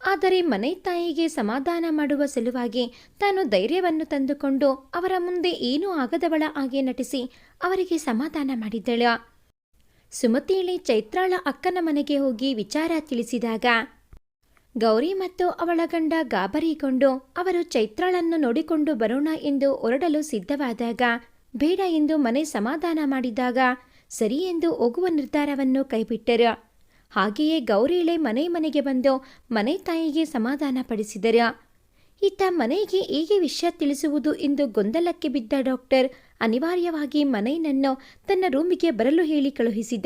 ಆದರೆ ಮನೆ ತಾಯಿಗೆ ಸಮಾಧಾನ ಮಾಡುವ ಸಲುವಾಗಿ ತಾನು ಧೈರ್ಯವನ್ನು ತಂದುಕೊಂಡು ಅವರ ಮುಂದೆ ಏನೂ ಆಗದವಳ ಹಾಗೆ ನಟಿಸಿ ಅವರಿಗೆ ಸಮಾಧಾನ ಮಾಡಿದಳು. ಸುಮತೀಳಿ ಚೈತ್ರಾಳ ಅಕ್ಕನ ಮನೆಗೆ ಹೋಗಿ ವಿಚಾರ ತಿಳಿಸಿದಾಗ ಗೌರಿ ಮತ್ತು ಅವಳ ಗಂಡ ಗಾಬರಿಗೊಂಡು ಅವರು ಚೈತ್ರಾಳನ್ನು ನೋಡಿಕೊಂಡು ಬರೋಣ ಎಂದು ಹೊರಡಲು ಸಿದ್ಧವಾದಾಗ ಬೇಡ ಎಂದು ಮನೆ ಸಮಾಧಾನ ಮಾಡಿದಾಗ ಸರಿ ಎಂದು ಹೋಗುವ ನಿರ್ಧಾರವನ್ನು ಕೈಬಿಟ್ಟರು. ಹಾಗೆಯೇ ಗೌರಿಳೆ ಮನೆಗೆ ಬಂದು ಮನೆ ತಾಯಿಗೆ ಸಮಾಧಾನ ಪಡಿಸಿದರು. ಇತ್ತ ಮನೆಗೆ ಹೇಗೆ ವಿಷಯ ತಿಳಿಸುವುದು ಎಂದು ಗೊಂದಲಕ್ಕೆ ಬಿದ್ದ ಡಾಕ್ಟರ್ ಅನಿವಾರ್ಯವಾಗಿ ಮನೆಯನ್ನು ತನ್ನ ರೂಮಿಗೆ ಬರಲು ಹೇಳಿ ಕಳುಹಿಸಿದ.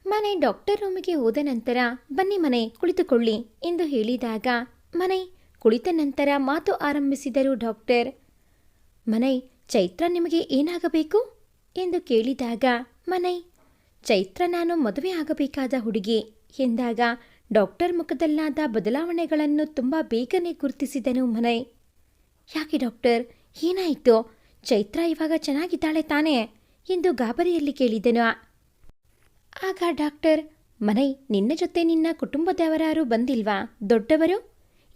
ಮನೆ ಡಾಕ್ಟರ್ ರೂಮಿಗೆ ಹೋದ ನಂತರ ಬನ್ನಿ ಮನೆ ಕುಳಿತುಕೊಳ್ಳಿ ಎಂದು ಹೇಳಿದಾಗ ಮನೆ ಕುಳಿತ ನಂತರ ಮಾತು ಆರಂಭಿಸಿದರು ಡಾಕ್ಟರ್. ಮನೆ, ಚೈತ್ರ ನಿಮಗೆ ಏನಾಗಬೇಕು ಎಂದು ಕೇಳಿದಾಗ ಮನೆ, ಚೈತ್ರ ನಾನು ಮದುವೆ ಆಗಬೇಕಾದ ಹುಡುಗಿ ಎಂದಾಗ ಡಾಕ್ಟರ್ ಮುಖದಲ್ಲಾದ ಬದಲಾವಣೆಗಳನ್ನು ತುಂಬ ಬೇಗನೆ ಗುರುತಿಸಿದನು ಮನೆ. ಯಾಕೆ ಡಾಕ್ಟರ್, ಏನಾಯಿತು? ಚೈತ್ರ ಇವಾಗ ಚೆನ್ನಾಗಿದ್ದಾಳೆ ತಾನೇ ಎಂದು ಗಾಬರಿಯಲ್ಲಿ ಕೇಳಿದನು. ಆಗ ಡಾಕ್ಟರ್, ಮನೆ, ನಿನ್ನ ಜೊತೆ ನಿನ್ನ ಕುಟುಂಬದವರಾರು ಬಂದಿಲ್ವಾ? ದೊಡ್ಡವರು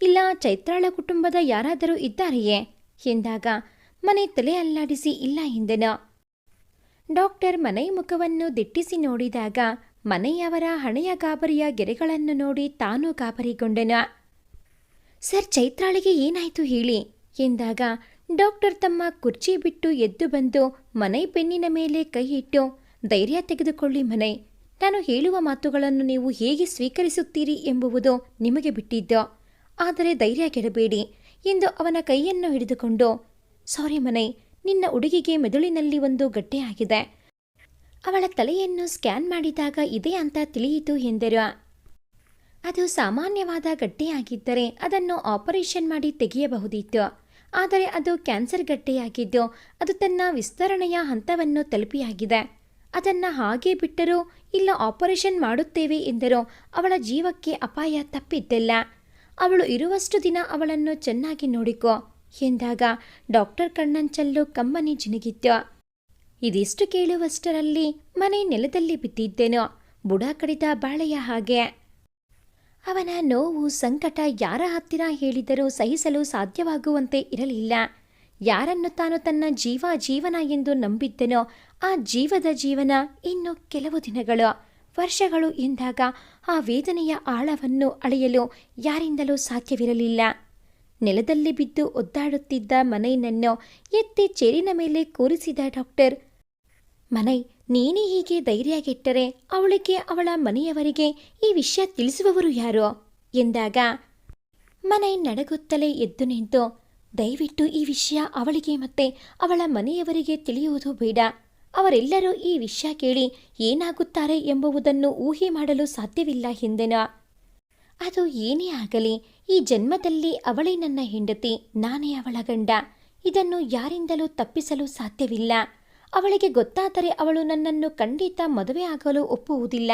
ಇಲ್ಲ ಚೈತ್ರಾಳ ಕುಟುಂಬದ ಯಾರಾದರೂ ಇದ್ದಾರೆಯೇ ಎಂದಾಗ ಮನೆ ತಲೆ ಅಲ್ಲಾಡಿಸಿ ಇಲ್ಲ ಎಂದನು. ಡಾಕ್ಟರ್ ಮನೆ ಮುಖವನ್ನು ದಿಟ್ಟಿಸಿ ನೋಡಿದಾಗ ಮನೆಯವರ ಹಣೆಯ ಗಾಬರಿಯ ಗೆರೆಗಳನ್ನು ನೋಡಿ ತಾನೂ ಗಾಬರಿಗೊಂಡನು. ಸರ್, ಚೈತ್ರಾಳಿಗೆ ಏನಾಯಿತು ಹೇಳಿ ಎಂದಾಗ ಡಾಕ್ಟರ್ ತಮ್ಮ ಕುರ್ಚಿ ಬಿಟ್ಟು ಎದ್ದು ಬಂದು ಮನೆ ಬೆನ್ನಿನ ಮೇಲೆ ಕೈ ಇಟ್ಟು, ಧೈರ್ಯ ತೆಗೆದುಕೊಳ್ಳಿ ಮನೆ, ನಾನು ಹೇಳುವ ಮಾತುಗಳನ್ನು ನೀವು ಹೇಗೆ ಸ್ವೀಕರಿಸುತ್ತೀರಿ ಎಂಬುವುದು ನಿಮಗೆ ಬಿಟ್ಟಿದ್ದು, ಆದರೆ ಧೈರ್ಯ ಕೆಡಬೇಡಿ ಎಂದು ಅವನ ಕೈಯನ್ನು ಹಿಡಿದುಕೊಂಡು, ಸಾರಿ ಮನೆ, ನಿನ್ನ ಹುಡುಗಿಗೆ ಮೆದುಳಿನಲ್ಲಿ ಒಂದು ಗಡ್ಡೆಯಾಗಿದೆ, ಅವಳ ತಲೆಯನ್ನು ಸ್ಕ್ಯಾನ್ ಮಾಡಿದಾಗ ಇದೆ ಅಂತ ತಿಳಿಯಿತು ಎಂದರು. ಅದು ಸಾಮಾನ್ಯವಾದ ಗಡ್ಡೆಯಾಗಿದ್ದರೆ ಅದನ್ನು ಆಪರೇಷನ್ ಮಾಡಿ ತೆಗೆಯಬಹುದಿತ್ತು. ಆದರೆ ಅದು ಕ್ಯಾನ್ಸರ್ ಗಡ್ಡೆಯಾಗಿದ್ದು ಅದು ತನ್ನ ವಿಸ್ತರಣೆಯ ಹಂತವನ್ನು ತಲುಪಿಯಾಗಿದೆ. ಅದನ್ನು ಹಾಗೆ ಬಿಟ್ಟರೂ ಇಲ್ಲ ಆಪರೇಷನ್ ಮಾಡುತ್ತೇವೆ ಎಂದರೂ ಅವಳ ಜೀವಕ್ಕೆ ಅಪಾಯ ತಪ್ಪಿದ್ದಲ್ಲ. ಅವಳು ಇರುವಷ್ಟು ದಿನ ಅವಳನ್ನು ಚೆನ್ನಾಗಿ ನೋಡಿಕೋ ಎಂದಾಗ ಡಾಕ್ಟರ್ ಕಣ್ಣಂಚಲ್ಲೂ ಕಮ್ಮನಿ ಜಿನುಗಿತ್ತು. ಇದಿಷ್ಟು ಕೇಳುವಷ್ಟರಲ್ಲಿ ಮನೆ ನೆಲದಲ್ಲಿ ಬಿದ್ದಿದ್ದೇನೋ, ಬುಡ ಕಡಿದ ಬಾಳೆಯ ಹಾಗೆ. ಅವನ ನೋವು ಸಂಕಟ ಯಾರ ಹತ್ತಿರ ಹೇಳಿದರೂ ಸಹಿಸಲು ಸಾಧ್ಯವಾಗುವಂತೆ ಇರಲಿಲ್ಲ. ಯಾರನ್ನು ತಾನು ತನ್ನ ಜೀವನ ಎಂದು ನಂಬಿದ್ದನೋ ಆ ಜೀವದ ಜೀವನ ಇನ್ನು ಕೆಲವು ದಿನಗಳು, ವರ್ಷಗಳು ಎಂದಾಗ ಆ ವೇದನೆಯ ಆಳವನ್ನು ಅಳೆಯಲು ಯಾರಿಂದಲೂ ಸಾಧ್ಯವಿರಲಿಲ್ಲ. ನೆಲದಲ್ಲಿ ಬಿದ್ದು ಒದ್ದಾಡುತ್ತಿದ್ದ ಮನೆಯನ್ನು ಎತ್ತಿ ಚೇರಿನ ಮೇಲೆ ಕೂರಿಸಿದ ಡಾಕ್ಟರ್, ಮನೆ, ನೀನೇ ಹೀಗೆ ಧೈರ್ಯಗೆಟ್ಟರೆ ಅವಳಿಗೆ ಅವಳ ಮನೆಯವರಿಗೆ ಈ ವಿಷಯ ತಿಳಿಸುವವರು ಯಾರು ಎಂದಾಗ ಮನೆ ನಡಗುತ್ತಲೇ ಎದ್ದು ನಿಂತು, ದಯವಿಟ್ಟು ಈ ವಿಷಯ ಅವಳಿಗೆ ಮತ್ತೆ ಅವಳ ಮನೆಯವರಿಗೆ ತಿಳಿಯುವುದು ಬೇಡ. ಅವರೆಲ್ಲರೂ ಈ ವಿಷಯ ಕೇಳಿ ಏನಾಗುತ್ತಾರೆ ಎಂಬುದನ್ನು ಊಹೆ ಮಾಡಲು ಸಾಧ್ಯವಿಲ್ಲ ಎಂದೆನು. ಅದು ಏನೇ ಆಗಲಿ, ಈ ಜನ್ಮದಲ್ಲಿ ಅವಳೇ ನನ್ನ ಹೆಂಡತಿ, ನಾನೇ ಅವಳ ಗಂಡ. ಇದನ್ನು ಯಾರಿಂದಲೂ ತಪ್ಪಿಸಲು ಸಾಧ್ಯವಿಲ್ಲ. ಅವಳಿಗೆ ಗೊತ್ತಾದರೆ ಅವಳು ನನ್ನನ್ನು ಖಂಡಿತ ಮದುವೆ ಆಗಲು ಒಪ್ಪುವುದಿಲ್ಲ.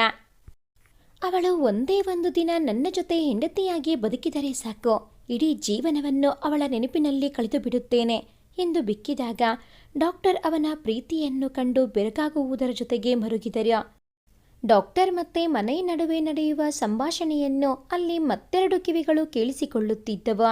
ಅವಳು ಒಂದೇ ಒಂದು ದಿನ ನನ್ನ ಜೊತೆ ಹೆಂಡತಿಯಾಗಿ ಬದುಕಿದರೆ ಸಾಕು, ಇಡೀ ಜೀವನವನ್ನು ಅವಳ ನೆನಪಿನಲ್ಲಿ ಕಳೆದು ಬಿಡುತ್ತೇನೆ ಎಂದು ಬಿಕ್ಕಿದಾಗ ಡಾಕ್ಟರ್ ಅವನ ಪ್ರೀತಿಯನ್ನು ಕಂಡು ಬೆರಗಾಗುವುದರ ಜೊತೆಗೆ ಮರುಗಿದರು. ಡಾಕ್ಟರ್ ಮತ್ತೆ ಮನೆ ನಡುವೆ ನಡೆಯುವ ಸಂಭಾಷಣೆಯನ್ನು ಅಲ್ಲಿ ಮತ್ತೆರಡು ಕಿವಿಗಳು ಕೇಳಿಸಿಕೊಳ್ಳುತ್ತಿದ್ದವು.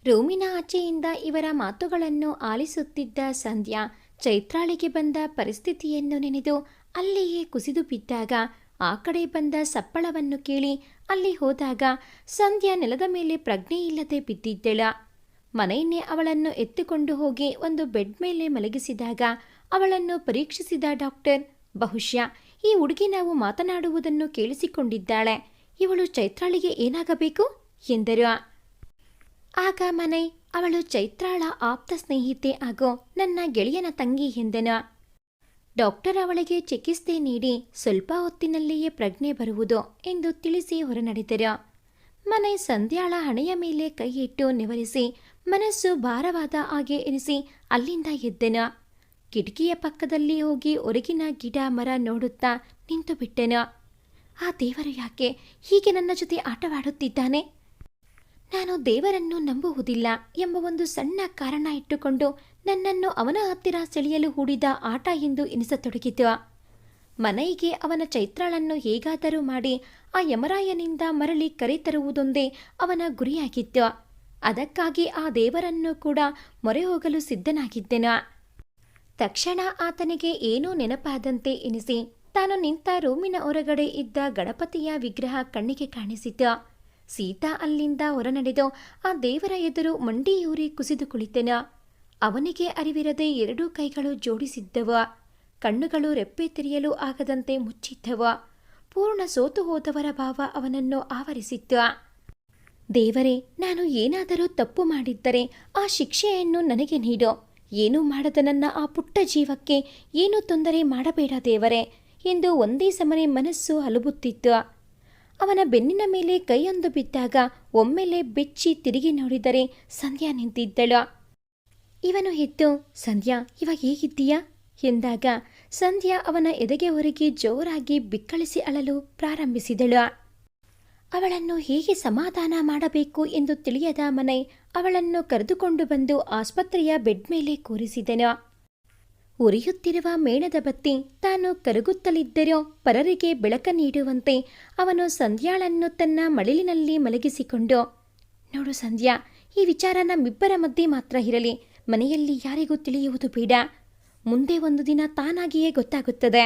ರೂಮಿನ ಆಚೆಯಿಂದ ಇವರ ಮಾತುಗಳನ್ನು ಆಲಿಸುತ್ತಿದ್ದ ಸಂಧ್ಯಾ ಚೈತ್ರಾಳಿಗೆ ಬಂದ ಪರಿಸ್ಥಿತಿಯನ್ನು ನೆನೆದು ಅಲ್ಲಿಯೇ ಕುಸಿದು ಬಿದ್ದಾಗ ಆ ಕಡೆ ಬಂದ ಸಪ್ಪಳವನ್ನು ಕೇಳಿ ಅಲ್ಲಿ ಹೋದಾಗ ಸಂಧ್ಯಾ ನೆಲದ ಮೇಲೆ ಪ್ರಜ್ಞೆ ಇಲ್ಲದೆ ಬಿದ್ದಿದ್ದಳ. ಮನೆಯನ್ನೇ ಅವಳನ್ನು ಎತ್ತಿಕೊಂಡು ಹೋಗಿ ಒಂದು ಬೆಡ್ ಮೇಲೆ ಮಲಗಿಸಿದಾಗ ಅವಳನ್ನು ಪರೀಕ್ಷಿಸಿದ ಡಾಕ್ಟರ್, ಬಹುಶಃ ಈ ಹುಡುಗಿ ನಾವು ಮಾತನಾಡುವುದನ್ನು ಕೇಳಿಸಿಕೊಂಡಿದ್ದಾಳೆ, ಇವಳು ಚೈತ್ರಾಳಿಗೆ ಏನಾಗಬೇಕು ಎಂದರು. ಆಗ ಮನೆ, ಅವಳು ಚೈತ್ರಾಳ ಆಪ್ತ ಸ್ನೇಹಿತೆ ಹಾಗೂ ನನ್ನ ಗೆಳೆಯನ ತಂಗಿ ಎಂದನು. ಡಾಕ್ಟರ್ ಅವಳಿಗೆ ಚಿಕಿತ್ಸೆ ನೀಡಿ ಸ್ವಲ್ಪ ಹೊತ್ತಿನಲ್ಲಿಯೇ ಪ್ರಜ್ಞೆ ಬರುವುದು ಎಂದು ತಿಳಿಸಿ ಹೊರನಡೆದರು. ಮನೆ ಸಂಧ್ಯಾಳ ಹಣೆಯ ಮೇಲೆ ಕೈ ಇಟ್ಟು ನಿವರಿಸಿ ಮನಸ್ಸು ಭಾರವಾದ ಹಾಗೆ ಎನಿಸಿ ಅಲ್ಲಿಂದ ಎದ್ದೆನು. ಕಿಟಕಿಯ ಪಕ್ಕದಲ್ಲಿ ಹೋಗಿ ಹೊರಗಿನ ಗಿಡ ಮರ ನೋಡುತ್ತಾ ನಿಂತು ಬಿಟ್ಟೆನು. ಆ ದೇವರು ಯಾಕೆ ಹೀಗೆ ನನ್ನ ಜೊತೆ ಆಟವಾಡುತ್ತಿದ್ದಾನೆ? ನಾನು ದೇವರನ್ನು ನಂಬುವುದಿಲ್ಲ ಎಂಬ ಒಂದು ಸಣ್ಣ ಕಾರಣ ಇಟ್ಟುಕೊಂಡು ನನ್ನನ್ನು ಅವನ ಹತ್ತಿರ ಸೆಳೆಯಲು ಹೂಡಿದ ಆಟ ಎಂದು ಎನಿಸತೊಡಗಿತು. ಮನೆಗೆ ಅವನ ಚೈತ್ರಾಳನ್ನು ಹೇಗಾದರೂ ಮಾಡಿ ಆ ಯಮರಾಯನಿಂದ ಮರಳಿ ಕರೆತರುವುದೊಂದೇ ಅವನ ಗುರಿಯಾಗಿತ್ತು. ಅದಕ್ಕಾಗಿ ಆ ದೇವರನ್ನು ಕೂಡ ಮೊರೆ ಹೋಗಲು ಸಿದ್ಧನಾಗಿದ್ದೆನು. ತಕ್ಷಣ ಆತನಿಗೆ ಏನೂ ನೆನಪಾದಂತೆ ಎನಿಸಿ ತಾನು ನಿಂತ ರೂಮಿನ ಹೊರಗಡೆ ಇದ್ದ ಗಣಪತಿಯ ವಿಗ್ರಹ ಕಣ್ಣಿಗೆ ಕಾಣಿಸಿತು. ಸೀತಾ ಅಲ್ಲಿಂದ ಹೊರನಡೆದು ಆ ದೇವರ ಎದುರು ಮಂಡಿಯೂರಿ ಕುಸಿದು ಕುಳಿತೆನು. ಅವನಿಗೆ ಅರಿವಿರದೆ ಎರಡೂ ಕೈಗಳು ಜೋಡಿಸಿದ್ದವು. ಕಣ್ಣುಗಳು ರೆಪ್ಪೆ ತೆರೆಯಲು ಆಗದಂತೆ ಮುಚ್ಚಿದ್ದವು. ಪೂರ್ಣ ಸೋತು ಹೋದವರ ಭಾವ ಅವನನ್ನು ಆವರಿಸಿತ್ತು. ದೇವರೇ, ನಾನು ಏನಾದರೂ ತಪ್ಪು ಮಾಡಿದ್ದರೆ ಆ ಶಿಕ್ಷೆಯನ್ನು ನನಗೆ ನೀಡು. ಏನೂ ಮಾಡದ ನನ್ನ ಆ ಪುಟ್ಟ ಜೀವಕ್ಕೆ ಏನೂ ತೊಂದರೆ ಮಾಡಬೇಡ ದೇವರೇ ಎಂದು ಒಂದೇ ಸಮನೆ ಮನಸ್ಸು ಅಲುಬುತ್ತಿತ್ತು. ಅವನ ಬೆನ್ನಿನ ಮೇಲೆ ಕೈಯೊಂದು ಬಿದ್ದಾಗ ಒಮ್ಮೆಲೆ ಬೆಚ್ಚಿ ತಿರುಗಿ ನೋಡಿದರೆ ಸಂಧ್ಯಾ ನಿಂತಿದ್ದಳು. ಇವನು ಎದ್ದು, ಸಂಧ್ಯಾ, ಇವಾಗ ಹೇಗಿದ್ದೀಯಾ ಎಂದಾಗ ಸಂಧ್ಯಾ ಅವನ ಎದೆಗೆ ಹೊರಗೆ ಜೋರಾಗಿ ಬಿಕ್ಕಳಿಸಿ ಅಳಲು ಪ್ರಾರಂಭಿಸಿದಳು. ಅವಳನ್ನು ಹೇಗೆ ಸಮಾಧಾನ ಮಾಡಬೇಕು ಎಂದು ತಿಳಿಯದ ಮನೆ ಅವಳನ್ನು ಕರೆದುಕೊಂಡು ಬಂದು ಆಸ್ಪತ್ರೆಯ ಬೆಡ್ ಮೇಲೆ ಕೂರಿಸಿದನು. ಉರಿಯುತ್ತಿರುವ ಮೇಣದ ಬತ್ತಿ ತಾನು ಕರಗುತ್ತಲಿದ್ದರೋ ಪರರಿಗೆ ಬೆಳಕ ನೀಡುವಂತೆ ಅವನು ಸಂಧ್ಯಾಳನ್ನು ತನ್ನ ಮಡಿಲಿನಲ್ಲಿ ಮಲಗಿಸಿಕೊಂಡು, ನೋಡು ಸಂಧ್ಯಾ, ಈ ವಿಚಾರ ನಮ್ಮಿಬ್ಬರ ಮಧ್ಯೆ ಮಾತ್ರ ಇರಲಿ. ಮನೆಯಲ್ಲಿ ಯಾರಿಗೂ ತಿಳಿಯುವುದು ಬೇಡ. ಮುಂದೆ ಒಂದು ದಿನ ತಾನಾಗಿಯೇ ಗೊತ್ತಾಗುತ್ತದೆ.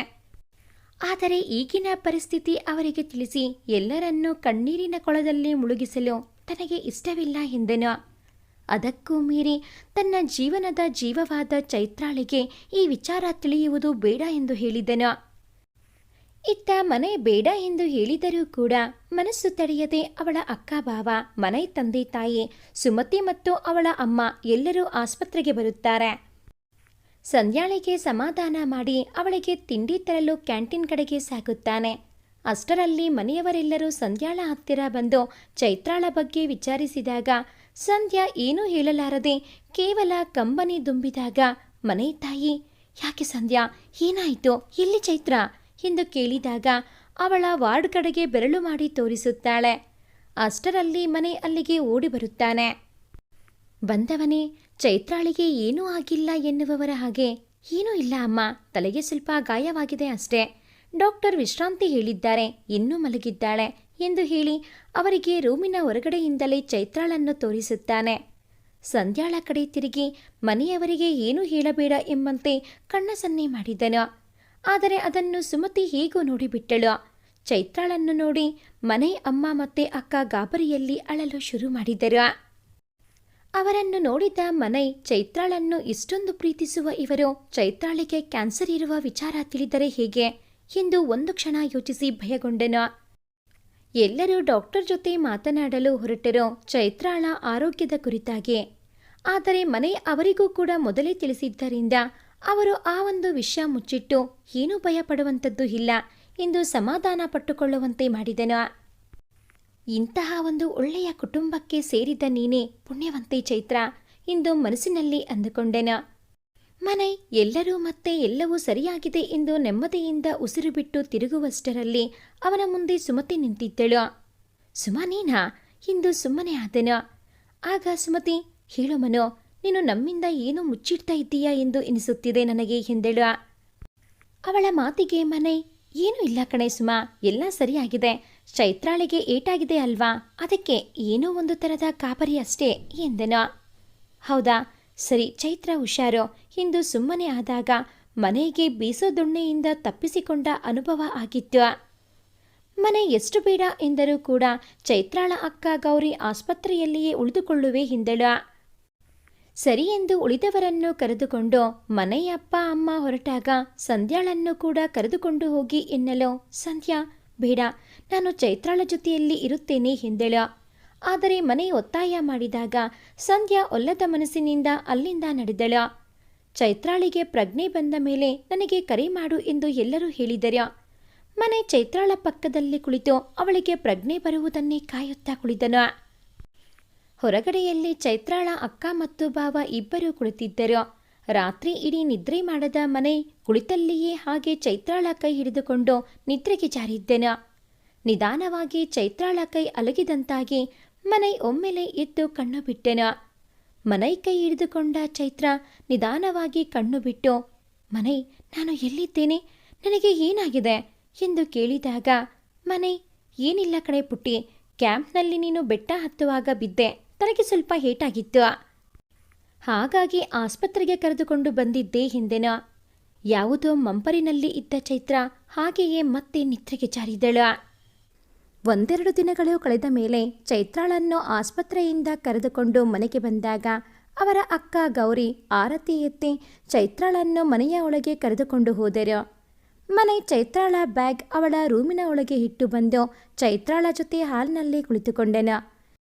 ಆದರೆ ಈಗಿನ ಪರಿಸ್ಥಿತಿ ಅವರಿಗೆ ತಿಳಿಸಿ ಎಲ್ಲರನ್ನೂ ಕಣ್ಣೀರಿನ ಕೊಳದಲ್ಲಿ ಮುಳುಗಿಸಲು ತನಗೆ ಇಷ್ಟವಿಲ್ಲ ಎಂದನು. ಅದಕ್ಕೂ ಮೀರಿ ತನ್ನ ಜೀವನದ ಜೀವವಾದ ಚೈತ್ರಾಳಿಗೆ ಈ ವಿಚಾರ ತಿಳಿಯುವುದು ಬೇಡ ಎಂದು ಹೇಳಿದನು. ಇತ್ತ ಮನೆ ಬೇಡ ಎಂದು ಹೇಳಿದರೂ ಕೂಡ ಮನಸ್ಸು ತಡೆಯದೆ ಅವಳ ಅಕ್ಕ ಭಾವ, ಮನೆ ತಂದೆ ತಾಯಿ, ಸುಮತಿ ಮತ್ತು ಅವಳ ಅಮ್ಮ ಎಲ್ಲರೂ ಆಸ್ಪತ್ರೆಗೆ ಬರುತ್ತಾರೆ. ಸಂಧ್ಯಾಳಿಗೆ ಸಮಾಧಾನ ಮಾಡಿ ಅವಳಿಗೆ ತಿಂಡಿ ತರಲು ಕ್ಯಾಂಟೀನ್ ಕಡೆಗೆ ಸಾಗುತ್ತಾನೆ. ಅಷ್ಟರಲ್ಲಿ ಮನೆಯವರೆಲ್ಲರೂ ಸಂಧ್ಯಾಳ ಹತ್ತಿರ ಬಂದು ಚೈತ್ರಾಳ ಬಗ್ಗೆ ವಿಚಾರಿಸಿದಾಗ ಸಂಧ್ಯಾ ಏನೂ ಹೇಳಲಾರದೆ ಕೇವಲ ಕಂಬನಿ ದುಂಬಿದಾಗ ಮನೆ ತಾಯಿ, ಯಾಕೆ ಸಂಧ್ಯಾ, ಏನಾಯಿತು, ಎಲ್ಲಿ ಚೈತ್ರ ಎಂದು ಕೇಳಿದಾಗ ಅವಳ ವಾರ್ಡ್ ಕಡೆಗೆ ಬೆರಳು ಮಾಡಿ ತೋರಿಸುತ್ತಾಳೆ. ಅಷ್ಟರಲ್ಲಿ ಮನೆ ಅಲ್ಲಿಗೆ ಓಡಿ ಬರುತ್ತಾನೆ. ಬಂದವನೇ, ಚೈತ್ರಾಳಿಗೆ ಏನೂ ಆಗಿಲ್ಲ ಎನ್ನುವವರ ಹಾಗೆ, ಏನೂ ಇಲ್ಲ ಅಮ್ಮ, ತಲೆಗೆ ಸ್ವಲ್ಪ ಗಾಯವಾಗಿದೆ ಅಷ್ಟೇ. ಡಾಕ್ಟರ್ ವಿಶ್ರಾಂತಿ ಹೇಳಿದ್ದಾರೆ, ಇನ್ನೂ ಮಲಗಿದ್ದಾಳೆ ಎಂದು ಹೇಳಿ ಅವರಿಗೆ ರೂಮಿನ ಹೊರಗಡೆಯಿಂದಲೇ ಚೈತ್ರಾಳನ್ನು ತೋರಿಸುತ್ತಾನೆ. ಸಂಧ್ಯಾಳ ಕಡೆ ತಿರುಗಿ ಮನೆಯವರಿಗೆ ಏನೂ ಹೇಳಬೇಡ ಎಂಬಂತೆ ಕಣ್ಣ ಸನ್ನೆ ಮಾಡಿದನು. ಆದರೆ ಅದನ್ನು ಸುಮತಿ ಹೇಗೋ ನೋಡಿಬಿಟ್ಟಳು. ಚೈತ್ರಾಳನ್ನು ನೋಡಿ ಮನೆ ಅಮ್ಮ ಮತ್ತೆ ಅಕ್ಕ ಗಾಬರಿಯಲ್ಲಿ ಅಳಲು ಶುರು ಮಾಡಿದರು. ಅವರನ್ನು ನೋಡಿದ ಮನೆ ಚೈತ್ರಾಳನ್ನು ಇಷ್ಟೊಂದು ಪ್ರೀತಿಸುವ ಇವರು ಚೈತ್ರಾಳಿಗೆ ಕ್ಯಾನ್ಸರ್ ಇರುವ ವಿಚಾರ ತಿಳಿದರೆ ಹೇಗೆ ಎಂದು ಒಂದು ಕ್ಷಣ ಯೋಚಿಸಿ ಭಯಗೊಂಡನು. ಎಲ್ಲರೂ ಡಾಕ್ಟರ್ ಜೊತೆ ಮಾತನಾಡಲು ಹೊರಟರು ಚೈತ್ರಾಳ ಆರೋಗ್ಯದ ಕುರಿತಾಗಿ. ಆದರೆ ಮನೆ ಅವರಿಗೂ ಕೂಡ ಮೊದಲೇ ತಿಳಿಸಿದ್ದರಿಂದ ಅವರು ಆ ಒಂದು ವಿಷಯ ಮುಚ್ಚಿಟ್ಟು ಏನೂ ಭಯಪಡುವಂಥದ್ದು ಇಲ್ಲ ಎಂದು ಸಮಾಧಾನ ಪಟ್ಟುಕೊಳ್ಳುವಂತೆ ಮಾಡಿದನು. ಇಂತಹ ಒಂದು ಒಳ್ಳೆಯ ಕುಟುಂಬಕ್ಕೆ ಸೇರಿದ ನೀನೇ ಪುಣ್ಯವಂತೆ ಚೈತ್ರ ಎಂದು ಮನಸ್ಸಿನಲ್ಲಿ ಅಂದುಕೊಂಡೆನು. ಮನೆ ಎಲ್ಲರೂ ಮತ್ತೆ ಎಲ್ಲವೂ ಸರಿಯಾಗಿದೆ ಎಂದು ನೆಮ್ಮದಿಯಿಂದ ಉಸಿರು ಬಿಟ್ಟು ತಿರುಗುವಷ್ಟರಲ್ಲಿ ಅವನ ಮುಂದೆ ಸುಮತಿ ನಿಂತಿದ್ದಳು. ಸುಮಾ, ನೀನಾ ಎಂದು ಸುಮ್ಮನೆ ಆದನು. ಆಗ ಸುಮತಿ, ಹೇಳು ಮನು, ನೀನು ನಮ್ಮಿಂದ ಏನೂ ಮುಚ್ಚಿಡ್ತಾ ಇದ್ದೀಯಾ ಎಂದು ಎನಿಸುತ್ತಿದೆ ನನಗೆ ಎಂದಳು. ಅವಳ ಮಾತಿಗೆ ಮನೆ, ಏನೂ ಇಲ್ಲ ಕಣೆ ಸುಮಾ, ಎಲ್ಲ ಸರಿಯಾಗಿದೆ. ಚೈತ್ರಾಳಿಗೆ ಏಟಾಗಿದೆ ಅಲ್ವಾ, ಅದಕ್ಕೆ ಏನೋ ಒಂದು ಥರದ ಕಾಪರಿ ಅಷ್ಟೇ ಎಂದನು. ಹೌದಾ, ಸರಿ, ಚೈತ್ರ ಹುಷಾರು ಎಂದು ಸುಮ್ಮನೆ ಆದಾಗ ಮನೆಗೆ ಬೀಸೋ ದೊಣ್ಣೆಯಿಂದ ತಪ್ಪಿಸಿಕೊಂಡ ಅನುಭವ ಆಗಿತ್ತು. ಮನೆ ಎಷ್ಟು ಬೇಡ ಎಂದರೂ ಕೂಡ ಚೈತ್ರಾಳ ಅಕ್ಕ ಗೌರಿ ಆಸ್ಪತ್ರೆಯಲ್ಲಿಯೇ ಉಳಿದುಕೊಳ್ಳುವೆ ಎಂದಳು. ಸರಿ ಎಂದು ಉಳಿದವರನ್ನು ಕರೆದುಕೊಂಡು ಮನೆಯ ಅಪ್ಪ ಅಮ್ಮ ಹೊರಟಾಗ ಸಂಧ್ಯಾಳನ್ನು ಕೂಡ ಕರೆದುಕೊಂಡು ಹೋಗಿ ಎನ್ನಲು ಸಂಧ್ಯಾ, ಬೇಡ, ನಾನು ಚೈತ್ರಾಳ ಜೊತೆಯಲ್ಲಿ ಇರುತ್ತೇನೆ ಎಂದಳು. ಆದರೆ ಮನೆ ಒತ್ತಾಯ ಮಾಡಿದಾಗ ಸಂಧ್ಯಾ ಒಲ್ಲದ ಮನಸ್ಸಿನಿಂದ ಅಲ್ಲಿಂದ ನಡೆದಳು. ಚೈತ್ರಾಳಿಗೆ ಪ್ರಜ್ಞೆ ಬಂದ ಮೇಲೆ ನನಗೆ ಕರೆ ಮಾಡು ಎಂದು ಎಲ್ಲರೂ ಹೇಳಿದರು. ಮನೆ ಚೈತ್ರಾಳ ಪಕ್ಕದಲ್ಲಿ ಕುಳಿತು ಅವಳಿಗೆ ಪ್ರಜ್ಞೆ ಬರುವುದನ್ನೇ ಕಾಯುತ್ತಾ ಕುಳಿತನು. ಹೊರಗಡೆಯಲ್ಲಿ ಚೈತ್ರಾಳ ಅಕ್ಕ ಮತ್ತು ಭಾವ ಇಬ್ಬರು ಕುಳಿತಿದ್ದರು. ರಾತ್ರಿ ಇಡೀ ನಿದ್ರೆ ಮಾಡದ ಮನೆ ಕುಳಿತಲ್ಲಿಯೇ ಹಾಗೆ ಚೈತ್ರಾಳ ಕೈ ಹಿಡಿದುಕೊಂಡು ನಿದ್ರೆಗೆ ಜಾರಿದ್ದೆನು. ನಿಧಾನವಾಗಿ ಚೈತ್ರಾಳ ಕೈ ಅಲಗಿದಂತಾಗಿ ಮನೈ ಒಮ್ಮೆಲೆ ಎದ್ದು ಕಣ್ಣು ಬಿಟ್ಟೆನು. ಮನೈ ಕೈ ಹಿಡಿದುಕೊಂಡ ಚೈತ್ರ ನಿಧಾನವಾಗಿ ಕಣ್ಣು ಬಿಟ್ಟು, ಮನೈ, ನಾನು ಎಲ್ಲಿದ್ದೇನೆ, ನನಗೆ ಏನಾಗಿದೆ ಎಂದು ಕೇಳಿದಾಗ, ಮನೈ, ಏನಿಲ್ಲ ಕಣೆ ಪುಟ್ಟಿ, ಕ್ಯಾಂಪ್ನಲ್ಲಿ ನೀನು ಬೆಟ್ಟ ಹತ್ತುವಾಗ ಬಿದ್ದೆ, ತನಗೆ ಸ್ವಲ್ಪ ಏಟಾಗಿತ್ತು, ಹಾಗಾಗಿ ಆಸ್ಪತ್ರೆಗೆ ಕರೆದುಕೊಂಡು ಬಂದಿದ್ದೆ ಹಿಂದೆನೋ. ಯಾವುದೋ ಮಂಪರಿನಲ್ಲಿ ಇದ್ದ ಚೈತ್ರ ಹಾಗೆಯೇ ಮತ್ತೆ ನಿದ್ರೆಗೆ ಜಾರಿದಳು. ಒಂದೆರಡು ದಿನಗಳು ಕಳೆದ ಮೇಲೆ ಚೈತ್ರಾಳನ್ನು ಆಸ್ಪತ್ರೆಯಿಂದ ಕರೆದುಕೊಂಡು ಮನೆಗೆ ಬಂದಾಗ ಅವರ ಅಕ್ಕ ಗೌರಿ ಆರತಿ ಎತ್ತಿ ಚೈತ್ರಾಳನ್ನು ಮನೆಯ ಒಳಗೆ ಕರೆದುಕೊಂಡು ಹೋದರು. ಮನೆ ಚೈತ್ರಾಳ ಬ್ಯಾಗ್ ಅವಳ ರೂಮಿನ ಒಳಗೆ ಇಟ್ಟು ಬಂದು ಚೈತ್ರಾಳ ಜೊತೆ ಹಾಲಿನಲ್ಲಿ ಕುಳಿತುಕೊಂಡೆನು.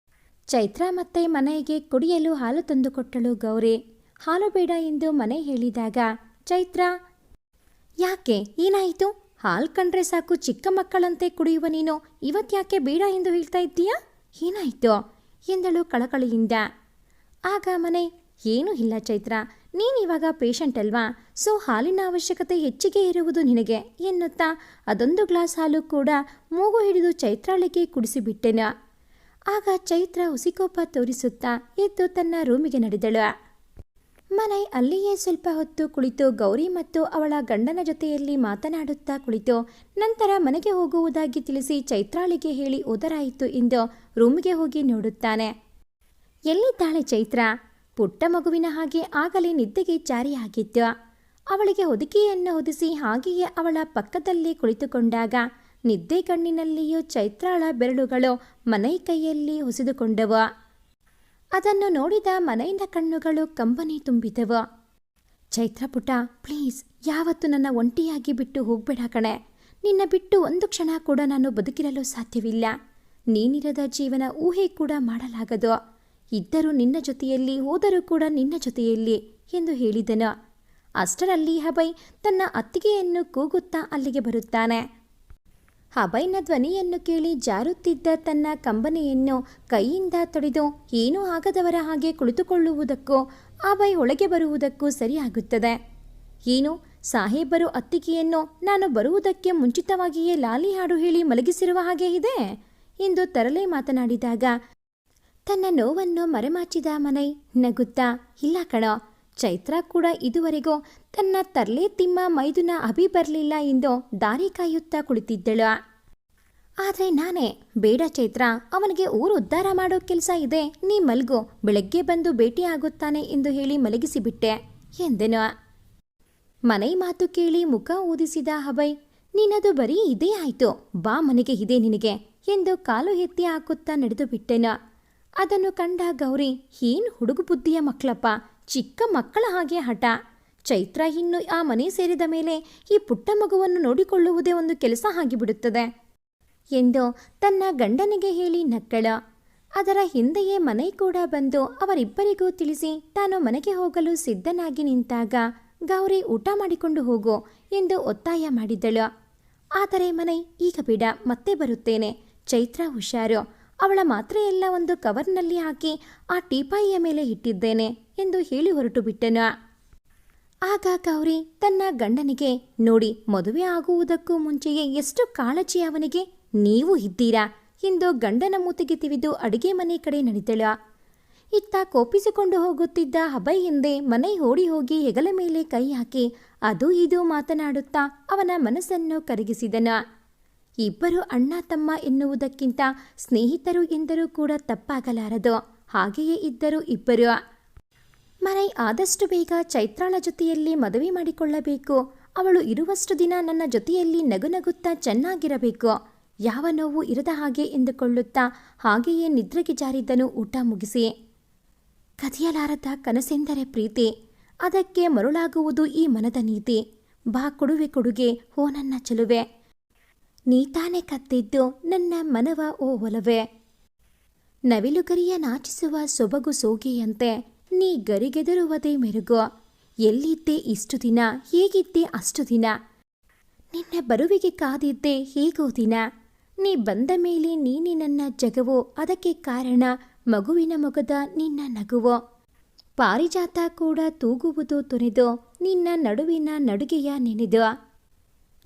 ಚೈತ್ರ ಮತ್ತೆ ಮನೆಗೆ ಕುಡಿಯಲು ಹಾಲು ತಂದುಕೊಟ್ಟಳು ಗೌರಿ. ಹಾಲು ಬೇಡ ಎಂದು ಮನೆ ಹೇಳಿದಾಗ, ಚೈತ್ರ, ಯಾಕೆ, ಏನಾಯಿತು? ಹಾಲು ಕಂಡ್ರೆ ಸಾಕು ಚಿಕ್ಕ ಮಕ್ಕಳಂತೆ ಕುಡಿಯುವ ನೀನು ಇವತ್ತ್ಯಾಕೆ ಬೇಡ ಎಂದು ಹೇಳ್ತಾ ಇದ್ದೀಯಾ? ಏನಾಯಿತು ಎಂದಳು ಕಳಕಳಿಯಿಂದ. ಆಗ ಮನೆ, ಏನೂ ಇಲ್ಲ ಚೈತ್ರ, ನೀನಿವಾಗ ಪೇಷಂಟ್ ಅಲ್ವಾ, ಸೊ ಹಾಲಿನ ಅವಶ್ಯಕತೆ ಹೆಚ್ಚಿಗೆ ಇರುವುದು ನಿನಗೆ ಎನ್ನುತ್ತಾ ಅದೊಂದು ಗ್ಲಾಸ್ ಹಾಲು ಕೂಡ ಮೂಗು ಹಿಡಿದು ಚೈತ್ರಾಳಿಗೆ ಕುಡಿಸಿಬಿಟ್ಟೆನು. ಆಗ ಚೈತ್ರ ಹುಸಿಕೋಪ ತೋರಿಸುತ್ತಾ ಎದ್ದು ತನ್ನ ರೂಮಿಗೆ ನಡೆದಳು. ಮನೈ ಅಲ್ಲಿಯೇ ಸ್ವಲ್ಪ ಹೊತ್ತು ಕುಳಿತು ಗೌರಿ ಮತ್ತು ಅವಳ ಗಂಡನ ಜೊತೆಯಲ್ಲಿ ಮಾತನಾಡುತ್ತಾ ಕುಳಿತು ನಂತರ ಮನೆಗೆ ಹೋಗುವುದಾಗಿ ತಿಳಿಸಿ ಚೈತ್ರಾಳಿಗೆ ಹೇಳಿ ಉದರಾಯಿತು ಎಂದು ರೂಮಿಗೆ ಹೋಗಿ ನೋಡುತ್ತಾನೆ. ಎಲ್ಲಿದ್ದಾಳೆ ಚೈತ್ರ? ಪುಟ್ಟ ಮಗುವಿನ ಹಾಗೆ ಆಗಲೇ ನಿದ್ದೆಗೆ ಜಾರಿಯಾಗಿತ್ತು. ಅವಳಿಗೆ ಹೊದಿಕೆಯನ್ನು ಹೊದಿಸಿ ಹಾಗೆಯೇ ಅವಳ ಪಕ್ಕದಲ್ಲಿ ಕುಳಿತುಕೊಂಡಾಗ ನಿದ್ದೆ ಕಣ್ಣಿನಲ್ಲಿಯೂ ಚೈತ್ರಾಳ ಬೆರಳುಗಳು ಮನೈ ಕೈಯಲ್ಲಿ ಹೊಸೆದುಕೊಂಡವು. ಅದನ್ನು ನೋಡಿದ ಮನೆಯಿಂದ ಕಣ್ಣುಗಳು ಕಂಬನಿ ತುಂಬಿದವು. ಚೈತ್ರ ಪುಟ, ಪ್ಲೀಸ್, ಯಾವತ್ತೂ ನನ್ನ ಒಂಟಿಯಾಗಿ ಬಿಟ್ಟು ಹೋಗ್ಬೇಡ ಕಣೆ. ನಿನ್ನ ಬಿಟ್ಟು ಒಂದು ಕ್ಷಣ ಕೂಡ ನಾನು ಬದುಕಿರಲು ಸಾಧ್ಯವಿಲ್ಲ. ನೀನಿರದ ಜೀವನ ಊಹೆ ಕೂಡ ಮಾಡಲಾಗದು. ಇದ್ದರೂ ನಿನ್ನ ಜೊತೆಯಲ್ಲಿ, ಹೋದರೂ ಕೂಡ ನಿನ್ನ ಜೊತೆಯಲ್ಲಿ ಎಂದು ಹೇಳಿದನು. ಅಷ್ಟರಲ್ಲಿ ಅಭಯ್ ತನ್ನ ಅತ್ತಿಗೆಯನ್ನು ಕೂಗುತ್ತಾ ಅಲ್ಲಿಗೆ ಬರುತ್ತಾನೆ. ಅಭಯ್ನ ಧ್ವನಿಯನ್ನು ಕೇಳಿ ಜಾರುತ್ತಿದ್ದ ತನ್ನ ಕಂಬನಿಯನ್ನು ಕೈಯಿಂದ ತೊಡೆದು ಏನೂ ಆಗದವರ ಹಾಗೆ ಕುಳಿತುಕೊಳ್ಳುವುದಕ್ಕೂ ಅಭಯ್ ಒಳಗೆ ಬರುವುದಕ್ಕೂ ಸರಿಯಾಗುತ್ತದೆ. ಏನು, ಸಾಹೇಬರು ಅತ್ತಿಗೆಯನ್ನು ನಾನು ಬರುವುದಕ್ಕೆ ಮುಂಚಿತವಾಗಿಯೇ ಲಾಲಿ ಹಾಡು ಹೇಳಿ ಮಲಗಿಸಿರುವ ಹಾಗೆ ಇದೆ ಎಂದು ತರಲೆ ಮಾತನಾಡಿದಾಗ ತನ್ನ ನೋವನ್ನು ಮರೆಮಾಚಿದ ಮನೈ ನಗುತ್ತಾ, ಇಲ್ಲ ಕಣೋ, ಚೈತ್ರ ಕೂಡ ಇದುವರೆಗೂ ತನ್ನ ತರ್ಲೆ ತಿಮ್ಮ ಮೈದುನ ಅಭಿ ಬರಲಿಲ್ಲ ಎಂದು ದಾರಿ ಕಾಯುತ್ತಾ ಕುಳಿತಿದ್ದಳು. ಆದರೆ ನಾನೇ, ಬೇಡ ಚೈತ್ರ, ಅವನಿಗೆ ಊರು ಉದ್ಧಾರ ಮಾಡೋ ಕೆಲಸ ಇದೆ, ನೀ ಮಲ್ಗು, ಬೆಳಗ್ಗೆ ಬಂದು ಭೇಟಿಯಾಗುತ್ತಾನೆ ಎಂದು ಹೇಳಿ ಮಲಗಿಸಿಬಿಟ್ಟೆ ಎಂದೆನು. ಮನೈ ಮಾತು ಕೇಳಿ ಮುಖ ಊದಿಸಿದ ಅಭಯ್, ನೀನದು ಬರೀ ಇದೇ ಆಯಿತು, ಬಾ ಮನೆಗೆ ಇದೆ ನಿನಗೆ ಎಂದು ಕಾಲು ಎತ್ತಿ ಹಾಕುತ್ತಾ ನಡೆದು ಬಿಟ್ಟೆನು. ಅದನ್ನು ಕಂಡ ಗೌರಿ, ಏನು ಹುಡುಗು ಬುದ್ಧಿಯ ಮಕ್ಕಳಪ್ಪ, ಚಿಕ್ಕ ಮಕ್ಕಳ ಹಾಗೆ ಹಠ. ಚೈತ್ರ ಇನ್ನು ಆ ಮನೆ ಸೇರಿದ ಮೇಲೆ ಈ ಪುಟ್ಟ ಮಗುವನ್ನು ನೋಡಿಕೊಳ್ಳುವುದೇ ಒಂದು ಕೆಲಸ ಆಗಿಬಿಡುತ್ತದೆ ಎಂದು ತನ್ನ ಗಂಡನಿಗೆ ಹೇಳಿ ನಕ್ಕಳ. ಅದರ ಹಿಂದೆಯೇ ಮನೆ ಕೂಡ ಬಂದು ಅವರಿಬ್ಬರಿಗೂ ತಿಳಿಸಿ ತಾನು ಮನೆಗೆ ಹೋಗಲು ಸಿದ್ಧನಾಗಿ ನಿಂತಾಗ ಗೌರಿ ಊಟ ಮಾಡಿಕೊಂಡು ಹೋಗು ಎಂದು ಒತ್ತಾಯ ಮಾಡಿದಳು. ಆದರೆ ಮನೈ, ಈಗ ಬೇಡ, ಮತ್ತೆ ಬರುತ್ತೇನೆ, ಚೈತ್ರ ಹುಷಾರು, ಅವಳ ಮಾತ್ರೆಯೆಲ್ಲ ಒಂದು ಕವರ್ನಲ್ಲಿ ಹಾಕಿ ಆ ಟೀಪಾಯಿಯ ಮೇಲೆ ಇಟ್ಟಿದ್ದೇನೆ ಎಂದು ಹೇಳಿ ಹೊರಟು ಬಿಟ್ಟನು. ಆಗ ಗೌರಿ ತನ್ನ ಗಂಡನಿಗೆ, ನೋಡಿ, ಮದುವೆ ಆಗುವುದಕ್ಕೂ ಮುಂಚೆಯೇ ಎಷ್ಟು ಕಾಳಜಿ ಅವನಿಗೆ, ನೀವು ಇದ್ದೀರಾ ಎಂದು ಗಂಡನ ಮೂತಿಗೆ ತಿವಿದು ಅಡುಗೆ ಮನೆ ಕಡೆ ನಡೆದಳು. ಇತ್ತ ಕೋಪಿಸಿಕೊಂಡು ಹೋಗುತ್ತಿದ್ದ ಅಭಯ್ ಹಿಂದೆ ಮನೆ ಓಡಿ ಹೋಗಿ ಹೆಗಲ ಮೇಲೆ ಕೈ ಹಾಕಿ ಅದು ಇದು ಮಾತನಾಡುತ್ತಾ ಅವನ ಮನಸ್ಸನ್ನು ಕರಗಿಸಿದನು. ಇಬ್ಬರು ಅಣ್ಣ ತಮ್ಮ ಎನ್ನುವುದಕ್ಕಿಂತ ಸ್ನೇಹಿತರು ಎಂದರೂ ಕೂಡ ತಪ್ಪಾಗಲಾರದು. ಹಾಗೆಯೇ ಇದ್ದರು ಇಬ್ಬರು. ಮನೈ ಆದಷ್ಟು ಬೇಗ ಚೈತ್ರಾಳ ಜೊತೆಯಲ್ಲಿ ಮದುವೆ ಮಾಡಿಕೊಳ್ಳಬೇಕು, ಅವಳು ಇರುವಷ್ಟು ದಿನ ನನ್ನ ಜೊತೆಯಲ್ಲಿ ನಗುನಗುತ್ತಾ ಚೆನ್ನಾಗಿರಬೇಕು, ಯಾವ ನೋವು ಇರದ ಹಾಗೆ ಎಂದುಕೊಳ್ಳುತ್ತಾ ಹಾಗೆಯೇ ನಿದ್ರೆಗೆ ಜಾರಿದ್ದನು ಊಟ ಮುಗಿಸಿ. ಕದಿಯಲಾರದ ಕನಸೆಂದರೆ ಪ್ರೀತಿ, ಅದಕ್ಕೆ ಮರುಳಾಗುವುದು ಈ ಮನದ ನೀತಿ. ಬಾ ಕೊಡುವೆ ಕೊಡುಗೆ ಓ ನನ್ನ ಚೆಲುವೆ, ನೀ ತಾನೇ ಕತ್ತಿದ್ದು ನನ್ನ ಮನವ ಓ ಒಲವೇ. ನವಿಲುಗರಿಯ ನಾಚಿಸುವ ಸೊಬಗು ಸೋಗೆಯಂತೆ ನೀ ಗರಿಗೆದರುವುದೇ ಮೆರುಗು. ಎಲ್ಲಿದ್ದೆ ಇಷ್ಟು ದಿನ, ಹೇಗಿದ್ದೆ ಅಷ್ಟು ದಿನ, ನಿನ್ನ ಬರುವಿಗೆ ಕಾದಿದ್ದೆ ಹೇಗೋ ದಿನ. ನೀ ಬಂದ ಮೇಲೆ ನೀನೆ ನನ್ನ ಜಗವೋ, ಅದಕ್ಕೆ ಕಾರಣ ಮಗುವಿನ ಮೊಗದ ನಿನ್ನ ನಗುವೋ. ಪಾರಿಜಾತ ಕೂಡ ತೂಗುವುದು ತೊನೆದು ನಿನ್ನ ನಡುವಿನ ನಡುಗೆಯ ನೆನೆದು.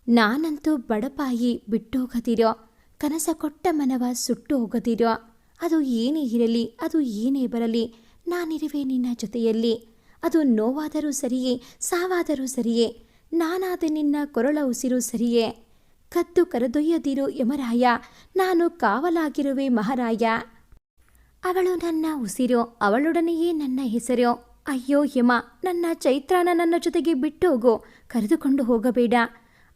ನಾನಂತೂ ಬಡಪಾಯಿ ಬಿಟ್ಟೋಗದಿರೋ, ಕನಸ ಕೊಟ್ಟ ಮನವ ಸುಟ್ಟು ಹೋಗದಿರೋ. ಅದು ಏನೇ ಇರಲಿ, ಅದು ಏನೇ ಬರಲಿ, ನಾನಿರುವೆ ನಿನ್ನ ಜೊತೆಯಲ್ಲಿ. ಅದು ನೋವಾದರೂ ಸರಿಯೇ, ಸಾವಾದರೂ ಸರಿಯೇ, ನಾನಾದ ನಿನ್ನ ಕೊರಳ ಉಸಿರು ಸರಿಯೇ. ಕದ್ದು ಕರೆದೊಯ್ಯದಿರು ಯಮರಾಯ, ನಾನು ಕಾವಲಾಗಿರುವೆ ಮಹಾರಾಯ. ಅವಳು ನನ್ನ ಉಸಿರು, ಅವಳೊಡನೆಯೇ ನನ್ನ ಹೆಸರು. ಅಯ್ಯೋ ಯಮ, ನನ್ನ ಚೈತ್ರಾನ ನನ್ನ ಜೊತೆಗೆ ಬಿಟ್ಟೋಗು, ಕರೆದುಕೊಂಡು ಹೋಗಬೇಡ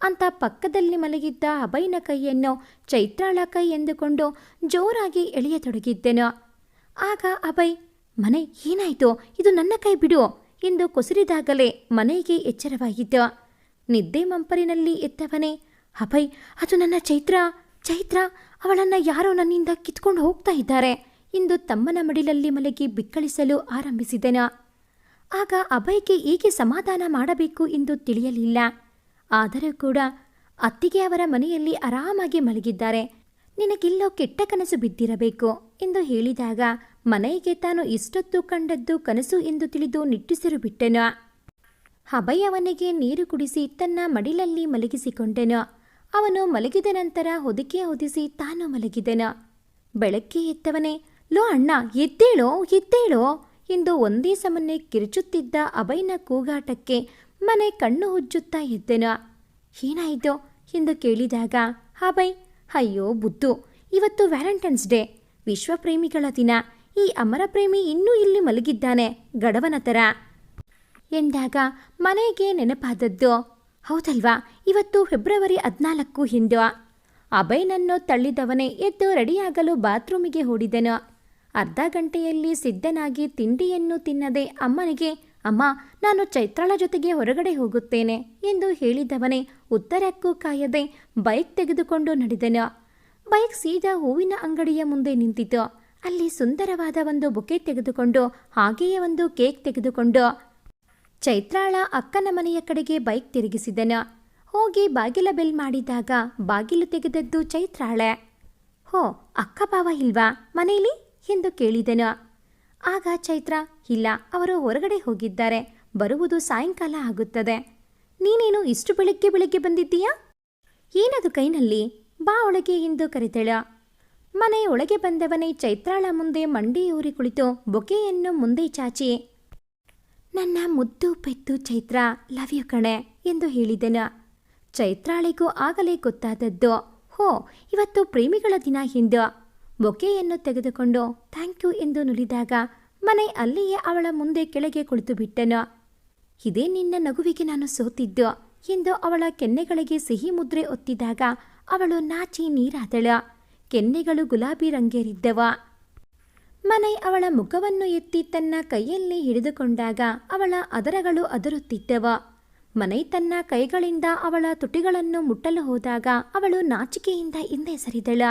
ಅಂತ ಪಕ್ಕದಲ್ಲಿ ಮಲಗಿದ್ದ ಅಭಯ್ನ ಕೈಯನ್ನು ಚೈತ್ರಾಳ ಕೈ ಎಂದುಕೊಂಡು ಜೋರಾಗಿ ಎಳೆಯತೊಡಗಿದ್ದೆನು. ಆಗ ಅಭಯ್, ಮನೆ ಏನಾಯಿತು, ಇದು ನನ್ನ ಕೈ ಬಿಡು ಎಂದು ಕೊಸರಿದಾಗಲೇ ಮನೆಗೆ ಎಚ್ಚರವಾಗಿತ್ತು. ನಿದ್ದೆ ಮಂಪರಿನಲ್ಲಿ ಎತ್ತವನೇ, ಅಭಯ್, ಅದು ನನ್ನ ಚೈತ್ರ, ಅವಳನ್ನು ಯಾರೋ ನನ್ನಿಂದ ಕಿತ್ಕೊಂಡು ಹೋಗ್ತಾ ಇದ್ದಾರೆ ಎಂದು ತಮ್ಮನ ಮಡಿಲಲ್ಲಿ ಮಲಗಿ ಬಿಕ್ಕಳಿಸಲು ಆರಂಭಿಸಿದೆನು. ಆಗ ಅಭಯ್ಗೆ ಹೇಗೆ ಸಮಾಧಾನ ಮಾಡಬೇಕು ಎಂದು ತಿಳಿಯಲಿಲ್ಲ. ಆದರೂ ಕೂಡ ಅತ್ತಿಗೆ ಅವರ ಮನೆಯಲ್ಲಿ ಆರಾಮಾಗಿ ಮಲಗಿದ್ದಾರೆ, ನಿನಗಿಲ್ಲೋ ಕೆಟ್ಟ ಕನಸು ಬಿದ್ದಿರಬೇಕು ಎಂದು ಹೇಳಿದಾಗ ಮನೆಗೆ ತಾನು ಇಷ್ಟೊತ್ತು ಕಂಡದ್ದು ಕನಸು ಎಂದು ತಿಳಿದು ನಿಟ್ಟುಸಿರು ಬಿಟ್ಟೆನು. ಅಭಯ್ ಅವನಿಗೆ ನೀರು ಕುಡಿಸಿ ತನ್ನ ಮಡಿಲಲ್ಲಿ ಮಲಗಿಸಿಕೊಂಡೆನು. ಅವನು ಮಲಗಿದ ನಂತರ ಹೊದಿಕೆ ಹೊದಿಸಿ ತಾನು ಮಲಗಿದೆನು. ಬೆಳಗ್ಗೆ ಎತ್ತವನೇ, ಲೋ ಅಣ್ಣ, ಎದ್ದೇಳೋ ಎಂದು ಒಂದೇ ಸಮನೆ ಕಿರುಚುತ್ತಿದ್ದ ಅಭಯ್ನ ಕೂಗಾಟಕ್ಕೆ ಮನೆ ಕಣ್ಣು ಹುಜ್ಜುತ್ತಾ ಎದ್ದೆನು. ಏನಾಯಿತು ಎಂದು ಕೇಳಿದಾಗ ಅಭಯ್, ಅಯ್ಯೋ ಬುದ್ದು, ಇವತ್ತು ವ್ಯಾಲೆಂಟೈನ್ಸ್ ಡೇ, ವಿಶ್ವಪ್ರೇಮಿಗಳ ದಿನ. ಈ ಅಮರ ಪ್ರೇಮಿ ಇನ್ನೂ ಇಲ್ಲಿ ಮಲಗಿದ್ದಾನೆ ಗಡವನ ಥರ ಎಂದಾಗ ಮನೆಗೆ ನೆನಪಾದದ್ದು. ಹೌದಲ್ವಾ, ಇವತ್ತು ಫೆಬ್ರವರಿ 14 ಹಿಂದು. ಅಭಯ್ನನ್ನು ತಳ್ಳಿದವನೇ ಎದ್ದು ರೆಡಿಯಾಗಲು ಬಾತ್ರೂಮಿಗೆ ಓಡಿದೆನು. ಅರ್ಧ ಗಂಟೆಯಲ್ಲಿ ಸಿದ್ಧನಾಗಿ ತಿಂಡಿಯನ್ನು ತಿನ್ನದೆ ಅಮ್ಮನಿಗೆ, ಅಮ್ಮ, ನಾನು ಚೈತ್ರಾಳ ಜೊತೆಗೆ ಹೊರಗಡೆ ಹೋಗುತ್ತೇನೆ ಎಂದು ಹೇಳಿದವನೇ ಉತ್ತರಕ್ಕೂ ಕಾಯದೆ ಬೈಕ್ ತೆಗೆದುಕೊಂಡು ನಡೆದೆನು. ಬೈಕ್ ಸೀದಾ ಹೂವಿನ ಅಂಗಡಿಯ ಮುಂದೆ ನಿಂತಿತು. ಅಲ್ಲಿ ಸುಂದರವಾದ ಒಂದು ಬೊಕೆ ತೆಗೆದುಕೊಂಡು ಹಾಗೆಯೇ ಒಂದು ಕೇಕ್ ತೆಗೆದುಕೊಂಡು ಚೈತ್ರಾಳ ಅಕ್ಕನ ಮನೆಯ ಕಡೆಗೆ ಬೈಕ್ ತಿರುಗಿಸಿದೆನು. ಹೋಗಿ ಬಾಗಿಲ ಬೆಲ್ ಮಾಡಿದಾಗ ಬಾಗಿಲು ತೆಗೆದದ್ದು ಚೈತ್ರಾಳೆ. ಹೋ, ಅಕ್ಕ ಬಾವ ಇಲ್ವಾ ಮನೇಲಿ ಎಂದು ಕೇಳಿದೆನು. ಆಗ ಚೈತ್ರ, ಇಲ್ಲ, ಅವರು ಹೊರಗಡೆ ಹೋಗಿದ್ದಾರೆ, ಬರುವುದು ಸಾಯಂಕಾಲ ಆಗುತ್ತದೆ. ನೀನೇನು ಇಷ್ಟು ಬೆಳಗ್ಗೆ ಬಂದಿದ್ದೀಯಾ? ಏನದು ಕೈನಲ್ಲಿ, ಬಾ ಒಳಗೆ ಎಂದು ಕರೆದಳ. ಮನೆ ಒಳಗೆ ಬಂದವನೇ ಚೈತ್ರಾಳ ಮುಂದೆ ಮಂಡಿಯೂರಿ ಕುಳಿತು ಬೊಕೆಯನ್ನು ಮುಂದೆ ಚಾಚಿ, ನನ್ನ ಮುದ್ದು ಪೆತ್ತು ಚೈತ್ರ, ಲವ್ ಯು ಕಣೆ ಎಂದು ಹೇಳಿದೆನು. ಚೈತ್ರಾಳಿಗೂ ಆಗಲೇ ಗೊತ್ತಾದದ್ದು. ಹೋ, ಇವತ್ತು ಪ್ರೇಮಿಗಳ ದಿನ ಹಿಂದು. ಬೊಕೆಯನ್ನು ತೆಗೆದುಕೊಂಡು ಥ್ಯಾಂಕ್ ಯು ಎಂದು ನುಡಿದಾಗ ಮನೆ ಅಲ್ಲಿಯೇ ಅವಳ ಮುಂದೆ ಕೆಳಗೆ ಕುಳಿತು ಬಿಟ್ಟನು. ಇದೇ ನಿನ್ನ ನಗುವಿಗೆ ನಾನು ಸೋತಿದ್ದು ಎಂದು ಅವಳ ಕೆನ್ನೆಗಳಿಗೆ ಸಿಹಿ ಮುದ್ರೆ ಒತ್ತಿದಾಗ ಅವಳು ನಾಚಿ ನೀರಾದಳು. ಕೆನ್ನೆಗಳು ಗುಲಾಬಿ ರಂಗೇರಿದ್ದವ. ಮನೆ ಅವಳ ಮುಖವನ್ನು ಎತ್ತಿ ತನ್ನ ಕೈಯಲ್ಲಿ ಹಿಡಿದುಕೊಂಡಾಗ ಅವಳ ಅದರಗಳು ಅದರುತ್ತಿದ್ದವ. ಮನೆ ತನ್ನ ಕೈಗಳಿಂದ ಅವಳ ತುಟಿಗಳನ್ನು ಮುಟ್ಟಲು ಹೋದಾಗ ಅವಳು ನಾಚಿಕೆಯಿಂದ ಹಿಂದೆ ಸರಿದಳ.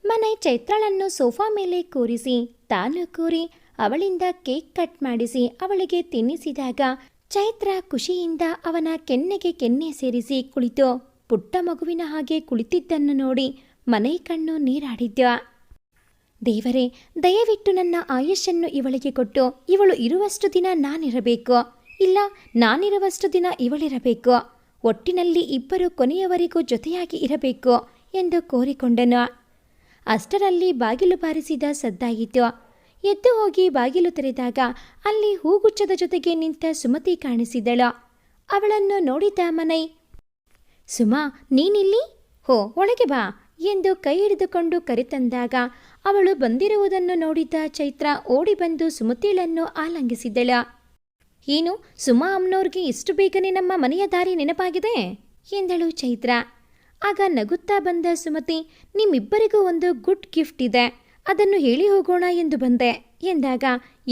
ಮನೆ ಚೈತ್ರಾಳನ್ನು ಸೋಫಾ ಮೇಲೆ ಕೂರಿಸಿ ತಾನು ಕೂರಿ ಅವಳಿಂದ ಕೇಕ್ ಕಟ್ ಮಾಡಿಸಿ ಅವಳಿಗೆ ತಿನ್ನಿಸಿದಾಗ ಚೈತ್ರ ಖುಷಿಯಿಂದ ಅವನ ಕೆನ್ನೆಗೆ ಕೆನ್ನೆ ಸೇರಿಸಿ ಕುಳಿತು ಪುಟ್ಟ ಮಗುವಿನ ಹಾಗೆ ಕುಳಿತಿದ್ದನ್ನು ನೋಡಿ ಮನೆ ಕಣ್ಣು ನೀರಾಡಿದ್ದ. ದೇವರೇ, ದಯವಿಟ್ಟು ನನ್ನ ಆಯುಷನ್ನು ಇವಳಿಗೆ ಕೊಟ್ಟು ಇವಳು ಇರುವಷ್ಟು ದಿನ ನಾನಿರಬೇಕು, ಇಲ್ಲ ನಾನಿರುವಷ್ಟು ದಿನ ಇವಳಿರಬೇಕು, ಒಟ್ಟಿನಲ್ಲಿ ಇಬ್ಬರು ಕೊನೆಯವರೆಗೂ ಜೊತೆಯಾಗಿ ಇರಬೇಕು ಎಂದು ಕೋರಿಕೊಂಡನು. ಅಷ್ಟರಲ್ಲಿ ಬಾಗಿಲು ಬಾರಿಸಿದ ಸದ್ದಾಯಿತು. ಎದ್ದು ಹೋಗಿ ಬಾಗಿಲು ತೆರೆದಾಗ ಅಲ್ಲಿ ಹೂಗುಚ್ಛದ ಜೊತೆಗೆ ನಿಂತ ಸುಮತಿ ಕಾಣಿಸಿದಳು. ಅವಳನ್ನು ನೋಡಿದ ಮನೈ, ಸುಮಾ, ನೀನಿಲ್ಲಿ? ಹೋ, ಒಳಗೆ ಬಾ ಎಂದು ಕೈ ಹಿಡಿದುಕೊಂಡು ಕರೆತಂದಾಗ ಅವಳು ಬಂದಿರುವುದನ್ನು ನೋಡಿದ ಚೈತ್ರ ಓಡಿ ಬಂದು ಸುಮತಿಳನ್ನು ಆಲಂಗಿಸಿದಳು. ಏನು, ಸುಮಾ ಅಮ್ಮನವ್ರಿಗೆ ಇಷ್ಟು ಬೇಗನೆ ನಮ್ಮ ಮನೆಯ ದಾರಿ ನೆನಪಾಗಿದೆ ಎಂದಳು ಚೈತ್ರ. ಆಗ ನಗುತ್ತಾ ಬಂದ ಸುಮತಿ, ನಿಮ್ಮಿಬ್ಬರಿಗೂ ಒಂದು ಗುಡ್ ಗಿಫ್ಟ್ ಇದೆ, ಅದನ್ನು ಹೇಳಿ ಹೋಗೋಣ ಎಂದು ಬಂದೆ ಎಂದಾಗ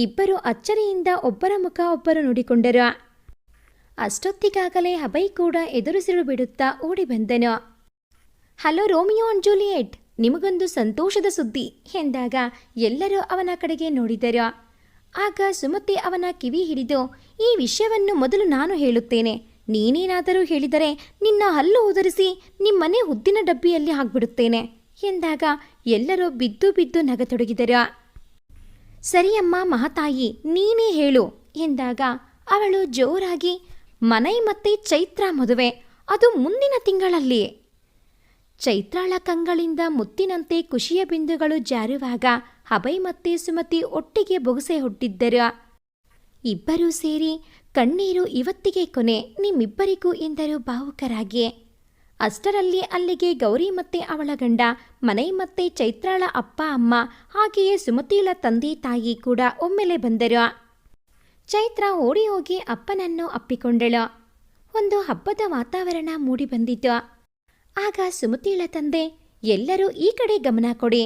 ಇಬ್ಬರು ಅಚ್ಚರಿಯಿಂದ ಒಬ್ಬರ ಮುಖ ಒಬ್ಬರು ನೋಡಿಕೊಂಡರು. ಅಷ್ಟೊತ್ತಿಗಾಗಲೇ ಅಭಯ್ ಕೂಡ ಎದುರಿಸಿರು ಬಿಡುತ್ತಾ ಓಡಿ ಬಂದನು. ಹಲೋ ರೋಮಿಯೋ ಅಂಡ್ ಜೂಲಿಯೆಟ್, ನಿಮಗೊಂದು ಸಂತೋಷದ ಸುದ್ದಿ ಎಂದಾಗ ಎಲ್ಲರೂ ಅವನ ಕಡೆಗೆ ನೋಡಿದರು. ಆಗ ಸುಮತಿ ಅವನ ಕಿವಿ ಹಿಡಿದು, ಈ ವಿಷಯವನ್ನು ಮೊದಲು ನಾನು ಹೇಳುತ್ತೇನೆ, ನೀನೇನಾದರೂ ಹೇಳಿದರೆ ನಿನ್ನ ಹಲ್ಲು ಉದುರಿಸಿ ನಿಮ್ಮನೆ ಉದ್ದಿನ ಡಬ್ಬಿಯಲ್ಲಿ ಹಾಕ್ಬಿಡುತ್ತೇನೆ ಎಂದಾಗ ಎಲ್ಲರೂ ಬಿದ್ದು ಬಿದ್ದು ನಗತೊಡಗಿದರು. ಸರಿಯಮ್ಮ ಮಹಾತಾಯಿ, ನೀನೇ ಹೇಳು ಎಂದಾಗ ಅವಳು ಜೋರಾಗಿ, ಮನೈ ಮತ್ತೆ ಚೈತ್ರ ಮದುವೆ, ಅದು ಮುಂದಿನ ತಿಂಗಳಲ್ಲಿ. ಚೈತ್ರಾಳ ಕಂಗಳಿಂದ ಮುತ್ತಿನಂತೆ ಖುಷಿಯ ಬಿಂದುಗಳು ಜಾರುವಾಗ ಅಭಯ್ ಮತ್ತೆ ಸುಮತಿ ಒಟ್ಟಿಗೆ ಬೊಗಸೆ ಹುಟ್ಟಿದ್ದರು. ಇಬ್ಬರೂ ಸೇರಿ ಕಣ್ಣೀರು ಇವತ್ತಿಗೆ ಕೊನೆ ನಿಮ್ಮಿಬ್ಬರಿಗೂ ಎಂದರು ಭಾವುಕರಾಗಿ. ಅಷ್ಟರಲ್ಲಿ ಅಲ್ಲಿಗೆ ಗೌರಿ ಮತ್ತೆ ಅವಳ ಗಂಡ, ಮನೆ ಮತ್ತೆ ಚೈತ್ರಾಳ ಅಪ್ಪ ಅಮ್ಮ, ಹಾಗೆಯೇ ಸುಮತಿಳ ತಂದೆ ತಾಯಿ ಕೂಡ ಒಮ್ಮೆಲೆ ಬಂದರು. ಚೈತ್ರ ಓಡಿ ಹೋಗಿ ಅಪ್ಪನನ್ನು ಅಪ್ಪಿಕೊಂಡಳು. ಒಂದು ಹಬ್ಬದ ವಾತಾವರಣ ಮೂಡಿ ಬಂದಿತು. ಆಗ ಸುಮತಿಳ ತಂದೆ, ಎಲ್ಲರೂ ಈ ಕಡೆ ಗಮನ ಕೊಡಿ.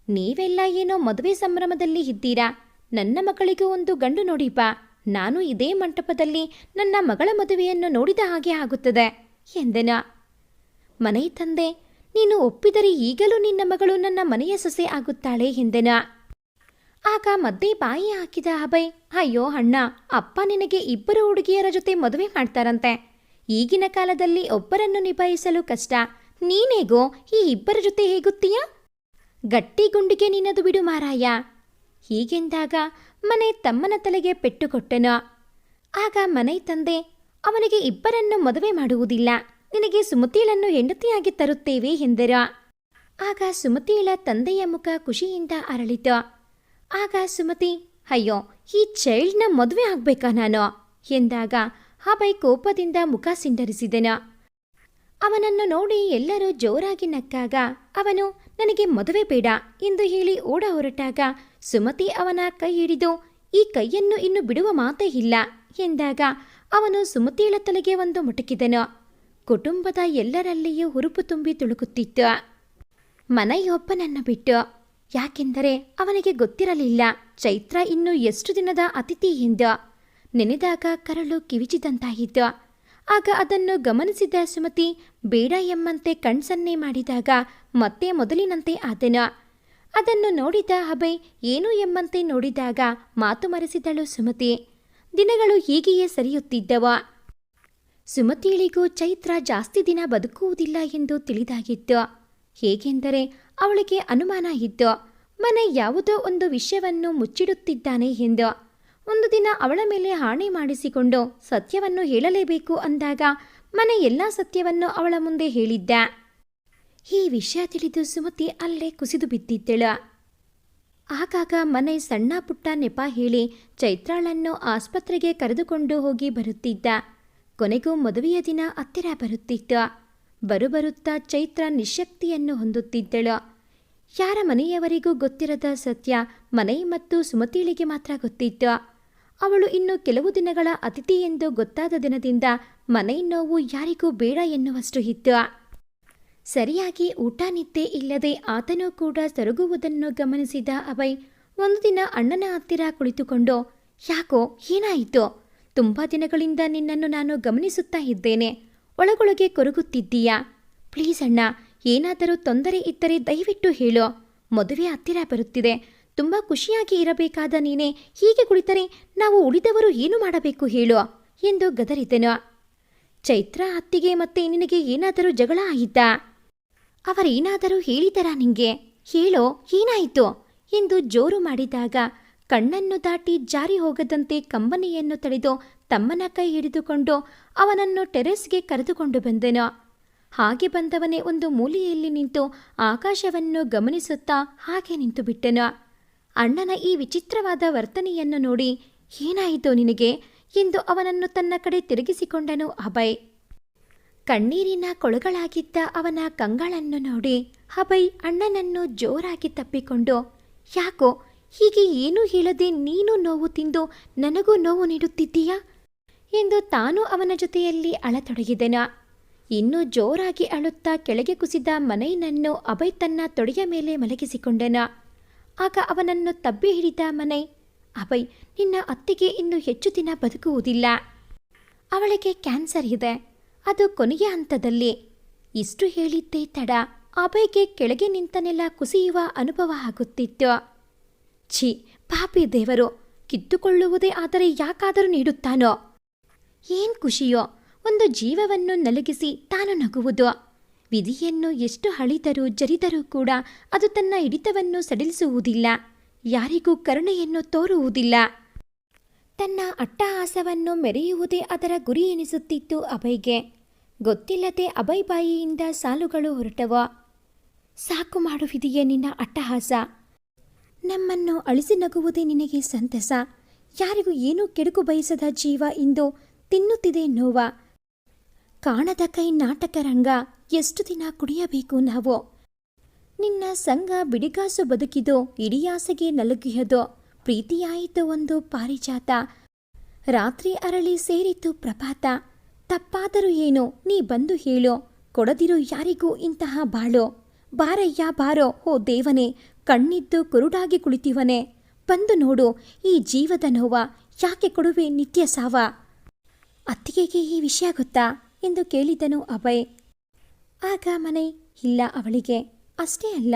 ನೀವೆಲ್ಲ ಏನೋ ಮದುವೆ ಸಂಭ್ರಮದಲ್ಲಿ ಇದ್ದೀರಾ. ನನ್ನ ಮಗಳಿಗೂ ಒಂದು ಗಂಡು ನೋಡಿ ಬಾ. ನಾನು ಇದೇ ಮಂಟಪದಲ್ಲಿ ನನ್ನ ಮಗಳ ಮದುವೆಯನ್ನು ನೋಡಿದ ಹಾಗೆ ಆಗುತ್ತದೆ ಎಂದನು. ಮನೆ ತಂದೆ, ನೀನು ಒಪ್ಪಿದರೆ ಈಗಲೂ ನಿನ್ನ ಮಗಳು ನನ್ನ ಮನೆಯ ಸೊಸೆ ಆಗುತ್ತಾಳೆ ಎಂದನು. ಆಗ ಮಧ್ಯೆ ಬಾಯಿ ಹಾಕಿದ ಅಭಯ್, ಅಯ್ಯೋ ಅಣ್ಣ, ಅಪ್ಪ ನಿನಗೆ ಇಬ್ಬರು ಹುಡುಗಿಯರ ಜೊತೆ ಮದುವೆ ಮಾಡ್ತಾರಂತೆ. ಈಗಿನ ಕಾಲದಲ್ಲಿ ಒಬ್ಬರನ್ನು ನಿಭಾಯಿಸಲು ಕಷ್ಟ. ನೀನೇಗೋ ಈ ಇಬ್ಬರ ಜೊತೆ ಹೇಗುತ್ತೀಯ? ಗಟ್ಟಿ ಗುಂಡಿಗೆ ನಿನ್ನದು ಬಿಡು ಮಾರಾಯ. ಹೀಗೆಂದಾಗ ಮನೆ ತಮ್ಮನ ತಲೆಗೆ ಪೆಟ್ಟು ಕೊಟ್ಟನು. ಆಗ ಮನೆ ತಂದೆ, ಅವನಿಗೆ ಇಬ್ಬರನ್ನು ಮದುವೆ ಮಾಡುವುದಿಲ್ಲ. ನಿನಗೆ ಸುಮತಿಳನ್ನು ಹೆಂಡತಿಯಾಗಿ ತರುತ್ತೇವೆ ಎಂದರು. ಆಗ ಸುಮತಿಳ ತಂದೆಯ ಮುಖ ಖುಷಿಯಿಂದ ಅರಳಿತು. ಆಗ ಸುಮತಿ, ಅಯ್ಯೋ, ಈ ಚೈಲ್ಡ್ನ ಮದುವೆ ಆಗ್ಬೇಕಾ ನಾನು ಎಂದಾಗ ಅಭಯ್ ಕೋಪದಿಂದ ಮುಖ ಸಿಂಡರಿಸಿದನು. ಅವನನ್ನು ನೋಡಿ ಎಲ್ಲರೂ ಜೋರಾಗಿ ನಕ್ಕಾಗ ಅವನು, ನನಗೆ ಮದುವೆ ಬೇಡ ಎಂದು ಹೇಳಿ ಓಡ ಹೊರಟಾಗ ಸುಮತಿ ಅವನ ಕೈ ಹಿಡಿದು, ಈ ಕೈಯನ್ನು ಇನ್ನು ಬಿಡುವ ಮಾತೇ ಇಲ್ಲ ಎಂದಾಗ ಅವನು ಸುಮತಿಳ ತಲೆಗೆ ಒಂದು ಮುಟುಕಿದನು. ಕುಟುಂಬದ ಎಲ್ಲರಲ್ಲಿಯೂ ಹುರುಪು ತುಂಬಿ ತುಳುಕುತ್ತಿತ್ತು. ಮನೆಯೊಬ್ಬನನ್ನು ಬಿಟ್ಟು. ಯಾಕೆಂದರೆ ಅವನಿಗೆ ಗೊತ್ತಿರಲಿಲ್ಲ ಚೈತ್ರ ಇನ್ನು ಎಷ್ಟು ದಿನದ ಅತಿಥಿ ಎಂದು. ನೆನೆದಾಗ ಕರಳು ಕಿವಿಚಿದಂತಾಯಿತು. ಆಗ ಅದನ್ನು ಗಮನಿಸಿದ ಸುಮತಿ ಬೇಡ ಎಂಬಂತೆ ಕಣ್ಸನ್ನೆ ಮಾಡಿದಾಗ ಮತ್ತೆ ಮೊದಲಿನಂತೆ ಆದನು. ಅದನ್ನು ನೋಡಿದ ಅಭಯ್ ಏನು ಎಂಬಂತೆ ನೋಡಿದಾಗ ಮಾತು ಮರೆಸಿದಳು ಸುಮತಿ. ದಿನಗಳು ಹೀಗೆಯೇ ಸರಿಯುತ್ತಿದ್ದವು. ಸುಮತಿಳಿಗೂ ಚೈತ್ರ ಜಾಸ್ತಿ ದಿನ ಬದುಕುವುದಿಲ್ಲ ಎಂದು ತಿಳಿದಾಗಿತ್ತು. ಹೇಗೆಂದರೆ ಅವಳಿಗೆ ಅನುಮಾನ ಇತ್ತು, ಮನೆ ಯಾವುದೋ ಒಂದು ವಿಷಯವನ್ನು ಮುಚ್ಚಿಡುತ್ತಿದ್ದಾನೆ ಎಂದು. ಒಂದು ದಿನ ಅವಳ ಮೇಲೆ ಆಣೆ ಮಾಡಿಸಿಕೊಂಡು ಸತ್ಯವನ್ನು ಹೇಳಲೇಬೇಕು ಅಂದಾಗ ಮನೆ ಎಲ್ಲ ಸತ್ಯವನ್ನು ಅವಳ ಮುಂದೆ ಹೇಳಿದ್ದ. ಈ ವಿಷಯ ತಿಳಿದು ಸುಮತಿ ಅಲ್ಲೇ ಕುಸಿದು ಬಿದ್ದಿದ್ದಳು. ಆಗಾಗ ಮನೆ ಸಣ್ಣ ಪುಟ್ಟ ನೆಪ ಹೇಳಿ ಚೈತ್ರಾಳನ್ನು ಆಸ್ಪತ್ರೆಗೆ ಕರೆದುಕೊಂಡು ಹೋಗಿ ಬರುತ್ತಿದ್ದ. ಕೊನೆಗೂ ಮದುವೆಯ ದಿನ ಹತ್ತಿರ ಬರುತ್ತಿತ್ತು. ಬರುತ್ತಾ ಚೈತ್ರ ನಿಶ್ಶಕ್ತಿಯನ್ನು ಹೊಂದುತ್ತಿದ್ದಳು. ಯಾರ ಮನೆಯವರಿಗೂ ಗೊತ್ತಿರದ ಸತ್ಯ ಮನೆ ಮತ್ತು ಸುಮತಿಳಿಗೆ ಮಾತ್ರ ಗೊತ್ತಿತ್ತು. ಅವಳು ಇನ್ನು ಕೆಲವು ದಿನಗಳ ಅತಿಥಿ ಎಂದು ಗೊತ್ತಾದ ದಿನದಿಂದ ಮನೆ ನೋವು ಯಾರಿಗೂ ಬೇಡ ಎನ್ನುವಷ್ಟು ಇತ್ತು. ಸರಿಯಾಗಿ ಊಟ ನಿದ್ದೆ ಇಲ್ಲದೆ ಆತನೂ ಕೂಡ ಸೊರಗುವುದನ್ನು ಗಮನಿಸಿದ ಅಭಯ್ ಒಂದು ದಿನ ಅಣ್ಣನ ಹತ್ತಿರ ಕುಳಿತುಕೊಂಡು, ಯಾಕೋ, ಏನಾಯಿತು? ತುಂಬ ದಿನಗಳಿಂದ ನಿನ್ನನ್ನು ನಾನು ಗಮನಿಸುತ್ತಾ ಇದ್ದೇನೆ. ಒಳಗೊಳಗೆ ಕೊರಗುತ್ತಿದ್ದೀಯಾ? ಪ್ಲೀಸ್ ಅಣ್ಣ, ಏನಾದರೂ ತೊಂದರೆ ಇದ್ದರೆ ದಯವಿಟ್ಟು ಹೇಳು. ಮದುವೆ ಹತ್ತಿರ ಬರುತ್ತಿದೆ. ತುಂಬ ಖುಷಿಯಾಗಿ ಇರಬೇಕಾದ ನೀನೇ ಹೀಗೆ ಕುಳಿತರೆ ನಾವು ಉಳಿದವರು ಏನು ಮಾಡಬೇಕು ಹೇಳು ಎಂದು ಗದರಿದನು. ಚೈತ್ರ ಅತ್ತಿಗೆ ಮತ್ತೆ ನಿನಗೆ ಏನಾದರೂ ಜಗಳ ಆಯಿತಾ? ಅವರೇನಾದರೂ ಹೇಳಿದರಾ ನಿಂಗೆ? ಹೇಳೋ, ಏನಾಯಿತು ಎಂದು ಜೋರು ಮಾಡಿದಾಗ ಕಣ್ಣನ್ನು ದಾಟಿ ಜಾರಿ ಹೋಗದಂತೆ ಕಂಬನಿಯನ್ನು ತಡೆದು ತಮ್ಮನ ಕೈ ಹಿಡಿದುಕೊಂಡು ಅವನನ್ನು ಟೆರೆಸ್ಗೆ ಕರೆದುಕೊಂಡು ಬಂದೆನು. ಹಾಗೆ ಬಂದವನೇ ಒಂದು ಮೂಲೆಯಲ್ಲಿ ನಿಂತು ಆಕಾಶವನ್ನು ಗಮನಿಸುತ್ತಾ ಹಾಗೆ ನಿಂತು ಬಿಟ್ಟನು. ಅಣ್ಣನ ಈ ವಿಚಿತ್ರವಾದ ವರ್ತನೆಯನ್ನು ನೋಡಿ, ಏನಾಯಿತು ನಿನಗೆ ಎಂದು ಅವನನ್ನು ತನ್ನ ಕಡೆ ತಿರುಗಿಸಿಕೊಂಡನು ಅಭಯ್. ಕಣ್ಣೀರಿನ ಕೊಳಗಳಾಗಿದ್ದ ಅವನ ಕಂಗಳನ್ನು ನೋಡಿ ಅಭಯ್ ಅಣ್ಣನನ್ನು ಜೋರಾಗಿ ತಪ್ಪಿಕೊಂಡು, ಯಾಕೋ ಹೀಗೆ ಏನೂ ಹೇಳದೆ ನೀನು ನೋವು ತಿಂದು ನನಗೂ ನೋವು ನೀಡುತ್ತಿದ್ದೀಯಾ ಎಂದು ತಾನು ಅವನ ಜೊತೆಯಲ್ಲಿ ಅಳತೊಡಗಿದನು. ಇನ್ನೂ ಜೋರಾಗಿ ಅಳುತ್ತಾ ಕೆಳಗೆ ಕುಸಿದ ಮನೆಯನ್ನು ಅಭಯ್ ತನ್ನ ತೊಡೆಯ ಮೇಲೆ ಮಲಗಿಸಿಕೊಂಡನು. ಆಗ ಅವನನ್ನು ತಬ್ಬಿ ಹಿಡಿದ ಮನೆ, ಅಭಯ್, ನಿನ್ನ ಅತ್ತಿಗೆ ಇನ್ನು ಹೆಚ್ಚು ದಿನ ಬದುಕುವುದಿಲ್ಲ. ಅವಳಿಗೆ ಕ್ಯಾನ್ಸರ್ ಇದೆ. ಅದು ಕೊನೆಯ ಹಂತದಲ್ಲಿ. ಇಷ್ಟು ಹೇಳಿದ್ದೇ ತಡ ಅಭಯ್ಗೆ ಕೆಳಗೆ ನಿಂತನೆಲ್ಲ ಕುಸಿಯುವ ಅನುಭವ ಆಗುತ್ತಿತ್ತು. ಛೀ, ಪಾಪಿ ದೇವರು, ಕಿತ್ತುಕೊಳ್ಳುವುದೇ ಆದರೆ ಯಾಕಾದರೂ ನೀಡುತ್ತಾನೋ? ಏನ್ ಖುಷಿಯೋ, ಒಂದು ಜೀವವನ್ನು ನಲಗಿಸಿ ತಾನು ನಗುವುದು. ವಿಧಿಯನ್ನು ಎಷ್ಟು ಹಳಿದರೂ ಜರಿದರೂ ಕೂಡ ಅದು ತನ್ನ ಹಿಡಿತವನ್ನು ಸಡಿಲಿಸುವುದಿಲ್ಲ. ಯಾರಿಗೂ ಕರುಣೆಯನ್ನು ತೋರುವುದಿಲ್ಲ. ತನ್ನ ಅಟ್ಟಹಾಸವನ್ನು ಮೆರೆಯುವುದೇ ಅದರ ಗುರಿ ಎನಿಸುತ್ತಿತ್ತು ಅಭಯ್ಗೆ. ಗೊತ್ತಿಲ್ಲದೆ ಅಭಯ್ ಬಾಯಿಯಿಂದ ಸಾಲುಗಳು ಹೊರಟವ. ಸಾಕು ಮಾಡುವಿದೆಯೇ ನಿನ್ನ ಅಟ್ಟಹಾಸ. ನಮ್ಮನ್ನು ಅಳಿಸಿ ನಗುವುದೇ ನಿನಗೆ ಸಂತಸ. ಯಾರಿಗೂ ಏನೂ ಕೆಡುಕು ಬಯಸದ ಜೀವ ಇಂದು ತಿನ್ನುತ್ತಿದೆ ನೋವ. ಕಾಣದ ಕೈ ನಾಟಕ ರಂಗ, ಎಷ್ಟು ದಿನ ಕುಡಿಯಬೇಕು ನಾವು. ನಿನ್ನ ಸಂಗ ಬಿಡಿಗಾಸು ಬದುಕಿದು, ಇಡೀ ಆಸೆಗೆ ನಲುಗಿಯದು. ಪ್ರೀತಿಯಾಯಿತು ಒಂದು ಪಾರಿಜಾತ, ರಾತ್ರಿ ಅರಳಿ ಸೇರಿತು ಪ್ರಭಾತ. ತಪ್ಪಾದರೂ ಏನು ನೀ ಬಂದು ಹೇಳೋ, ಕೊಡದಿರು ಯಾರಿಗೂ ಇಂತಹ ಬಾಳೋ. ಬಾರಯ್ಯ ಬಾರೋ ಹೋ ದೇವನೇ, ಕಣ್ಣಿದ್ದು ಕುರುಡಾಗಿ ಕುಳಿತಿವನೆ. ಬಂದು ನೋಡು ಈ ಜೀವದ ನೋವ, ಯಾಕೆ ಕೊಡುವೆ ನಿತ್ಯ ಸಾವ. ಅತ್ತಿಗೆಗೆ ಈ ವಿಷಯ ಗೊತ್ತಾ ಎಂದು ಕೇಳಿದನು ಅಭಯ್. ಆಗ ಮನೆ ಇಲ್ಲ ಅವಳಿಗೆ. ಅಷ್ಟೇ ಅಲ್ಲ,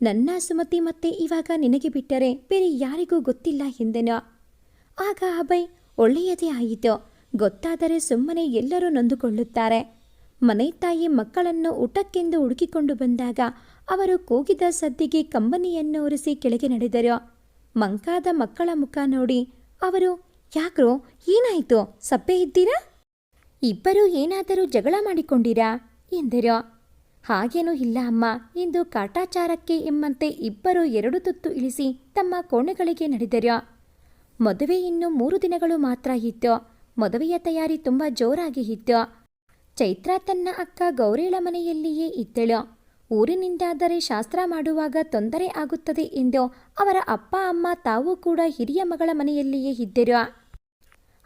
ನನ್ನ ಸುಮತಿ ಮತ್ತೆ ಇವಾಗ ನಿನಗೆ ಬಿಟ್ಟರೆ ಬೇರೆ ಯಾರಿಗೂ ಗೊತ್ತಿಲ್ಲ ಎಂದೆನು. ಆಗ ಅಭಯ್ ಒಳ್ಳೆಯದೇ ಆಯಿತು. ಗೊತ್ತಾದರೆ ಸುಮ್ಮನೆ ಎಲ್ಲರೂ ನೊಂದುಕೊಳ್ಳುತ್ತಾರೆ. ಮನೆ ತಾಯಿ ಮಕ್ಕಳನ್ನು ಊಟಕ್ಕೆಂದು ಹುಡುಕಿಕೊಂಡು ಬಂದಾಗ ಅವರು ಕೂಗಿದ ಸದ್ದಿಗೆ ಕಂಬನಿಯನ್ನು ಒರೆಸಿ ಕೆಳಗೆ ನಡೆದರು. ಮಂಕಾದ ಮಕ್ಕಳ ಮುಖ ನೋಡಿ ಅವರು, ಯಾಕ್ರೋ ಏನಾಯಿತು, ಸಪ್ಪೆ ಇದ್ದೀರಾ? ಇಬ್ಬರೂ ಏನಾದರೂ ಜಗಳ ಮಾಡಿಕೊಂಡಿರಾ ಎಂದರು. ಹಾಗೇನೂ ಇಲ್ಲ ಅಮ್ಮ ಎಂದು ಕಾಟಾಚಾರಕ್ಕೆ ಎಂಬಂತೆ ಇಬ್ಬರು 2 ತುತ್ತು ಇಳಿಸಿ ತಮ್ಮ ಕೋಣೆಗಳಿಗೆ ನಡೆದರು. ಮದುವೆ ಇನ್ನು 3 ದಿನಗಳು ಮಾತ್ರ ಇತ್ತು. ಮದುವೆಯ ತಯಾರಿ ತುಂಬ ಜೋರಾಗಿ ಇತ್ತು. ಚೈತ್ರ ತನ್ನ ಅಕ್ಕ ಗೌರೇಳ ಮನೆಯಲ್ಲಿಯೇ ಇದ್ದಳು. ಊರಿನಿಂದಾದರೆ ಶಾಸ್ತ್ರ ಮಾಡುವಾಗ ತೊಂದರೆ ಆಗುತ್ತದೆ ಎಂದು ಅವರ ಅಪ್ಪ ಅಮ್ಮ ತಾವೂ ಕೂಡ ಹಿರಿಯ ಮಗಳ ಮನೆಯಲ್ಲಿಯೇ ಇದ್ದರು.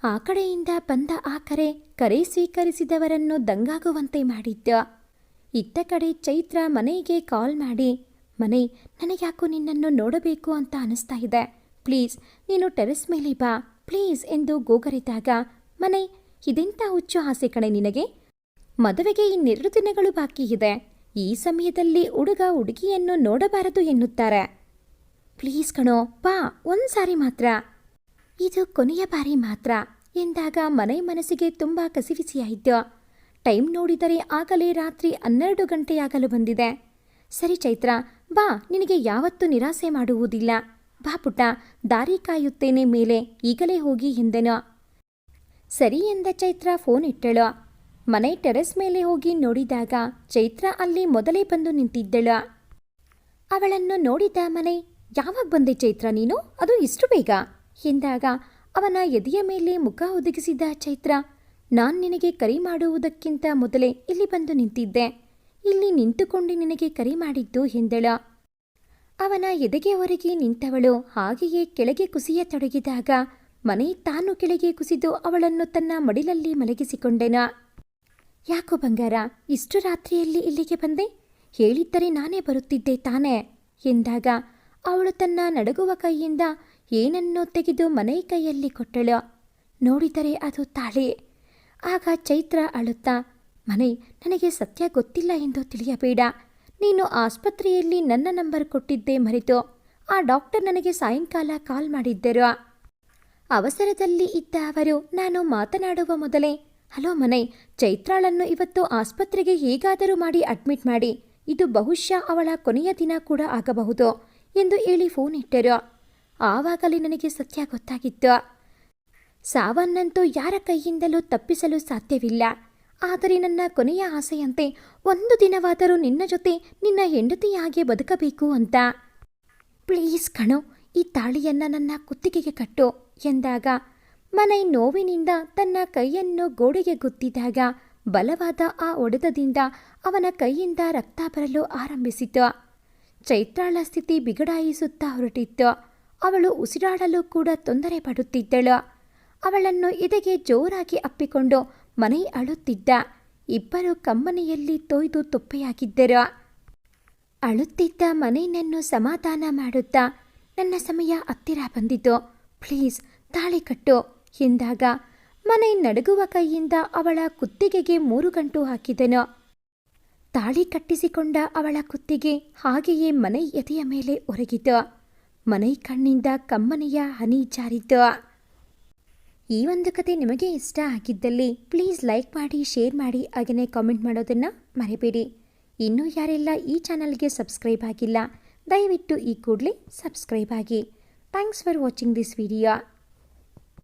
ಆ ಕಡೆಯಿಂದ ಬಂದ ಆ ಕರೆ ಸ್ವೀಕರಿಸಿದವರನ್ನು ದಂಗಾಗುವಂತೆ ಮಾಡಿದ್ದು. ಇತ್ತ ಕಡೆ ಚೈತ್ರ ಮನೆಗೆ ಕಾಲ್ ಮಾಡಿ, ಮನೆ, ನನಗ್ಯಾಕೋ ನಿನ್ನನ್ನು ನೋಡಬೇಕು ಅಂತ ಅನಿಸ್ತಾ ಇದೆ, ಪ್ಲೀಸ್ ನೀನು ಟೆರೆಸ್ ಮೇಲೆ ಬಾ ಪ್ಲೀಸ್ ಎಂದು ಗೋಗರಿದಾಗ, ಮನೆ, ಇದೆಂಥ ಹುಚ್ಚು ಆಸೆ ಕಣೆ ನಿನಗೆ. ಮದುವೆಗೆ ಇನ್ನೆರಡು ದಿನಗಳು ಬಾಕಿ ಇದೆ. ಈ ಸಮಯದಲ್ಲಿ ಹುಡುಗ ಹುಡುಗಿಯನ್ನು ನೋಡಬಾರದು ಎನ್ನುತ್ತಾರೆ. ಪ್ಲೀಸ್ ಕಣೋ ಬಾ, ಒಂದ್ಸಾರಿ ಮಾತ್ರ, ಇದು ಕೊನೆಯ ಬಾರಿ ಮಾತ್ರ ಎಂದಾಗ ಮನೆ ಮನಸ್ಸಿಗೆ ತುಂಬ ಕಸಿವಿಸಿಯಾಯಿತು. ಟೈಮ್ ನೋಡಿದರೆ ಆಗಲೇ ರಾತ್ರಿ 12 ಗಂಟೆಯಾಗಲು ಬಂದಿದೆ. ಸರಿ ಚೈತ್ರ ಬಾ, ನಿನಗೆ ಯಾವತ್ತೂ ನಿರಾಸೆ ಮಾಡುವುದಿಲ್ಲ. ಬಾ ಪುಟ್ಟ, ದಾರಿ ಕಾಯುತ್ತೇನೆ ಮೇಲೆ, ಈಗಲೇ ಹೋಗಿ ಎಂದೆನು. ಸರಿ ಎಂದ ಚೈತ್ರ ಫೋನ್ ಇಟ್ಟಳು. ಮನೆ ಟೆರೆಸ್ ಮೇಲೆ ಹೋಗಿ ನೋಡಿದಾಗ ಚೈತ್ರ ಅಲ್ಲಿ ಮೊದಲೇ ಬಂದು ನಿಂತಿದ್ದಳು. ಅವಳನ್ನು ನೋಡಿದ ಮನೆ, ಯಾವಾಗ ಬಂದೆ ಚೈತ್ರ ನೀನು, ಅದು ಇಷ್ಟು ಬೇಗ ಎಂದಾಗ ಅವನ ಎದೆಯ ಮೇಲೆ ಮುಖ ಒದಗಿಸಿದ ಚೈತ್ರ, ನಾನು ನಿನಗೆ ಕರೆ ಮಾಡುವುದಕ್ಕಿಂತ ಮೊದಲೇ ಇಲ್ಲಿ ಬಂದು ನಿಂತಿದ್ದೆ. ಇಲ್ಲಿ ನಿಂತುಕೊಂಡು ನಿನಗೆ ಕರೆ ಮಾಡಿದ್ದು ಎಂದಳು. ಅವನ ಎದೆಗೆ ಹೊರಗೆ ನಿಂತವಳು ಹಾಗೆಯೇ ಕೆಳಗೆ ಕುಸಿಯತೊಡಗಿದಾಗ ಮನೆ ತಾನು ಕೆಳಗೆ ಕುಸಿದು ಅವಳನ್ನು ತನ್ನ ಮಡಿಲಲ್ಲಿ ಮಲಗಿಸಿಕೊಂಡೆನ. ಯಾಕೋ ಬಂಗಾರ, ಇಷ್ಟು ರಾತ್ರಿಯಲ್ಲಿ ಇಲ್ಲಿಗೆ ಬಂದೆ? ಹೇಳಿದ್ದರೆ ನಾನೇ ಬರುತ್ತಿದ್ದೆ ತಾನೇ ಎಂದಾಗ ಅವಳು ತನ್ನ ನಡುಗುವ ಕೈಯಿಂದ ಏನನ್ನೋ ತೆಗೆದು ಮನೆ ಕೈಯಲ್ಲಿ ಕೊಟ್ಟಳು. ನೋಡಿದರೆ ಅದು ತಾಳಿ. ಆಗ ಚೈತ್ರ ಅಳುತ್ತಾ, ಮನೆ, ನನಗೆ ಸತ್ಯ ಗೊತ್ತಿಲ್ಲ ಎಂದು ತಿಳಿಯಬೇಡ. ನೀನು ಆಸ್ಪತ್ರೆಯಲ್ಲಿ ನನ್ನ ನಂಬರ್ ಕೊಟ್ಟಿದ್ದೆ ಮರೆತು. ಆ ಡಾಕ್ಟರ್ ನನಗೆ ಸಾಯಂಕಾಲ ಕಾಲ್ ಮಾಡಿದ್ದರು. ಅವಸರದಲ್ಲಿ ಇದ್ದ ಅವರು ನಾನು ಮಾತನಾಡುವ ಮೊದಲೇ, ಹಲೋ ಮನೆ, ಚೈತ್ರಾಳನ್ನು ಇವತ್ತು ಆಸ್ಪತ್ರೆಗೆ ಹೇಗಾದರೂ ಮಾಡಿ ಅಡ್ಮಿಟ್ ಮಾಡಿ, ಇದು ಬಹುಶಃ ಅವಳ ಕೊನೆಯ ದಿನ ಕೂಡ ಆಗಬಹುದು ಎಂದು ಹೇಳಿ ಫೋನ್ ಇಟ್ಟರು. ಆವಾಗಲೇ ನನಗೆ ಸತ್ಯ ಗೊತ್ತಾಗಿತ್ತು. ಸಾವನ್ನಂತೂ ಯಾರ ಕೈಯಿಂದಲೂ ತಪ್ಪಿಸಲು ಸಾಧ್ಯವಿಲ್ಲ. ಆದರೆ ನನ್ನ ಕೊನೆಯ ಆಸೆಯಂತೆ ಒಂದು ದಿನವಾದರೂ ನಿನ್ನ ಜೊತೆ ನಿನ್ನ ಹೆಂಡತಿಯಾಗೆ ಬದುಕಬೇಕು ಅಂತ. ಪ್ಲೀಸ್ ಕಣೋ, ಈ ತಾಳಿಯನ್ನು ನನ್ನ ಕುತ್ತಿಗೆಗೆ ಕಟ್ಟು ಎಂದಾಗ ಮನೆ ನೋವಿನಿಂದ ತನ್ನ ಕೈಯನ್ನು ಗೋಡೆಗೆ ಗುದ್ದಿದಾಗ ಬಲವಾದ ಆ ಹೊಡೆತದಿಂದ ಅವನ ಕೈಯಿಂದ ರಕ್ತ ಬರಲು ಆರಂಭಿಸಿತು. ಚೈತ್ರಾಳ ಸ್ಥಿತಿ ಬಿಗಡಾಯಿಸುತ್ತಾ ಹೊರಟಿತ್ತು. ಅವಳು ಉಸಿರಾಡಲು ಕೂಡ ತೊಂದರೆ ಪಡುತ್ತಿದ್ದಳು. ಅವಳನ್ನು ಎದೆಗೆ ಜೋರಾಗಿ ಅಪ್ಪಿಕೊಂಡು ಮನೆ ಅಳುತ್ತಿದ್ದ. ಇಬ್ಬರು ಕಮ್ಮನೆಯಲ್ಲಿ ತೊಯ್ದು ತೊಪ್ಪೆಯಾಗಿದ್ದರು. ಅಳುತ್ತಿದ್ದ ಮನೆಯನ್ನು ಸಮಾಧಾನ ಮಾಡುತ್ತಾ, ನನ್ನ ಸಮಯ ಹತ್ತಿರ ಬಂದಿತು, ಪ್ಲೀಸ್ ತಾಳಿ ಕಟ್ಟು ಎಂದಾಗ ಮನೆ ನಡುಗುವ ಕೈಯಿಂದ ಅವಳ ಕುತ್ತಿಗೆಗೆ 3 ಗಂಟು ಹಾಕಿದನು. ತಾಳಿ ಕಟ್ಟಿಸಿಕೊಂಡ ಅವಳ ಕುತ್ತಿಗೆ ಹಾಗೆಯೇ ಮನೆ ಎದೆಯ ಮೇಲೆ ಒರಗಿತು. ಮನೆ ಕಣ್ಣಿಂದ ಕಮ್ಮನೆಯ ಹನಿ ಜಾರಿತು. ಈ ಒಂದು ಕತೆ ನಿಮಗೆ ಇಷ್ಟ ಆಗಿದ್ದಲ್ಲಿ ಪ್ಲೀಸ್ ಲೈಕ್ ಮಾಡಿ, ಶೇರ್ ಮಾಡಿ, ಹಾಗೆಯೇ ಕಾಮೆಂಟ್ ಮಾಡೋದನ್ನು ಮರಿಬೇಡಿ. ಇನ್ನೂ ಯಾರೆಲ್ಲ ಈ ಚಾನಲ್ಗೆ ಸಬ್ಸ್ಕ್ರೈಬ್ ಆಗಿಲ್ಲ, ದಯವಿಟ್ಟು ಈ ಕೂಡಲೇ ಸಬ್ಸ್ಕ್ರೈಬ್ ಆಗಿ. Thanks for watching this video.